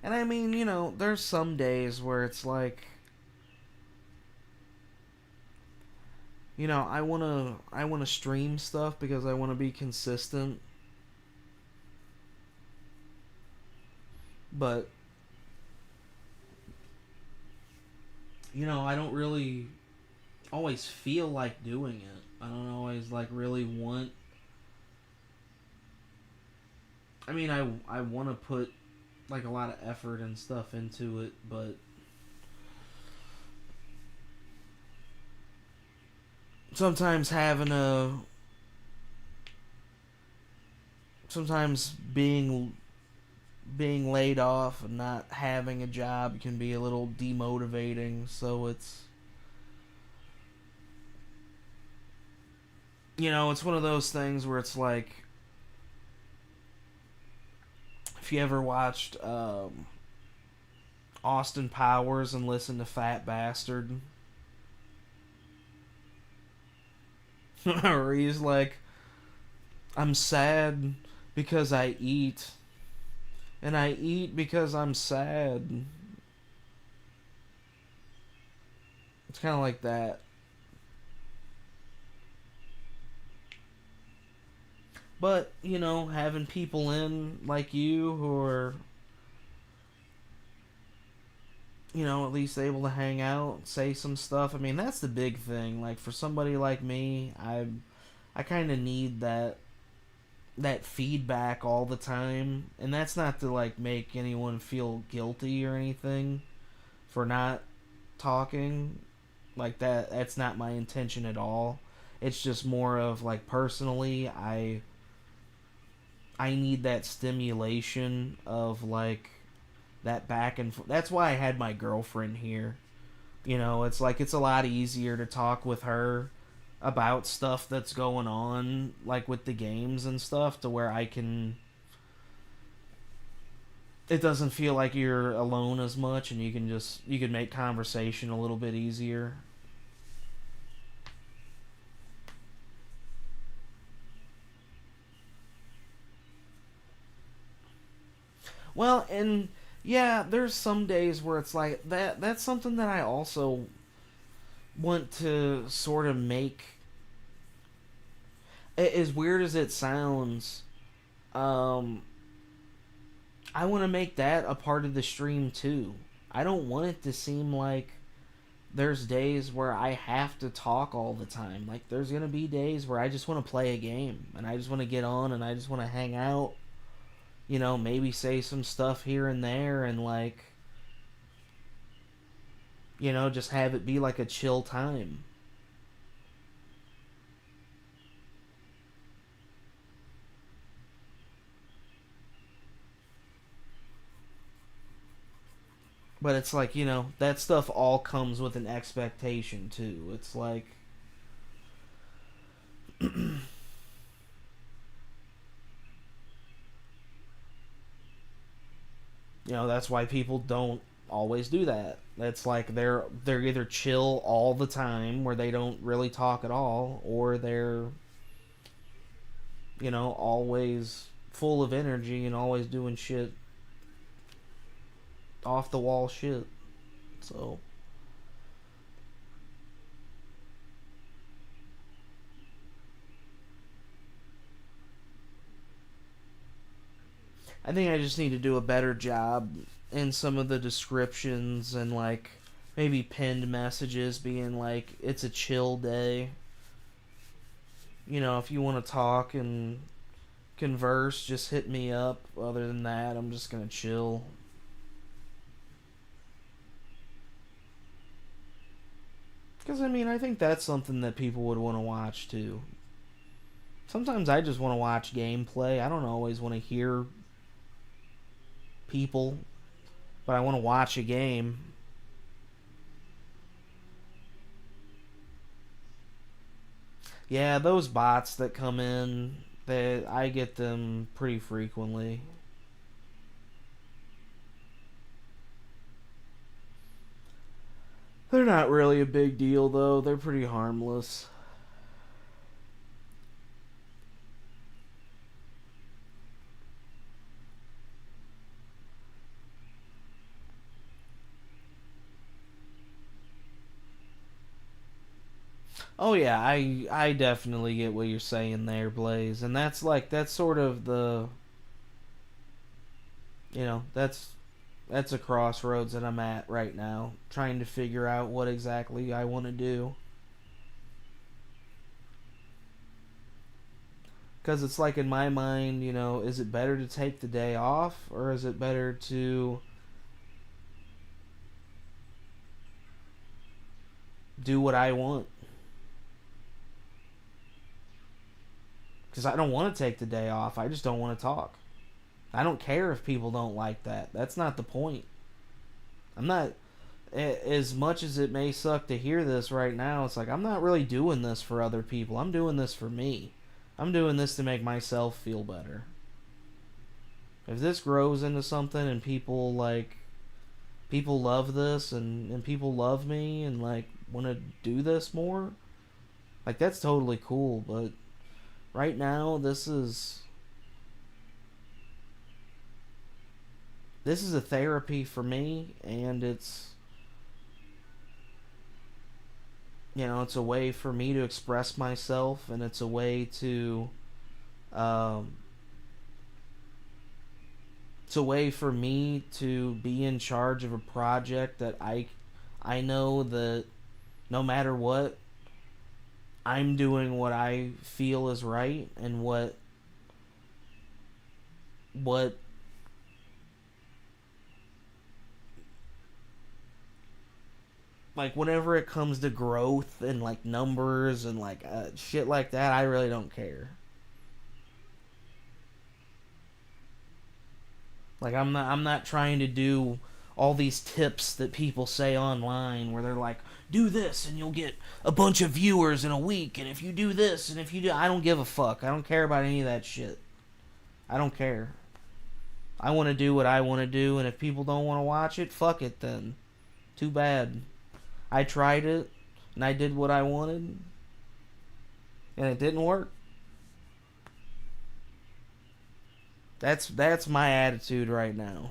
And I mean, you know, there's some days where it's like, you know, I wanna stream stuff because I wanna be consistent. But you know, I don't really always feel like doing it. I don't always like really want. I mean, I want to put like a lot of effort and stuff into it, but sometimes being laid off and not having a job can be a little demotivating, so it's, you know, it's one of those things where it's like, if you ever watched Austin Powers and listened to Fat Bastard, or he's like, I'm sad because I eat, and I eat because I'm sad. It's kind of like that. But, you know, having people in like you who are, you know, at least able to hang out, say some stuff. I mean, that's the big thing. Like, for somebody like me, I kind of need that feedback all the time. And that's not to, like, make anyone feel guilty or anything for not talking. Like, that's not my intention at all. It's just more of, like, personally, I need that stimulation of, like, that back and forth. That's why I had my girlfriend here. You know, it's like, it's a lot easier to talk with her about stuff that's going on, like with the games and stuff, to where I can, it doesn't feel like you're alone as much, and you can make conversation a little bit easier. Well, and yeah, there's some days where it's like that. That's something that I also want to sort of make. As weird as it sounds, I want to make that a part of the stream too. I don't want it to seem like there's days where I have to talk all the time. Like, there's gonna be days where I just want to play a game and I just want to get on and I just want to hang out. You know, maybe say some stuff here and there, and, like, you know, just have it be like a chill time. But it's like, you know, that stuff all comes with an expectation too. It's like you know, that's why people don't always do that. It's like they're either chill all the time where they don't really talk at all, or they're, you know, always full of energy and always doing shit, off the wall shit. So I think I just need to do a better job in some of the descriptions, and like maybe pinned messages being like, it's a chill day. You know, if you want to talk and converse, just hit me up. Other than that, I'm just gonna chill. Because, I mean, I think that's something that people would want to watch too. Sometimes I just want to watch gameplay. I don't always want to hear people, but I want to watch a game. Yeah, those bots that come in, I get them pretty frequently. They're not really a big deal though. They're pretty harmless. Oh yeah, I definitely get what you're saying there, Blaze. And that's sort of the, you know, that's a crossroads that I'm at right now, trying to figure out what exactly I want to do. Because it's like, in my mind, you know, is it better to take the day off, or is it better to do what I want? Because I don't want to take the day off. I just don't want to talk. I don't care if people don't like that. That's not the point. I'm not... As much as it may suck to hear this right now, it's like, I'm not really doing this for other people. I'm doing this for me. I'm doing this to make myself feel better. If this grows into something and people love this, and people love me and like want to do this more, like, that's totally cool. But right now, this is a therapy for me, and it's, you know, it's a way for me to express myself, and it's a way to it's a way for me to be in charge of a project that I know that no matter what, I'm doing what I feel is right, and what like, whenever it comes to growth and like numbers and like shit like that, I really don't care. Like, I'm not trying to do all these tips that people say online where they're like, do this and you'll get a bunch of viewers in a week, and if you do this, and if you do... I don't give a fuck. I don't care about any of that shit. I don't care. I want to do what I want to do, and if people don't want to watch it, fuck it then. Too bad. I tried it, and I did what I wanted, and it didn't work. That's my attitude right now.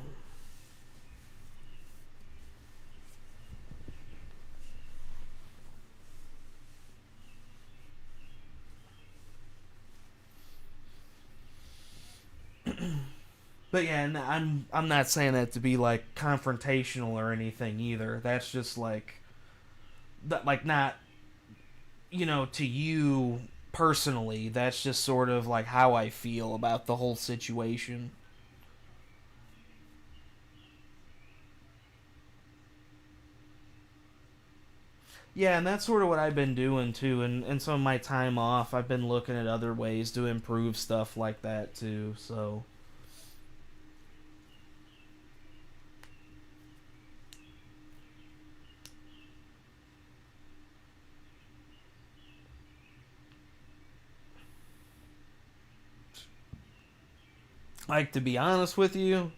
But yeah, and I'm not saying that to be like confrontational or anything either. That's just like that, like, not, you know, to you personally. That's just sort of like how I feel about the whole situation. Yeah, and that's sort of what I've been doing too. And some of my time off, I've been looking at other ways to improve stuff like that too. So Like, to be honest with you,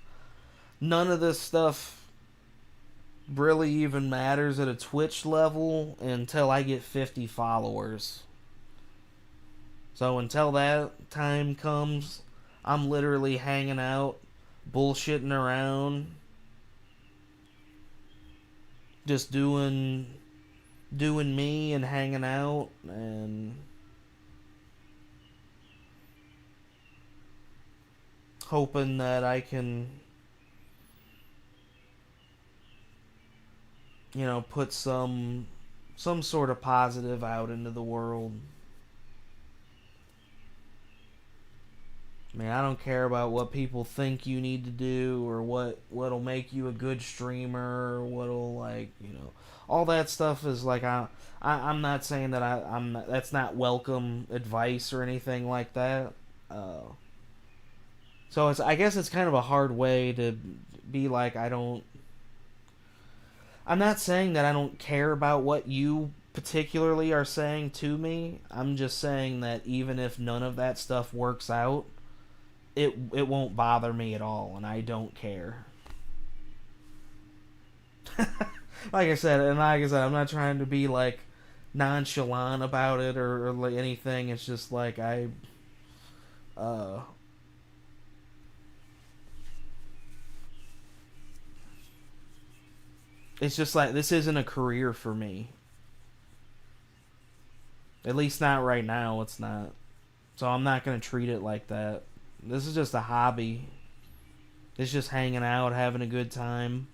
none of this stuff really even matters at a Twitch level until I get 50 followers. So until that time comes, I'm literally hanging out, bullshitting around, just doing me and hanging out, and hoping that I can, you know, put some sort of positive out into the world. I mean, I don't care about what people think you need to do, or what'll make you a good streamer, or what'll, like, you know, all that stuff is like, I'm not saying that that's not welcome advice or anything like that. So I guess it's kind of a hard way to be like, I'm not saying that I don't care about what you particularly are saying to me. I'm just saying that even if none of that stuff works out, it won't bother me at all, and I don't care. Like I said, I'm not trying to be like nonchalant about it or like anything. It's just like it's just like, this isn't a career for me. At least not right now, it's not. So I'm not going to treat it like that. This is just a hobby. It's just hanging out, having a good time.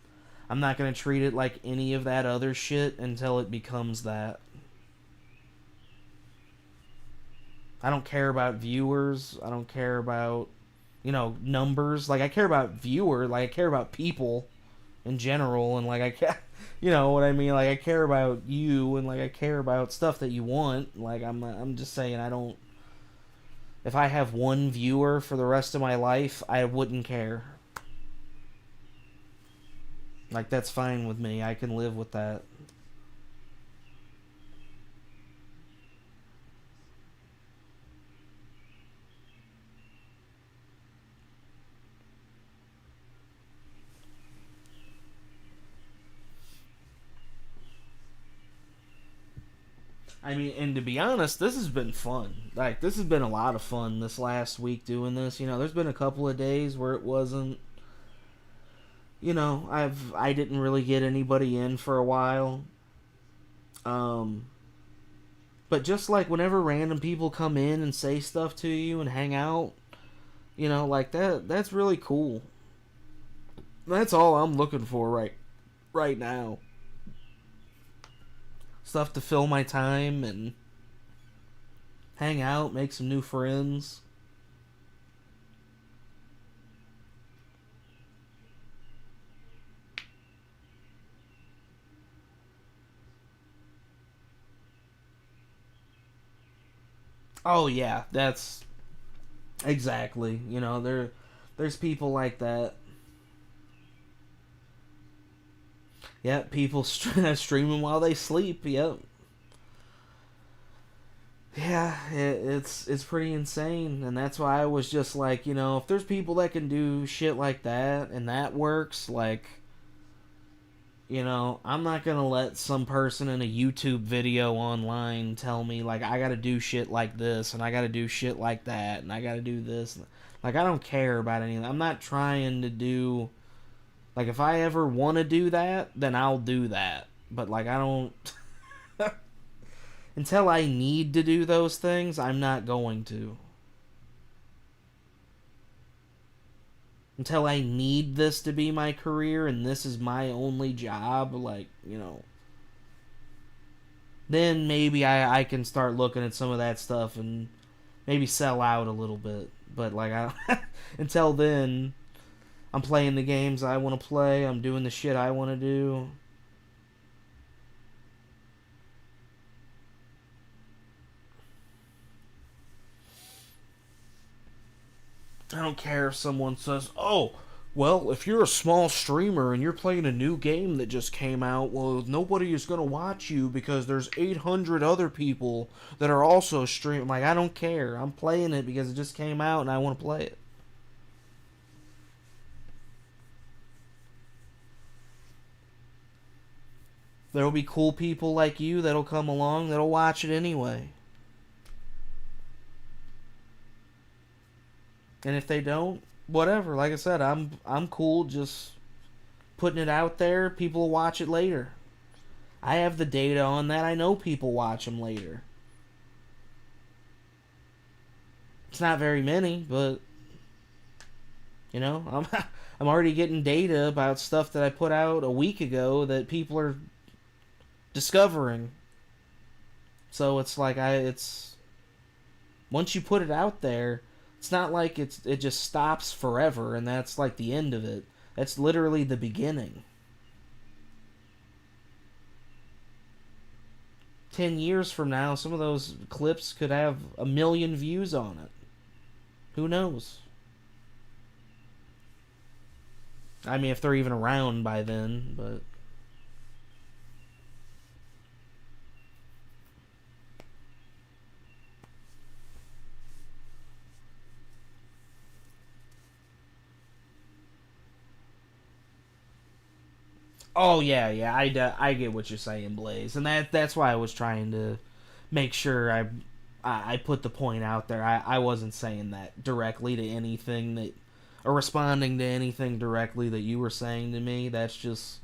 I'm not going to treat it like any of that other shit until it becomes that. I don't care about viewers. I don't care about, you know, numbers. Like, I care about like, I care about people in general, and like, I care, you know what I mean? Like, I care about you, and like, I care about stuff that you want. Like, I'm just saying, I don't. If I have one viewer for the rest of my life, I wouldn't care. Like, that's fine with me. I can live with that. I mean, and to be honest, this has been fun. Like, this has been a lot of fun this last week doing this. You know, there's been a couple of days where it wasn't, you know, I didn't really get anybody in for a while. But just like whenever random people come in and say stuff to you and hang out, you know, like that's really cool. That's all I'm looking for right now. Stuff to fill my time and hang out, make some new friends. Oh yeah, that's exactly. You know, there's people like that. Yep, people streaming while they sleep. Yep. Yeah, it's pretty insane, and that's why I was just like, you know, if there's people that can do shit like that and that works, like, you know, I'm not gonna let some person in a YouTube video online tell me, like, I gotta do shit like this, and I gotta do shit like that, and I gotta do this. Like, I don't care about any of that. I'm not trying to do. Like, if I ever want to do that, then I'll do that. But, like, I don't. Until I need to do those things, I'm not going to. Until I need this to be my career and this is my only job, like, you know. Then maybe I can start looking at some of that stuff and maybe sell out a little bit. But, like, until then, I'm playing the games I want to play. I'm doing the shit I want to do. I don't care if someone says, oh, well, if you're a small streamer and you're playing a new game that just came out, well, nobody is going to watch you because there's 800 other people that are also streaming. Like, I don't care. I'm playing it because it just came out and I want to play it. There'll be cool people like you that'll come along that'll watch it anyway. And if they don't, whatever. Like I said, I'm cool just putting it out there. People will watch it later. I have the data on that. I know people watch them later. It's not very many, but you know, I'm already getting data about stuff that I put out a week ago that people are discovering. So it's like it's once you put it out there, it's not like it just stops forever and that's like the end of it. That's literally the beginning. 10 years from now, some of those clips could have 1 million views on it. Who knows? I mean, if they're even around by then, but... Oh, yeah, I get what you're saying, Blaze. And that's why I was trying to make sure I put the point out there. I wasn't saying that directly to anything that... or responding to anything directly that you were saying to me. That's just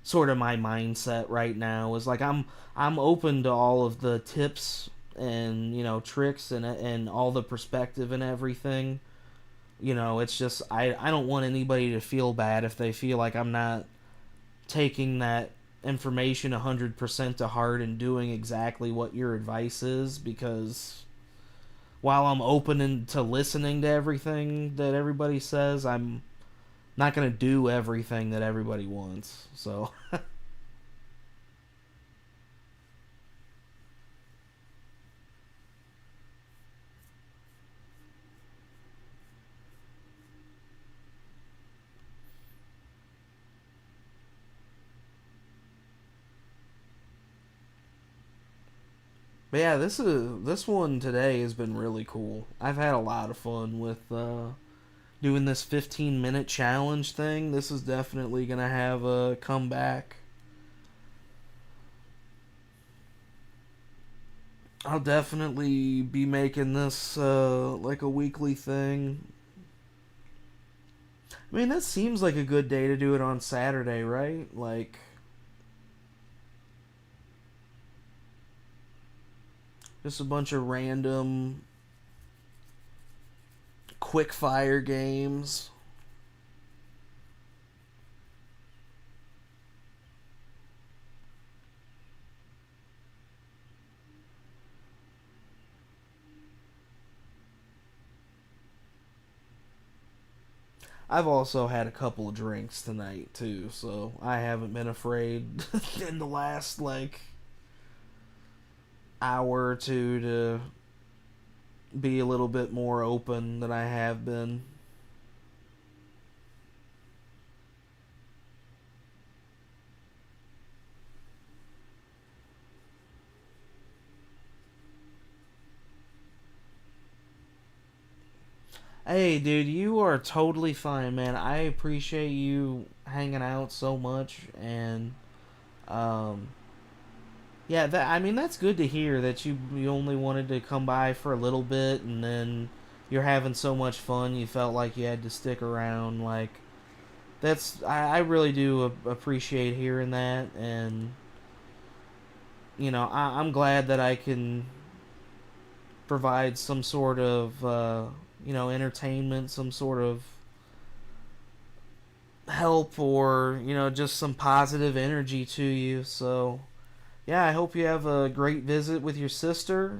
sort of my mindset right now. Is like I'm open to all of the tips and, you know, tricks and all the perspective and everything. You know, it's just I don't want anybody to feel bad if they feel like I'm not taking that information 100% to heart and doing exactly what your advice is, because while I'm open to listening to everything that everybody says, I'm not going to do everything that everybody wants. So but yeah, this one today has been really cool. I've had a lot of fun with doing this 15-minute challenge thing. This is definitely gonna have a comeback. I'll definitely be making this like a weekly thing. I mean, that seems like a good day to do it on Saturday, right? Like, just a bunch of random quick fire games. I've also had a couple of drinks tonight too, so I haven't been afraid in the last like hour or two to be a little bit more open than I have been. Hey, dude, you are totally fine, man. I appreciate you hanging out so much, and yeah, I mean, that's good to hear that you only wanted to come by for a little bit, and then you're having so much fun you felt like you had to stick around. Like, I really do appreciate hearing that, and you know, I'm glad that I can provide some sort of you know, entertainment, some sort of help, or you know, just some positive energy to you. So yeah, I hope you have a great visit with your sister,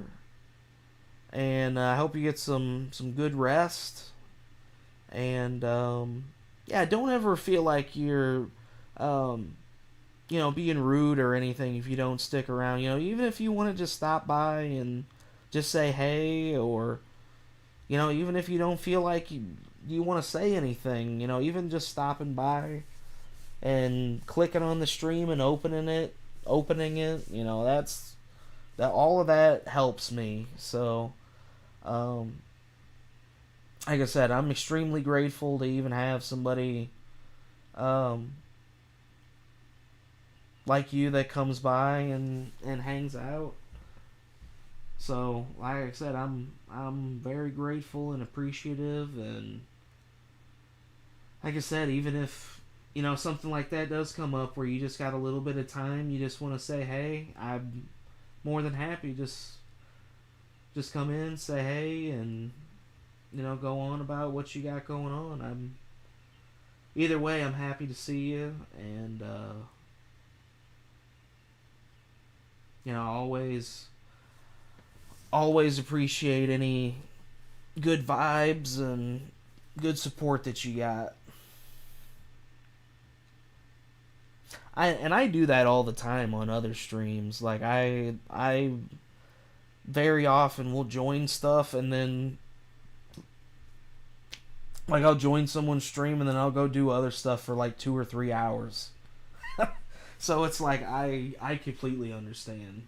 and I hope you get some good rest. And yeah, don't ever feel like you're you know, being rude or anything if you don't stick around. You know, even if you want to just stop by and just say hey, or you know, even if you don't feel like you want to say anything, you know, even just stopping by and clicking on the stream and opening it, you know, that all of that helps me. So like I said, I'm extremely grateful to even have somebody like you that comes by and hangs out. So, like I said, I'm very grateful and appreciative, and like I said, even if, you know, something like that does come up where you just got a little bit of time, you just want to say, hey, I'm more than happy. Just come in, say hey, and, you know, go on about what you got going on. Either way, I'm happy to see you, and, you know, always appreciate any good vibes and good support that you got. I do that all the time on other streams. Like I very often will join stuff, and then like I'll join someone's stream and then I'll go do other stuff for like 2 or 3 hours. So it's like I completely understand.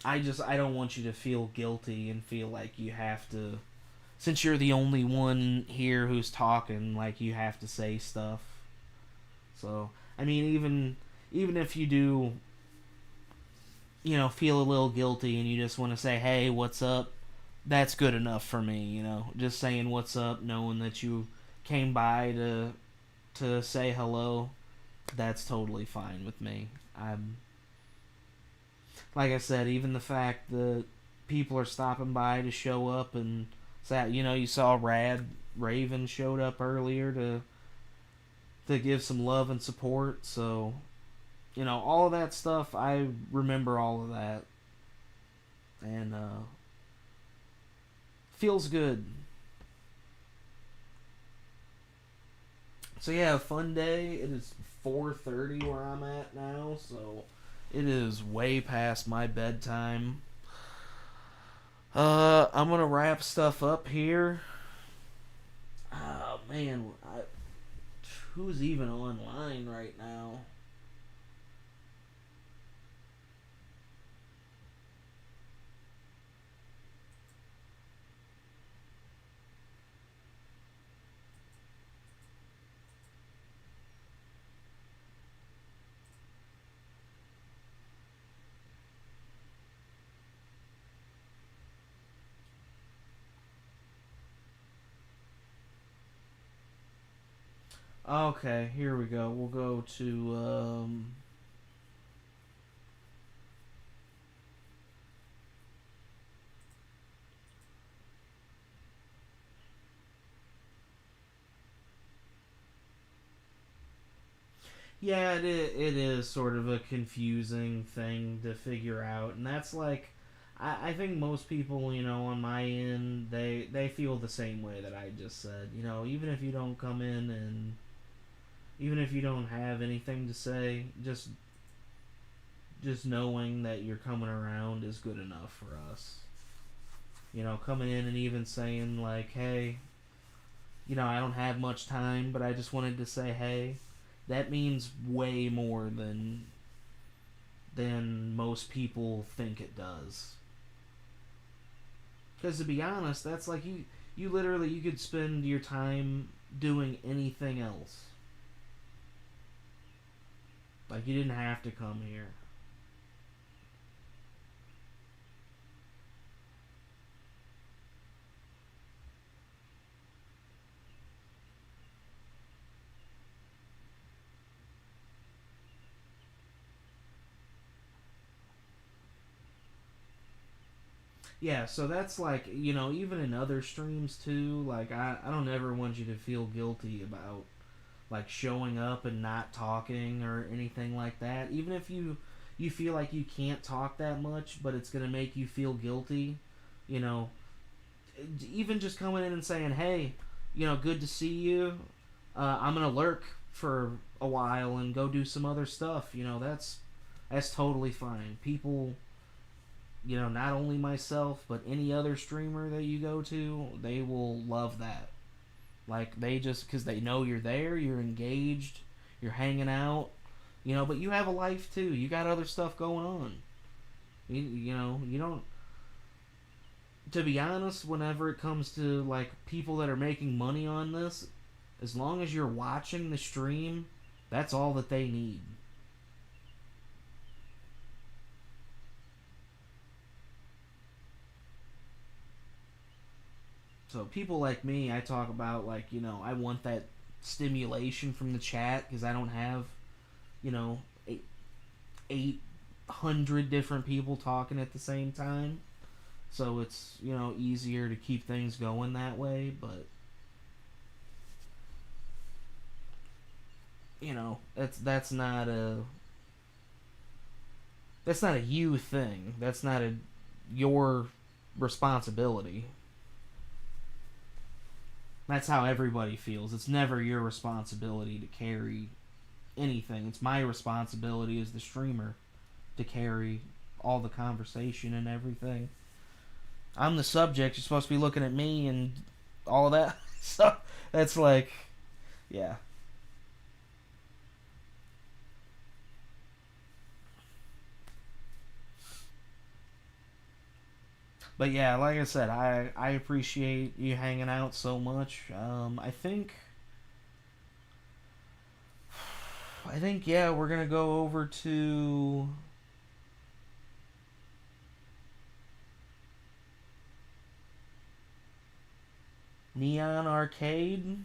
I don't want you to feel guilty and feel like you have to, since you're the only one here who's talking, like you have to say stuff. So, I mean, even if you do, you know, feel a little guilty and you just want to say, hey, what's up? That's good enough for me, you know. Just saying what's up, knowing that you came by to say hello, that's totally fine with me. Like I said, even the fact that people are stopping by to show up, and you know, you saw Raven showed up earlier to give some love and support. So, you know, all of that stuff, I remember all of that, and feels good. So yeah, fun day. It is 4:30 where I'm at now, so it is way past my bedtime. I'm gonna wrap stuff up here. Oh man, who's even online right now? Okay, here we go. We'll go to, yeah, it is sort of a confusing thing to figure out, and that's like, I think most people, you know, on my end, they feel the same way that I just said. You know, even if you don't come in and even if you don't have anything to say, just knowing that you're coming around is good enough for us. You know, coming in and even saying like, hey, you know, I don't have much time, but I just wanted to say hey. That means way more than most people think it does. Because to be honest, that's like you literally, you could spend your time doing anything else. Like, you didn't have to come here. Yeah, so that's like, you know, even in other streams too, like, I don't ever want you to feel guilty about, like, showing up and not talking or anything like that. Even if you feel like you can't talk that much, but it's going to make you feel guilty, you know, even just coming in and saying, hey, you know, good to see you, I'm going to lurk for a while and go do some other stuff, you know, that's totally fine. People, you know, not only myself, but any other streamer that you go to, they will love that. Like, they just, because they know you're there, you're engaged, you're hanging out, you know, but you have a life too. You got other stuff going on. You know, you don't, to be honest, whenever it comes to like people that are making money on this, as long as you're watching the stream, that's all that they need. So people like me, I talk about like, you know, I want that stimulation from the chat because I don't have, you know, 800 different people talking at the same time. So it's, you know, easier to keep things going that way, but you know, that's not a you thing. That's not your responsibility. That's how everybody feels. It's never your responsibility to carry anything. It's my responsibility as the streamer to carry all the conversation and everything. I'm the subject. You're supposed to be looking at me and all of that. So that's like, yeah. But yeah, like I said, I appreciate you hanging out so much. I think yeah, we're gonna go over to Neon Arcade.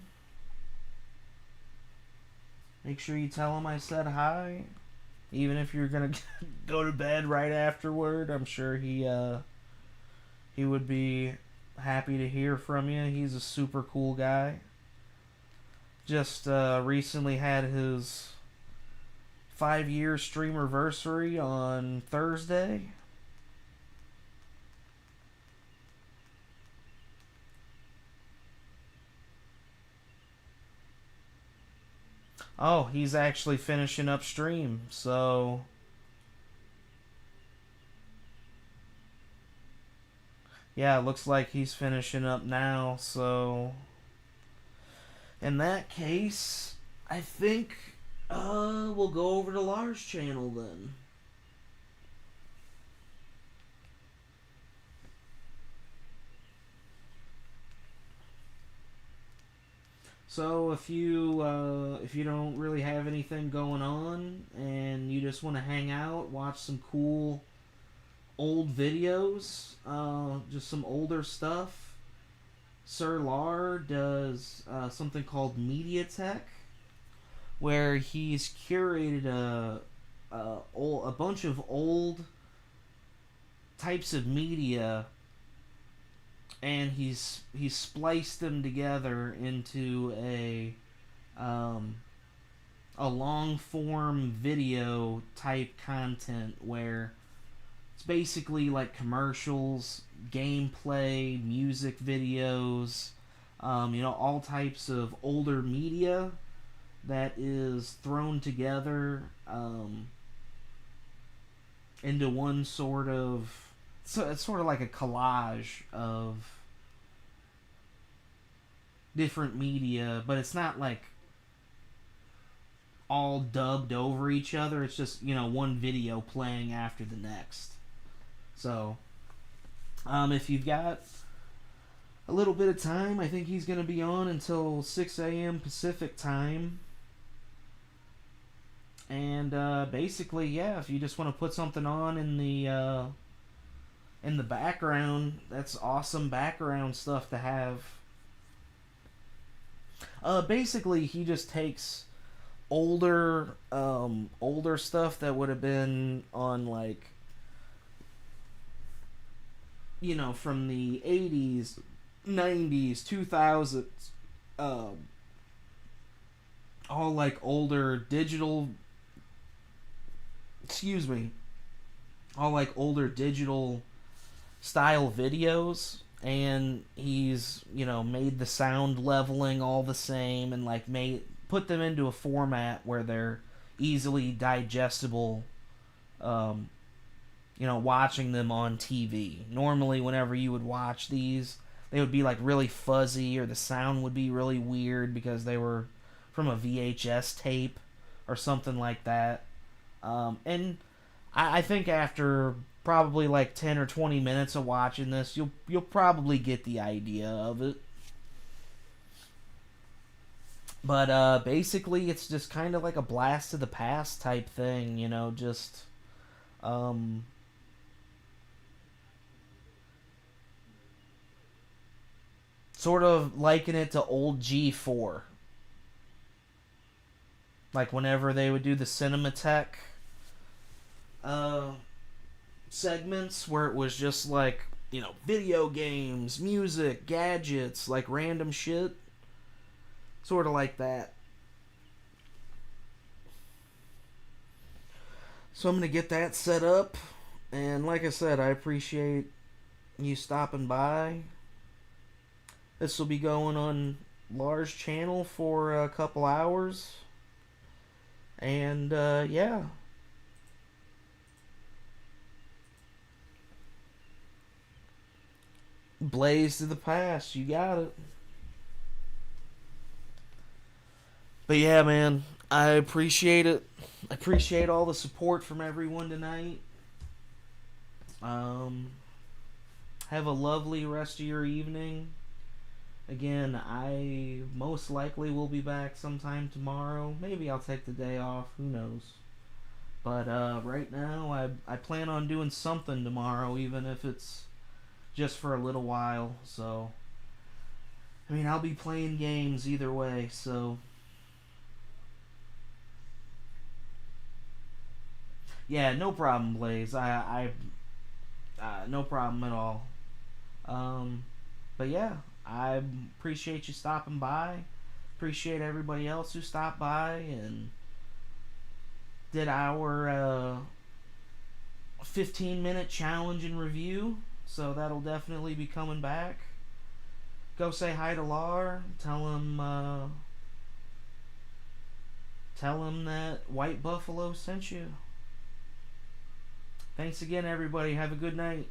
Make sure you tell him I said hi. Even if you're gonna go to bed right afterward, I'm sure he would be happy to hear from you. He's a super cool guy. Just recently had his 5-year streamerversary on Thursday. Oh, he's actually finishing up stream, so yeah, it looks like he's finishing up now, so in that case, I think we'll go over to Lars' channel then. So if you don't really have anything going on and you just want to hang out, watch some cool old videos, just some older stuff, Sir Lar does something called Media Tech, where he's curated a bunch of old types of media, and he's spliced them together into a long form video type content where it's basically like commercials, gameplay, music videos, you know, all types of older media that is thrown together into one sort of... So it's sort of like a collage of different media, but it's not like all dubbed over each other. It's just, you know, one video playing after the next. So, if you've got a little bit of time, I think he's going to be on until 6 a.m. Pacific time. And basically, yeah, if you just want to put something on in the background, that's awesome background stuff to have. Basically, he just takes older stuff that would have been on, like, you know, from the 80s, 90s, 2000s, all like older digital, all like older digital style videos, and he's, you know, made the sound leveling all the same and like put them into a format where they're easily digestible, you know, watching them on TV. Normally whenever you would watch these, they would be like really fuzzy, or the sound would be really weird because they were from a VHS tape or something like that. And I think after probably like 10 or 20 minutes of watching this, you'll probably get the idea of it. But basically, it's just kind of like a blast to the past type thing, you know, just sort of liken it to old G4. Like whenever they would do the Cinematech segments where it was just like, you know, video games, music, gadgets, like random shit. Sort of like that. So I'm going to get that set up. And like I said, I appreciate you stopping by. This will be going on Lars' channel for a couple hours. And yeah. Blaze to the past. You got it. But yeah, man, I appreciate it. I appreciate all the support from everyone tonight. Have a lovely rest of your evening. Again, I most likely will be back sometime tomorrow. Maybe I'll take the day off. Who knows? But right now, I plan on doing something tomorrow, even if it's just for a little while. So, I mean, I'll be playing games either way, so... Yeah, no problem, Blaze. No problem at all. But yeah, I appreciate you stopping by. Appreciate everybody else who stopped by and did our 15-minute challenge and review. So that'll definitely be coming back. Go say hi to Lar. Tell him that White Buffalo sent you. Thanks again, everybody. Have a good night.